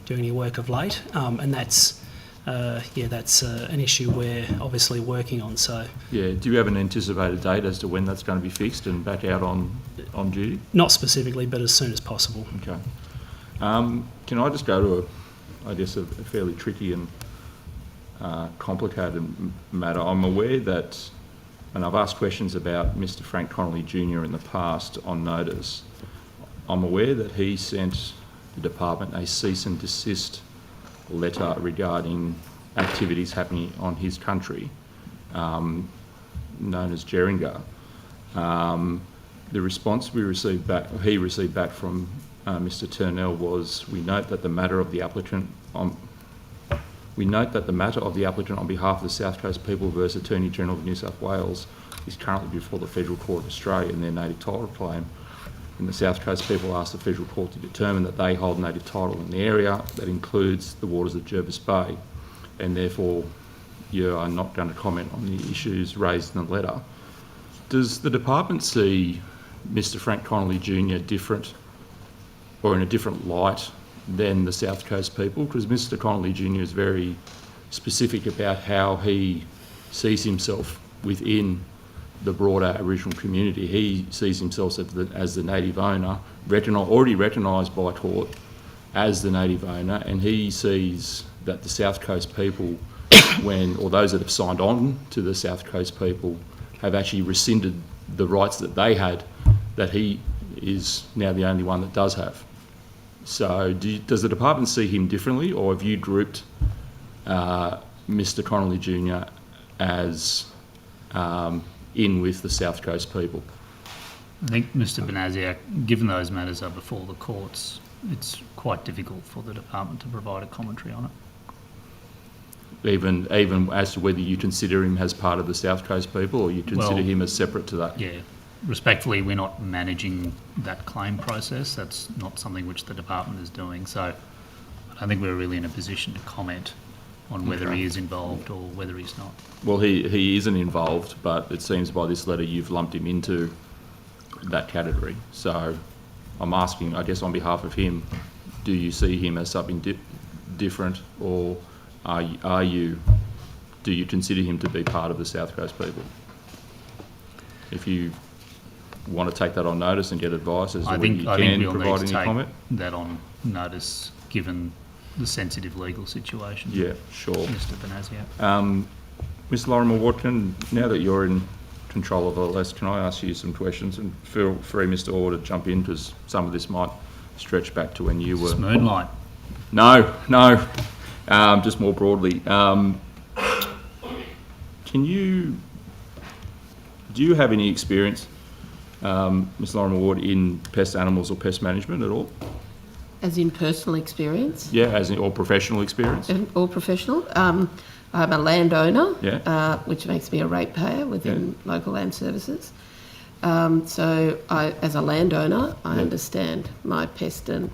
doing any work of late, and that's an issue we're obviously working on. So Yeah, do you have an anticipated date as to when that's going to be fixed and back out on duty? not specifically, but as soon as possible. Okay. Can I just go to a fairly tricky and complicated matter? I'm aware that, and I've asked questions about Mr. Frank Connolly Jr. in the past on notice. I'm aware that he sent the department a cease and desist letter regarding activities happening on his country, known as Geringa. The response he received back from Mr. Turnell was, we note that the matter of the applicant on behalf of the South Coast people versus Attorney General of New South Wales is currently before the Federal Court of Australia in their native title claim. And the South Coast people asked the Federal Court to determine that they hold native title in the area that includes the waters of Jervis Bay, and therefore you are not going to comment on the issues raised in the letter. Does the department see Mr. Frank Connolly Jr. different or in a different light than the South Coast people? Because Mr. Connolly Jr. is very specific about how he sees himself within the broader Aboriginal community. He sees himself as the native owner, already recognised by court as the native owner, and he sees that the South Coast people, or those that have signed on to the South Coast people, have actually rescinded the rights that they had, that he is now the only one that does have. So does the department see him differently, or have you grouped Mr. Connolly Jr. as in with the South Coast people? I think, Mr. Benaziak, given those matters are before the courts, it's quite difficult for the department to provide a commentary on it. Even as to whether you consider him as part of the South Coast people, or you consider him as separate to that? Yeah. Respectfully, we're not managing that claim process. That's not something which the department is doing. So I don't think we're really in a position to comment on whether he is involved or whether he's not. Well, he isn't involved, but it seems by this letter you've lumped him into that category. So I'm asking, I guess on behalf of him, do you see him as something different, or do you consider him to be part of the South Coast people? If you want to take that on notice and get advice as to whether you can provide any comment? That on notice, given the sensitive legal situation. Yeah, sure. Mr. Benaziak. Ms. Lorimer Watkin, now that you're in control of the list, can I ask you some questions? And feel free, Mr. Orr, to jump in, because some of this might stretch back to when you were... It's moonlight. No, just more broadly. Do you have any experience, Ms. Lorimer Ward, in pest animals or pest management at all? As in personal experience? Yeah, or professional experience? Or professional. I'm a landowner, which makes me a ratepayer within local land services. So as a landowner, I understand my pest and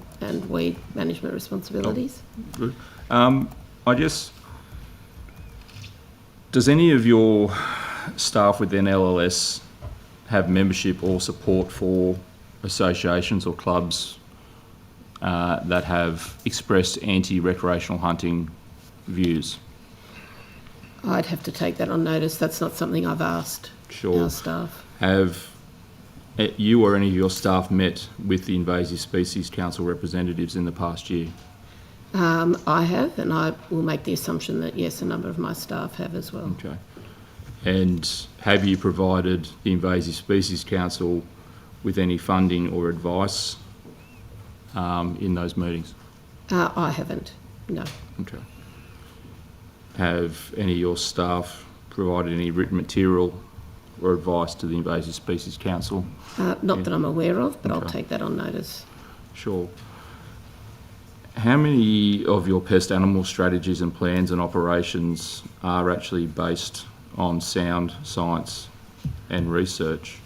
weed management responsibilities. Good. I guess, does any of your staff within LLS have membership or support for associations or clubs that have expressed anti-recreational hunting views? I'd have to take that on notice. That's not something I've asked our staff. Have you or any of your staff met with the Invasive Species Council representatives in the past year? I have, and I will make the assumption that, yes, a number of my staff have as well. Okay. And have you provided the Invasive Species Council with any funding or advice in those meetings? I haven't, no. Okay. Have any of your staff provided any written material or advice to the Invasive Species Council? Not that I'm aware of, but I'll take that on notice. Sure. How many of your pest animal strategies and plans and operations are actually based on sound science and research?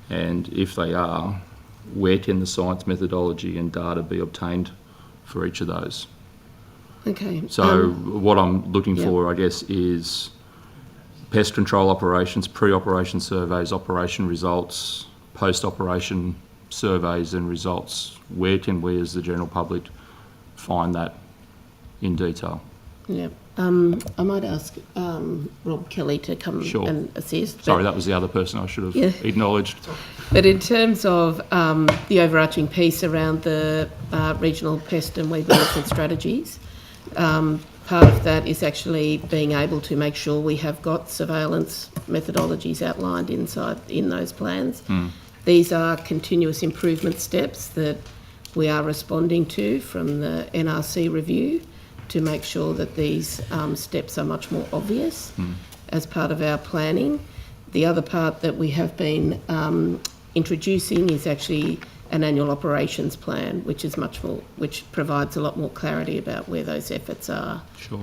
And if they are, where can the science methodology and data be obtained for each of those? Okay. So what I'm looking for, I guess, is pest control operations, pre-operation surveys, operation results, post-operation surveys and results. Where can we as the general public find that in detail? Yeah. I might ask Rob Kelly to come and assist. Sorry, that was the other person I should have acknowledged. But in terms of the overarching piece around the regional pest and weed management strategies, part of that is actually being able to make sure we have got surveillance methodologies outlined in those plans. These are continuous improvement steps that we are responding to from the NRC review to make sure that these steps are much more obvious as part of our planning. The other part that we have been introducing is actually an annual operations plan, which is which provides a lot more clarity about where those efforts are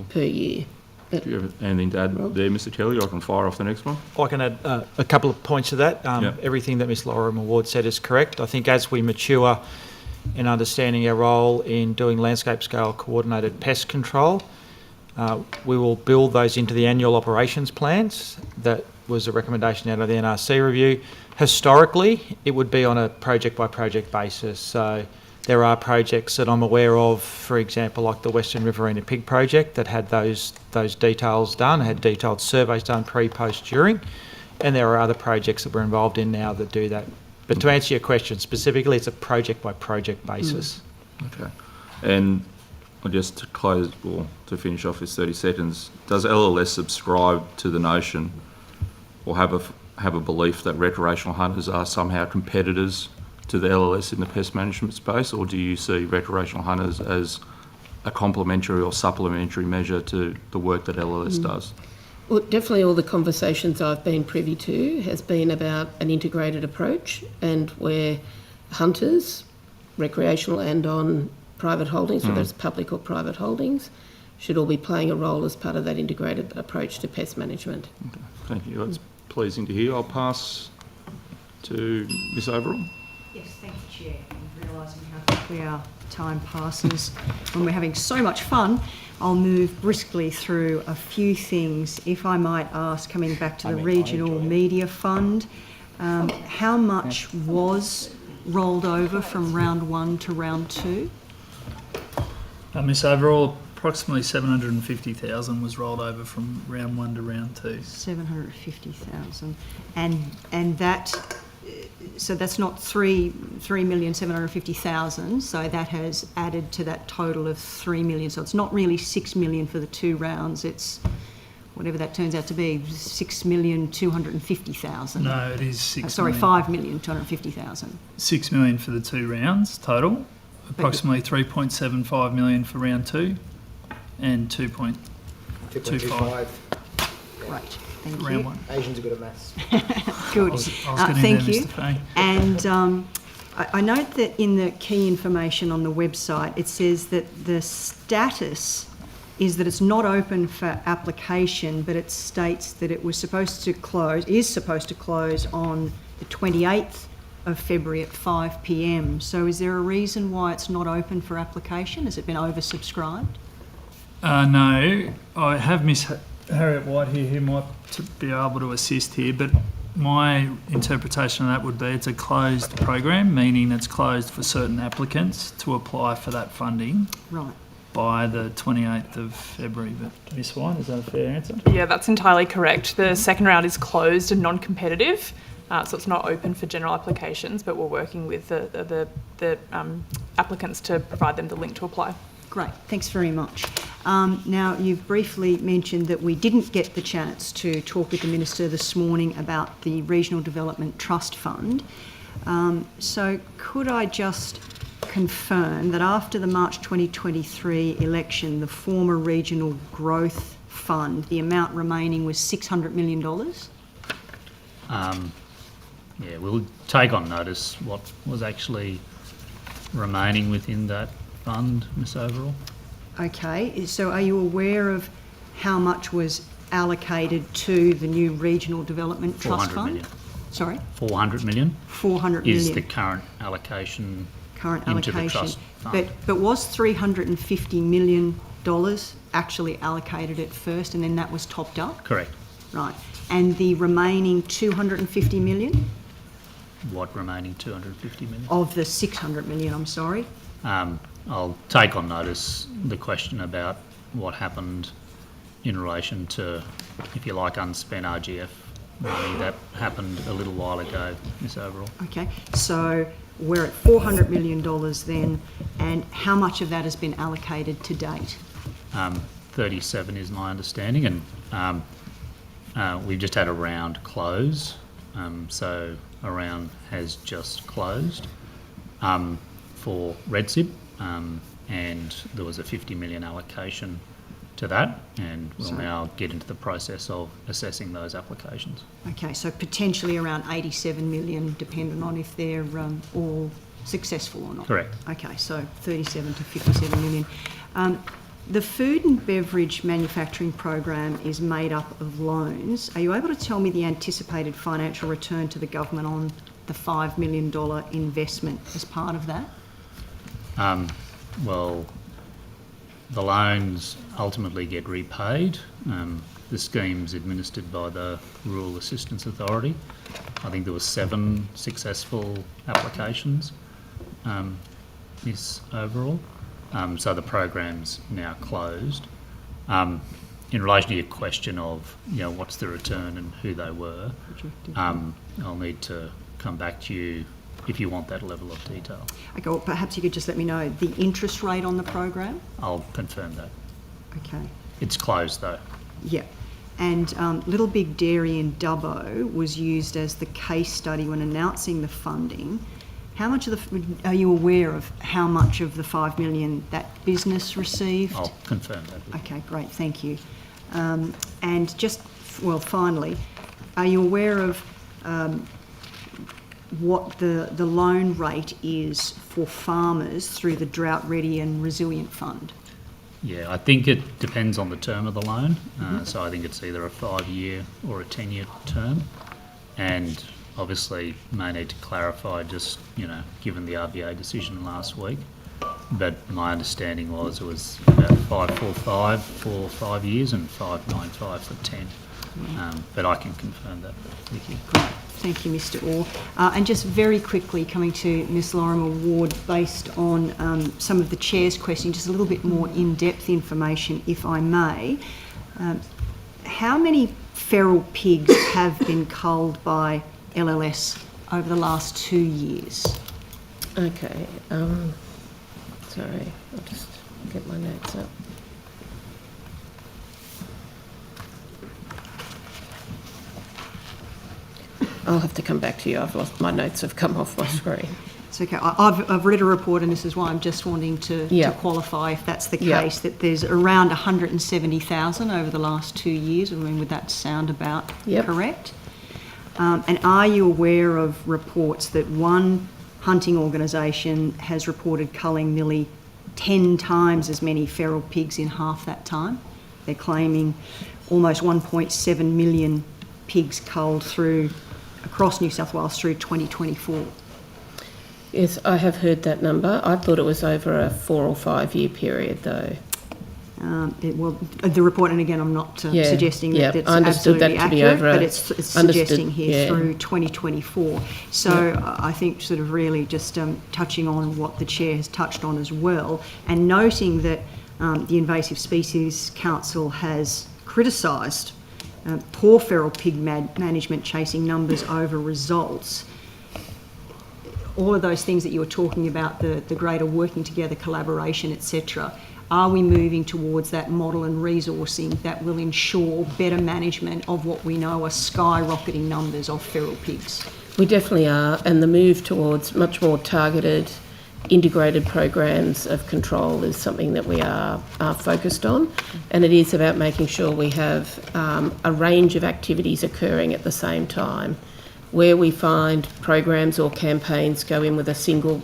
per year. Do you have anything to add there, Mr. Kelly? I can fire off the next one. I can add a couple of points to that. Everything that Ms. Laura Ward said is correct. I think as we mature in understanding our role in doing landscape scale coordinated pest control, we will build those into the annual operations plans. That was a recommendation out of the NRC review. Historically, it would be on a project by project basis. So there are projects that I'm aware of, for example, like the Western Riverina Pig project that had those details done, had detailed surveys done pre, post, during. And there are other projects that we're involved in now that do that. But to answer your question specifically, it's a project by project basis. Okay. And just to close, or to finish off this 30 seconds, does LLS subscribe to the notion or have a belief that recreational hunters are somehow competitors to the LLS in the pest management space, or do you see recreational hunters as a complementary or supplementary measure to the work that LLS does? Well, definitely all the conversations I've been privy to has been about an integrated approach, and where hunters, recreational and on private holdings, whether it's public or private holdings, should all be playing a role as part of that integrated approach to pest management. Okay. Thank you. That's pleasing to hear. I'll pass to Ms. Overall. Yes, thank you, Chair. And realising how quickly our time passes when we're having so much fun, I'll move briskly through a few things. If I might ask, coming back to the Regional Media Fund, how much was rolled over from round 1 to round 2? Miss Overall, approximately 750,000 was rolled over from round 1 to round 2. 750,000, and that. So that's not 3,750,000. So that has added to that total of 3 million. So it's not really 6 million for the 2 rounds. It's whatever that turns out to be, 6,250,000. No, it is 6 sorry, million. 5,250,000. 6 million for the 2 rounds total. Approximately 3.75 million for round 2, and 2.25. Great. Thank round you. 1. Asians are good at maths. Good. I was getting thank there, you. Mr. Fay. And I note that in the key information on the website, it says that the status is that it's not open for application, but it states that it is supposed to close on the 28th of February at 5 p.m. So is there a reason why it's not open for application? Has it been oversubscribed? No, I have Miss Harriet White here who might be able to assist here, but my interpretation of that would be it's a closed program, meaning it's closed for certain applicants to apply for that funding. Right. By the 28th of February. But Miss White, is that a fair answer? Yeah, that's entirely correct. The second round is closed and non-competitive, so it's not open for general applications, but we're working with the applicants to provide them the link to apply. Great, thanks very much. Now, you've briefly mentioned that we didn't get the chance to talk with the Minister this morning about the Regional Development Trust Fund. So could I just confirm that after the March 2023 election, the former Regional Growth Fund, the amount remaining was $600 million? Yeah, we'll take on notice what was actually remaining within that fund, Ms. Overall. Okay, so are you aware of how much was allocated to the new Regional Development Trust Fund? 400 million. Sorry? 400 million. 400 is million. the current allocation Current into allocation. the trust fund. But was $350 million actually allocated at first and then that was topped up? Correct. Right. And the remaining 250 million? What remaining 250 million? Of the 600 million, I'm sorry. I'll take on notice the question about what happened in relation to, if you like, unspent RGF money. That happened a little while ago, Ms Overall. Okay, so we're at $400 million then, and how much of that has been allocated to date? 37 is my understanding, and we've just had a round close, so a round has just closed for RedSib, and there was a 50 million allocation to that, and we'll now get into the process of assessing those applications. Okay, so potentially around 87 million, depending on if they're all successful or not. Correct. Okay, so 37 to 57 million. The food and beverage manufacturing program is made up of loans. Are you able to tell me the anticipated financial return to the government on the $5 million investment as part of that? Well, the loans ultimately get repaid. The scheme's administered by the Rural Assistance Authority. I think there were 7 successful applications, Miss Overall. So the program's now closed. In relation to your question of, what's the return and who they were, I'll need to come back to you if you want that level of detail. Okay, well, perhaps you could just let me know the interest rate on the program? I'll confirm that. Okay. It's closed though. Yeah. And Little Big Dairy in Dubbo was used as the case study when announcing the funding. How much of are you aware of how much of the $5 million that business received? I'll confirm that. Okay, great, thank you. And just, well, finally, are you aware of what the loan rate is for farmers through the Drought Ready and Resilient Fund? Yeah, I think it depends on the term of the loan. So I think it's either a 5-year or a 10-year term. And obviously may need to clarify just, given the RBA decision last week. But my understanding was it was about 545 for 5 years and 595 for 10. But I can confirm that with you. Great. Thank you, Mr. Orr. And just very quickly coming to Ms. Lorimer Ward, based on some of the Chair's questions, just a little bit more in-depth information, if I may. How many feral pigs have been culled by LLS over the last 2 years? Okay. Sorry, I'll just get my notes up. I'll have to come back to you. My notes have come off my screen. It's okay. I've read a report, and this is why I'm just wanting to qualify if that's the case, that there's around 170,000 over the last 2 years. I mean, would that sound about correct? And are you aware of reports that one hunting organisation has reported culling nearly 10 times as many feral pigs in half that time? They're claiming almost 1.7 million pigs culled across New South Wales through 2024. Yes, I have heard that number. I thought it was over a 4 or 5 year period, though. The report, and again, I'm not suggesting that it's that absolutely to accurate, be over but it's suggesting here through 2024. So I think sort of really just touching on what the Chair has touched on as well, and noting that the Invasive Species Council has criticised poor feral pig management, chasing numbers over results. All of those things that you were talking about, the greater working together, collaboration, etc. Are we moving towards that model and resourcing that will ensure better management of what we know are skyrocketing numbers of feral pigs? We definitely are, and the move towards much more targeted, integrated programs of control is something that we are focused on, and it is about making sure we have a range of activities occurring at the same time. Where we find programs or campaigns go in with a single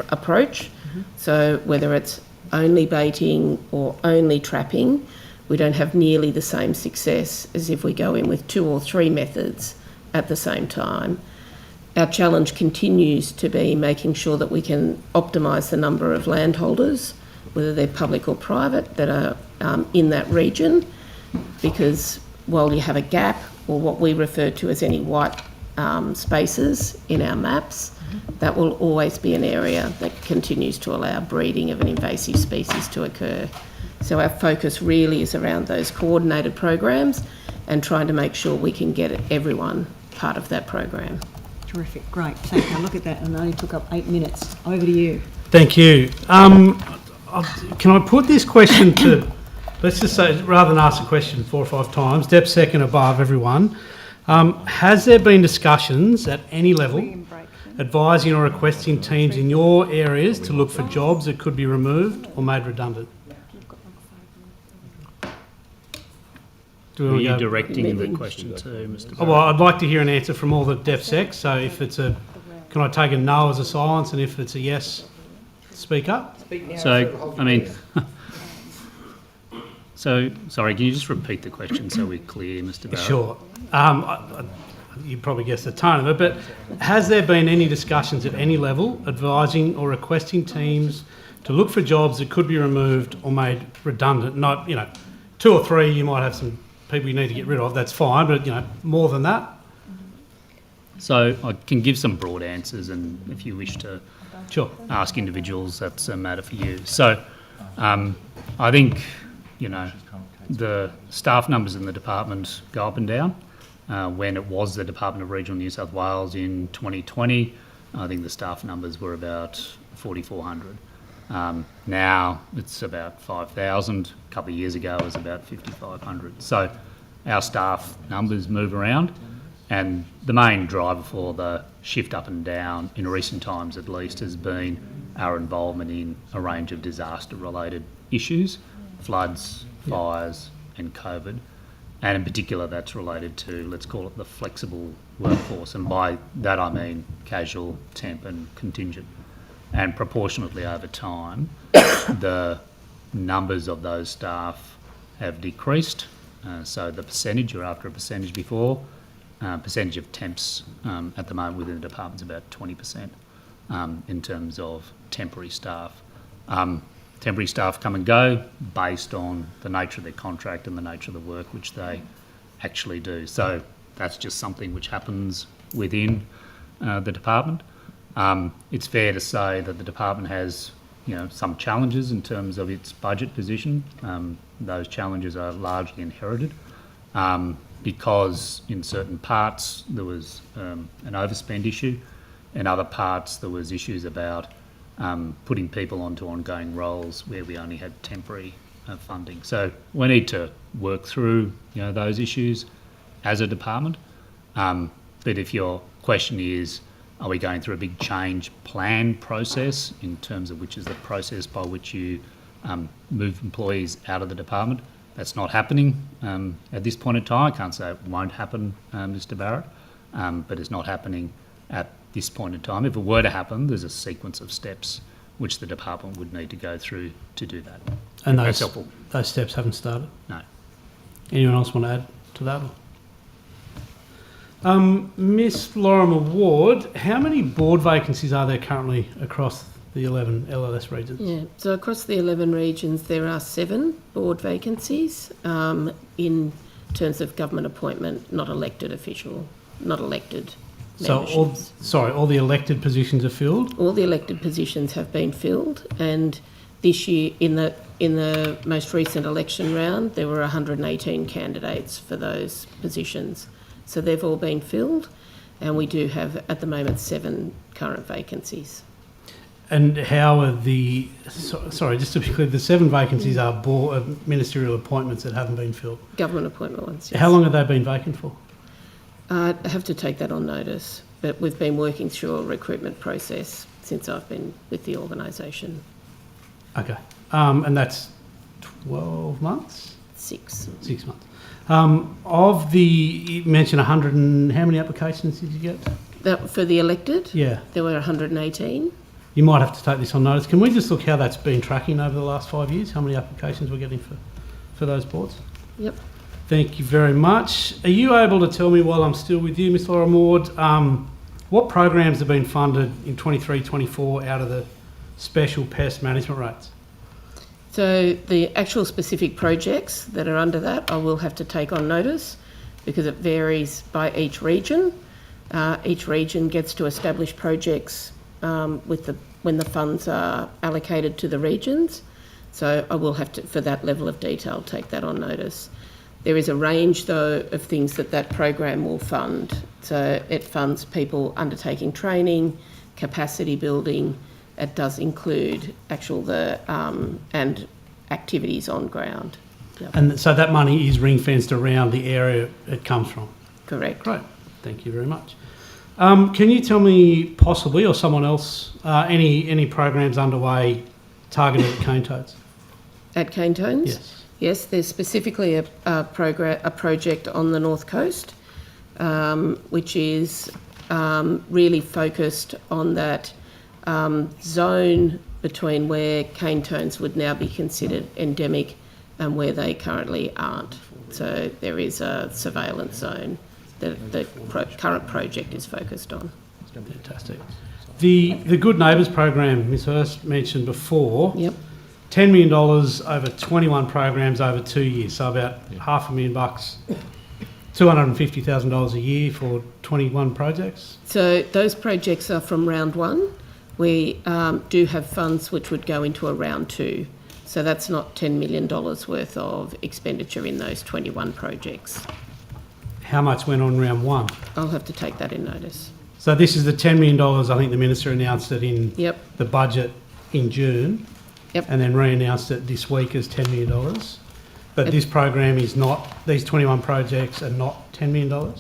approach, so whether it's only baiting or only trapping, we don't have nearly the same success as if we go in with 2 or 3 methods at the same time. Our challenge continues to be making sure that we can optimise the number of landholders, whether they're public or private, that are in that region, because while you have a gap or what we refer to as any white spaces in our maps, that will always be an area that continues to allow breeding of an invasive species to occur. So our focus really is around those coordinated programs and trying to make sure we can get everyone part of that program. Terrific, great, thank you. Look at that, and it only took up 8 minutes. Over to you. Thank you. Can I put this question to, let's just say, rather than ask the question 4 or 5 times, Dep second above everyone, has there been discussions at any level advising or requesting teams in your areas to look for jobs that could be removed or made redundant? Were you directing the question to Mr. Barrett? Oh, well, I'd like to hear an answer from all the Dep secs. So if it's a, can I take a no as a silence, and if it's a yes, speak up. So, I mean, so sorry, can you just repeat the question so we're clear, Mr. Barrett? Sure. You probably guessed the tone of it, but has there been any discussions at any level advising or requesting teams to look for jobs that could be removed or made redundant? Not, 2 or 3, you might have some people you need to get rid of, that's fine, but, more than that? So I can give some broad answers, and if you wish to sure ask individuals, that's a matter for you. So I think, the staff numbers in the department go up and down. When it was the Department of Regional New South Wales in 2020, I think the staff numbers were about 4,400. Now it's about 5,000. A couple of years ago it was about 5,500. So our staff numbers move around, and the main driver for the shift up and down in recent times at least has been our involvement in a range of disaster related issues, floods, fires and COVID. And in particular, that's related to, let's call it the flexible workforce. And by that, I mean casual, temp and contingent. And proportionately over time, the numbers of those staff have decreased. So the percentage, you're after a percentage before, percentage of temps at the moment within the department is about 20% in terms of temporary staff. Temporary staff come and go based on the nature of their contract and the nature of the work which they actually do. So that's just something which happens within the department. It's fair to say that the department has, some challenges in terms of its budget position. Those challenges are largely inherited because in certain parts there was an overspend issue, in other parts there was issues about putting people onto ongoing roles where we only had temporary funding. So we need to work through, those issues as a department. But if your question is, are we going through a big change plan process in terms of which is the process by which you move employees out of the department, that's not happening at this point in time. I can't say it won't happen, Mr. Barrett, but it's not happening at this point in time. If it were to happen, there's a sequence of steps which the department would need to go through to do that. And that's helpful. Those steps haven't started? No. Anyone else want to add to that? Miss Lorimer Ward, how many board vacancies are there currently across the 11 LLS regions? Yeah, so across the 11 regions there are 7 board vacancies in terms of government appointment, not elected official, not elected. So all the elected positions are filled? All the elected positions have been filled, and this year in the most recent election round there were 118 candidates for those positions. So they've all been filled, and we do have at the moment 7 current vacancies. And how are the, sorry, just to be clear, the 7 vacancies are ministerial appointments that haven't been filled? Government appointment ones, yes. How long have they been vacant for? I have to take that on notice, but we've been working through a recruitment process since I've been with the organisation. Okay. And that's 12 months? 6. 6 months. Of the, you mentioned 100 and, how many applications did you get? That, for the elected? Yeah. There were 118. You might have to take this on notice. Can we just look how that's been tracking over the last 5 years? How many applications we're getting for those boards? Yep. Thank you very much. Are you able to tell me, while I'm still with you, Ms. Laura Maud, what programs have been funded in 23-24 out of the special pest management rates? So the actual specific projects that are under that, I will have to take on notice. because it varies by each region. Each region gets to establish projects when the funds are allocated to the regions. So I will have to, for that level of detail, take that on notice. There is a range, though, of things that program will fund. So it funds people undertaking training, capacity building. It does include and activities on ground. Yep. And so that money is ring-fenced around the area it comes from? Correct. Great. Thank you very much. Can you tell me, possibly, or someone else, any programs underway targeted at cane toads? At cane toads? Yes. Yes, there's specifically a project on the North Coast, which is really focused on that zone between where cane toads would now be considered endemic and where they currently aren't. So there is a surveillance zone that the current project is focused on. Fantastic. The Good Neighbours program, Ms Hurst mentioned before. Yep. $10 million over 21 programs over 2 years, so about $500,000, $250,000 a year for 21 projects. So those projects are from round one. We do have funds which would go into a round two. So that's not $10 million worth of expenditure in those 21 projects. How much went on round one? I'll have to take that in notice. So this is the $10 million, I think the Minister announced it in Yep. the budget in June. Yep. And then re-announced it this week as $10 million. But this program is not, these 21 projects are not $10 million?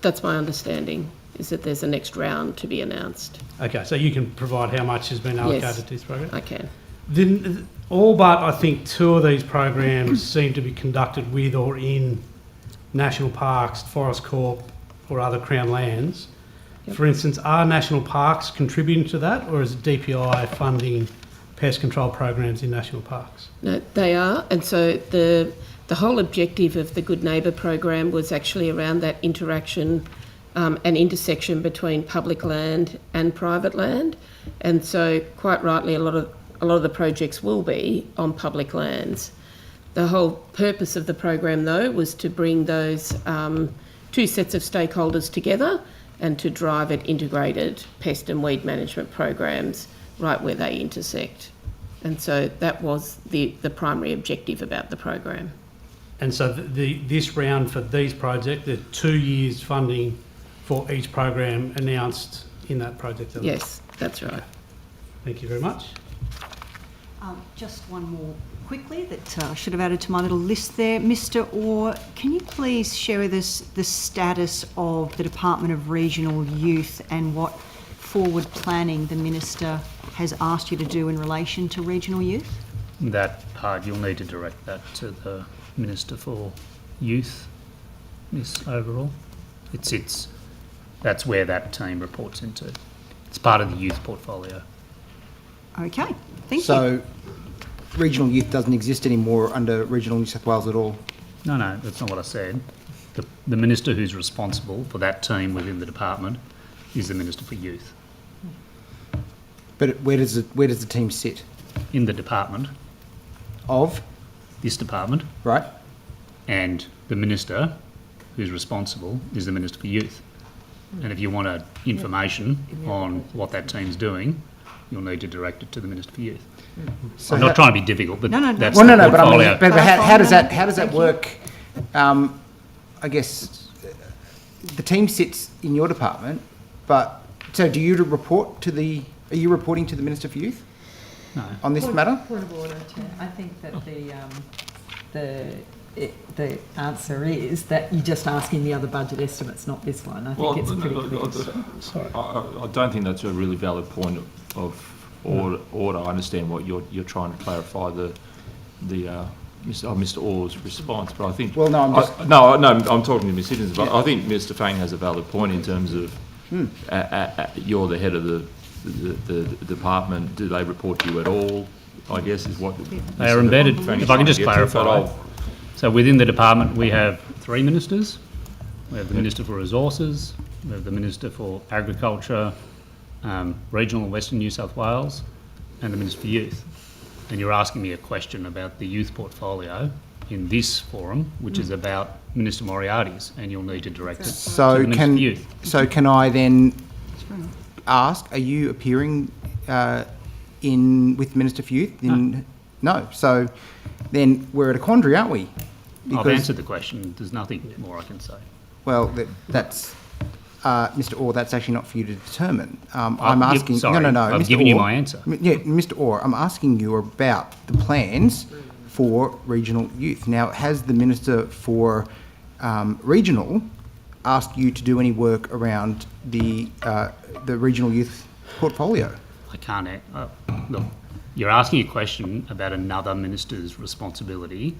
That's my understanding, is that there's a next round to be announced. Okay, so you can provide how much has been allocated to this program? I can. Then all but, I think, 2 of these programs seem to be conducted with or in national parks, Forest Corp or other Crown lands. Yep. For instance, are national parks contributing to that, or is it DPI funding pest control programs in national parks? No, they are, and so the whole objective of the Good Neighbour program was actually around that interaction and intersection between public land and private land, and so quite rightly, a lot of the projects will be on public lands. The whole purpose of the program, though, was to bring those 2 sets of stakeholders together and to drive at integrated pest and weed management programs right where they intersect. And so that was the primary objective about the program. And so this round for these projects, the 2 years funding for each program announced in that project? Yes, that's right. Thank you very much. Just one more quickly that I should have added to my little list there. Mr. Orr, can you please share with us the status of the Department of Regional Youth and what forward planning the Minister has asked you to do in relation to regional youth? That part, you'll need to direct that to the Minister for Youth, Miss Overall. That's where that team reports into. It's part of the youth portfolio. Okay, thank you. So regional youth doesn't exist anymore under regional New South Wales at all? No, that's not what I said. The Minister who's responsible for that team within the department is the Minister for Youth. But where does the team sit? In the department. Of? This department. Right. And the Minister who's responsible is the Minister for Youth. And if you want information on what that team's doing, you'll need to direct it to the Minister for Youth. So I'm not trying to be difficult, but that's the portfolio. But how does that work? I guess the team sits in your department, but so do you report to the? Are you reporting to the Minister for Youth? No. On this matter? Point of order, Chair. I think that the answer is that you're just asking the other budget estimates, not this one. I think it's pretty clear. Sorry. I don't think that's a really valid point of order. I understand what you're trying to clarify Mr. Orr's response, but I think. Well, no, I'm talking to Ms. Higgins, but I think Mr. Fang has a valid point in terms of you're the head of the department. Do they report to you at all? I guess is what they are embedded. If I can just clarify. So within the department, we have 3 ministers. We have the Minister for Resources, we have the Minister for Agriculture, Regional and Western New South Wales, and the Minister for Youth. And you're asking me a question about the youth portfolio. in this forum, which is about Minister Moriarty's, and you'll need to direct it to So the Minister for Youth. can I then ask, are you appearing with Minister for Youth? No. So then we're at a quandary, aren't we? I've answered the question. There's nothing more I can say. Well, that's Mr. Orr. That's actually not for you to determine. I'm asking. Sorry, no. I've Mr. given you Orr, my answer. Yeah, Mr. Orr. I'm asking you about the plans for regional youth. Now, has the Minister for Regional asked you to do any work around the regional youth portfolio? I can't. Look, you're asking a question about another minister's responsibility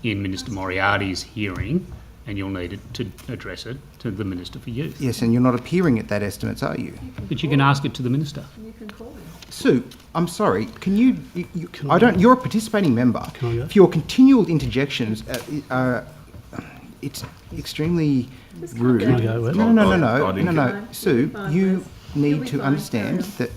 in Minister Moriarty's hearing, and you'll need to address it to the Minister for Youth. Yes, and you're not appearing at that estimates, are you? But you can ask it to the Minister. You can call him. Sue, I'm sorry. Can you? I don't. You're a participating member. For your continual interjections, it's extremely rude. Can I go with it? No. Sue, you need to understand that.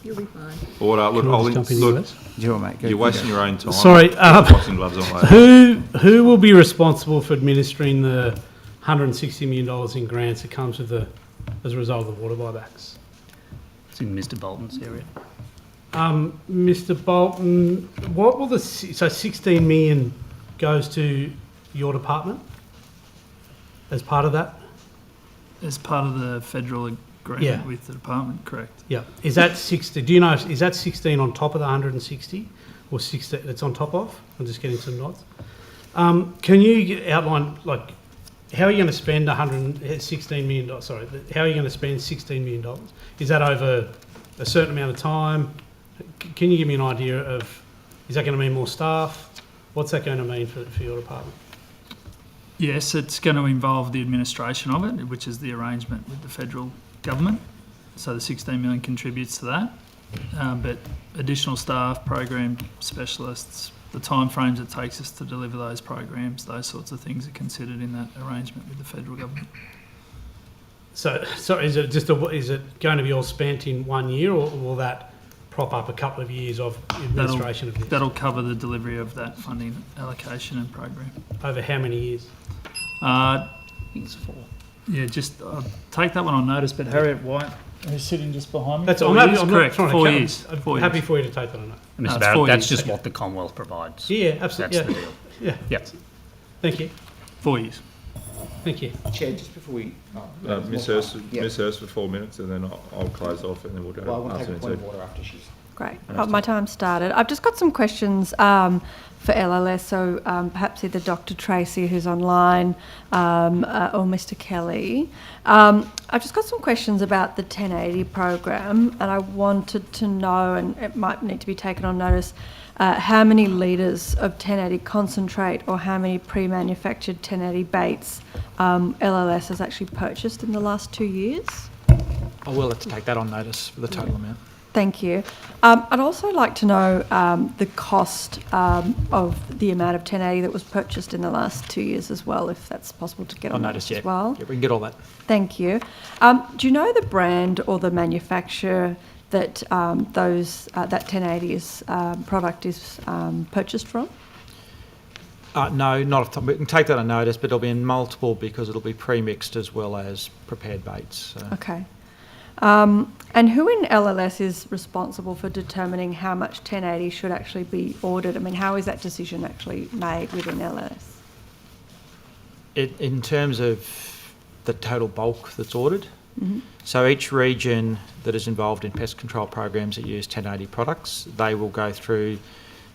You'll be fine. Order. Look, Can I just jump in look, Sure, mate. you're wasting your own time. Sorry, Boxing gloves on later. who will be responsible for administering the $160 million in grants that comes with as a result of the water buybacks? It's in Mr. Bolton's area. Mr. Bolton, what will so 16 million goes to your department as part of that? As part of the federal agreement with the department, correct? Yeah. Is that 60? Do you know? Is that 16 on top of the 160, or 60? It's on top of. I'm just getting some nods. Can you outline how are you going to spend $16 million? Sorry, how are you going to spend $16 million? Is that over a certain amount of time? Can you give me an idea of? Is that going to mean more staff? What's that going to mean for your department? Yes, it's going to involve the administration of it, which is the arrangement with the federal government. So the 16 million contributes to that. But additional staff, program specialists, the timeframes it takes us to deliver those programs, those sorts of things are considered in that arrangement with the federal government. So is it going to be all spent in 1 year, or will that prop up a couple of years of administration of this? That'll cover the delivery of that funding allocation and program. Over how many years? I think it's 4. Yeah, just take that one on notice. But Harriet White, who's sitting just behind me, That's I'm correct. not trying 4 to years. I'm happy for you to take that on notice. Mr. Barrett, that's just what the Commonwealth provides. Yeah, absolutely. That's the deal. Yeah. Yep. Thank you. 4 years. Thank you. Chair, just before we... Miss Hurst for 4 minutes, and then I'll close off, and then we'll go Well, I want to take a afternoon point of tea. order after she's... Great. My time started. I've just got some questions for LLS, so perhaps either Dr. Tracy, who's online, or Mr. Kelly. I've just got some questions about the 1080 program, and I wanted to know, and it might need to be taken on notice, how many litres of 1080 concentrate or how many pre-manufactured 1080 baits LLS has actually purchased in the last 2 years? I will have to take that on notice for the total amount. Thank you. I'd also like to know the cost of the amount of 1080 that was purchased in the last 2 years as well, if that's possible to get on notice as well. Yeah, we can get all that. Thank you. Do you know the brand or the manufacturer that that 1080 product is purchased from? No, not off the top. We can take that on notice, but it'll be in multiple because it'll be pre-mixed as well as prepared baits. So. Okay. And who in LLS is responsible for determining how much 1080 should actually be ordered? I mean, how is that decision actually made within LLS? In terms of the total bulk that's ordered, Mm-hmm. so each region that is involved in pest control programs that use 1080 products, they will go through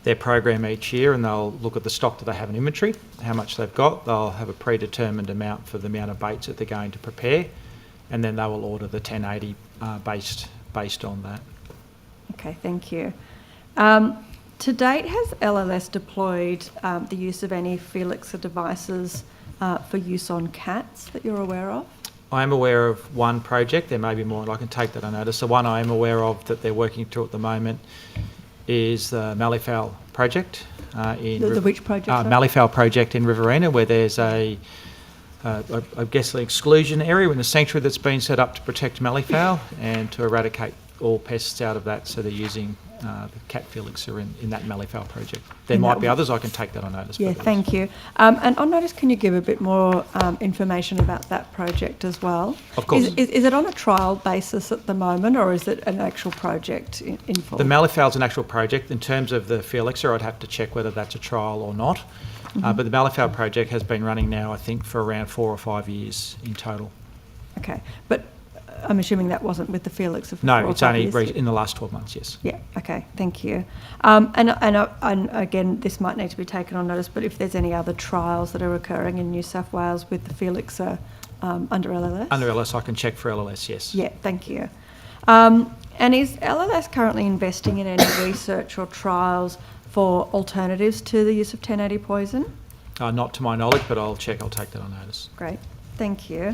their program each year and they'll look at the stock that they have in inventory, how much they've got. They'll have a predetermined amount for the amount of baits that they're going to prepare, and then they will order the 1080 based on that. Okay, thank you. To date, has LLS deployed the use of any Felix devices for use on cats that you're aware of? I am aware of one project. There may be more, and I can take that on notice. The one I am aware of that they're working through at the moment is the Malleefowl project. The which project? Malleefowl project in Riverina, where there's I guess the exclusion area in the sanctuary that's been set up to protect malleefowl and to eradicate all pests out of that, so they're using the cat felixer in that malleefowl project. There In might that be one. others, I can take that on notice. Yeah, but thank you. And on notice, can you give a bit more information about that project as well? Of course. Is it on a trial basis at the moment, or is it an actual project in full? The malleefowl's an actual project. In terms of the felixer, I'd have to check whether that's a trial or not. But the malleefowl project has been running now, I think, for around 4 or 5 years in total. Okay, but I'm assuming that wasn't with the felixer for 4 No, or it's 5 only years? in the last 12 months, yes. Yeah, okay, thank you. And again, this might need to be taken on notice, but if there's any other trials that are occurring in New South Wales with the felixer under LLS? Under LS, I can check for LLS, yes. Yeah, thank you. And is LLS currently investing in any research or trials for alternatives to the use of 1080 poison? Not to my knowledge, but I'll check. I'll take that on notice. Great, thank you.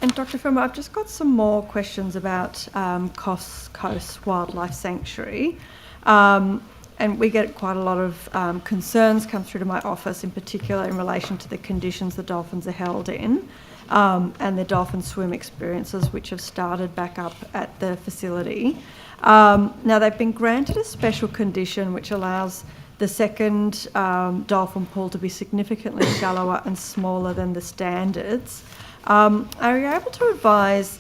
And Dr. Firma, I've just got some more questions about Coast Wildlife Sanctuary. And we get quite a lot of concerns come through to my office, in particular in relation to the conditions the dolphins are held in, and the dolphin swim experiences which have started back up at the facility. Now, they've been granted a special condition which allows the second dolphin pool to be significantly shallower and smaller than the standards. Are you able to advise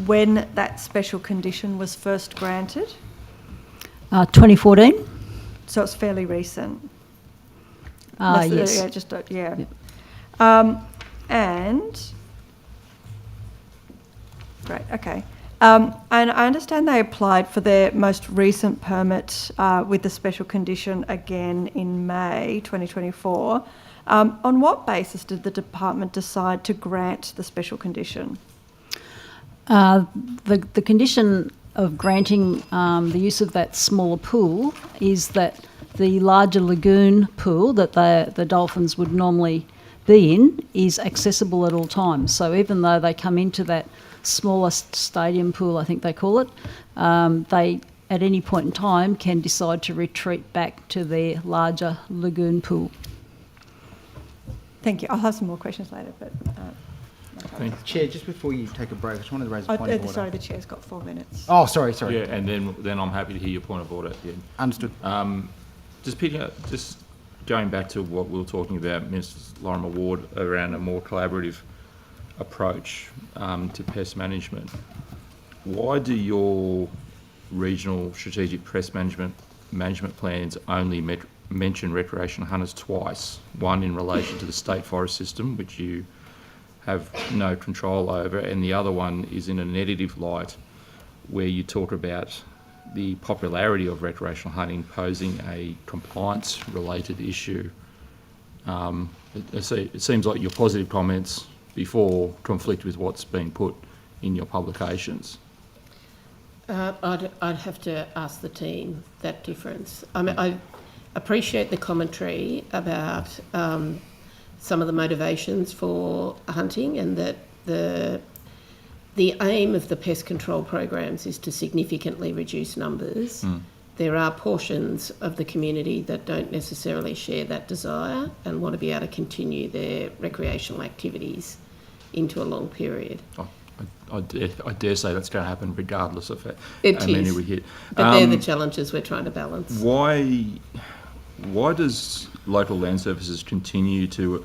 when that special condition was first granted? 2014. So it's fairly recent. Yes. Yeah, just yeah. Yep. And great. Okay. And I understand they applied for their most recent permit with the special condition again in May 2024. On what basis did the department decide to grant the special condition? The condition of granting the use of that smaller pool is that the larger lagoon pool that the dolphins would normally be in is accessible at all times. So even though they come into that smaller stadium pool, I think they call it, they at any point in time can decide to retreat back to their larger lagoon pool. Thank you. I'll have some more questions later, but... Chair, just before you take a break, I just wanted to raise a point of order. Sorry, the Chair's got 4 minutes. Oh, sorry. Yeah, and then I'm happy to hear your point of order. Yeah. Understood. Just going back to what we were talking about, Ms. Lorimer Ward, around a more collaborative approach to pest management. Why do your regional strategic pest management plans only mention recreational hunters twice? One in relation to the state forest system, which you have no control over, and the other one is in a negative light where you talk about the popularity of recreational hunting posing a compliance-related issue. It seems like your positive comments before conflict with what's been put in your publications. I'd have to ask the team that difference. I mean, I appreciate the commentary about some of the motivations for hunting, and that the aim of the pest control programs is to significantly reduce numbers. There are portions of the community that don't necessarily share that desire and want to be able to continue their recreational activities into a long period. I dare say that's going to happen regardless of how many we hit. But they're the challenges we're trying to balance. Why does local land services continue to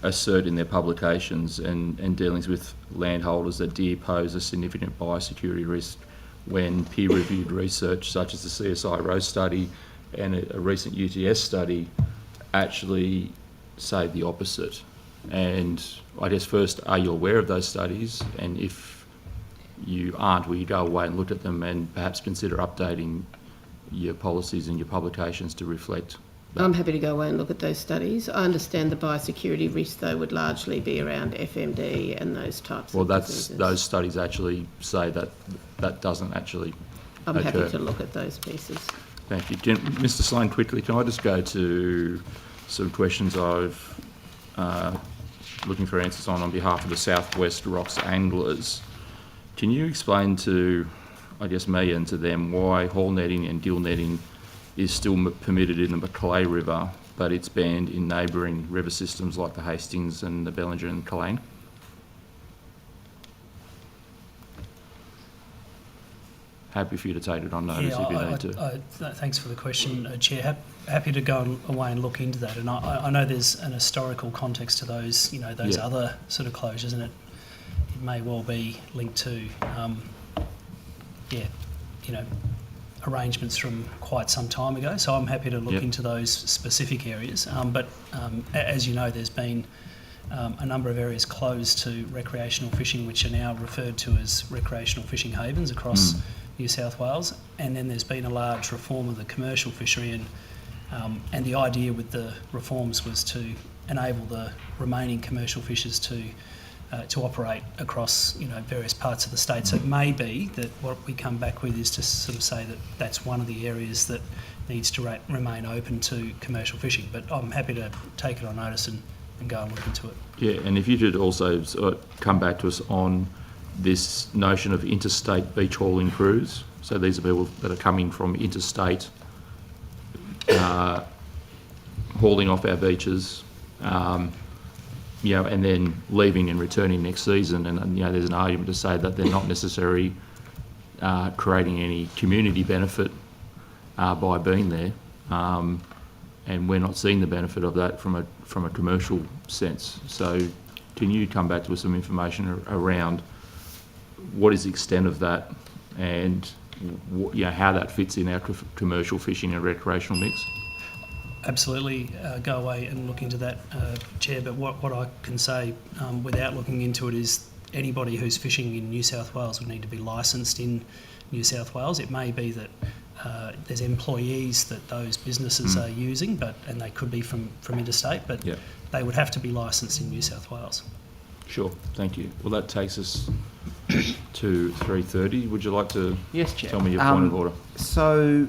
assert in their publications and dealings with landholders that deer pose a significant biosecurity risk when peer-reviewed research such as the CSI Rose study and a recent UTS study actually say the opposite? And I guess first, are you aware of those studies? And if you aren't, will you go away and look at them and perhaps consider updating your policies and your publications to reflect that? I'm happy to go away and look at those studies. I understand the biosecurity risk, though, would largely be around FMD and those types of diseases. Those studies actually say that doesn't actually I'm occur. happy to look at those pieces. Thank you. Mr. Slane, quickly, can I just go to some questions I've looking for answers on behalf of the Southwest Rocks anglers. Can you explain to, I guess, me and to them why haul netting and gill netting is still permitted in the Macleay River, but it's banned in neighbouring river systems like the Hastings and the Bellinger and Killeen? happy for you to take it on notice if you need to. Thanks for the question, Chair. Happy to go away and look into that. And I know there's an historical context to those, those other sort of closures, and it may well be linked to, arrangements from quite some time ago. So I'm happy to look into those specific areas. But as you know, there's been a number of areas closed to recreational fishing, which are now referred to as recreational fishing havens across New South Wales. And then there's been a large reform of the commercial fishery, and the idea with the reforms was to enable the remaining commercial fishers to operate across various parts of the state. So it may be that what we come back with is to sort of say that that's one of the areas that needs to remain open to commercial fishing. But I'm happy to take it on notice and go and look into it. Yeah, and if you could also come back to us on this notion of interstate beach hauling crews. So these are people that are coming from interstate, hauling off our beaches, and then leaving and returning next season. And there's an argument to say that they're not necessarily creating any community benefit by being there. And we're not seeing the benefit of that from a commercial sense. So can you come back to us some information around what is the extent of that and how that fits in our commercial fishing and recreational mix? Absolutely, go away and look into that, Chair. But what I can say without looking into it is anybody who's fishing in New South Wales would need to be licensed in New South Wales. It may be that there's employees that those businesses are using, and they could be from interstate, but they would have to be licensed in New South Wales. Sure, thank you. Well, that takes us to 3:30. Would you like to tell me your point of order? So,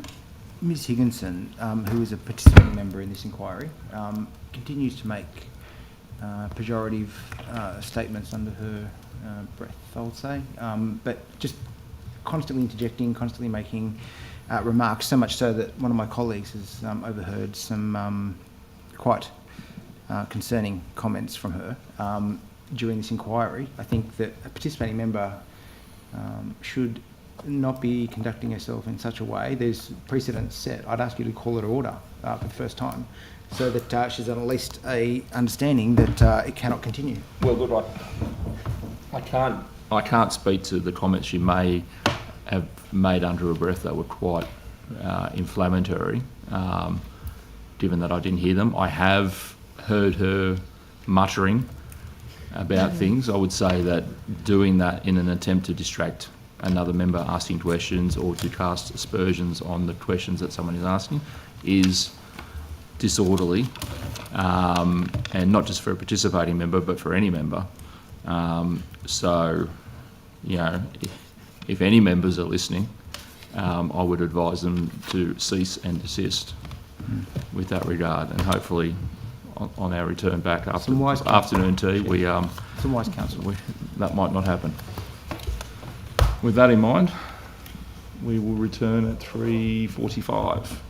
Ms Higginson, who is a participating member in this inquiry, continues to make pejorative statements under her breath, I would say, but just constantly interjecting, constantly making remarks, so much so that one of my colleagues has overheard some quite concerning comments from her during this inquiry. I think that a participating member should not be conducting herself in such a way. There's precedents set. I'd ask you to call it order for the first time, so that she's at least a understanding that it cannot continue. Well, good. I can't speak to the comments she may have made under her breath that were quite inflammatory, given that I didn't hear them. I have heard her muttering about things. I would say that doing that in an attempt to distract another member asking questions or to cast aspersions on the questions that someone is asking is disorderly, and not just for a participating member but for any member. So, if any members are listening, I would advise them to cease and desist with that regard, and hopefully on our return back after afternoon tea, some wise counsel. That might not happen. With that in mind, we will return at 3:45.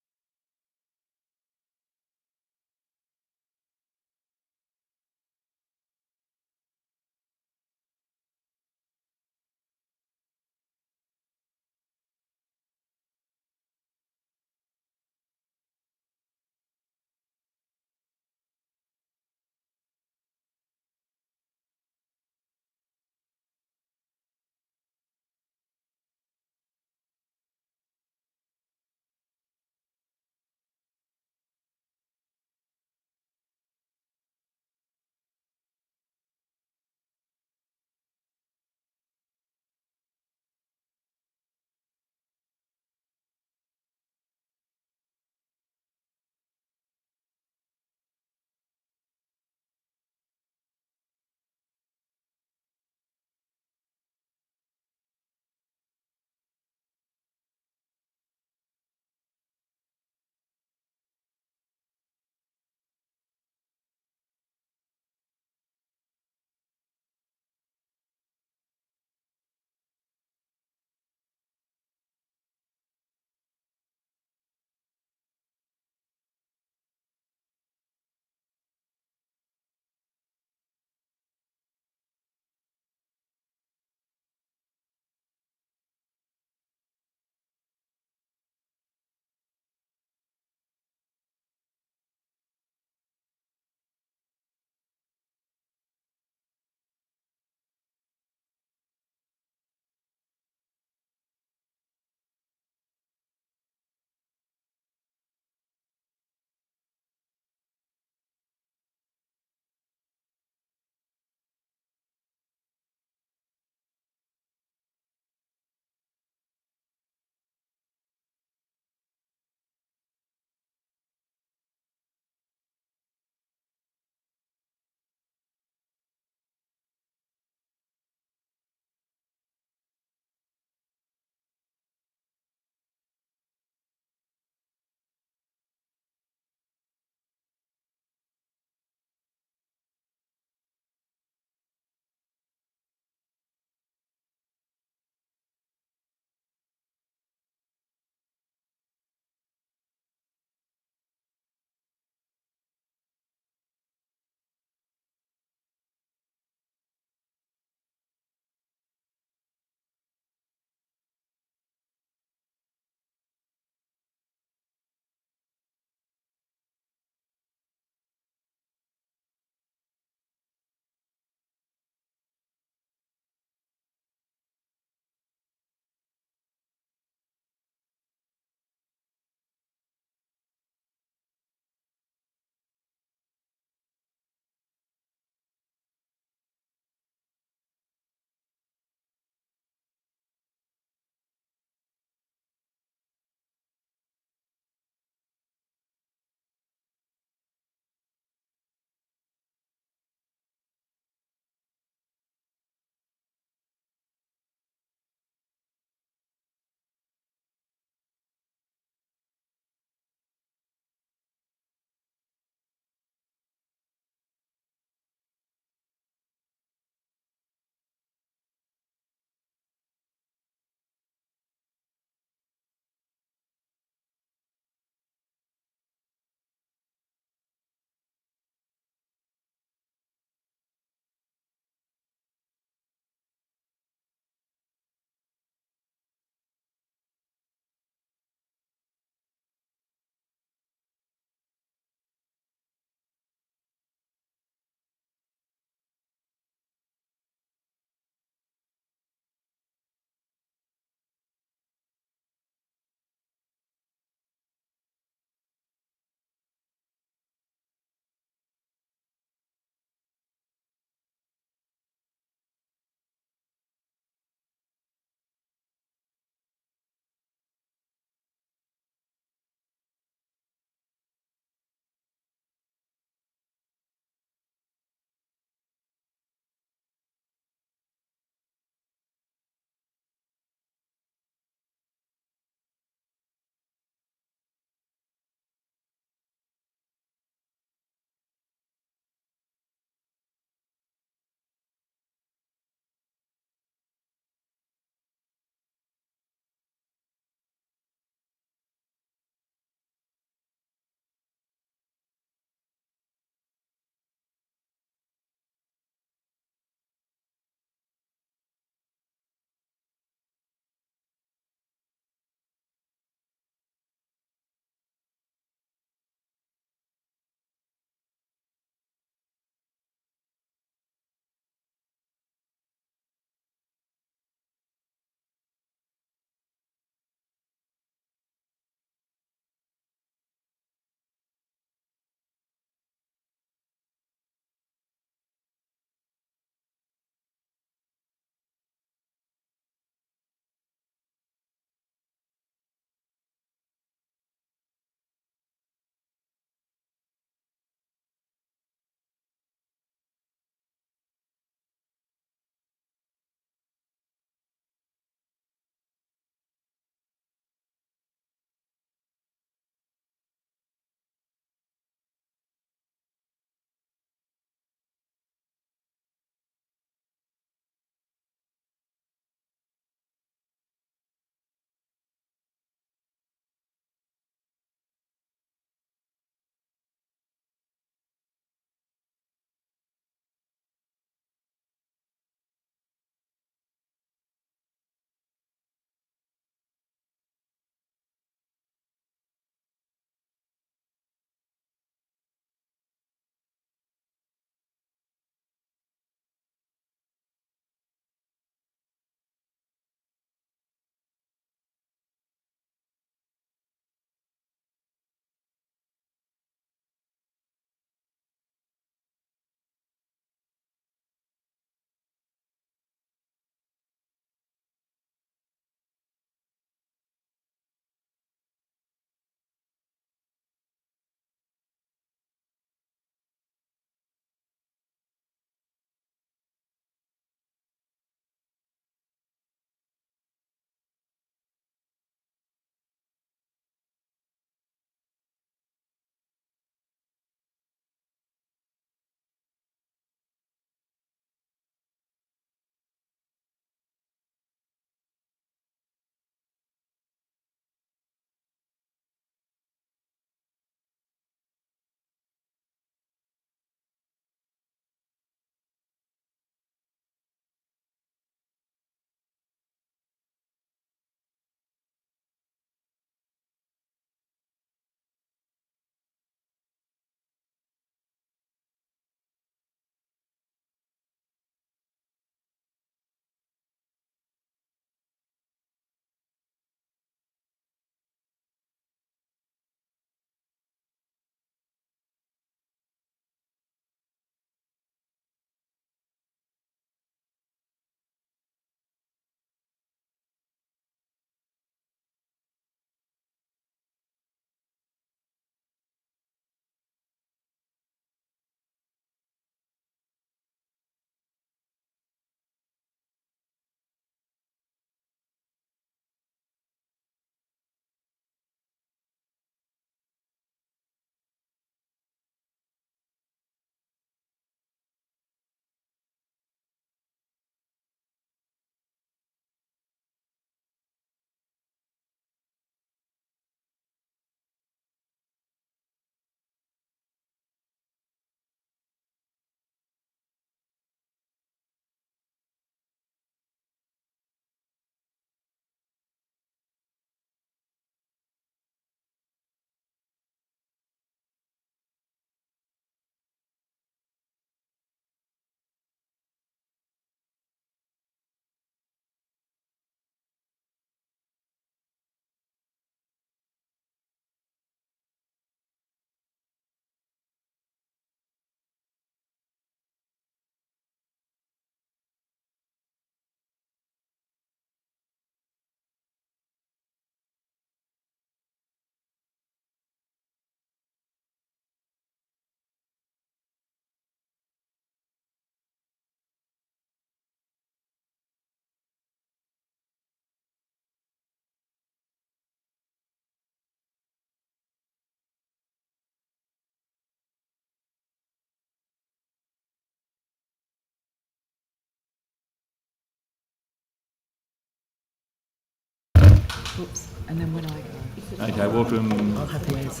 Oops. And then when I go. Okay, welcome. I'll have these.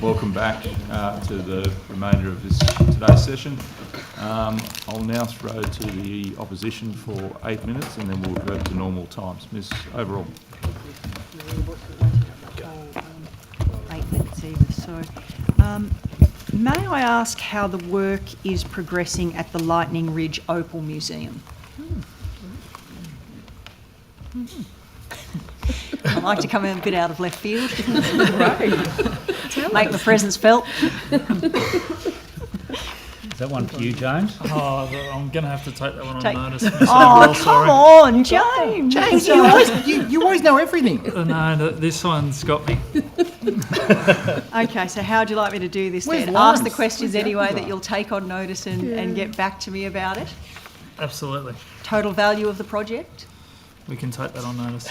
Welcome back to the remainder of today's session. I'll now throw to the opposition for 8 minutes and then we'll revert to normal times. Ms. Overall. 8 minutes either. So, may I ask how the work is progressing at the Lightning Ridge Opal Museum? I like to come in a bit out of left field. Make my presence felt. Is that one for you, James? Oh, I'm going to have to take that one on Take- notice. Oh, come on, James. James, you always know everything. No, this one's got me. Okay, so how would you like me to do this Where's then? Lawrence? Ask the questions Where's anyway Lawrence? that you'll take on notice and get back to me about it? Absolutely. Total value of the project? We can take that on notice.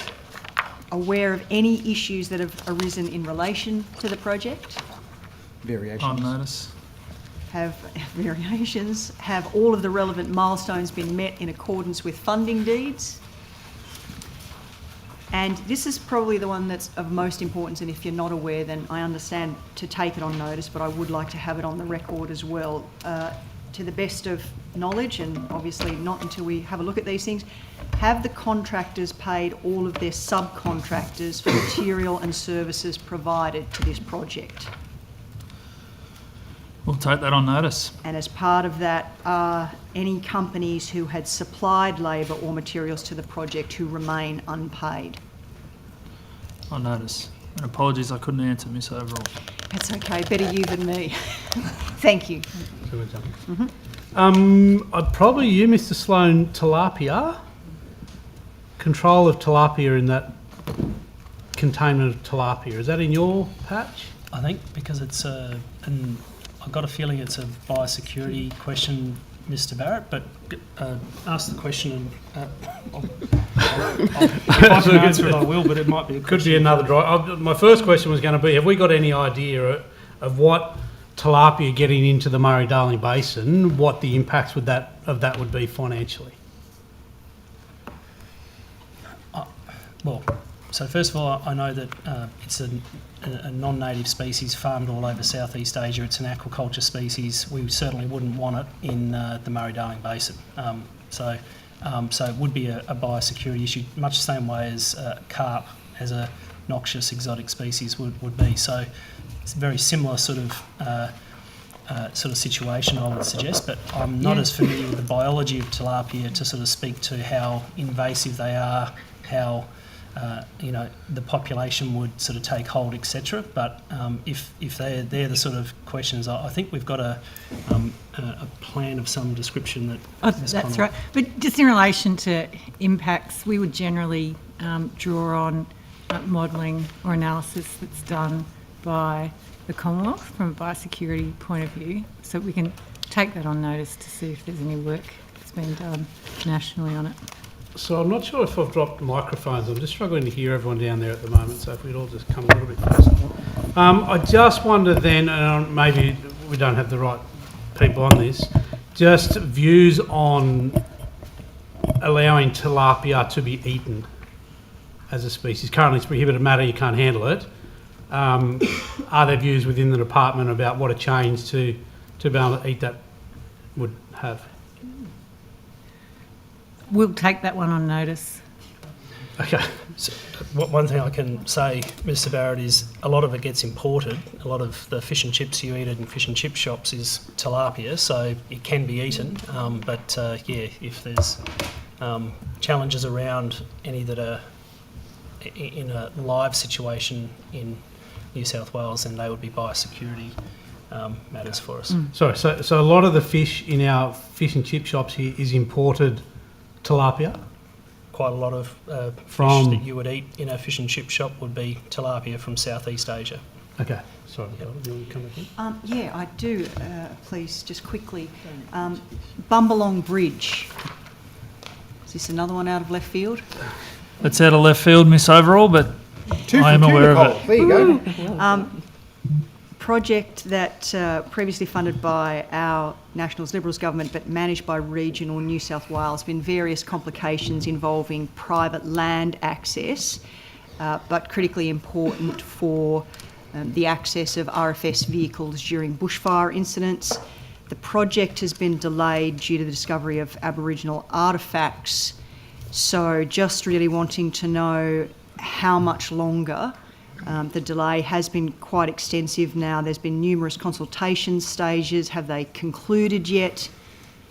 Aware of any issues that have arisen in relation to the project? Variations. On notice. Have variations? Have all of the relevant milestones been met in accordance with funding deeds? And this is probably the one that's of most importance, and if you're not aware, then I understand to take it on notice, but I would like to have it on the record as well. To the best of knowledge, and obviously not until we have a look at these things, have the contractors paid all of their subcontractors for material and services provided to this project? We'll take that on notice. And as part of that, are any companies who had supplied labour or materials to the project who remain unpaid? On notice. And apologies, I couldn't answer, Miss Overall. That's okay, better you than me. Thank you. I'd probably you, Mr. Sloan, tilapia. Control of tilapia in that containment of tilapia. Is that in your patch? I think because it's and I've got a feeling it's a biosecurity question, Mr. Barrett, but ask the question and if I can answer it, I will, but it might be a Could be another dry. My first question was going to be, have we got any idea of what tilapia getting into the Murray-Darling Basin, what the impacts of that would be financially? Well, so first of all, I know that it's a non-native species farmed all over Southeast Asia. It's an aquaculture species. We certainly wouldn't want it in the Murray-Darling Basin. So it would be a biosecurity issue, much the same way as carp as a noxious exotic species would be. So it's a very similar sort of situation, I would suggest, but I'm not as familiar with the biology of tilapia to sort of speak to how invasive they are, how the population would sort of take hold, etc. But if they're the sort of questions, I think we've got a plan of some description that. That's right. But just in relation to impacts, we would generally draw on modelling or analysis that's done by the Commonwealth from a biosecurity point of view, so we can take that on notice to see if there's any work that's been done nationally on it. So I'm not sure if I've dropped microphones. I'm just struggling to hear everyone down there at the moment, so if we'd all just come a little bit closer. I just wonder then, and maybe we don't have the right people on this, just views on allowing tilapia to be eaten as a species. Currently it's prohibited matter, you can't handle it. Are there views within the department about what a change to be able to eat that would have? We'll take that one on notice. Okay. So, one thing I can say, Mr. Barrett, is a lot of it gets imported. A lot of the fish and chips you eat in fish and chip shops is tilapia, so it can be eaten. But if there's challenges around any that are in a live situation in New South Wales, then they would be biosecurity matters for us. Sorry, so a lot of the fish in our fish and chip shops here is imported tilapia? Quite a lot of From- fish that you would eat in a fish and chip shop would be tilapia from Southeast Asia. Okay, sorry, do you want to come back in? Yeah, I do, please, just quickly. Bumbalong Bridge. Is this another one out of left field? It's out of left field, Miss Overall, but I am aware of it. There you go. Project that previously funded by our Nationals Liberals government but managed by regional New South Wales, been various complications involving private land access but critically important for the access of RFS vehicles during bushfire incidents. The project has been delayed due to the discovery of Aboriginal artefacts, so just really wanting to know how much longer. The delay has been quite extensive now. There's been numerous consultation stages. Have they concluded yet?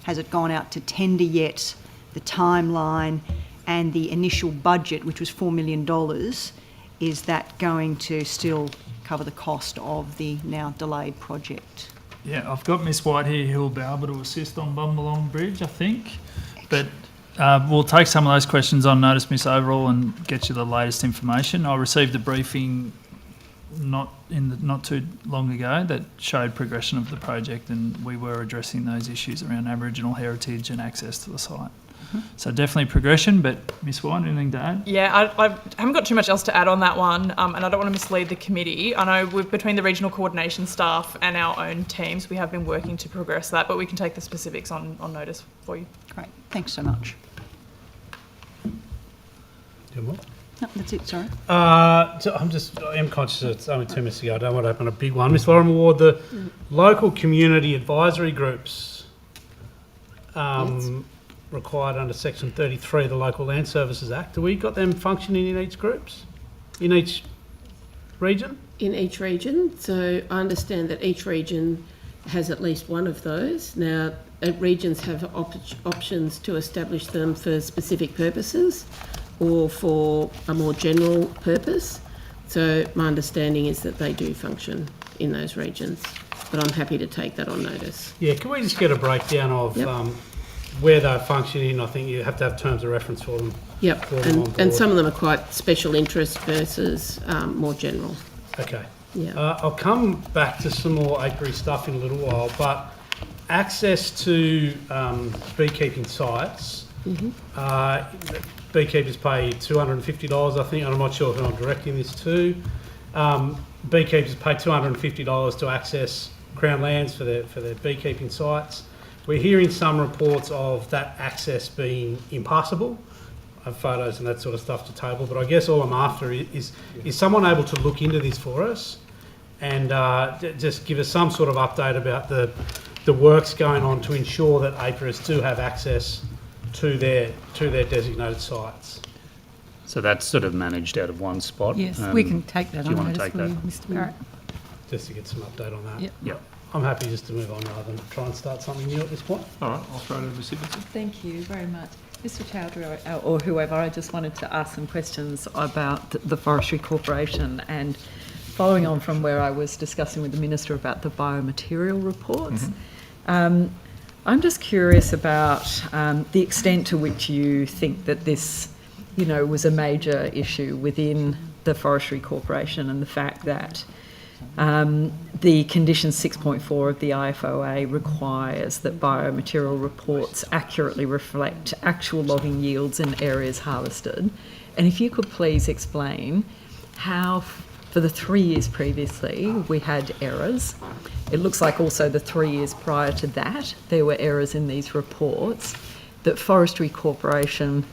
Has it gone out to tender yet? The timeline and the initial budget, which was $4 million, is that going to still cover the cost of the now delayed project? Yeah, I've got Miss White here who will be able to assist on Bumbalong Bridge, I think. But we'll take some of those questions on notice, Miss Overall, and get you the latest information. I received a briefing not too long ago that showed progression of the project, and we were addressing those issues around Aboriginal heritage and access to the site. So definitely progression, but Miss White, anything to add? Yeah, I haven't got too much else to add on that one, and I don't want to mislead the committee. I know between the regional coordination staff and our own teams, we have been working to progress that, but we can take the specifics on notice for you. Great, thanks so much. More? No, that's it, sorry. I am conscious that it's only 2 minutes ago. I don't want to open a big one. Miss Lorimer Ward, the local community advisory groups required under Section 33 of the Local Land Services Act. Have we got them functioning in each groups? In each region? In each region. So I understand that each region has at least one of those. Now, regions have options to establish them for specific purposes or for a more general purpose. So my understanding is that they do function in those regions, but I'm happy to take that on notice. Yeah, can we just get a breakdown of where they're functioning? I think you have to have terms of reference for them. Yep, and some of them are quite special interest versus more general. Okay. Yeah. I'll come back to some more apiary stuff in a little while, but access to beekeeping sites, beekeepers pay $250, I think, and I'm not sure who I'm directing this to. Beekeepers pay $250 to access Crown lands for their beekeeping sites. We're hearing some reports of that access being impassable. I have photos and that sort of stuff to table, but I guess all I'm after is someone able to look into this for us and just give us some sort of update about the works going on to ensure that apiarists do have access to their designated sites. So that's sort of managed out of one spot. Yes, we can take that do you on want to notice take for that? you, Mr. Barrett. Just to get some update on that. Yep. I'm happy just to move on rather than try and start something new at this point. All right, I'll throw it over to Simonson. Thank you very much. Mr. Chowdhury or whoever, I just wanted to ask some questions about the Forestry Corporation, and following on from where I was discussing with the Minister about the biomaterial reports. I'm just curious about the extent to which you think that this, was a major issue within the Forestry Corporation, and the fact that the condition 6.4 of the IFOA requires that biomaterial reports accurately reflect actual logging yields in areas harvested. And if you could please explain how, for the 3 years previously, we had errors. It looks like also the 3 years prior to that, there were errors in these reports, that Forestry Corporation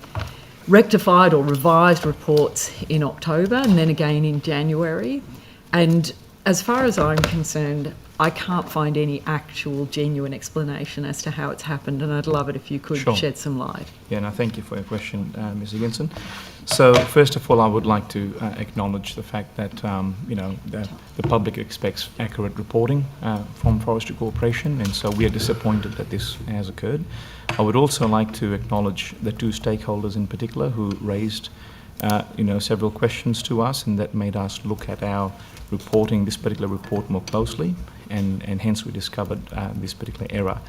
rectified or revised reports in October and then again in January. And as far as I'm concerned, I can't find any actual genuine explanation as to how it's happened, and I'd love it if you could shed some light. Yeah, no, thank you for your question, Ms. Higginson. So first of all, I would like to acknowledge the fact that the public expects accurate reporting from Forestry Corporation, and so we are disappointed that this has occurred. I would also like to acknowledge the two stakeholders in particular who raised several questions to us, and that made us look at our reporting, this particular report, more closely, and hence we discovered this particular error.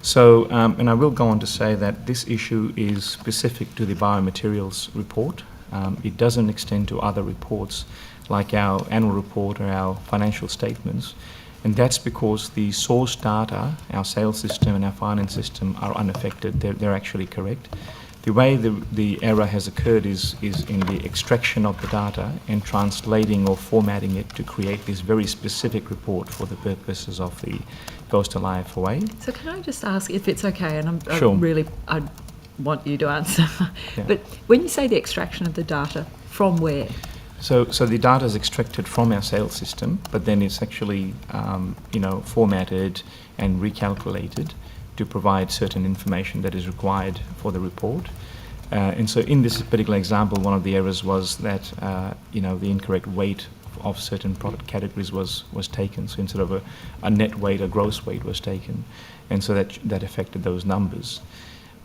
So, and I will go on to say that this issue is specific to the biomaterials report. It doesn't extend to other reports like our annual report or our financial statements, and that's because the source data, our sales system and our finance system, are unaffected. They're actually correct. The way the error has occurred is in the extraction of the data and translating or formatting it to create this very specific report for the purposes of the coastal IFOA. So can I just ask if it's okay, and Sure. I want you to answer, Yeah. but when you say the extraction of the data, from where? So the data is extracted from our sales system, but then it's actually, formatted and recalculated to provide certain information that is required for the report. And so in this particular example, one of the errors was that, the incorrect weight of certain product categories was taken. So instead of a net weight, a gross weight was taken. And so that affected those numbers.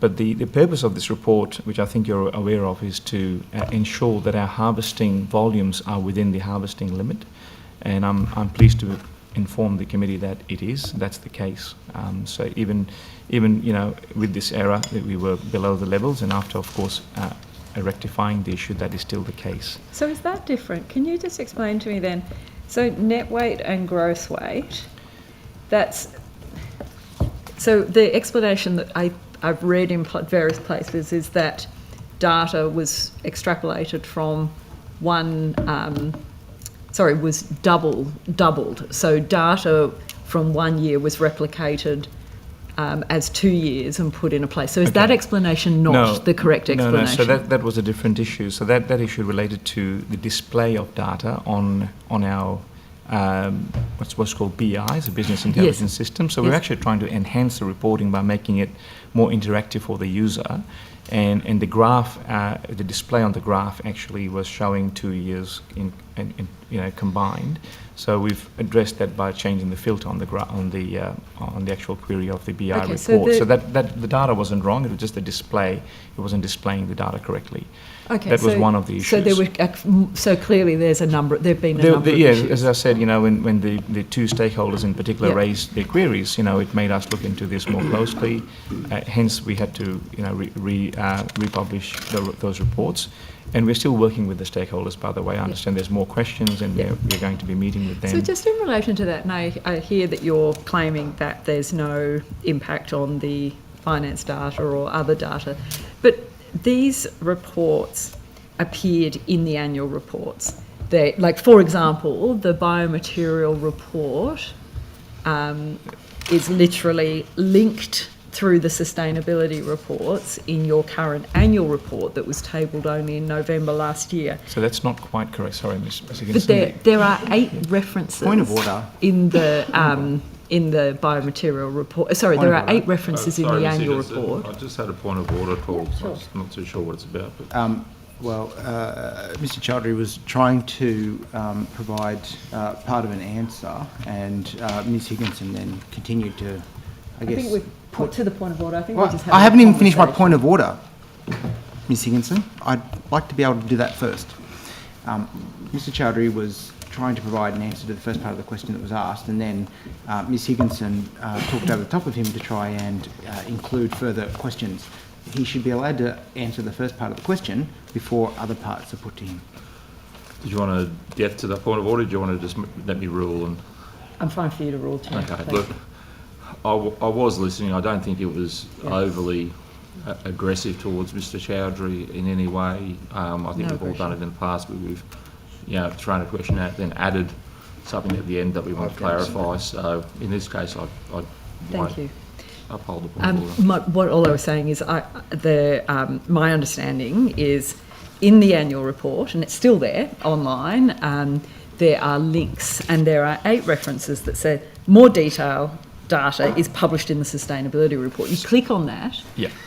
But the purpose of this report, which I think you're aware of, is to ensure that our harvesting volumes are within the harvesting limit. And I'm pleased to inform the committee that that's the case. So even with this error, that we were below the levels, and after, of course, rectifying the issue, that is still the case. So is that different? Can you just explain to me then? So net weight and gross weight, so the explanation that I've read in various places is that data was extrapolated from was doubled. So data from 1 year was replicated as 2 years and put in a place. So is that explanation not the correct explanation? No. So that was a different issue. So that issue related to the display of data on our what's called BIs, a business intelligence system. So we're actually trying to enhance the reporting by making it more interactive for the user. And the graph, the display on the graph actually was showing 2 years in combined. So we've addressed that by changing the filter on the actual query of the BI report. So that the data wasn't wrong. It was just the display. It wasn't displaying the data correctly. Okay, that was one of the issues. So there were, so clearly there's a number. There've been a number of issues. As I said, when the two stakeholders in particular raised their queries, it made us look into this more closely. Hence, we had to republish those reports. And we're still working with the stakeholders, by the way. I understand there's more questions, and we're going to be meeting with them. So just in relation to that, and I hear that you're claiming that there's no impact on the finance data or other data, but these reports appeared in the annual reports. Like, for example, the biomaterial report is literally linked through the sustainability reports in your current annual report that was tabled only in November last year. So that's not quite correct. Sorry, Ms. Higginson. But there are 8 references. Point of order. In the biomaterial report. Sorry, there are 8 references in the annual report. I just had a point of order call. I'm not too sure what it's about. But. Mr. Chowdhury was trying to provide part of an answer, and Ms. Higginson then continued to, I guess. I think we've put to the point of order. I think well, we just I haven't even finished my point of order, Ms. Higginson. I'd like to be able to do that first. Mr. Chowdhury was trying to provide an answer to the first part of the question that was asked, and then Ms. Higginson talked over the top of him to try and include further questions. He should be allowed to answer the first part of the question before other parts are put to him. Did you want to get to that point of order, or do you want to just let me rule? And I'm fine for you to rule, Chair. Okay, look, I was listening. I don't think it was overly aggressive towards Mr. Chowdhury in any way. I think we've all done it in the past, but we've thrown a question out, then added something at the end that we want to clarify. So in this case, I Thank you. Uphold the point of order. What all I was saying is my understanding is in the annual report, and it's still there online, there are links and there are 8 references that say more detail data is published in the sustainability report. You click on that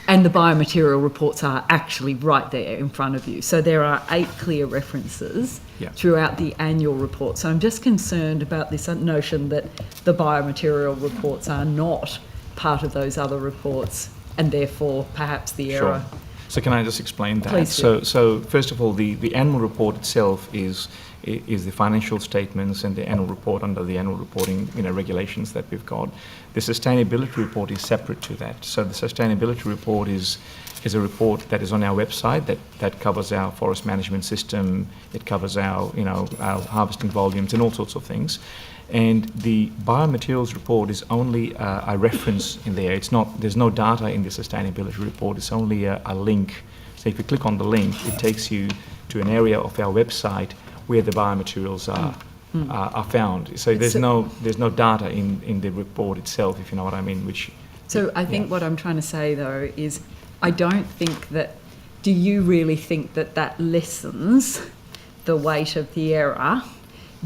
and the biomaterial reports are actually right there in front of you. So there are 8 clear references throughout the annual report. So I'm just concerned about this notion that the biomaterial reports are not part of those other reports and therefore perhaps the error. Sure. So can I just explain that? Please do. So first of all, the annual report itself is the financial statements and the annual report under the annual reporting regulations that we've got. The sustainability report is separate to that. So the sustainability report is a report that is on our website that covers our forest management system. It covers our harvesting volumes and all sorts of things. And the biomaterials report is only a reference in there. There's no data in the sustainability report. It's only a link. So if you click on the link, it takes you to an area of our website where the biomaterials are found. So there's no data in the report itself, if you know what I mean. So I think what I'm trying to say though is I don't think that. Do you really think that lessens the weight of the error,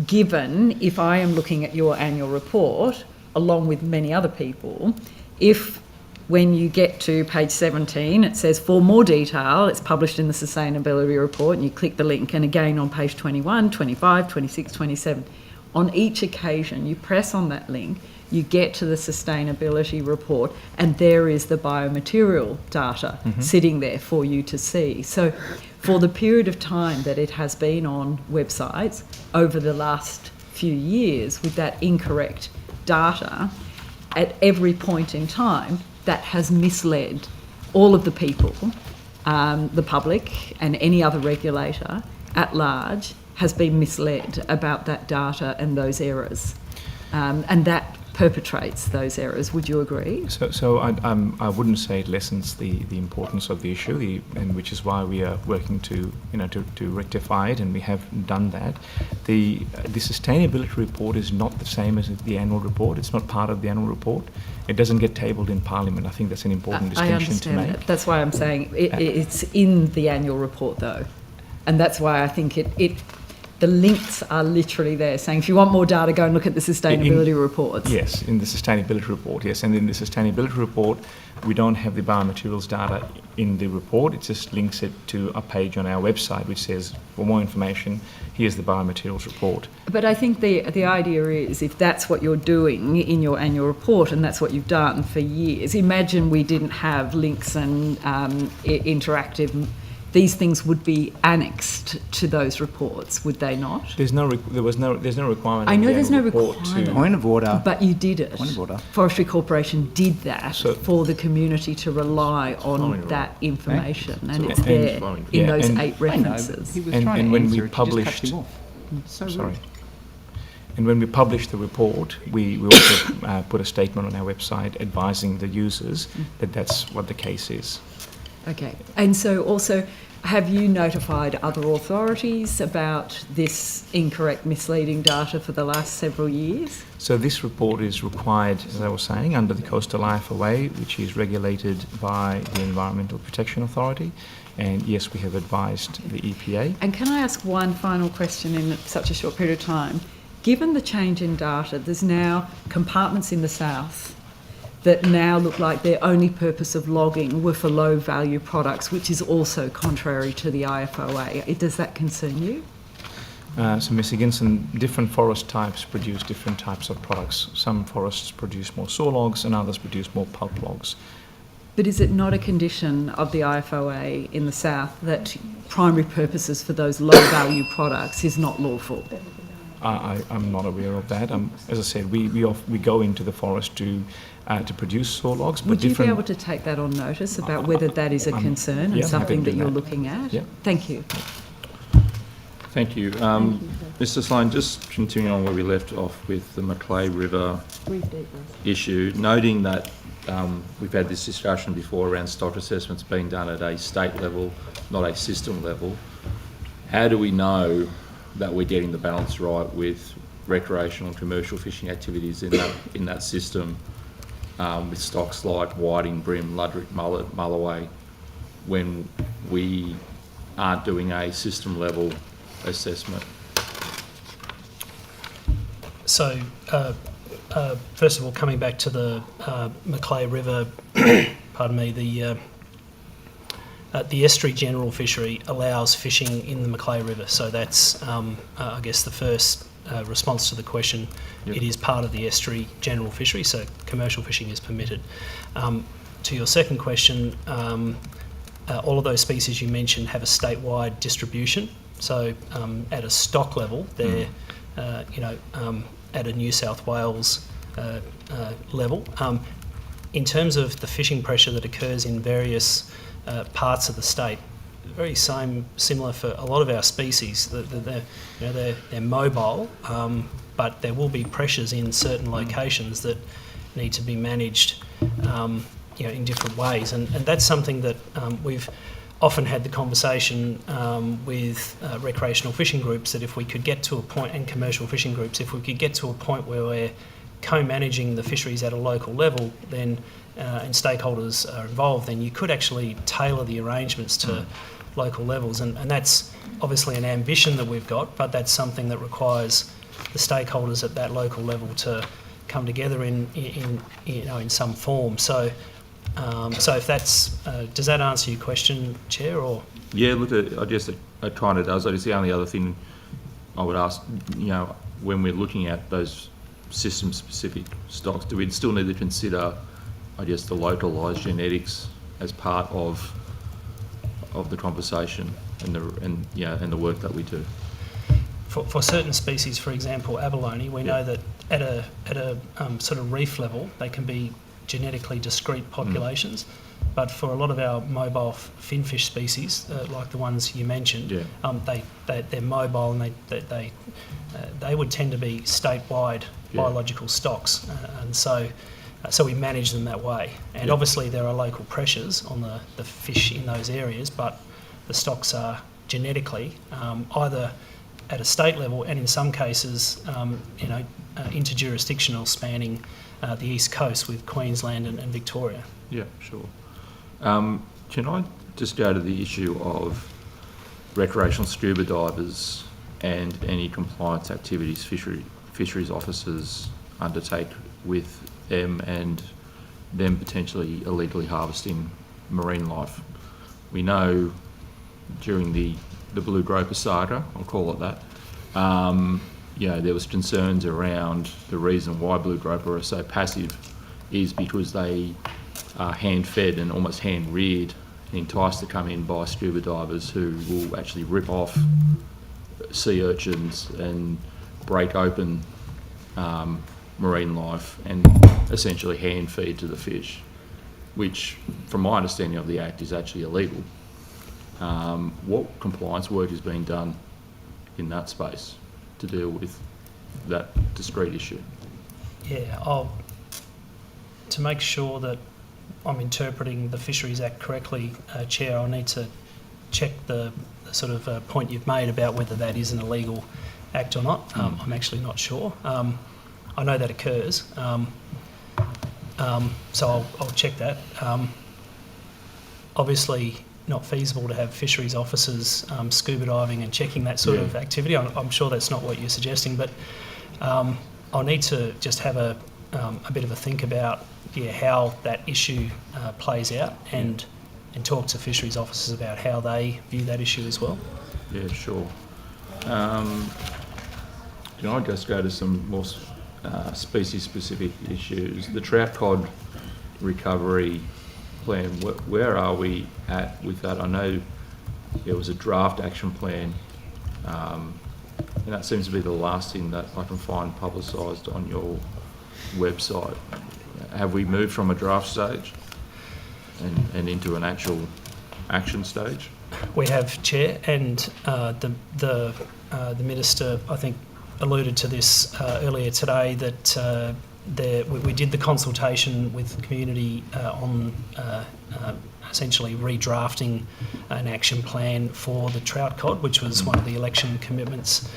given if I am looking at your annual report, along with many other people, if when you get to page 17, it says for more detail, it's published in the sustainability report, and you click the link, and again on page 21, 25, 26, 27, on each occasion you press on that link, you get to the sustainability report, and there is the biomaterial data sitting there for you to see. So for the period of time that it has been on websites over the last few years with that incorrect data, at every point in time, that has misled all of the people, the public and any other regulator at large has been misled about that data and those errors. And that perpetrates those errors. Would you agree? So I wouldn't say it lessens the importance of the issue, and which is why we are working to rectify it, and we have done that. The sustainability report is not the same as the annual report. It's not part of the annual report. It doesn't get tabled in Parliament. I think that's an important distinction to make. That. That's why I'm saying it's in the annual report, though, and that's why I think the links are literally there, saying if you want more data, go and look at the sustainability reports. Yes, in the sustainability report, yes. And in the sustainability report, we don't have the biomaterials data in the report. It just links it to a page on our website which says, for more information, here's the biomaterials report. But I think the idea is, if that's what you're doing in your annual report and that's what you've done for years, imagine we didn't have links and interactive. These things would be annexed to those reports, would they not? There's no requirement. I know there's no requirement. Point of order. But you did it. Point of order. Forestry Corporation did that for the community to rely on that information, and it's there in those 8 references. And when we published, and when we published the report, we also put a statement on our website advising the users that that's what the case is. Okay. And so also, have you notified other authorities about this incorrect, misleading data for the last several years? So this report is required, as I was saying, under the Coastal IFOA, which is regulated by the Environmental Protection Authority. And yes, we have advised the EPA. And can I ask one final question in such a short period of time? Given the change in data, there's now compartments in the south that now look like their only purpose of logging were for low-value products, which is also contrary to the IFOA. Does that concern you? So, Ms. Higginson, different forest types produce different types of products. Some forests produce more saw logs and others produce more pulp logs. But is it not a condition of the IFOA in the south that primary purposes for those low-value products is not lawful? I'm not aware of that. As I said, we go into the forest to produce saw logs. But would you be able to take that on notice about whether that is a concern and something that you're looking at? Yeah. Thank you. Thank you. Mr. Sloan, just continuing on where we left off with the Macleay River issue, noting that we've had this discussion before around stock assessments being done at a state level, not a system level. How do we know that we're getting the balance right with recreational and commercial fishing activities in that system, with stocks like whiting, bream, luderick, mullet, mulloway, when we aren't doing a system level assessment? So, first of all, coming back to the Macleay River, pardon me, the estuary general fishery allows fishing in the Macleay River, so that's, I guess, the first response to the question. Yep. It is part of the estuary general fishery, so commercial fishing is permitted. To your second question, all of those species you mentioned have a statewide distribution. So at a stock level, they're at a New South Wales level. In terms of the fishing pressure that occurs in various parts of the state, very similar for a lot of our species. They're mobile, but there will be pressures in certain locations that need to be managed, in different ways, and that's something that we've often had the conversation with recreational fishing groups, that if we could get to a point, and commercial fishing groups, if we could get to a point where we're co-managing the fisheries at a local level, then and stakeholders are involved, then you could actually tailor the arrangements to local levels. And that's obviously an ambition that we've got, but that's something that requires the stakeholders at that local level to come together in some form. So if that's does that answer your question, Chair? Or yeah, look, I guess it kind of does. I guess the only other thing I would ask, when we're looking at those system-specific stocks, do we still need to consider, I guess, the localised genetics as part of the conversation and the work that we do? For certain species, for example, abalone, we know that at a sort of reef level, they can be genetically discrete populations. But for a lot of our mobile finfish species, like the ones you mentioned, they're mobile and they would tend to be statewide biological stocks, and so we manage them that way. And obviously there are local pressures on the fish in those areas, but the stocks are genetically either at a state level and in some cases, interjurisdictional, spanning the East Coast with Queensland and Victoria. Yeah, sure. Can I just go to the issue of recreational scuba divers and any compliance activities fisheries officers undertake with them and them potentially illegally harvesting marine life? We know during the blue groper saga, I'll call it that, there was concerns around the reason why blue groper are so passive is because they are hand-fed and almost hand-reared and enticed to come in by scuba divers who will actually rip off sea urchins and break open marine life and essentially hand-feed to the fish, which, from my understanding of the Act, is actually illegal. What compliance work is being done in that space to deal with that discrete issue? Yeah, to make sure that I'm interpreting the Fisheries Act correctly, Chair, I'll need to check the sort of point you've made about whether that is an illegal act or not. I'm actually not sure. I know that occurs, so I'll check that. Obviously, not feasible to have fisheries officers scuba diving and checking that sort of activity. I'm sure that's not what you're suggesting, but I'll need to just have a bit of a think about how that issue plays out and talk to fisheries officers about how they view that issue as well. Yeah, sure. Can I just go to some more species-specific issues? The trout cod recovery plan, where are we at with that? I know there was a draft action plan, and that seems to be the last thing that I can find publicised on your website. Have we moved from a draft stage and into an actual action stage? We have, Chair, and the Minister, I think, alluded to this earlier today, that we did the consultation with the community on essentially redrafting an action plan for the trout cod, which was one of the election commitments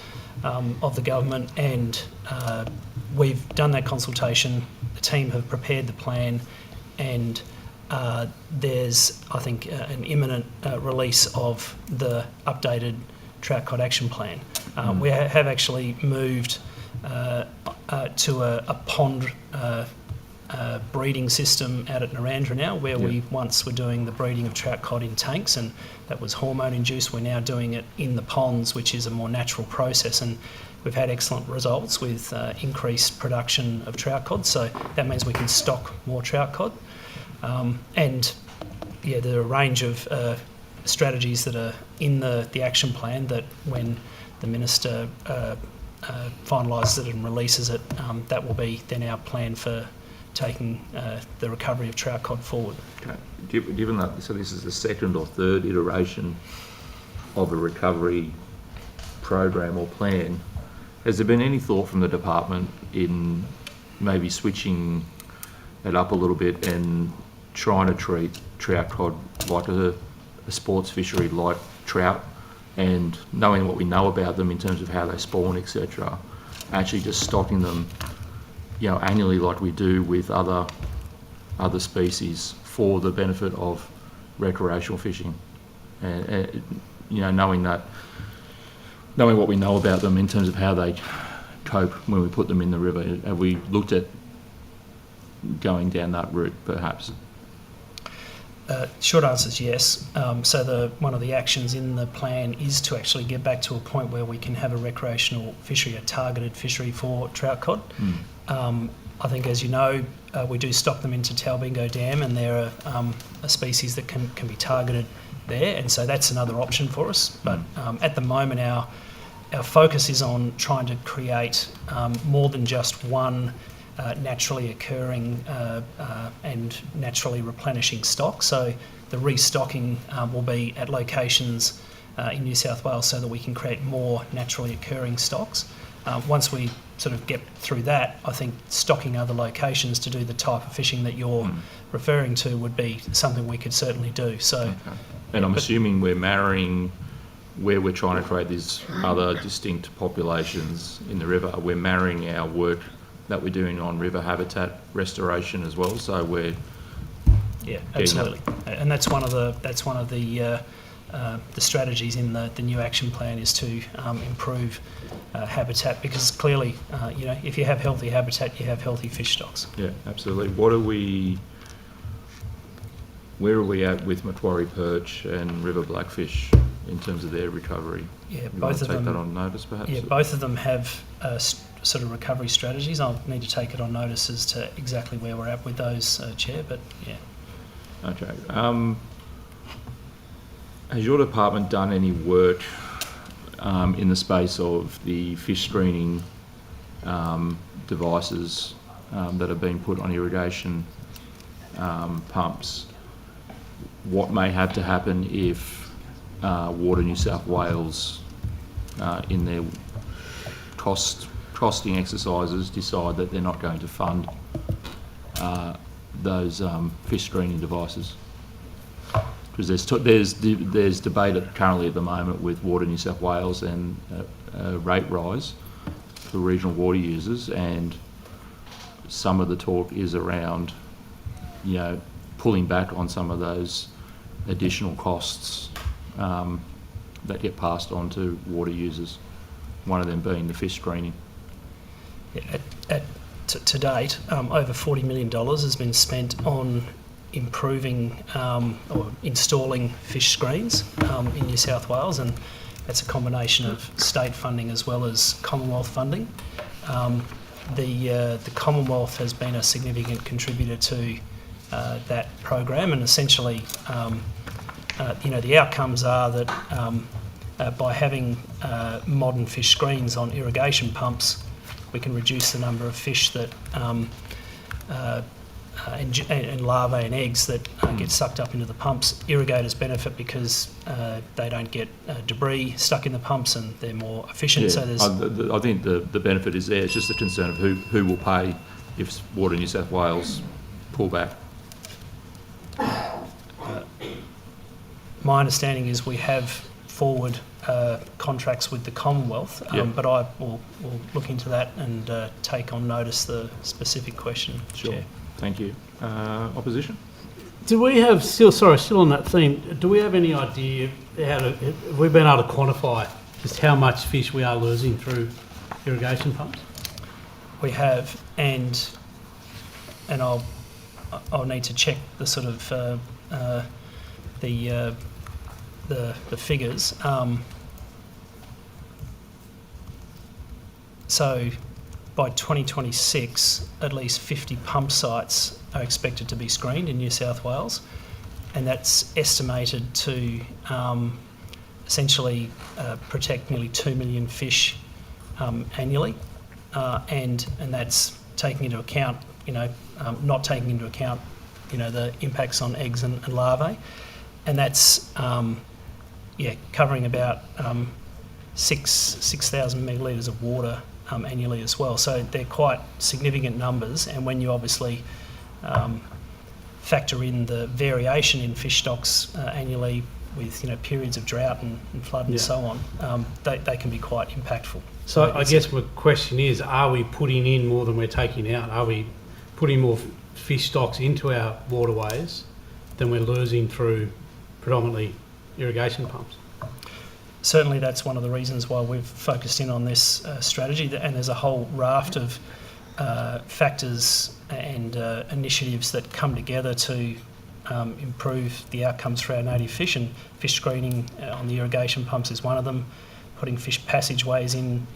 of the government, and we've done that consultation. The team have prepared the plan, and there's, I think, an imminent release of the updated trout cod action plan. We have actually moved to a pond breeding system out at Narandra now, where we once were doing the breeding of trout cod in tanks, and that was hormone induced. We're now doing it in the ponds, which is a more natural process, and we've had excellent results with increased production of trout cod, so that means we can stock more trout cod. And there are a range of strategies that are in the action plan that when the Minister finalises it and releases it, that will be then our plan for taking the recovery of trout cod forward. Okay. Given that, so this is the second or third iteration of a recovery program or plan, has there been any thought from the department in maybe switching it up a little bit and trying to treat trout cod like a sports fishery like trout, and knowing what we know about them in terms of how they spawn, etc., actually just stocking them, annually like we do with other species for the benefit of recreational fishing? and knowing what we know about them in terms of how they cope when we put them in the river, have we looked at going down that route, perhaps? Short answer is yes. So one of the actions in the plan is to actually get back to a point where we can have a recreational fishery, a targeted fishery for trout cod. I think, as you know, we do stock them into Talbingo Dam, and they're a species that can be targeted there, and so that's another option for us. But at the moment, our focus is on trying to create more than just one naturally occurring and naturally replenishing stock. So the restocking will be at locations in New South Wales so that we can create more naturally occurring stocks. Once we sort of get through that, I think stocking other locations to do the type of fishing that you're referring to would be something we could certainly do. So, and I'm assuming we're marrying where we're trying to create these other distinct populations in the river. We're marrying our work that we're doing on river habitat restoration as well. So we're absolutely, and that's one of the strategies in the new action plan is to improve habitat, because clearly, if you have healthy habitat, you have healthy fish stocks. Yeah, absolutely. Where are we at with Macquarie perch and river blackfish in terms of their recovery? Yeah, both of them. Take that on notice, perhaps. Yeah, both of them have sort of recovery strategies. I'll need to take it on notice as to exactly where we're at with those, Chair. But yeah. Okay. Has your department done any work in the space of the fish screening devices that have been put on irrigation pumps? What may have to happen if Water New South Wales, in their costing exercises, decide that they're not going to fund those fish screening devices? Because there's debate currently at the moment with Water New South Wales and a rate rise for regional water users, and some of the talk is around, pulling back on some of those additional costs that get passed on to water users. One of them being the fish screening. Yeah, to date, over $40 million has been spent on improving or installing fish screens in New South Wales, and that's a combination of state funding as well as Commonwealth funding. The Commonwealth has been a significant contributor to that program, and essentially, the outcomes are that by having modern fish screens on irrigation pumps, we can reduce the number of fish that and larvae and eggs that get sucked up into the pumps. Irrigators benefit because they don't get debris stuck in the pumps, and they're more efficient. Yeah, so there's I think the benefit is there. It's just a concern of who will pay if Water New South Wales pull back. My understanding is we have forward contracts with the Commonwealth, but I will look into that and take on notice the specific question. Sure. Chair. Thank you. Opposition? Do we have, still on that theme, do we have any idea have we been able to quantify just how much fish we are losing through irrigation pumps? We have, and I'll need to check the sort of the figures. So by 2026, at least 50 pump sites are expected to be screened in New South Wales, and that's estimated to essentially protect nearly 2 million fish annually, and that's taking into account, not taking into account, the impacts on eggs and larvae, and that's covering about 6,000 megalitres of water annually as well. So they're quite significant numbers, and when you obviously factor in the variation in fish stocks annually with periods of drought and flood and so on, they can be quite impactful. So I guess my question is, are we putting in more than we're taking out? Are we putting more fish stocks into our waterways than we're losing through predominantly irrigation pumps? Certainly that's one of the reasons why we've focused in on this strategy, and there's a whole raft of factors and initiatives that come together to improve the outcomes for our native fish, and fish screening on the irrigation pumps is one of them. Putting fish passageways in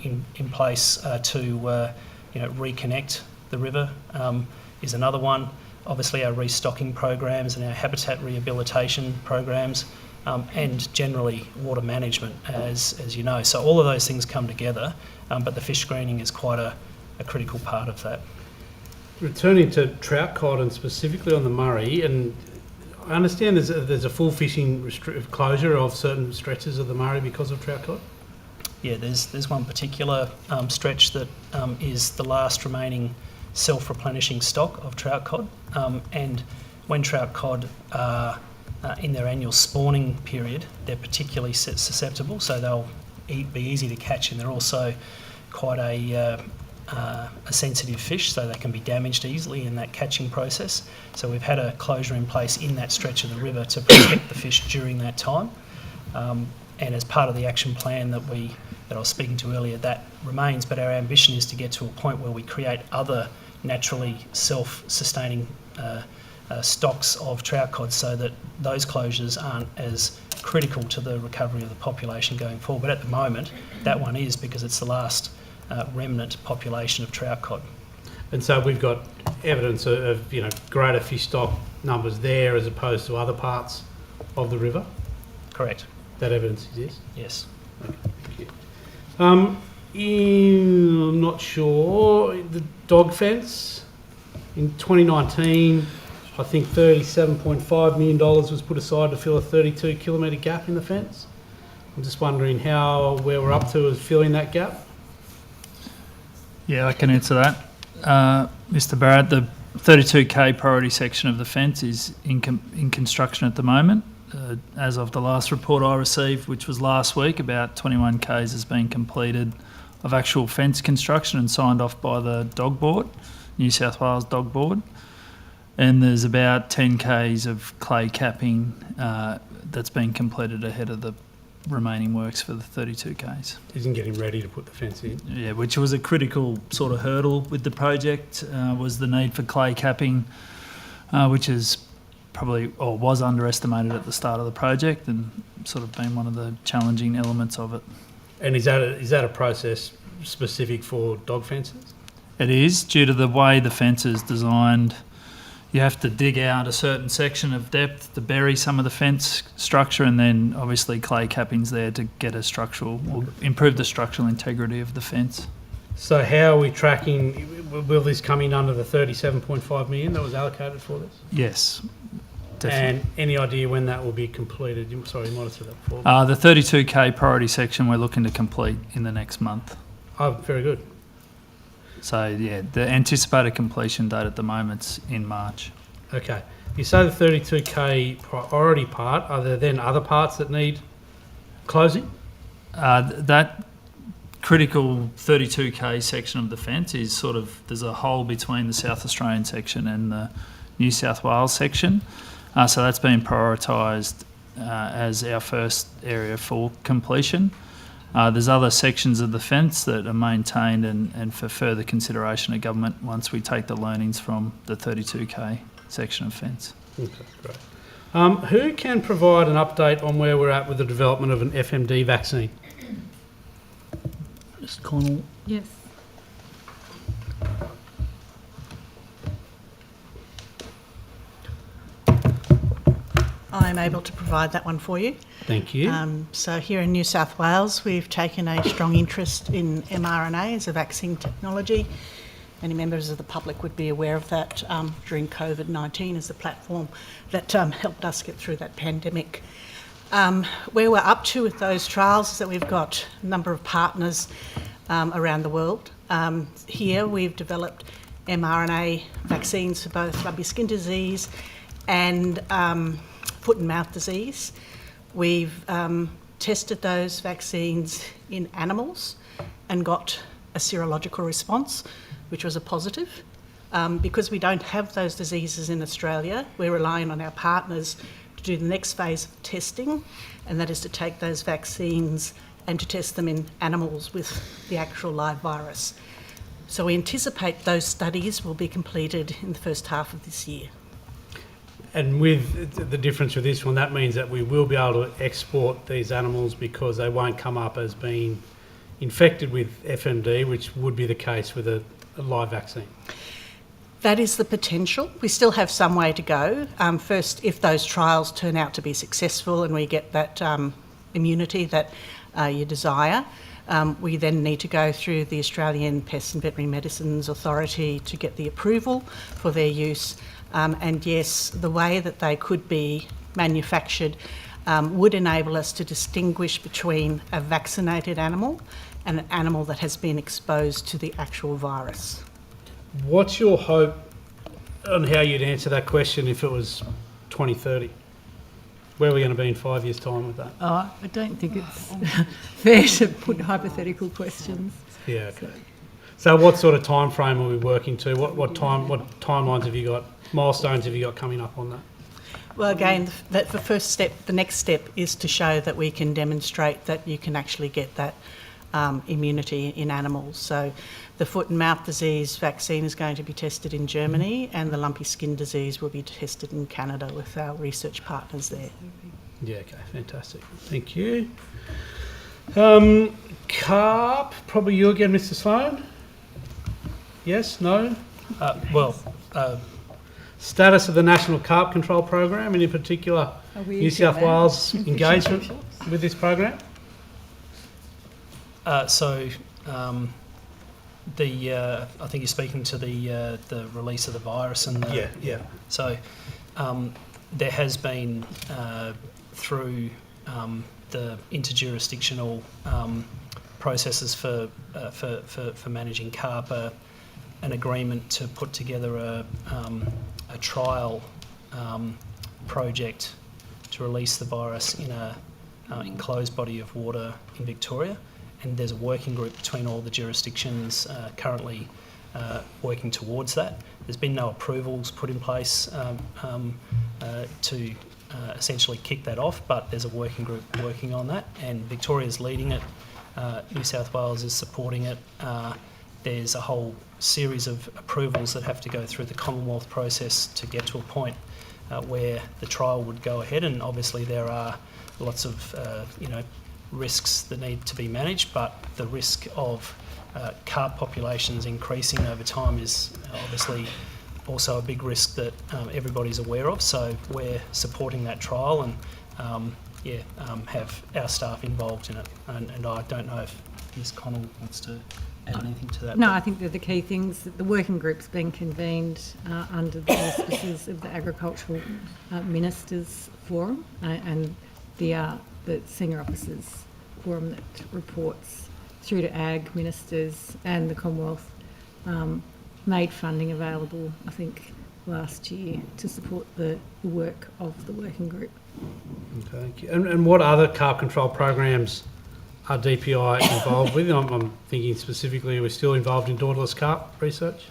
place to reconnect the river is another one. Obviously our restocking programs and our habitat rehabilitation programs, and generally water management, as you know. So all of those things come together, but the fish screening is quite a critical part of that. Returning to trout cod and specifically on the Murray, and I understand there's a full fishing closure of certain stretches of the Murray because of trout cod? Yeah, there's one particular stretch that is the last remaining self-replenishing stock of trout cod, and when trout cod are in their annual spawning period, they're particularly susceptible, so they'll be easy to catch, and they're also quite a sensitive fish, so they can be damaged easily in that catching process. So we've had a closure in place in that stretch of the river to protect the fish during that time, and as part of the action plan that I was speaking to earlier, that remains, but our ambition is to get to a point where we create other naturally self-sustaining stocks of trout cod, so that those closures aren't as critical to the recovery of the population going forward. But at the moment, that one is, because it's the last remnant population of trout cod. And so we've got evidence of greater fish stock numbers there as opposed to other parts of the river? Correct. That evidence exists? Yes. Okay, thank you. I'm not sure, the dog fence, in 2019, I think $37.5 million was put aside to fill a 32 kilometre gap in the fence. I'm just wondering where we're up to as filling that gap. Yeah, I can answer that. Mr. Barrett, the 32K priority section of the fence is in construction at the moment. As of the last report I received, which was last week, about 21 Ks has been completed of actual fence construction and signed off by the Dog Board, New South Wales Dog Board. And there's about 10 Ks of clay capping that's been completed ahead of the remaining works for the 32 Ks. Isn't getting ready to put the fence in? Yeah, which was a critical sort of hurdle with the project, was the need for clay capping, which is probably, or was underestimated at the start of the project, and sort of been one of the challenging elements of it. And is that a process specific for dog fences? It is, due to the way the fence is designed. You have to dig out a certain section of depth to bury some of the fence structure, and then obviously clay capping's there to get a structural, or improve the structural integrity of the fence. So how are we tracking, will this come in under the 37.5 million that was allocated for this? Yes, definitely. And any idea when that will be completed? Sorry, you might have said that before. The 32K priority section we're looking to complete in the next month. Oh, very good. So yeah, the anticipated completion date at the moment's in March. Okay. You say the 32K priority part, are there then other parts that need closing? That critical 32K section of the fence is sort of, there's a hole between the South Australian section and the New South Wales section. So that's been prioritised as our first area for completion. There's other sections of the fence that are maintained and for further consideration of government once we take the learnings from the 32K section of fence. Okay, great. Who can provide an update on where we're at with the development of an FMD vaccine? Mr. Connell. Yes. I'm able to provide that one for you. Thank you. So here in New South Wales, we've taken a strong interest in mRNA as a vaccine technology. Many members of the public would be aware of that during COVID-19 as the platform that helped us get through that pandemic. Where we're up to with those trials is that we've got a number of partners around the world. Here we've developed mRNA vaccines for both lumpy skin disease and foot and mouth disease. We've tested those vaccines in animals and got a serological response, which was a positive. Because we don't have those diseases in Australia, we're relying on our partners to do the next phase of testing, and that is to take those vaccines and to test them in animals with the actual live virus. So we anticipate those studies will be completed in the first half of this year. And with the difference with this one, that means that we will be able to export these animals because they won't come up as being infected with FMD, which would be the case with a live vaccine. That is the potential. We still have some way to go. First, if those trials turn out to be successful and we get that immunity that you desire, we then need to go through the Australian Pest and Veterinary Medicines Authority to get the approval for their use. And yes, the way that they could be manufactured would enable us to distinguish between a vaccinated animal and an animal that has been exposed to the actual virus. What's your hope on how you'd answer that question if it was 2030? Where are we going to be in 5 years' time with that? I don't think it's fair to put hypothetical questions. Yeah, okay. So what sort of time frame are we working to? What timelines have you got? Milestones have you got coming up on that? Well, again, the first step, the next step is to show that we can demonstrate that you can actually get that immunity in animals. So the foot and mouth disease vaccine is going to be tested in Germany, and the lumpy skin disease will be tested in Canada with our research partners there. Yeah, okay, fantastic. Thank you. Carp, probably you again, Mr. Sloan? Yes, no? Status of the National Carp Control Program, and in particular New South Wales engagement with this program? I think you're speaking to the release of the virus and yeah. So there has been through the interjurisdictional processes for managing carp an agreement to put together a trial project to release the virus in a enclosed body of water in Victoria. And there's a working group between all the jurisdictions currently working towards that. There's been no approvals put in place to essentially kick that off, but there's a working group working on that, and Victoria's leading it. New South Wales is supporting it. There's a whole series of approvals that have to go through the Commonwealth process to get to a point where the trial would go ahead, and obviously there are lots of risks that need to be managed, but the risk of carp populations increasing over time is obviously also a big risk that everybody's aware of. So we're supporting that trial and have our staff involved in it. And I don't know if Ms Connell wants to add anything to that. No, I think they're the key things. The working group's been convened under the auspices of the Agricultural Ministers Forum and the Senior Officers Forum that reports through to Ag Ministers, and the Commonwealth made funding available, I think, last year to support the work of the working group. Okay, thank you. And what other carp control programs are DPI involved with? I'm thinking specifically, are we still involved in daughterless carp research?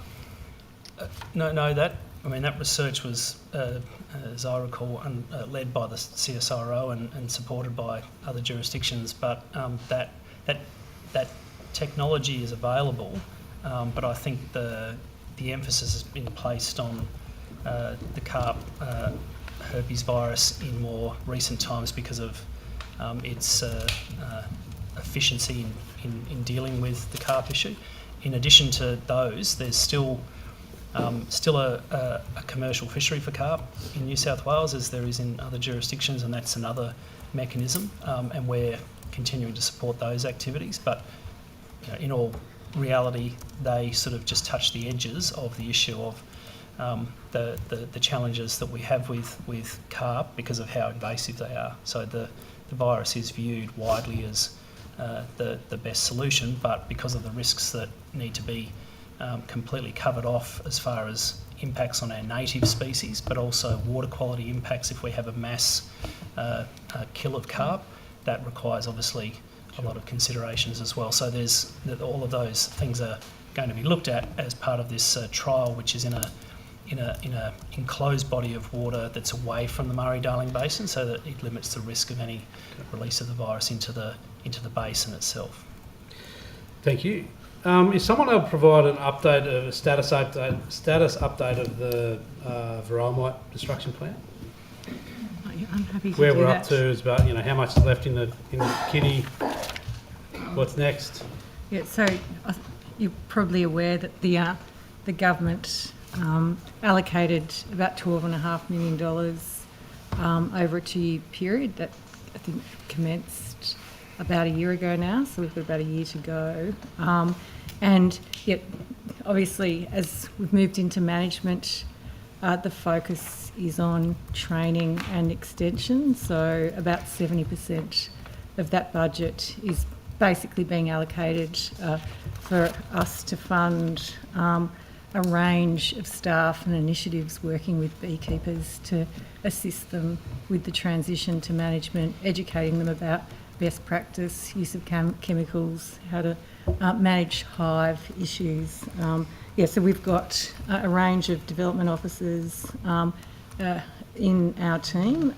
No, that research was, as I recall, led by the CSIRO and supported by other jurisdictions. But that technology is available. But I think the emphasis has been placed on the carp herpes virus in more recent times because of its efficiency in dealing with the carp issue. In addition to those, there's still a commercial fishery for carp in New South Wales, as there is in other jurisdictions, and that's another mechanism, and we're continuing to support those activities. But in all reality, they sort of just touch the edges of the issue of the challenges that we have with carp because of how invasive they are. So the virus is viewed widely as the best solution, but because of the risks that need to be completely covered off as far as impacts on our native species, but also water quality impacts if we have a mass kill of carp, that requires obviously a lot of considerations as well. So all of those things are going to be looked at as part of this trial, which is in in a enclosed body of water that's away from the Murray-Darling Basin, so that it limits the risk of any release of the virus into the basin itself. Thank you. Is someone able to provide an update, a status update of the Varroa destruction plan? I'm happy to Where do we're that. up to is about, how much is left in the kitty. What's next? Yeah, so you're probably aware that the government allocated about $12.5 million over a 2-year period. That I think commenced about a year ago now, so we've got about a year to go. And yet, obviously, as we've moved into management, the focus is on training and extension. So about 70% of that budget is basically being allocated for us to fund a range of staff and initiatives working with beekeepers to assist them with the transition to management, educating them about best practice, use of chemicals, how to manage hive issues. So we've got a range of development officers in our team,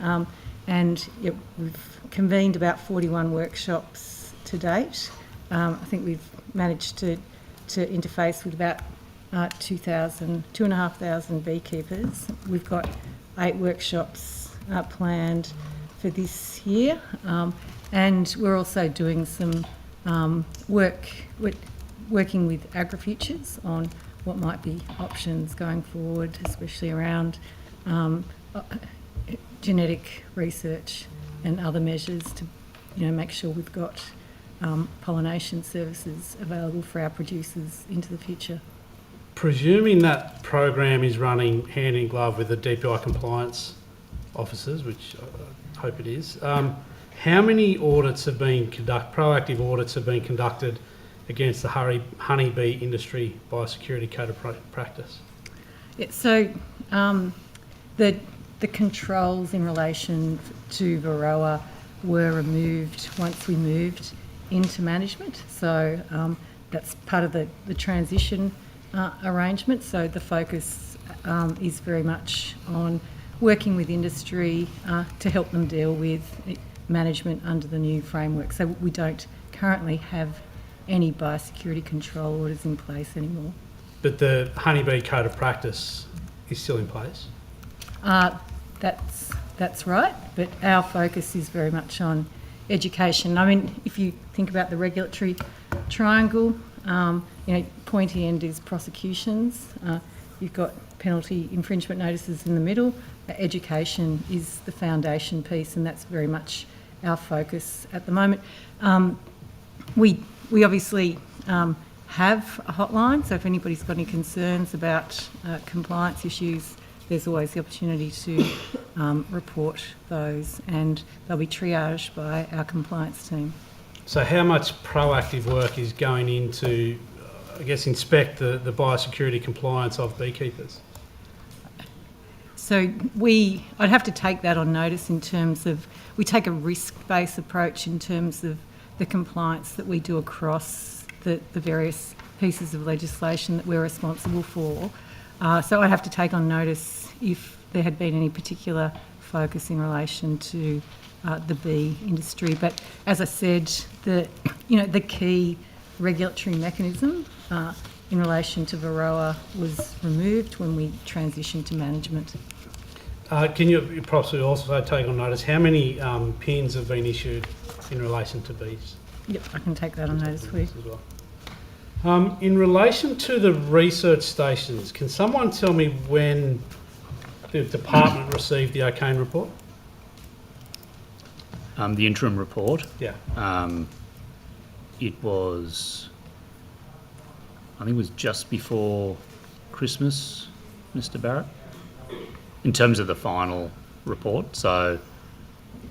and we've convened about 41 workshops to date. I think we've managed to interface with about 2,500 beekeepers. We've got 8 workshops planned for this year, and we're also doing some working with AgriFutures on what might be options going forward, especially around genetic research and other measures to make sure we've got pollination services available for our producers into the future. Presuming that program is running hand in glove with the DPI compliance officers, which I hope it is, how many audits have been proactive audits have been conducted against the honeybee industry biosecurity code of practice? Yeah, so the controls in relation to Varroa were removed once we moved into management. So that's part of the transition arrangement. So the focus is very much on working with industry to help them deal with management under the new framework. So we don't currently have any biosecurity control orders in place anymore. But the honeybee code of practice is still in place? That's right, but our focus is very much on education. I mean, if you think about the regulatory triangle, pointy end is prosecutions. You've got penalty infringement notices in the middle. Education is the foundation piece, and that's very much our focus at the moment. We obviously have a hotline, so if anybody's got any concerns about compliance issues, there's always the opportunity to report those, and they'll be triaged by our compliance team. So how much proactive work is going into, inspect the biosecurity compliance of beekeepers? So I'd have to take that on notice in terms of, we take a risk-based approach in terms of the compliance that we do across the various pieces of legislation that we're responsible for. So I'd have to take on notice if there had been any particular focus in relation to the bee industry. But as I said, the key regulatory mechanism in relation to Varroa was removed when we transitioned to management. Can you possibly also take on notice how many PINs have been issued in relation to bees? Yep, I can take that on notice for you. As well. In relation to the research stations, can someone tell me when the department received the O'Kane report? The interim report? Yeah. It was, I think it was just before Christmas, Mr. Barrett, in terms of the final report. So,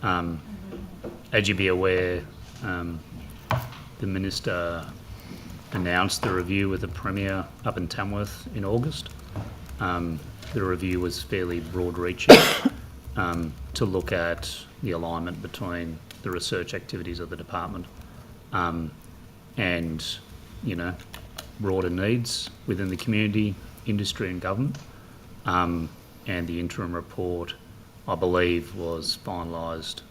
as you'd be aware, the Minister announced the review with the Premier up in Tamworth in August. The review was fairly broad-reaching to look at the alignment between the research activities of the department and, broader needs within the community, industry and government. and the interim report, I believe, was finalised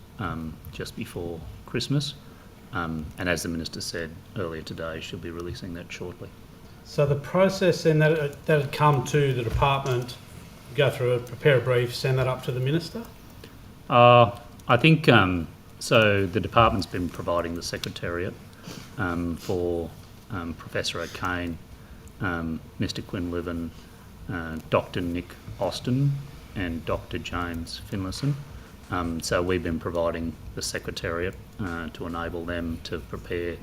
just before Christmas. And as the Minister said earlier today, she'll be releasing that shortly. So the process then that had come to the department, go through it, prepare a brief, send that up to the Minister? I think, so the department's been providing the Secretariat for Professor O'Kane, Mr Quinlivan, Dr Nick Austin and Dr James Finlayson. So we've been providing the Secretariat to enable them to prepare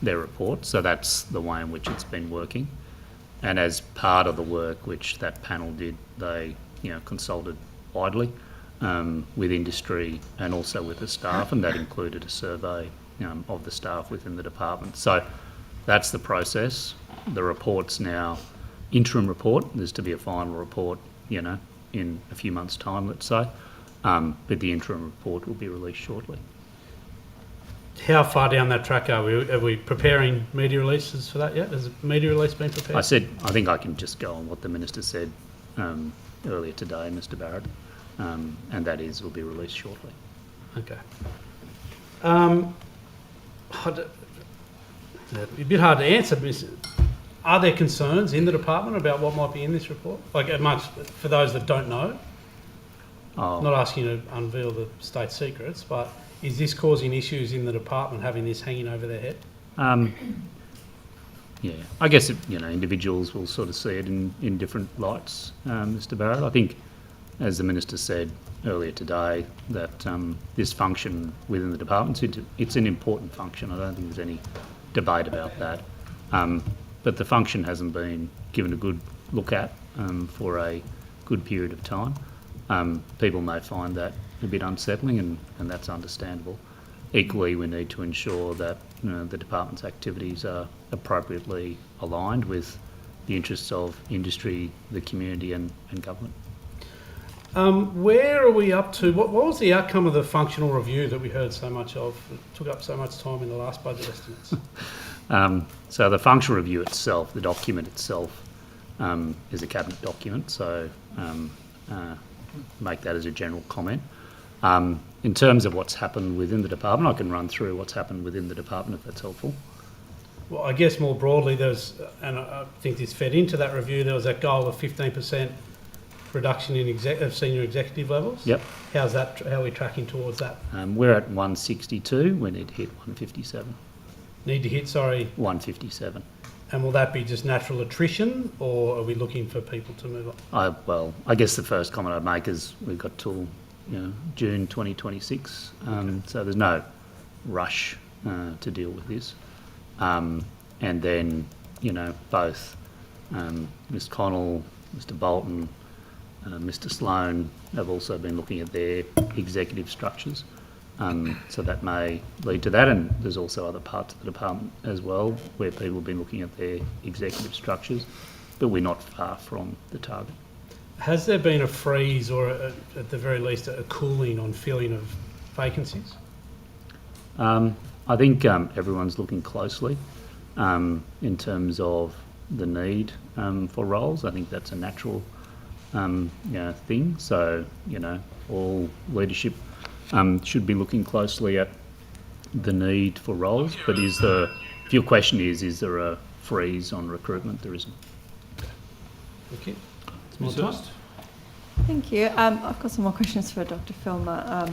their report. So that's the way in which it's been working. And as part of the work which that panel did, they consulted widely with industry and also with the staff, and that included a survey of the staff within the department. So that's the process. The report's now interim report. There's to be a final report, in a few months' time, let's say. But the interim report will be released shortly. How far down that track are we? Are we preparing media releases for that yet? Has a media release been prepared? I think I can just go on what the Minister said earlier today, Mr Barrett, and that is will be released shortly. Okay. It'd be a bit hard to answer. Are there concerns in the department about what might be in this report? For those that don't know? I'm not asking you to unveil the state secrets, but is this causing issues in the department, having this hanging over their head? Yeah, I guess individuals will sort of see it in different lights, Mr Barrett. I think, as the Minister said earlier today, that this function within the department, it's an important function. I don't think there's any debate about that. But the function hasn't been given a good look at for a good period of time. People may find that a bit unsettling, and that's understandable. Equally, we need to ensure that the department's activities are appropriately aligned with the interests of industry, the community and government. Where are we up to? What was the outcome of the functional review that we heard so much of? It took up so much time in the last budget estimates. So the functional review itself, the document itself, is a cabinet document, so make that as a general comment. In terms of what's happened within the department, I can run through what's happened within the department if that's helpful. Well, I guess more broadly, and I think this fed into that review, there was that goal of 15% reduction in of senior executive levels. Yep. How are we tracking towards that? We're at 162. We need to hit 157. Need to hit, sorry? 157. And will that be just natural attrition, or are we looking for people to move on? Well, I guess the first comment I'd make is we've got till June 2026, so there's no rush to deal with this. And then, both Ms Connell, Mr Bolton, Mr Sloan have also been looking at their executive structures. So that may lead to that, and there's also other parts of the department as well where people have been looking at their executive structures, but we're not far from the target. Has there been a freeze or, at the very least, a cooling on filling of vacancies? I think everyone's looking closely in terms of the need for roles. I think that's a natural thing. So, all leadership should be looking closely at the need for roles. But if your question is there a freeze on recruitment? There isn't. Thank you. Thank you. I've got some more questions for Dr. Filmer.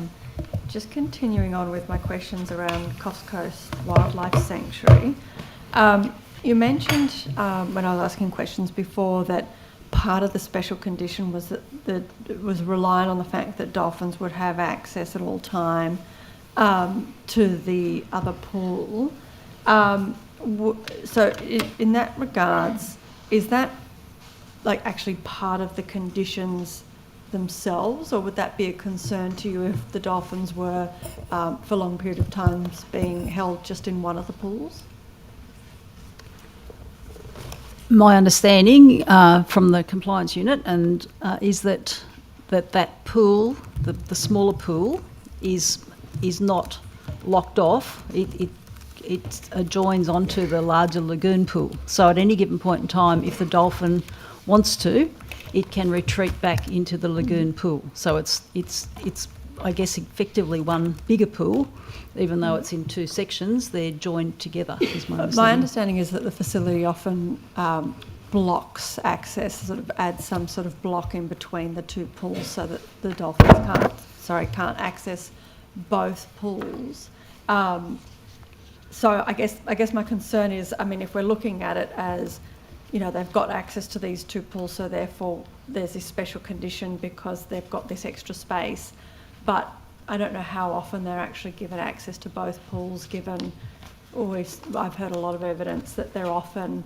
Just continuing on with my questions around Coast Coast Wildlife Sanctuary. You mentioned when I was asking questions before that part of the special condition was that it was relying on the fact that dolphins would have access at all time to the other pool. So in that regards, is that actually part of the conditions themselves, or would that be a concern to you if the dolphins were for a long period of times being held just in one of the pools? My understanding from the compliance unit is that pool, the smaller pool, is not locked off. It adjoins onto the larger lagoon pool. So at any given point in time, if the dolphin wants to, it can retreat back into the lagoon pool. So it's I guess effectively one bigger pool, even though it's in two sections. They're joined together. Is my understanding. My understanding is that the facility often blocks access, sort of adds some sort of block in between the two pools so that the dolphins can't access both pools. So I guess my concern is, I mean, if we're looking at it as, you know, they've got access to these two pools, so therefore there's this special condition because they've got this extra space, but I don't know how often they're actually given access to both pools, given I've heard a lot of evidence that they're often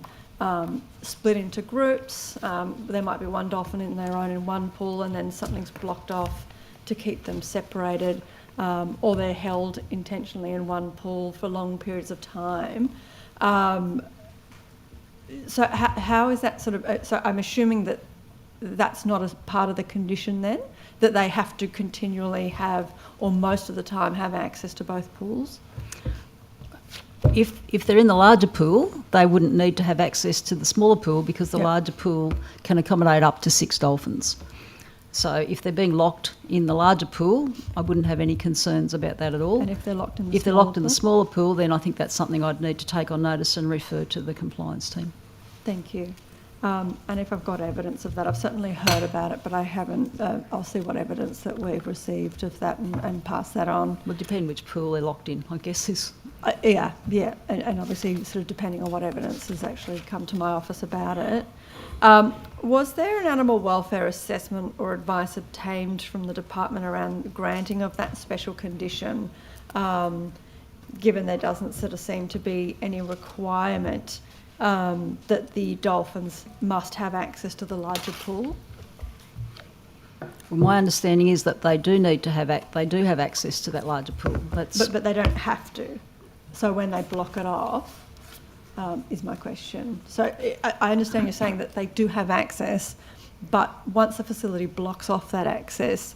split into groups. There might be one dolphin in their own in one pool and then something's blocked off to keep them separated, or they're held intentionally in one pool for long periods of time. So how is that sort of... So I'm assuming that that's not a part of the condition then, that they have to continually have, or most of the time, have access to both pools? If they're in the larger pool, they wouldn't need to have access to the smaller pool because the larger pool can accommodate up to 6 dolphins. So if they're being locked in the larger pool, I wouldn't have any concerns about that at all. And if they're locked in the smaller pool, then I think that's something I'd need to take on notice and refer to the compliance team. Thank you. And if I've got evidence of that, I've certainly heard about it, but I haven't. I'll see what evidence that we've received of that and pass that on. Would depend which pool they're locked in, I guess is. Yeah, and obviously sort of depending on what evidence has actually come to my office about it. Was there an animal welfare assessment or advice obtained from the department around the granting of that special condition, given there doesn't sort of seem to be any requirement that the dolphins must have access to the larger pool? Well, my understanding is that they do need to have have access to that larger pool. But they don't have to. So when they block it off, is my question. So I understand you're saying that they do have access, but once the facility blocks off that access,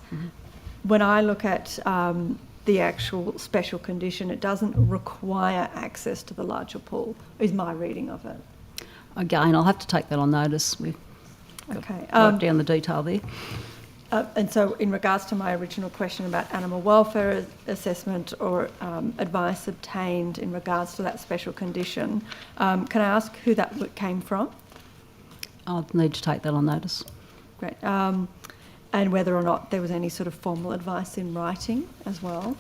when I look at the actual special condition, it doesn't require access to the larger pool, is my reading of it. Again, I'll have to take that on notice. We've got down the detail there. And so in regards to my original question about animal welfare assessment or advice obtained in regards to that special condition, can I ask who that came from? I'll need to take that on notice. Great. And whether or not there was any sort of formal advice in writing as well?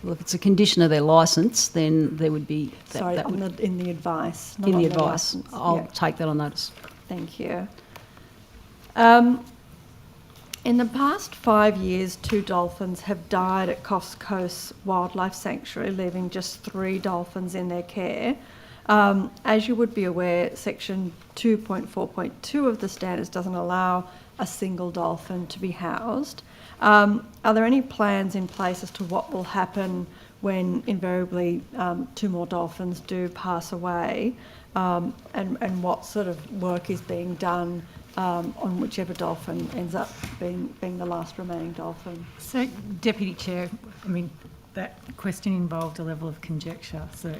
Well, if it's a condition of their licence, then there would be... in the advice. Not in on the advice. licence. I'll take that on notice. Thank you. In the past 5 years, 2 dolphins have died at Coffs Coast Wildlife Sanctuary, leaving just 3 dolphins in their care. As you would be aware, Section 2.4.2 of the standards doesn't allow a single dolphin to be housed. Are there any plans in place as to what will happen when invariably 2 more dolphins do pass away, and what sort of work is being done on whichever dolphin ends up being the last remaining dolphin? So, Deputy Chair, I mean, that question involved a level of conjecture. So,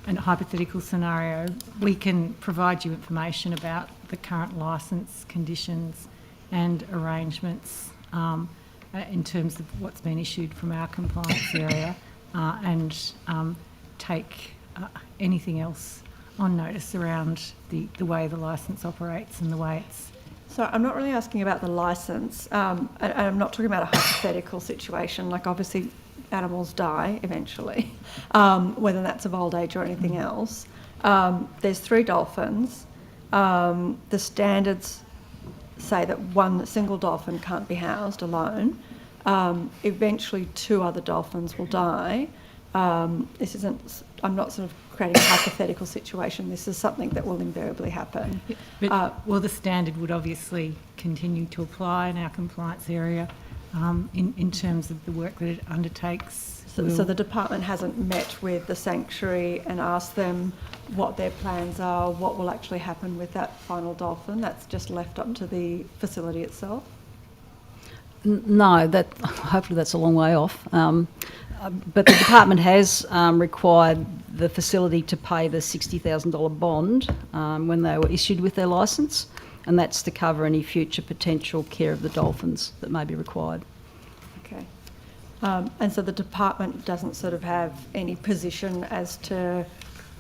in a hypothetical scenario, we can provide you information about the current licence conditions and arrangements in terms of what's been issued from our compliance area, and take anything else on notice around the way the licence operates and the way it's... So I'm not really asking about the licence, and I'm not talking about a hypothetical situation, like obviously animals die eventually, whether that's of old age or anything else. There's 3 dolphins. The standards say that one single dolphin can't be housed alone. Eventually 2 other dolphins will die. This isn't... I'm not sort of creating a hypothetical situation. This is something that will invariably happen. But, well, the standard would obviously continue to apply in our compliance area in terms of the work that it undertakes. So the department hasn't met with the sanctuary and asked them what their plans are, what will actually happen with that final dolphin? That's just left up to the facility itself? No, hopefully that's a long way off. But the department has required the facility to pay the $60,000 bond when they were issued with their licence. and that's to cover any future potential care of the dolphins that may be required. Okay. And so the department doesn't sort of have any position as to,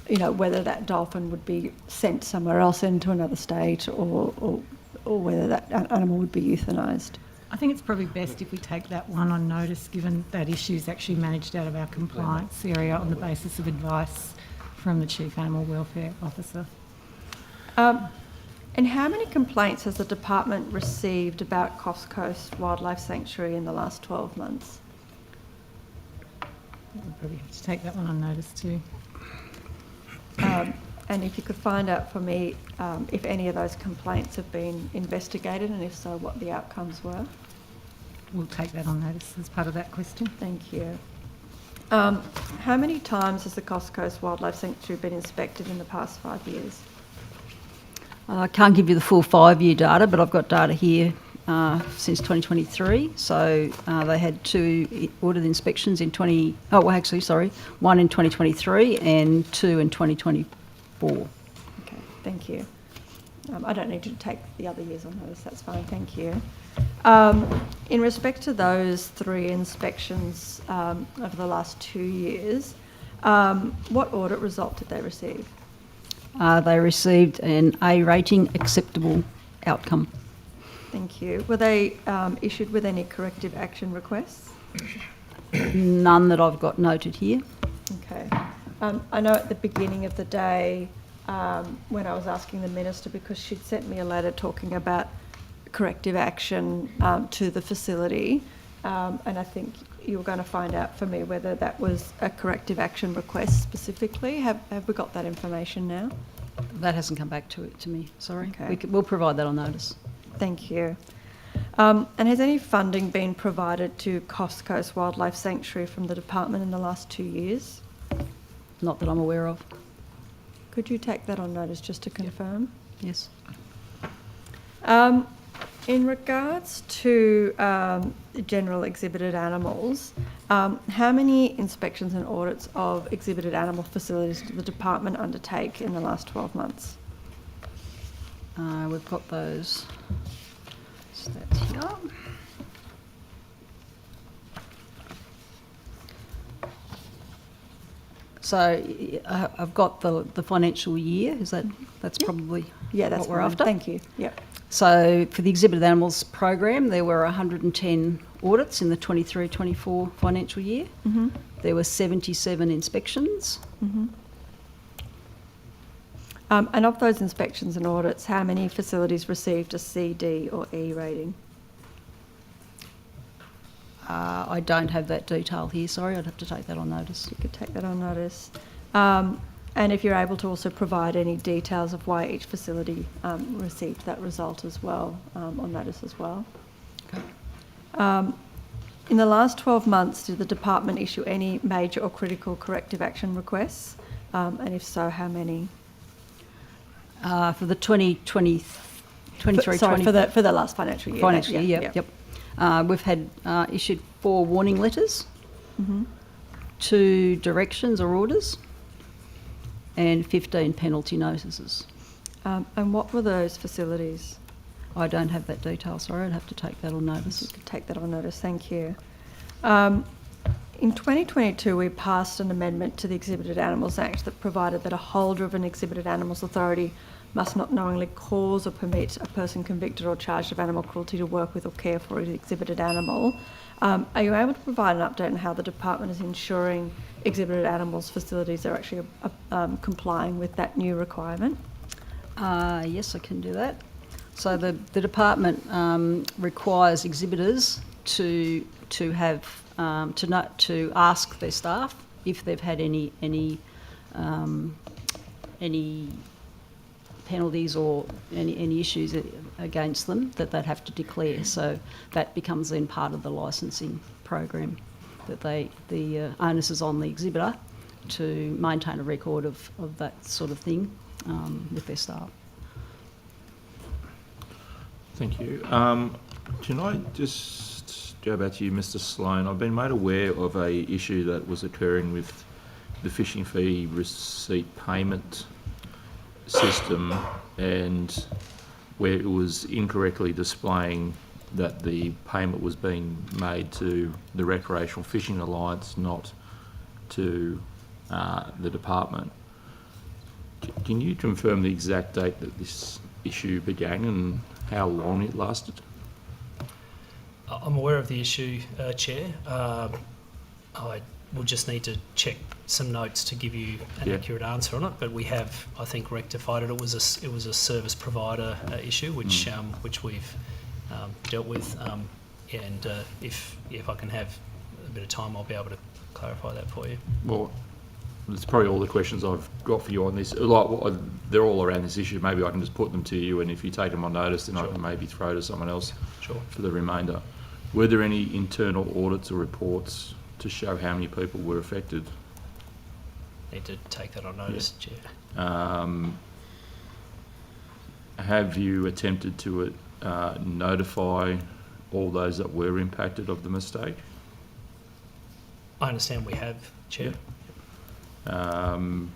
you know, whether that dolphin would be sent somewhere else into another state or whether that animal would be euthanised. I think it's probably best if we take that one on notice, given that issue is actually managed out of our compliance area on the basis of advice from the Chief Animal Welfare Officer. And how many complaints has the department received about Coast Coast Wildlife Sanctuary in the last 12 months? We'll probably have to take that one on notice too. And if you could find out for me if any of those complaints have been investigated, and if so, what the outcomes were. We'll take that on notice as part of that question. Thank you. How many times has the Coast Coast Wildlife Sanctuary been inspected in the past 5 years? I can't give you the full 5-year data, but I've got data here since 2023. So they had 2 audit inspections in one in 2023 and 2 in 2024. Okay, thank you. I don't need you to take the other years on notice, that's fine, thank you. In respect to those 3 inspections over the last 2 years, what audit result did they receive? They received an A rating, acceptable outcome. Thank you. Were they issued with any corrective action requests? None that I've got noted here. Okay. I know at the beginning of the day, when I was asking the Minister, because she'd sent me a letter talking about corrective action to the facility, and I think you were going to find out for me whether that was a corrective action request specifically. Have we got that information now? That hasn't come back to me, sorry. Okay. We'll provide that on notice. Thank you. And has any funding been provided to Coast Coast Wildlife Sanctuary from the department in the last 2 years? Not that I'm aware of. Could you take that on notice just to confirm? Yes. In regards to general exhibited animals, how many inspections and audits of exhibited animal facilities did the department undertake in the last 12 months? We've got those stats here. So I've got the financial year. That's probably that's what we're fine. after? Thank you. Yep. So for the exhibited animals program, there were 110 audits in the 23-24 financial year. Mm-hmm. There were 77 inspections. Mm-hmm. And of those inspections and audits, how many facilities received a C, D or E rating? I don't have that detail here, sorry, I'd have to take that on notice. You could take that on notice. And if you're able to also provide any details of why each facility received that result as well, on notice as well. Okay. In the last 12 months, did the department issue any major or critical corrective action requests? And if so, how many? For the 2023 for the last financial year. Financial year, yep. We've had issued 4 warning letters, Mm-hmm. 2 directions or orders, and 15 penalty notices. And what were those facilities? I don't have that detail, sorry, I'd have to take that on notice. You could take that on notice, thank you. In 2022, we passed an amendment to the Exhibited Animals Act that provided that a holder of an exhibited animals authority must not knowingly cause or permit a person convicted or charged of animal cruelty to work with or care for an exhibited animal. Are you able to provide an update on how the department is ensuring exhibited animals facilities are actually complying with that new requirement? Yes, I can do that. So the department requires exhibitors to ask their staff if they've had any penalties or any issues against them that they'd have to declare. So that becomes then part of the licensing program, that the onus is on the exhibitor to maintain a record of that sort of thing with their staff. Thank you. Can I just go back to you, Mr. Sloan? I've been made aware of a issue that was occurring with the fishing fee receipt payment system, and where it was incorrectly displaying that the payment was being made to the Recreational Fishing Alliance, not to the department. Can you confirm the exact date that this issue began and how long it lasted? I'm aware of the issue, Chair. I will just need to check some notes to give you an accurate answer on it, but we have, I think, rectified it. It was a service provider issue, which we've dealt with, and if I can have a bit of time, I'll be able to clarify that for you. Well, that's probably all the questions I've got for you on this. They're all around this issue. Maybe I can just put them to you, and if you take them on notice, then I can maybe throw to someone else for the remainder. Were there any internal audits or reports to show how many people were affected? Need to take that on notice, Chair. Have you attempted to notify all those that were impacted of the mistake? I understand we have, Chair. Have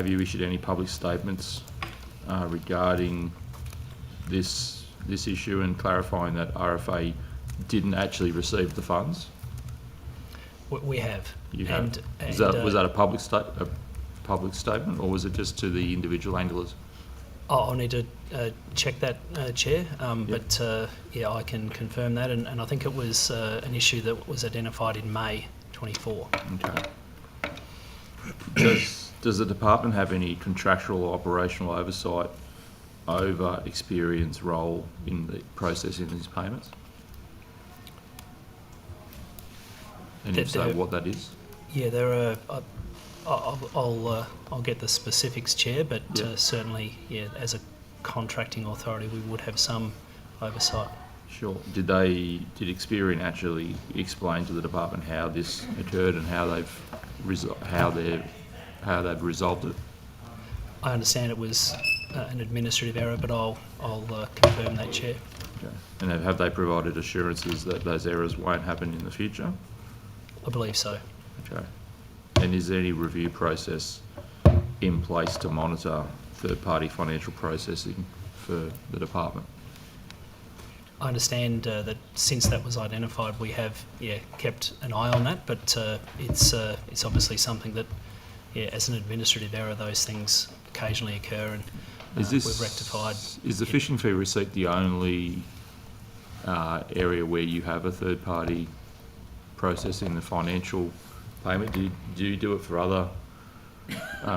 you issued any public statements regarding this issue and clarifying that RFA didn't actually receive the funds? We have. You have. Was that a public statement, or was it just to the individual anglers? I'll need to check that, Chair, but I can confirm that, and I think it was an issue that was identified in May 24. Okay. Does the department have any contractual or operational oversight over Experian's role in the processing these payments? And if so, what that is? Yeah, there are. I'll get the specifics, Chair, but certainly, as a contracting authority, we would have some oversight. Sure. Did Experian actually explain to the department how this occurred and how they've resolved it? I understand it was an administrative error, but I'll confirm that, Chair. Okay. And have they provided assurances that those errors won't happen in the future? I believe so. Okay. And is there any review process in place to monitor third-party financial processing for the department? I understand that since that was identified, we have kept an eye on that, but it's obviously something that, as an administrative error, those things occasionally occur, and we've rectified. Is the fishing fee receipt the only area where you have a third-party processing the financial payment? Do you do it for other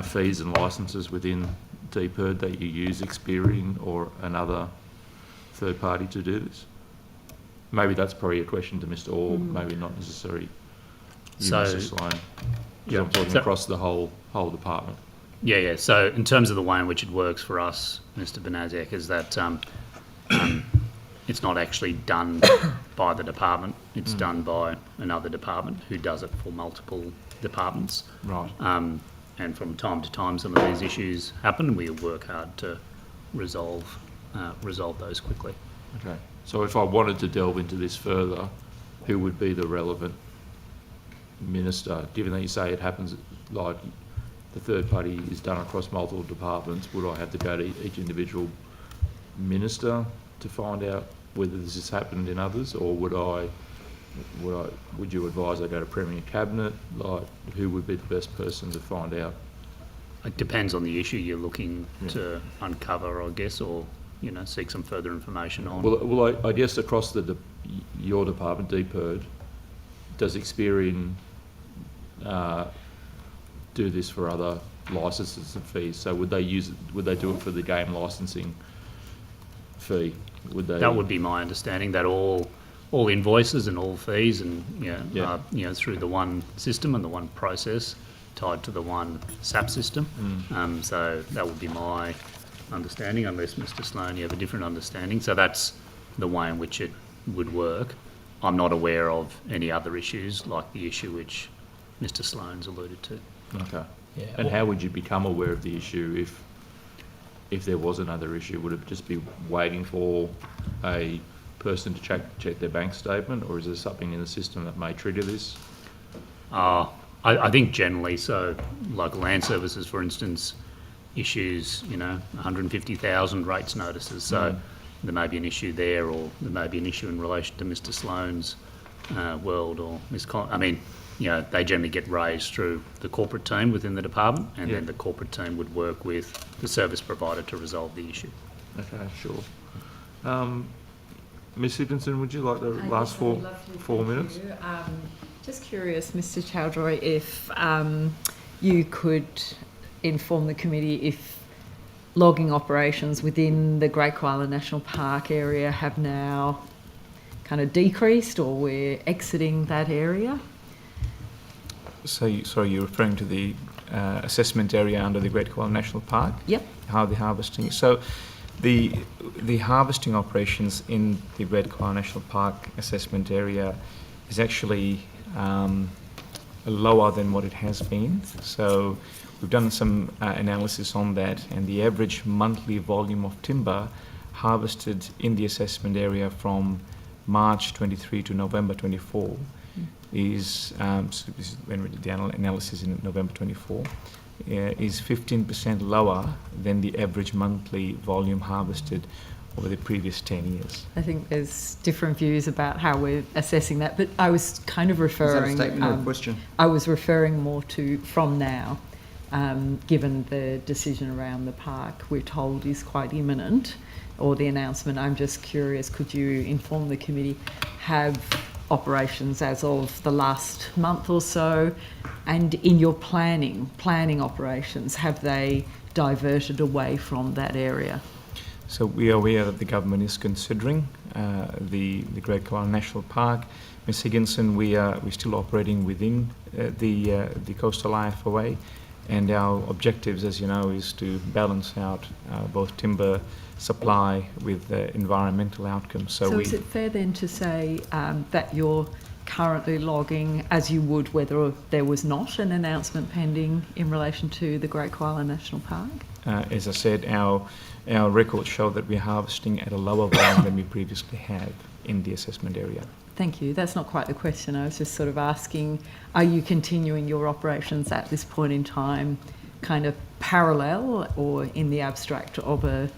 fees and licences within DPIRD that you use Experian or another third party to do this? Maybe that's probably a question to Mr. Orr, maybe not necessarily you, Mr. Sloan. I'm talking across the whole department. Yeah. So in terms of the way in which it works for us, Mr. Benazek, is that it's not actually done by the department. It's done by another department who does it for multiple departments. Right. And from time to time, some of these issues happen, and we work hard to resolve those quickly. Okay. So if I wanted to delve into this further, who would be the relevant minister? Given that you say it happens, like the third party is done across multiple departments, would I have to go to each individual minister to find out whether this has happened in others, or would you advise I go to Premier Cabinet? Like, who would be the best person to find out? It depends on the issue you're looking to uncover, I guess, or seek some further information on. Well, I guess across your department, DPIRD, does Experian do this for other licences and fees? So would they do it for the game licensing fee? That would be my understanding, that all invoices and all fees and through the one system and the one process tied to the one SAP system. So that would be my understanding, unless Mr. Sloan, you have a different understanding. So that's the way in which it would work. I'm not aware of any other issues like the issue which Mr. Sloan's alluded to. Okay. Yeah. And how would you become aware of the issue if there was another issue? Would it just be waiting for a person to check their bank statement, or is there something in the system that may trigger this? I think generally, so like land services, for instance, issues, 150,000 rates notices. So there may be an issue there, or there may be an issue in relation to Mr. Sloan's world, or they generally get raised through the corporate team within the department, and then the corporate team would work with the service provider to resolve the issue. Okay, sure. Ms. Higginson, would you like the last four minutes? Just curious, Mr. Chowdhury, if you could inform the committee if logging operations within the Great Koala National Park area have now kind of decreased, or we're exiting that area? So, you're referring to the assessment area under the Great Koala National Park? Yep. How the harvesting is. So, the harvesting operations in the Great Koala National Park assessment area is actually lower than what it has been. So, we've done some analysis on that, and the average monthly volume of timber harvested in the assessment area from March 23 to November 24 is, so this is when we did the analysis in November 24, is 15% lower than the average monthly volume harvested over the previous 10 years. I think there's different views about how we're assessing that, but I was kind of referring... Is that a statement or a question? I was referring more to from now, given the decision around the park we're told is quite imminent, or the announcement. I'm just curious, could you inform the committee, have operations as of the last month or so, and in your planning operations, have they diverted away from that area? So we are aware that the government is considering the Great Koala National Park. Ms. Higginson, we're still operating within the coastal IFOA, and our objectives, as you know, is to balance out both timber supply with environmental outcomes. So is it fair then to say that you're currently logging as you would whether there was not an announcement pending in relation to the Great Koala National Park? As I said, our records show that we're harvesting at a lower volume than we previously have in the assessment area. Thank you. That's not quite the question. I was just sort of asking, are you continuing your operations at this point in time kind of parallel or in the abstract of a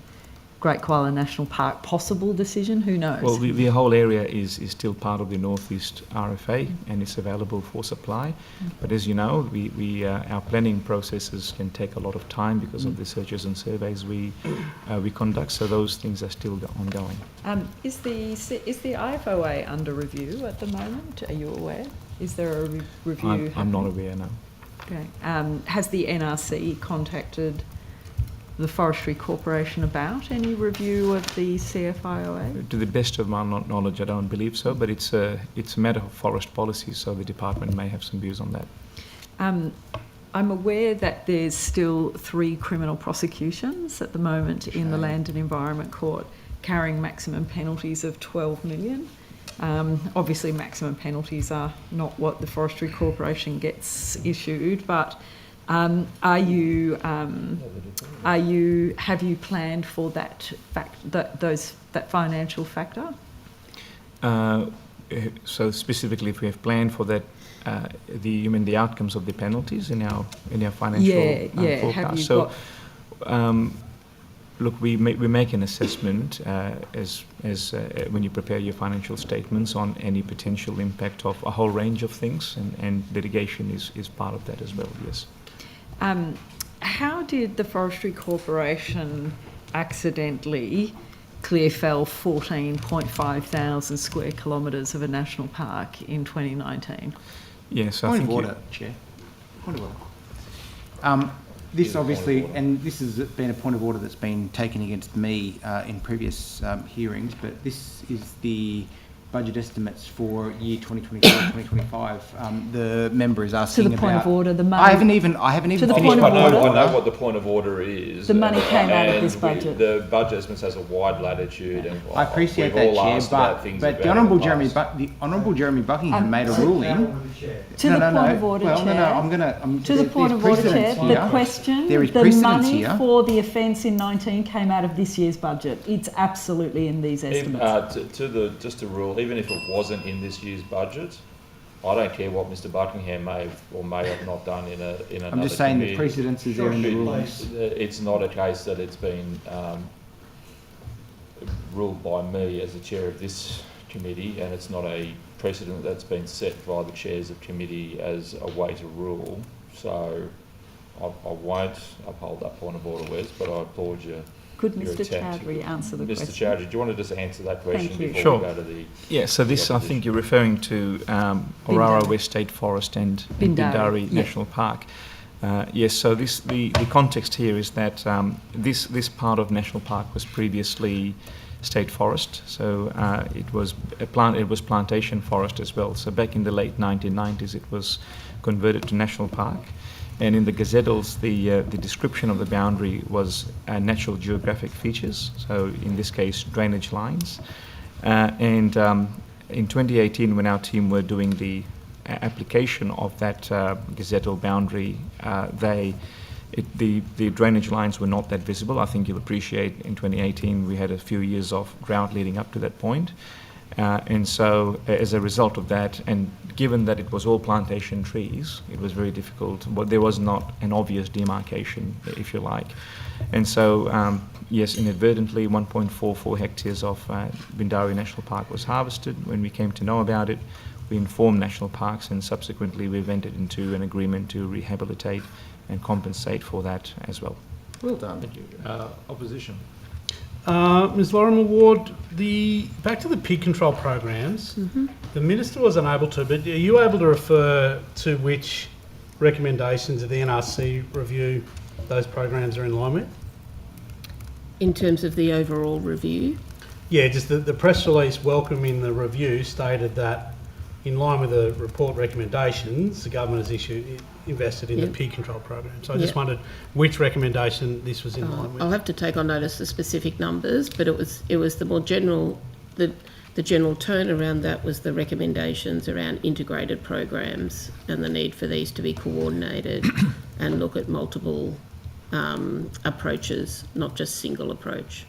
Great Koala National Park possible decision? Who knows? Well, the whole area is still part of the Northeast RFA, and it's available for supply. But as you know, our planning processes can take a lot of time because of the searches and surveys we conduct. So those things are still ongoing. Is the IFOA under review at the moment? Are you aware? Is there a review? I'm not aware, no. Okay. Has the NRC contacted the Forestry Corporation about any review of the CFIOA? To the best of my knowledge, I don't believe so, but it's a matter of forest policy, so the department may have some views on that. I'm aware that there's still 3 criminal prosecutions at the moment in the Land and Environment Court, carrying maximum penalties of 12 million. Obviously, maximum penalties are not what the Forestry Corporation gets issued, but have you planned for that financial factor? So specifically, if we have planned for that, you mean the outcomes of the penalties in our financial forecast? Have you look, we make an assessment as when you prepare your financial statements on any potential impact of a whole range of things, and litigation is part of that as well. Yes. How did the Forestry Corporation accidentally clear fell 14.5 thousand square kilometres of a national park in 2019? Yes, I think... Point of order, Chair. Point of order. This obviously, and this has been a point of order that's been taken against me in previous hearings, but this is the budget estimates for year 2024-2025. The member is asking about... To the point of order, the money... I haven't even finished the point of order. I know what the point of order is. The money came out of this budget. The budget estimates has a wide latitude, and I appreciate that, Chair, but the Honourable Jeremy Buckingham made a ruling... To the point of order, Chair. To the point of order, Chair. The question, the money for the offence in 19 came out of this year's budget. It's absolutely in these estimates. Just to rule, even if it wasn't in this year's budget, I don't care what Mr Buckingham may have or may have not done in another I'm just saying committee. the precedence is there in the rules. It's not a case that it's been ruled by me as the chair of this committee, and it's not a precedent that's been set by the chairs of committee as a way to rule. So I won't uphold that point of order, Wes, but I applaud you. Could your Mr attempt. Chowdhury answer the question? Mr Chowdhury, do you want to just answer that question Thank you. before Sure. we go to the... Yeah, so this, I think you're referring to Orara West State Forest and Bindari yeah. National Park. Yes, so the context here is that this part of National Park was previously state forest, so it was plantation forest as well. So back in the late 1990s, it was converted to National Park. And in the gazettals, the description of the boundary was natural geographic features, so in this case, drainage lines. In 2018, when our team were doing the application of that gazettal boundary, the drainage lines were not that visible. I think you'll appreciate in 2018 we had a few years of drought leading up to that point. And so as a result of that, and given that it was all plantation trees, it was very difficult, but there was not an obvious demarcation, if you like. And so, yes, inadvertently 1.44 hectares of Bindari National Park was harvested. When we came to know about it, we informed National Parks, and subsequently we've entered into an agreement to rehabilitate and compensate for that as well. Well done. Thank you. Opposition. Ms. Lorimer Ward, back to the pig control programs, the Minister was unable to, but are you able to refer to which recommendations of the NRC review those programs are in line with? In terms of the overall review? Yeah, just the press release welcoming the review stated that in line with the report recommendations, the government has invested in the pig control program. So I just wondered which recommendation this was in line with. I'll have to take on notice the specific numbers, but it was the more general, the general tone around that was the recommendations around integrated programs and the need for these to be coordinated and look at multiple approaches, not just single approach.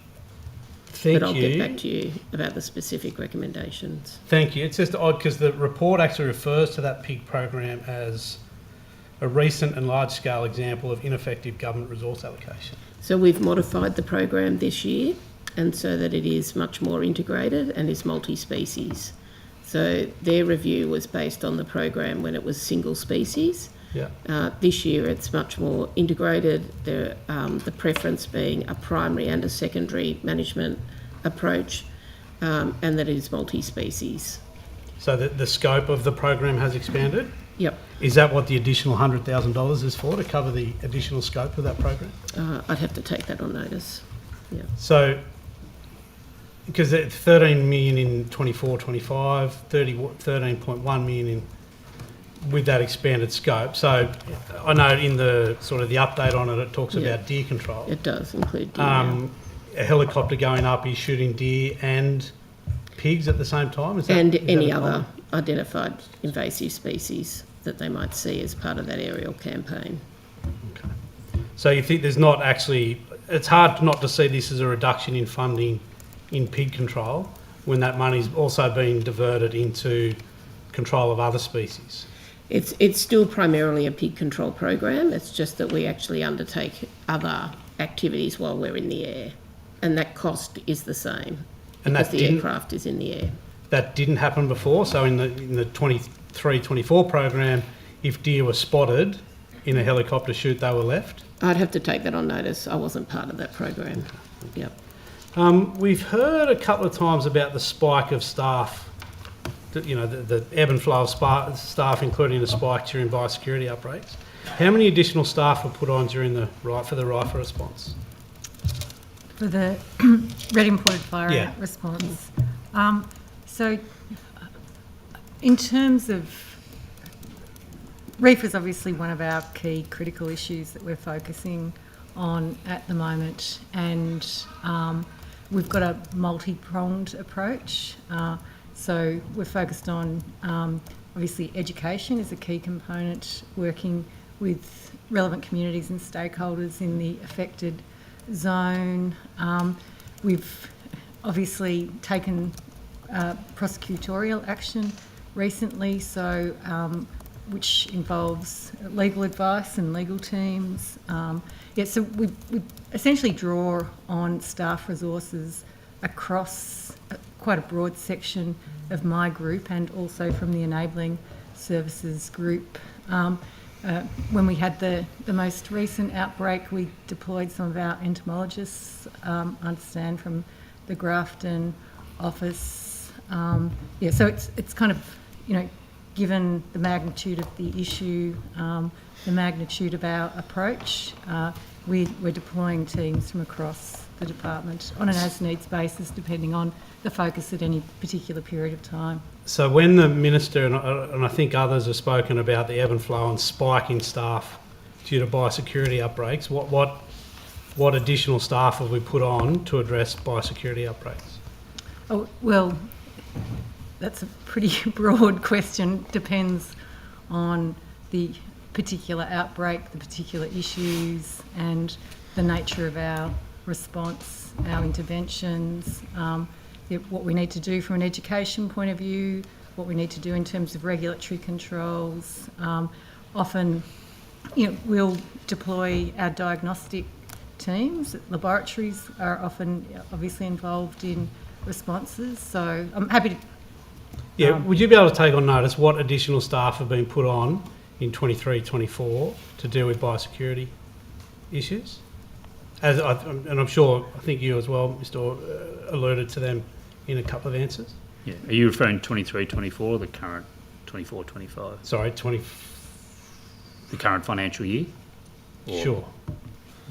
Thank but I'll you. get back to you about the specific recommendations. Thank you. It's just odd because the report actually refers to that pig program as a recent and large-scale example of ineffective government resource allocation. So we've modified the program this year, and so that it is much more integrated and is multi-species. So their review was based on the program when it was single species. Yeah. This year it's much more integrated, the preference being a primary and a secondary management approach, and that it is multi-species. So the scope of the program has expanded? Yep. Is that what the additional $100,000 is for, to cover the additional scope of that program? I'd have to take that on notice. Yeah. So, because 13 million in 24-25, 13.1 million in with that expanded scope. So I know in the sort of the update on it, it talks about deer control. It does include deer. Now. A helicopter going up is shooting deer and pigs at the same time? And any other identified invasive species that they might see as part of that aerial campaign. Okay. So you think there's not actually, it's hard not to see this as a reduction in funding in pig control when that money's also being diverted into control of other species? It's still primarily a pig control program. It's just that we actually undertake other activities while we're in the air, and that cost is the same because the aircraft is in the air. That didn't happen before. So in the 23-24 program, if deer were spotted in a helicopter shoot, they were left. I'd have to take that on notice. I wasn't part of that program. Yep. We've heard a couple of times about the spike of staff. You know, the ebb and flow of staff, including the spike during biosecurity outbreaks. How many additional staff were put on during for the RIFA response? For the red imported fire response. So in terms of, RIFA is obviously one of our key critical issues that we're focusing on at the moment, and we've got a multi-pronged approach. So we're focused on, obviously, education is a key component, working with relevant communities and stakeholders in the affected zone. We've obviously taken prosecutorial action recently, so which involves legal advice and legal teams. So we essentially draw on staff resources across quite a broad section of my group and also from the enabling services group. When we had the most recent outbreak, we deployed some of our entomologists, I understand, from the Grafton office. So it's kind of, given the magnitude of the issue, the magnitude of our approach, we're deploying teams from across the department on an as-needs basis, depending on the focus at any particular period of time. So when the Minister, and I think others have spoken about the ebb and flow and spike in staff due to biosecurity outbreaks, what additional staff have we put on to address biosecurity outbreaks? Oh, well, that's a pretty broad question. Depends on the particular outbreak, the particular issues, and the nature of our response, our interventions, what we need to do from an education point of view, what we need to do in terms of regulatory controls. Often, we'll deploy our diagnostic teams. Laboratories are often obviously involved in responses, so I'm happy to... would you be able to take on notice what additional staff have been put on in 23-24 to deal with biosecurity issues? And I'm sure, I think you as well, Mr. Orr, alluded to them in a couple of answers. Yeah. Are you referring to 23-24 or the current 24-25? Sorry, the current financial year? Or? Sure.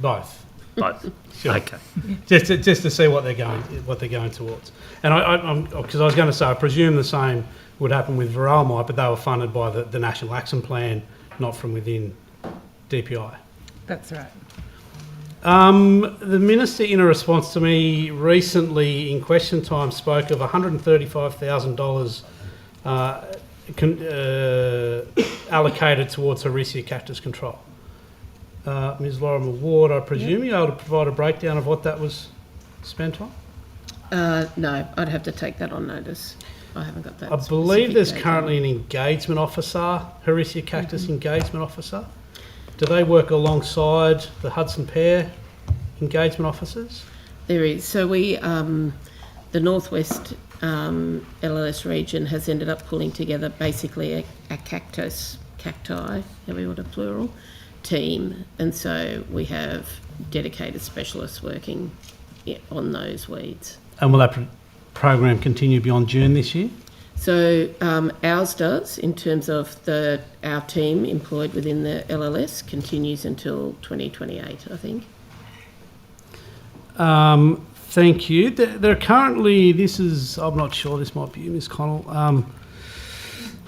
Both. Both. Sure. Okay. Just to see what they're going towards. And because I was going to say, I presume the same would happen with Varroa, but they were funded by the National Action Plan, not from within DPI. That's right. The Minister, in a response to me recently in question time, spoke of $135,000 allocated towards Hericium cactus control. Ms. Lorimer Ward, I presume you're able to provide a breakdown of what that was spent on? No, I'd have to take that on notice. I haven't got that. I believe there's currently an engagement officer, Hericium cactus engagement officer. Do they work alongside the Hudson Pair engagement officers? There is. So we, the Northwest LLS region has ended up pulling together basically a cacti, however you want a plural, team. And so we have dedicated specialists working on those weeds. And will that program continue beyond June this year? So ours does, in terms of our team employed within the LLS, continues until 2028, I think. Thank you. There are currently, I'm not sure, this might be you, Ms. Connell,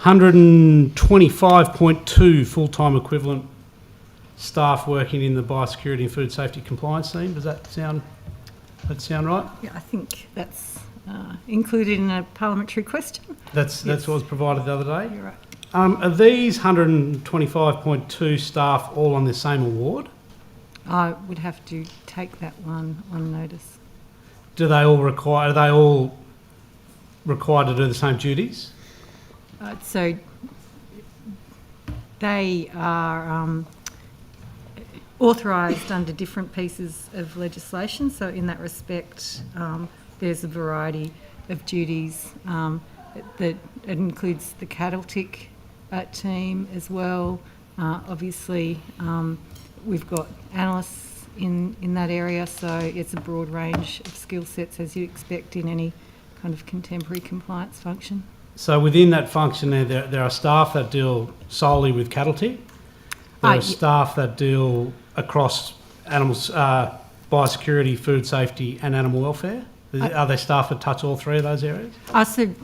125.2 full-time equivalent staff working in the biosecurity and food safety compliance team. Does that sound right? Yeah, I think that's included in a parliamentary question. That's what was provided the other day? You're right. Are these 125.2 staff all on the same award? I would have to take that one on notice. Are they all required to do the same duties? So they are authorised under different pieces of legislation. So in that respect, there's a variety of duties that includes the cattle tick team as well. Obviously, we've got analysts in that area, so it's a broad range of skill sets as you expect in any kind of contemporary compliance function. So within that function there are staff that deal solely with cattle tick. There are staff that deal across animals, biosecurity, food safety and animal welfare. Are there staff that touch all three of those areas? I think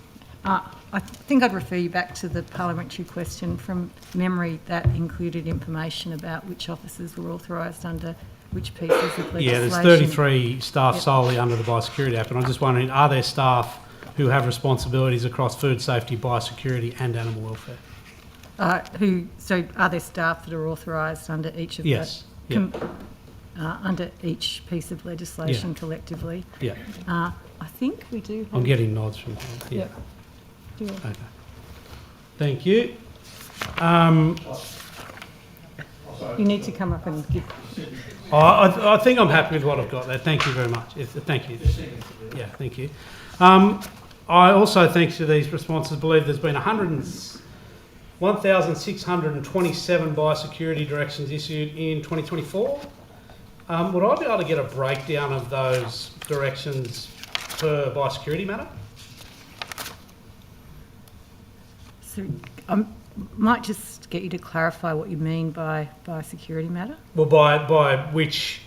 I'd refer you back to the parliamentary question. From memory, that included information about which officers were authorised under which pieces of legislation. Yeah, there's 33 staff solely under the Biosecurity Act, and I'm just wondering, are there staff who have responsibilities across food safety, biosecurity and animal welfare? So are there staff that are authorised under each of under each piece of legislation collectively? Yeah. I think we do. I'm getting nods from here. Yeah. Yeah. Okay. Thank you. You need to come up and give... I think I'm happy with what I've got there. Thank you very much. Thank you. Yeah, thank you. I also, thanks to these responses, believe there's been 1,627 biosecurity directions issued in 2024. Would I be able to get a breakdown of those directions per biosecurity matter? So I might just get you to clarify what you mean by biosecurity matter. Well, by which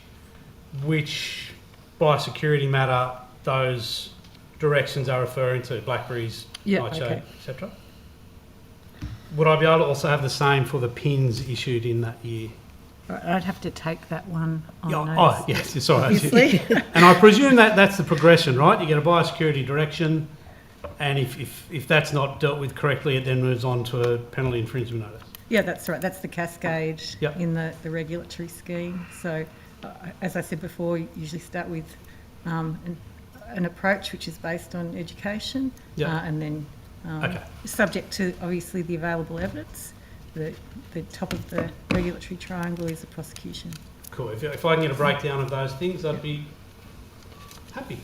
biosecurity matter those directions are referring to, blackberries, nightshade, etc. Would I be able to also have the same for the pins issued in that year? Right, I'd have to take that one on notice. Oh, yes, sorry. Obviously. And I presume that's the progression, right? You get a biosecurity direction, and if that's not dealt with correctly, it then moves on to a penalty infringement notice. Yeah, that's right. That's the cascade in the regulatory scheme. So, as I said before, you usually start with an approach which is based on education, and then subject to obviously the available evidence. The top of the regulatory triangle is the prosecution. Cool. If I can get a breakdown of those things, I'd be happy.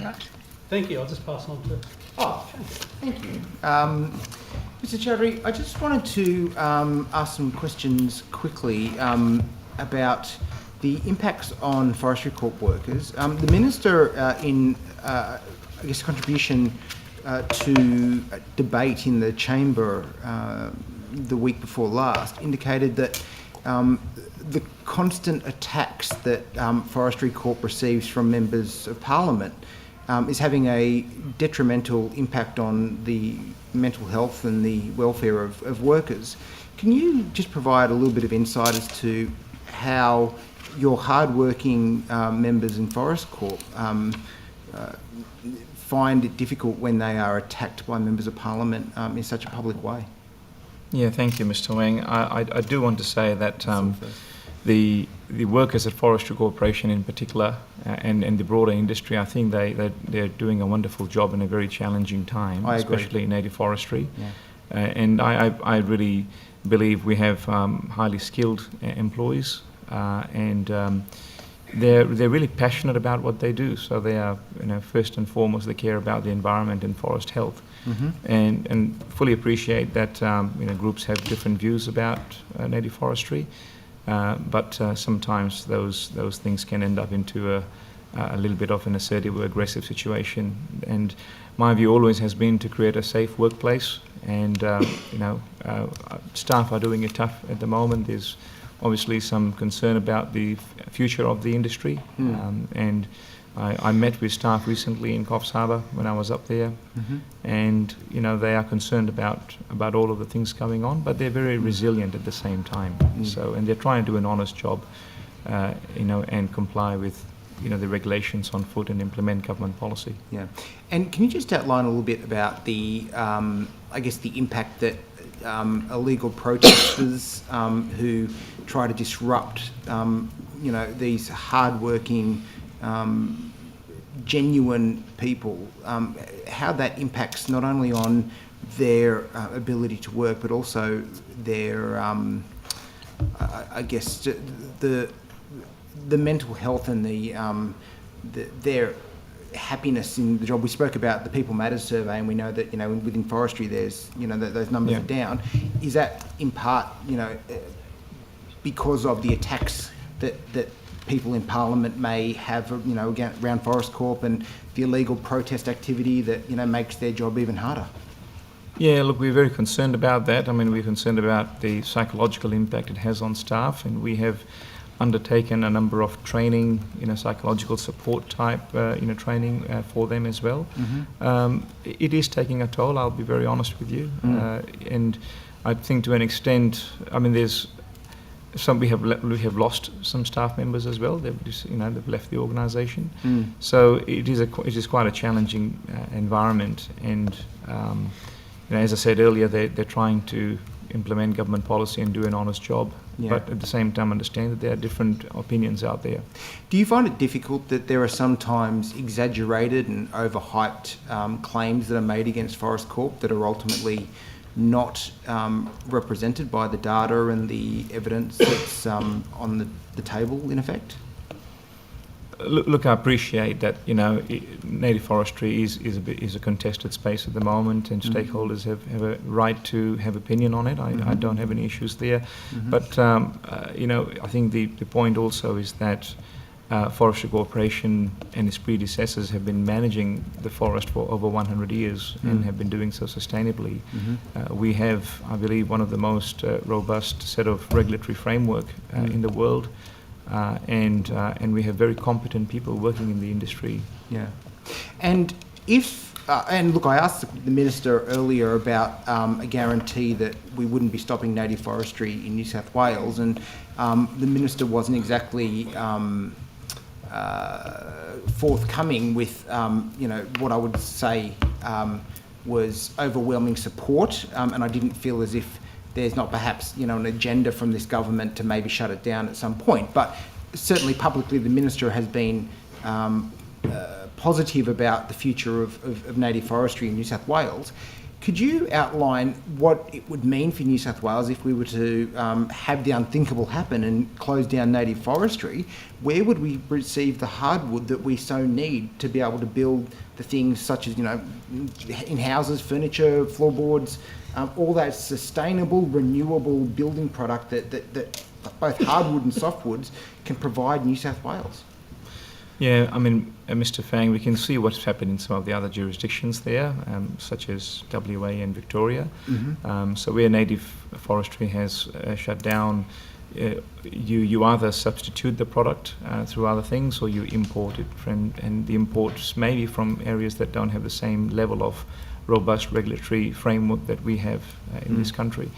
Right. Thank you. I'll just pass on to... Thank you. Mr. Chowdhury, I just wanted to ask some questions quickly about the impacts on Forestry Corp workers. The Minister, in contribution to debate in the Chamber the week before last, indicated that the constant attacks that Forestry Corp receives from members of Parliament is having a detrimental impact on the mental health and the welfare of workers. Can you just provide a little bit of insight as to how your hard-working members in Forest Corp find it difficult when they are attacked by members of Parliament in such a public way? Yeah, thank you, Mr. Wang. I do want to say that the workers at Forestry Corporation in particular and the broader industry, I think they're doing a wonderful job in a very challenging time, especially in native forestry. Yeah. And I really believe we have highly skilled employees and they're really passionate about what they do. So they are, first and foremost, they care about the environment and forest health. Mm-hmm. And fully appreciate that groups have different views about native forestry, but sometimes those things can end up into a little bit of an assertive or aggressive situation. And my view always has been to create a safe workplace. And staff are doing it tough at the moment. There's obviously some concern about the future of the industry, and I met with staff recently in Coffs Harbour when I was up there, and they are concerned about all of the things going on, but they're very resilient at the same time. So, and they're trying to do an honest job, and comply with the regulations on foot and implement government policy. Yeah, and can you just outline a little bit about the the impact that illegal protesters who try to disrupt these hard-working genuine people, how that impacts not only on their ability to work, but also their, the mental health and their happiness in the job. We spoke about the People Matters survey, and we know that within forestry, there's those numbers are down. Is that in part because of the attacks that people in Parliament may have, around Forest Corp and the illegal protest activity that, makes their job even harder? Yeah, look, we're very concerned about that. I mean, we're concerned about the psychological impact it has on staff, and we have undertaken a number of training, psychological support type, training for them as well. It is taking a toll, I'll be very honest with you. And I think to an extent, I mean, there's some, we have lost some staff members as well. They've just, they've left the organisation. So it is quite a challenging environment. And as I said earlier, they're trying to implement government policy and do an honest job, but at the same time understand that there are different opinions out there. Do you find it difficult that there are sometimes exaggerated and overhyped claims that are made against Forest Corp that are ultimately not represented by the data and the evidence that's on the table, in effect? Look, I appreciate that, you know, native forestry is a contested space at the moment, and stakeholders have a right to have opinion on it. I don't have any issues there. But, you know, I think the point also is that Forestry Corporation and its predecessors have been managing the forest for over 100 years and have been doing so sustainably. We have, I believe, one of the most robust set of regulatory framework in the world. And we have very competent people working in the industry. Yeah. And if, and look, I asked the Minister earlier about a guarantee that we wouldn't be stopping native forestry in New South Wales, and the Minister wasn't exactly forthcoming with, you know, what I would say was overwhelming support, and I didn't feel as if there's not perhaps, you know, an agenda from this government to maybe shut it down at some point. But certainly publicly the Minister has been positive about the future of native forestry in New South Wales. Could you outline what it would mean for New South Wales if we were to have the unthinkable happen and close down native forestry? Where would we receive the hardwood that we so need to be able to build the things such as, you know, in houses, furniture, floorboards, all that sustainable, renewable building product that both hardwood and softwoods can provide New South Wales? Yeah, I mean, Mr. Fang, we can see what's happened in some of the other jurisdictions there, such as WA and Victoria. So where native forestry has shut down, you either substitute the product through other things, or you import it from, and the imports may be from areas that don't have the same level of robust regulatory framework that we have in this country,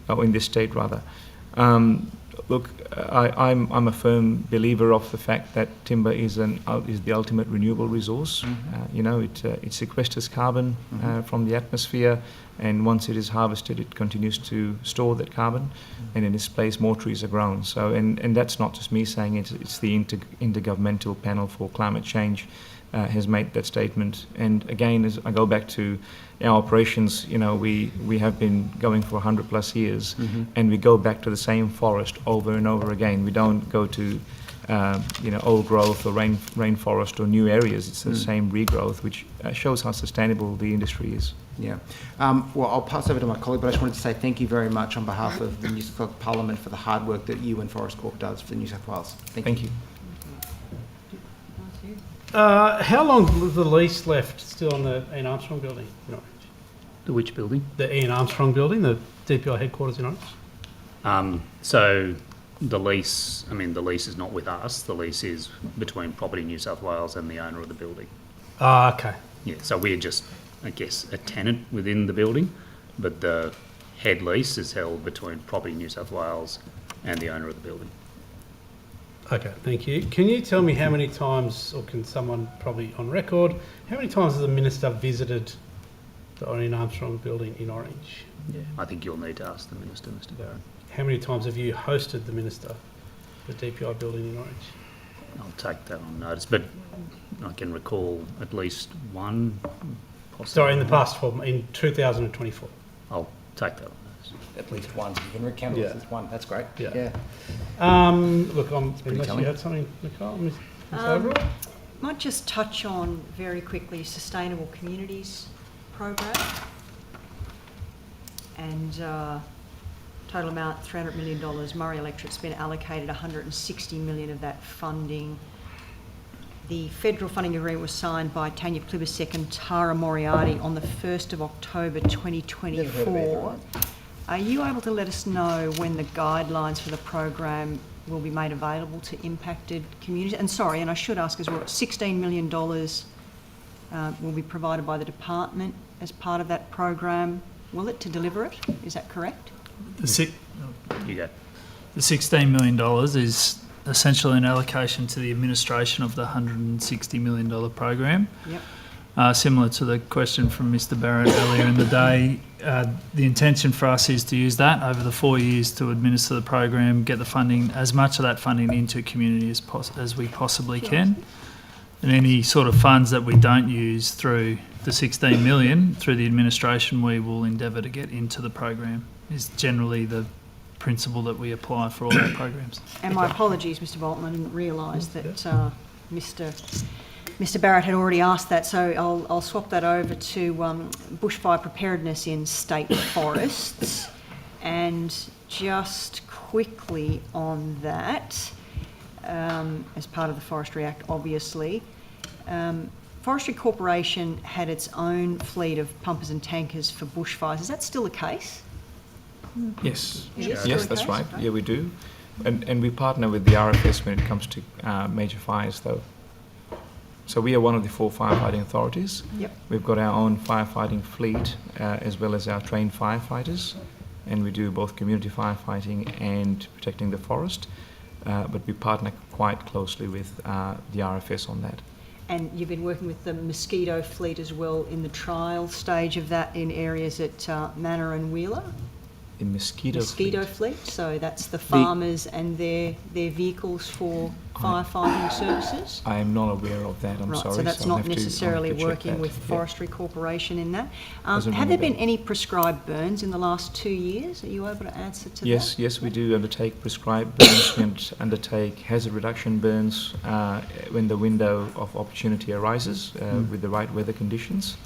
or in this state rather. Look, I'm a firm believer of the fact that timber is the ultimate renewable resource. You know, it sequesters carbon from the atmosphere, and once it is harvested, it continues to store that carbon, and in its place, more trees are grown. So, and that's not just me saying it; it's the Intergovernmental Panel for Climate Change has made that statement. And again, as I go back to our operations, you know, we have been going for 100+ years, and we go back to the same forest over and over again. We don't go to, you know, old growth or rainforest or new areas. It's the same regrowth, which shows how sustainable the industry is. Yeah. Well, I'll pass over to my colleague, but I just wanted to say thank you very much on behalf of the New South Wales Parliament for the hard work that you and Forest Corp does for New South Wales. Thank you. How long was the lease left still on the Ian Armstrong building in Orange? The which building? The Ian Armstrong building, the DPI headquarters in Orange? So the lease, I mean, the lease is not with us. The lease is between Property New South Wales and the owner of the building. Ah, okay. Yeah, so we're just, I guess, a tenant within the building, but the head lease is held between Property New South Wales and the owner of the building. Okay, thank you. Can you tell me how many times, or can someone probably on record, how many times has the Minister visited the Ian Armstrong building in Orange? Yeah, I think you'll need to ask the Minister, Mr. Barron. How many times have you hosted the Minister, the DPI building in Orange? I'll take that on notice, but I can recall at least one. Possibly. Sorry, in the past 12, in 2024. I'll take that on notice. At least one. You can recount it as one. That's great. Yeah. Look, unless you had something, Nicole, Ms. Overall? Might just touch on very quickly Sustainable Communities program, and total amount $300 million. Murray Electric's been allocated $160 million of that funding. The federal funding agreement was signed by Tanya Plibersek and Tara Moriarty on the 1st of October 2024. Are you able to let us know when the guidelines for the program will be made available to impacted communities? And sorry, and I should ask as well, $16 million will be provided by the department as part of that program. Will it, to deliver it? Is that correct? You go. The $16 million is essentially an allocation to the administration of the $160 million program. Yep. Similar to the question from Mr. Barrett earlier in the day, the intention for us is to use that over the 4 years to administer the program, get the funding, as much of that funding into community as we possibly can. And any sort of funds that we don't use through the 16 million, through the administration, we will endeavour to get into the program, is generally the principle that we apply for all our programs. And my apologies, Mr Bolton, I didn't realise that Mr Barrett had already asked that, so I'll swap that over to bushfire preparedness in state forests. And just quickly on that, as part of the Forestry Act, obviously, Forestry Corporation had its own fleet of pumpers and tankers for bushfires. Is that still the case? Yes, It is still yes, the that's case? right. Okay. Yeah, we do. And we partner with the RFS when it comes to major fires, though. So we are one of the 4 firefighting authorities. Yep. We've got our own firefighting fleet, as well as our trained firefighters, and we do both community firefighting and protecting the forest. But we partner quite closely with the RFS on that. And you've been working with the mosquito fleet as well in the trial stage of that in areas at Manor and Wheeler? The mosquito fleet. So that's the farmers and their vehicles for firefighting services? I am not aware of that, I'm sorry. So that's I'll not have to necessarily check working that. with Yeah. Forestry Corporation in that. Doesn't Have ring there a been any prescribed burns in the last 2 years? Are you able to answer to Yes, that? yes, we do undertake prescribed burns and undertake hazard reduction burns when the window of opportunity arises with the right weather conditions.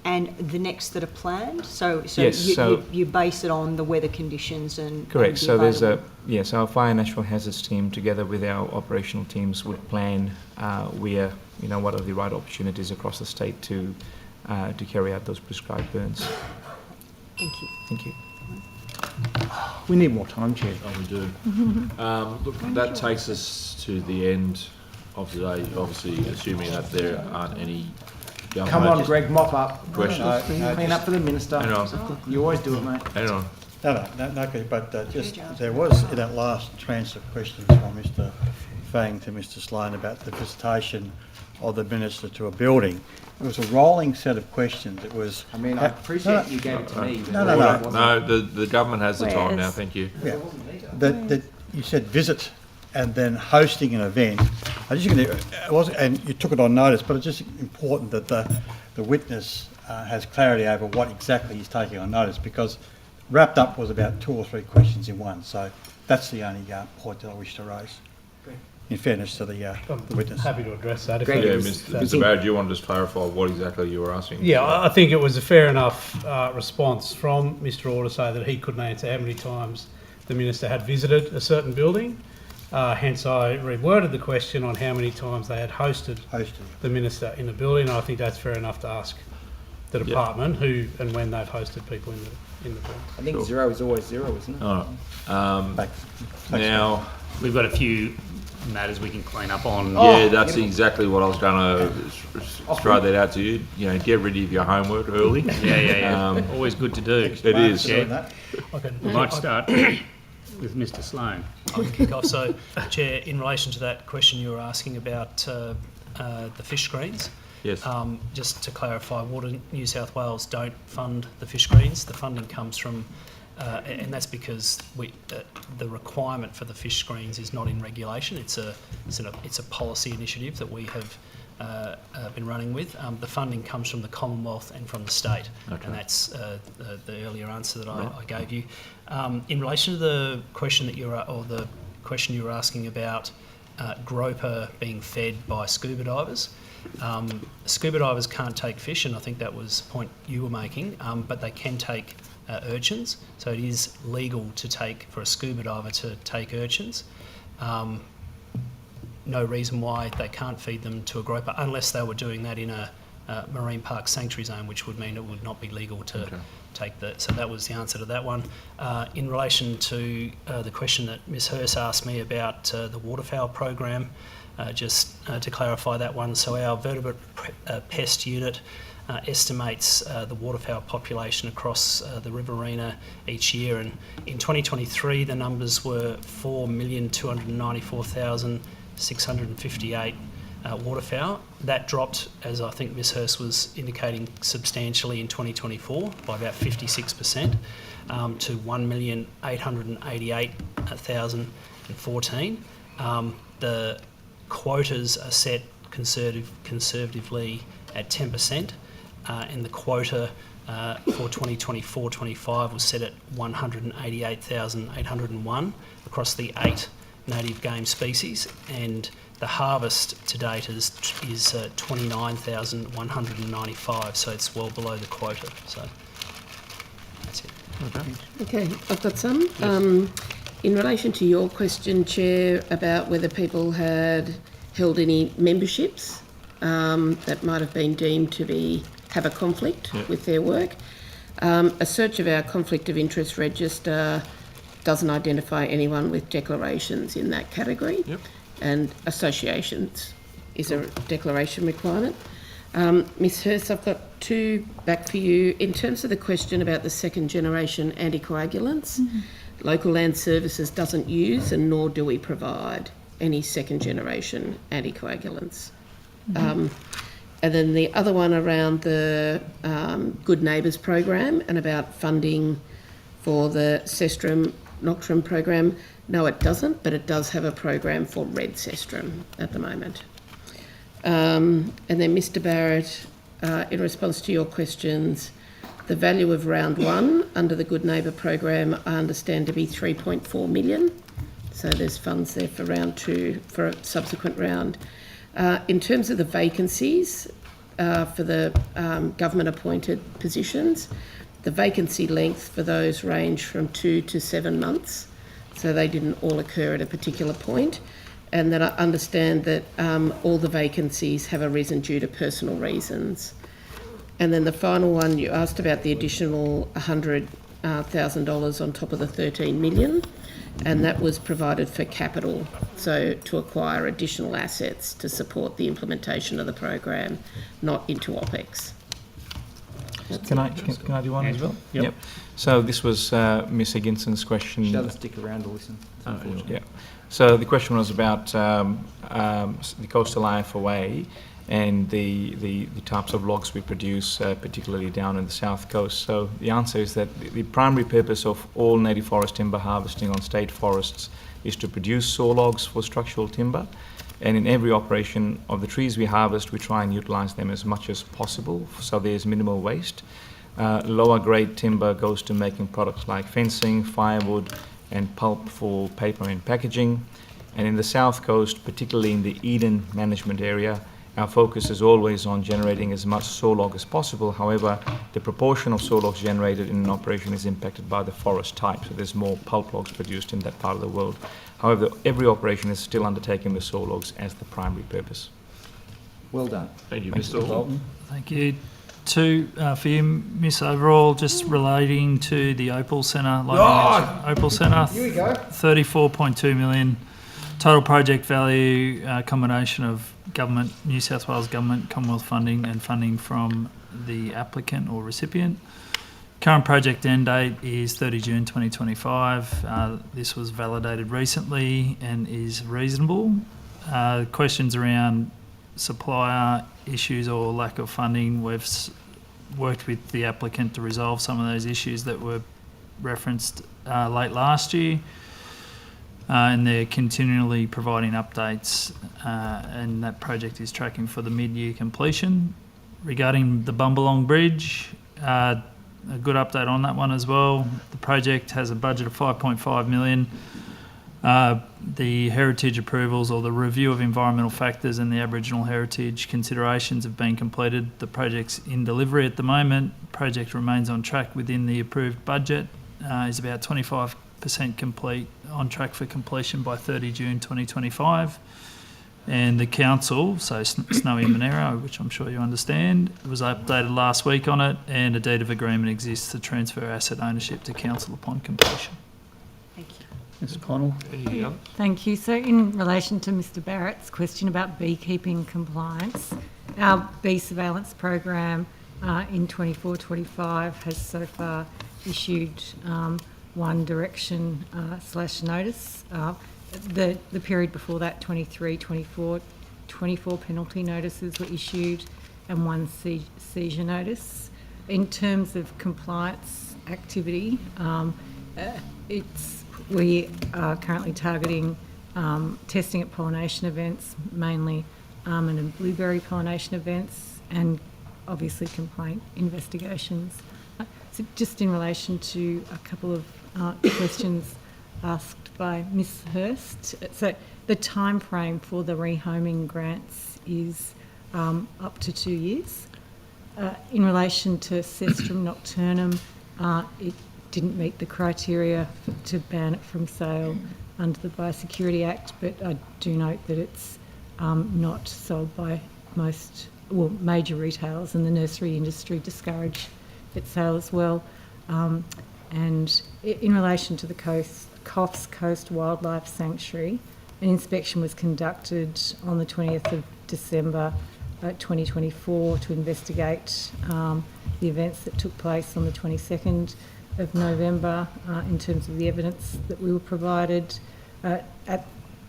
And the next that are planned? So Yes, you base it on the weather conditions and Correct. and the So there's available- our fire natural hazards team together with our operational teams would plan where, what are the right opportunities across the state to carry out those prescribed burns. Thank you. Thank you. We need more time, Chair. Oh, we do. Look, that takes us to the end of today, obviously assuming that there aren't any Come on, Greg, mop up. questions. Clean up for the minister. Hang on. You always do it, mate. Hang on. No, but just, there was in that last tranche of questions from Mr Fang to Mr Sloan about the visitation of the minister to a building. It was a rolling set of questions. It was... I mean, I appreciate you gave it to me. but No, the government has the time now, thank you. Yeah. That you said visit and then hosting an event. I just think it was, and you took it on notice, but it's just important that the witness has clarity over what exactly he's taking on notice, because wrapped up was about 2 or 3 questions in one. So that's the only point that I wish to raise. In fairness to the witness. Happy to address that. Yeah, Mr. Barrett, do you want to just clarify what exactly you were asking? Yeah, I think it was a fair enough response from Mr Orr to say that he couldn't answer how many times the minister had visited a certain building. Hence, I reworded the question on how many times they had hosted the minister in the building. And I think that's fair enough to ask the department who and when they've hosted people in the building. I think 0 is always 0, isn't it? All right. Now, we've got a few matters we can clean up on. Yeah, that's exactly what I was going to throw that out to you. Get rid of your homework early. Yeah. Always good to do. It is. Yeah. We might start with Mr Sloan. I'll kick off. So, Chair, in relation to that question you were asking about the fish screens, yes. Just to clarify, Water New South Wales don't fund the fish screens. The funding comes from, and that's because the requirement for the fish screens is not in regulation. It's a policy initiative that we have been running with. The funding comes from the Commonwealth and from the state, and that's the earlier answer that I gave you. In relation to the question that the question you were asking about groper being fed by scuba divers. Scuba divers can't take fish, and I think that was the point you were making, but they can take urchins. So it is legal for a scuba diver to take urchins. No reason why they can't feed them to a groper unless they were doing that in a marine park sanctuary zone, which would mean it would not be legal to take that. So that was the answer to that one. In relation to the question that Ms Hurst asked me about the waterfowl program, just to clarify that one, so our vertebrate pest unit estimates the waterfowl population across the riverina each year, and in 2023 the numbers were 4,294,658 waterfowl. That dropped, as I think Ms Hurst was indicating, substantially in 2024 by about 56% to 1,888,014. The quotas are set conservatively at 10%, and the quota for 2024-25 was set at 188,801 across the 8 native game species, and the harvest to date is 29,195, so it's well below the quota. So that's it. Okay, I've got some. In relation to your question, Chair, about whether people had held any memberships that might have been deemed to have a conflict with their work, a search of our conflict of interest register doesn't identify anyone with declarations in that category, and associations is a declaration requirement. Ms Hurst, I've got two back for you. In terms of the question about the second generation anticoagulants, Local Land Services doesn't use, and nor do we provide, any second generation anticoagulants. And then the other one around the Good Neighbours program and about funding for the Cestrum Noctrum program. No, it doesn't, but it does have a program for red cestrum at the moment. And then Mr Barrett, in response to your questions, the value of round one under the Good Neighbour program I understand to be 3.4 million. So there's funds there for round two, for a subsequent round. In terms of the vacancies for the government appointed positions, the vacancy length for those range from 2 to 7 months. So they didn't all occur at a particular point. And then I understand that all the vacancies have arisen due to personal reasons. And then the final one, you asked about the additional $100,000 on top of the 13 million, and that was provided for capital, so to acquire additional assets to support the implementation of the program, not into OPEX. Can I do one as well? Yep. So this was Ms Higginson's question. She doesn't stick around to listen. Yeah. So the question was about the coastal IFOA and the types of logs we produce, particularly down in the south coast. So the answer is that the primary purpose of all native forest timber harvesting on state forests is to produce saw logs for structural timber. And in every operation of the trees we harvest, we try and utilise them as much as possible, so there's minimal waste. Lower grade timber goes to making products like fencing, firewood, and pulp for paper and packaging. And in the south coast, particularly in the Eden management area, our focus is always on generating as much saw log as possible. However, the proportion of saw logs generated in an operation is impacted by the forest type, so there's more pulp logs produced in that part of the world. However, every operation is still undertaking the saw logs as the primary purpose. Well done. Thank you, Mr. Dalton. Thank you. Two for you, Miss Overall, just relating to the Opal Centre. Opal Centre, Here we go. 34.2 million. Total project value, combination of government, New South Wales Government, Commonwealth funding and funding from the applicant or recipient. Current project end date is 30 June 2025. This was validated recently and is reasonable. Questions around supplier issues or lack of funding, we've worked with the applicant to resolve some of those issues that were referenced late last year. And they're continually providing updates, and that project is tracking for the mid-year completion. Regarding the Bumbalong Bridge, a good update on that one as well. The project has a budget of 5.5 million. The heritage approvals or the review of environmental factors and the Aboriginal heritage considerations have been completed. The project's in delivery at the moment. The project remains on track within the approved budget. Is about 25% complete, on track for completion by 30 June 2025. And the council, so Snowy and Monero, which I'm sure you understand, was updated last week on it, and a deed of agreement exists to transfer asset ownership to council upon completion. Thank you. Mr. Connell. Thank you. So in relation to Mr Barrett's question about beekeeping compliance, our bee surveillance program in 24-25 has so far issued one direction / notice. The period before that, 23-24, 24 penalty notices were issued and one seizure notice. In terms of compliance activity, we are currently targeting testing at pollination events, mainly almond and blueberry pollination events, and obviously complaint investigations. So just in relation to a couple of questions asked by Ms Hurst, so the time frame for the rehoming grants is up to 2 years. In relation to Cestrum nocturnum, it didn't meet the criteria to ban it from sale under the Biosecurity Act, but I do note that it's not sold by major retailers, and the nursery industry discourage its sale as well. And in relation to the Coffs Coast Wildlife Sanctuary, an inspection was conducted on the 20th of December 2024 to investigate the events that took place on the 22nd of November in terms of the evidence that we were provided. At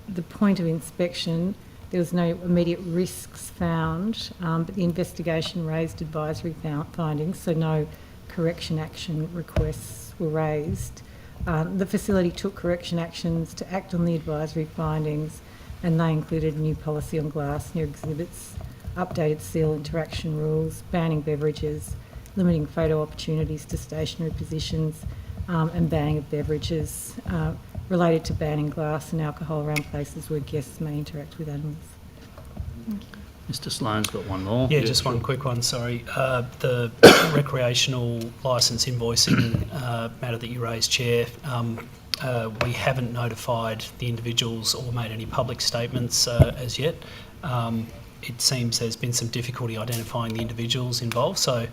the point of inspection, there was no immediate risks found, but the investigation raised advisory findings, so no correction action requests were raised. The facility took correction actions to act on the advisory findings, and they included a new policy on glass near exhibits, updated seal interaction rules, banning beverages, limiting photo opportunities to stationary positions, and banning of beverages related to banning glass and alcohol around places where guests may interact with animals. Thank you. Mr Sloan's got one more. Yeah, just one quick one, sorry. The recreational licence invoicing matter that you raised, Chair, we haven't notified the individuals or made any public statements as yet. It seems there's been some difficulty identifying the individuals involved, so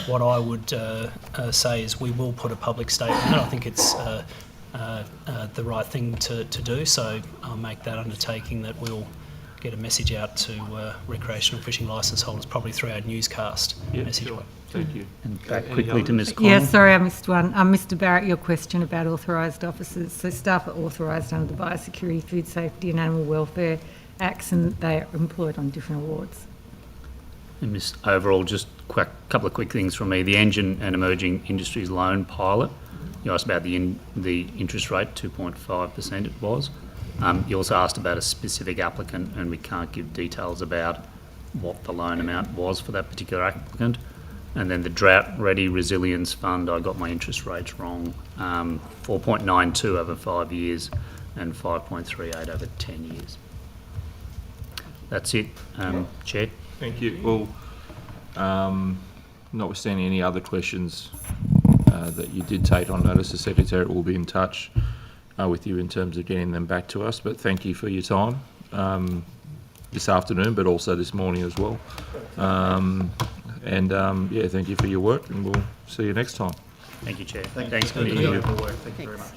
what I would say is we will put a public statement, and I think it's the right thing to do, so I'll make that undertaking that we'll get a message out to recreational fishing licence holders, probably through our newscast message. Sure. Thank you. And back quickly to Ms Connell. Yeah, sorry, I missed one. Mr Barrett, your question about authorised officers. So staff are authorised under the Biosecurity, Food Safety and Animal Welfare Acts, and they are employed on different awards. And Ms Overall, just a couple of quick things from me. The Engine and Emerging Industries Loan Pilot, you asked about the interest rate, 2.5% it was. You also asked about a specific applicant, and we can't give details about what the loan amount was for that particular applicant. And then the Drought Ready Resilience Fund, I got my interest rates wrong, 4.92 over 5 years and 5.38 over 10 years. That's it, Chair. Thank you. Well, notwithstanding any other questions that you did take on notice, the Secretary will be in touch with you in terms of getting them back to us. But thank you for your time this afternoon, but also this morning as well. Yeah, thank you for your work, and we'll see you next time. Thank you, Chair. Thanks for your work. Thank you very much.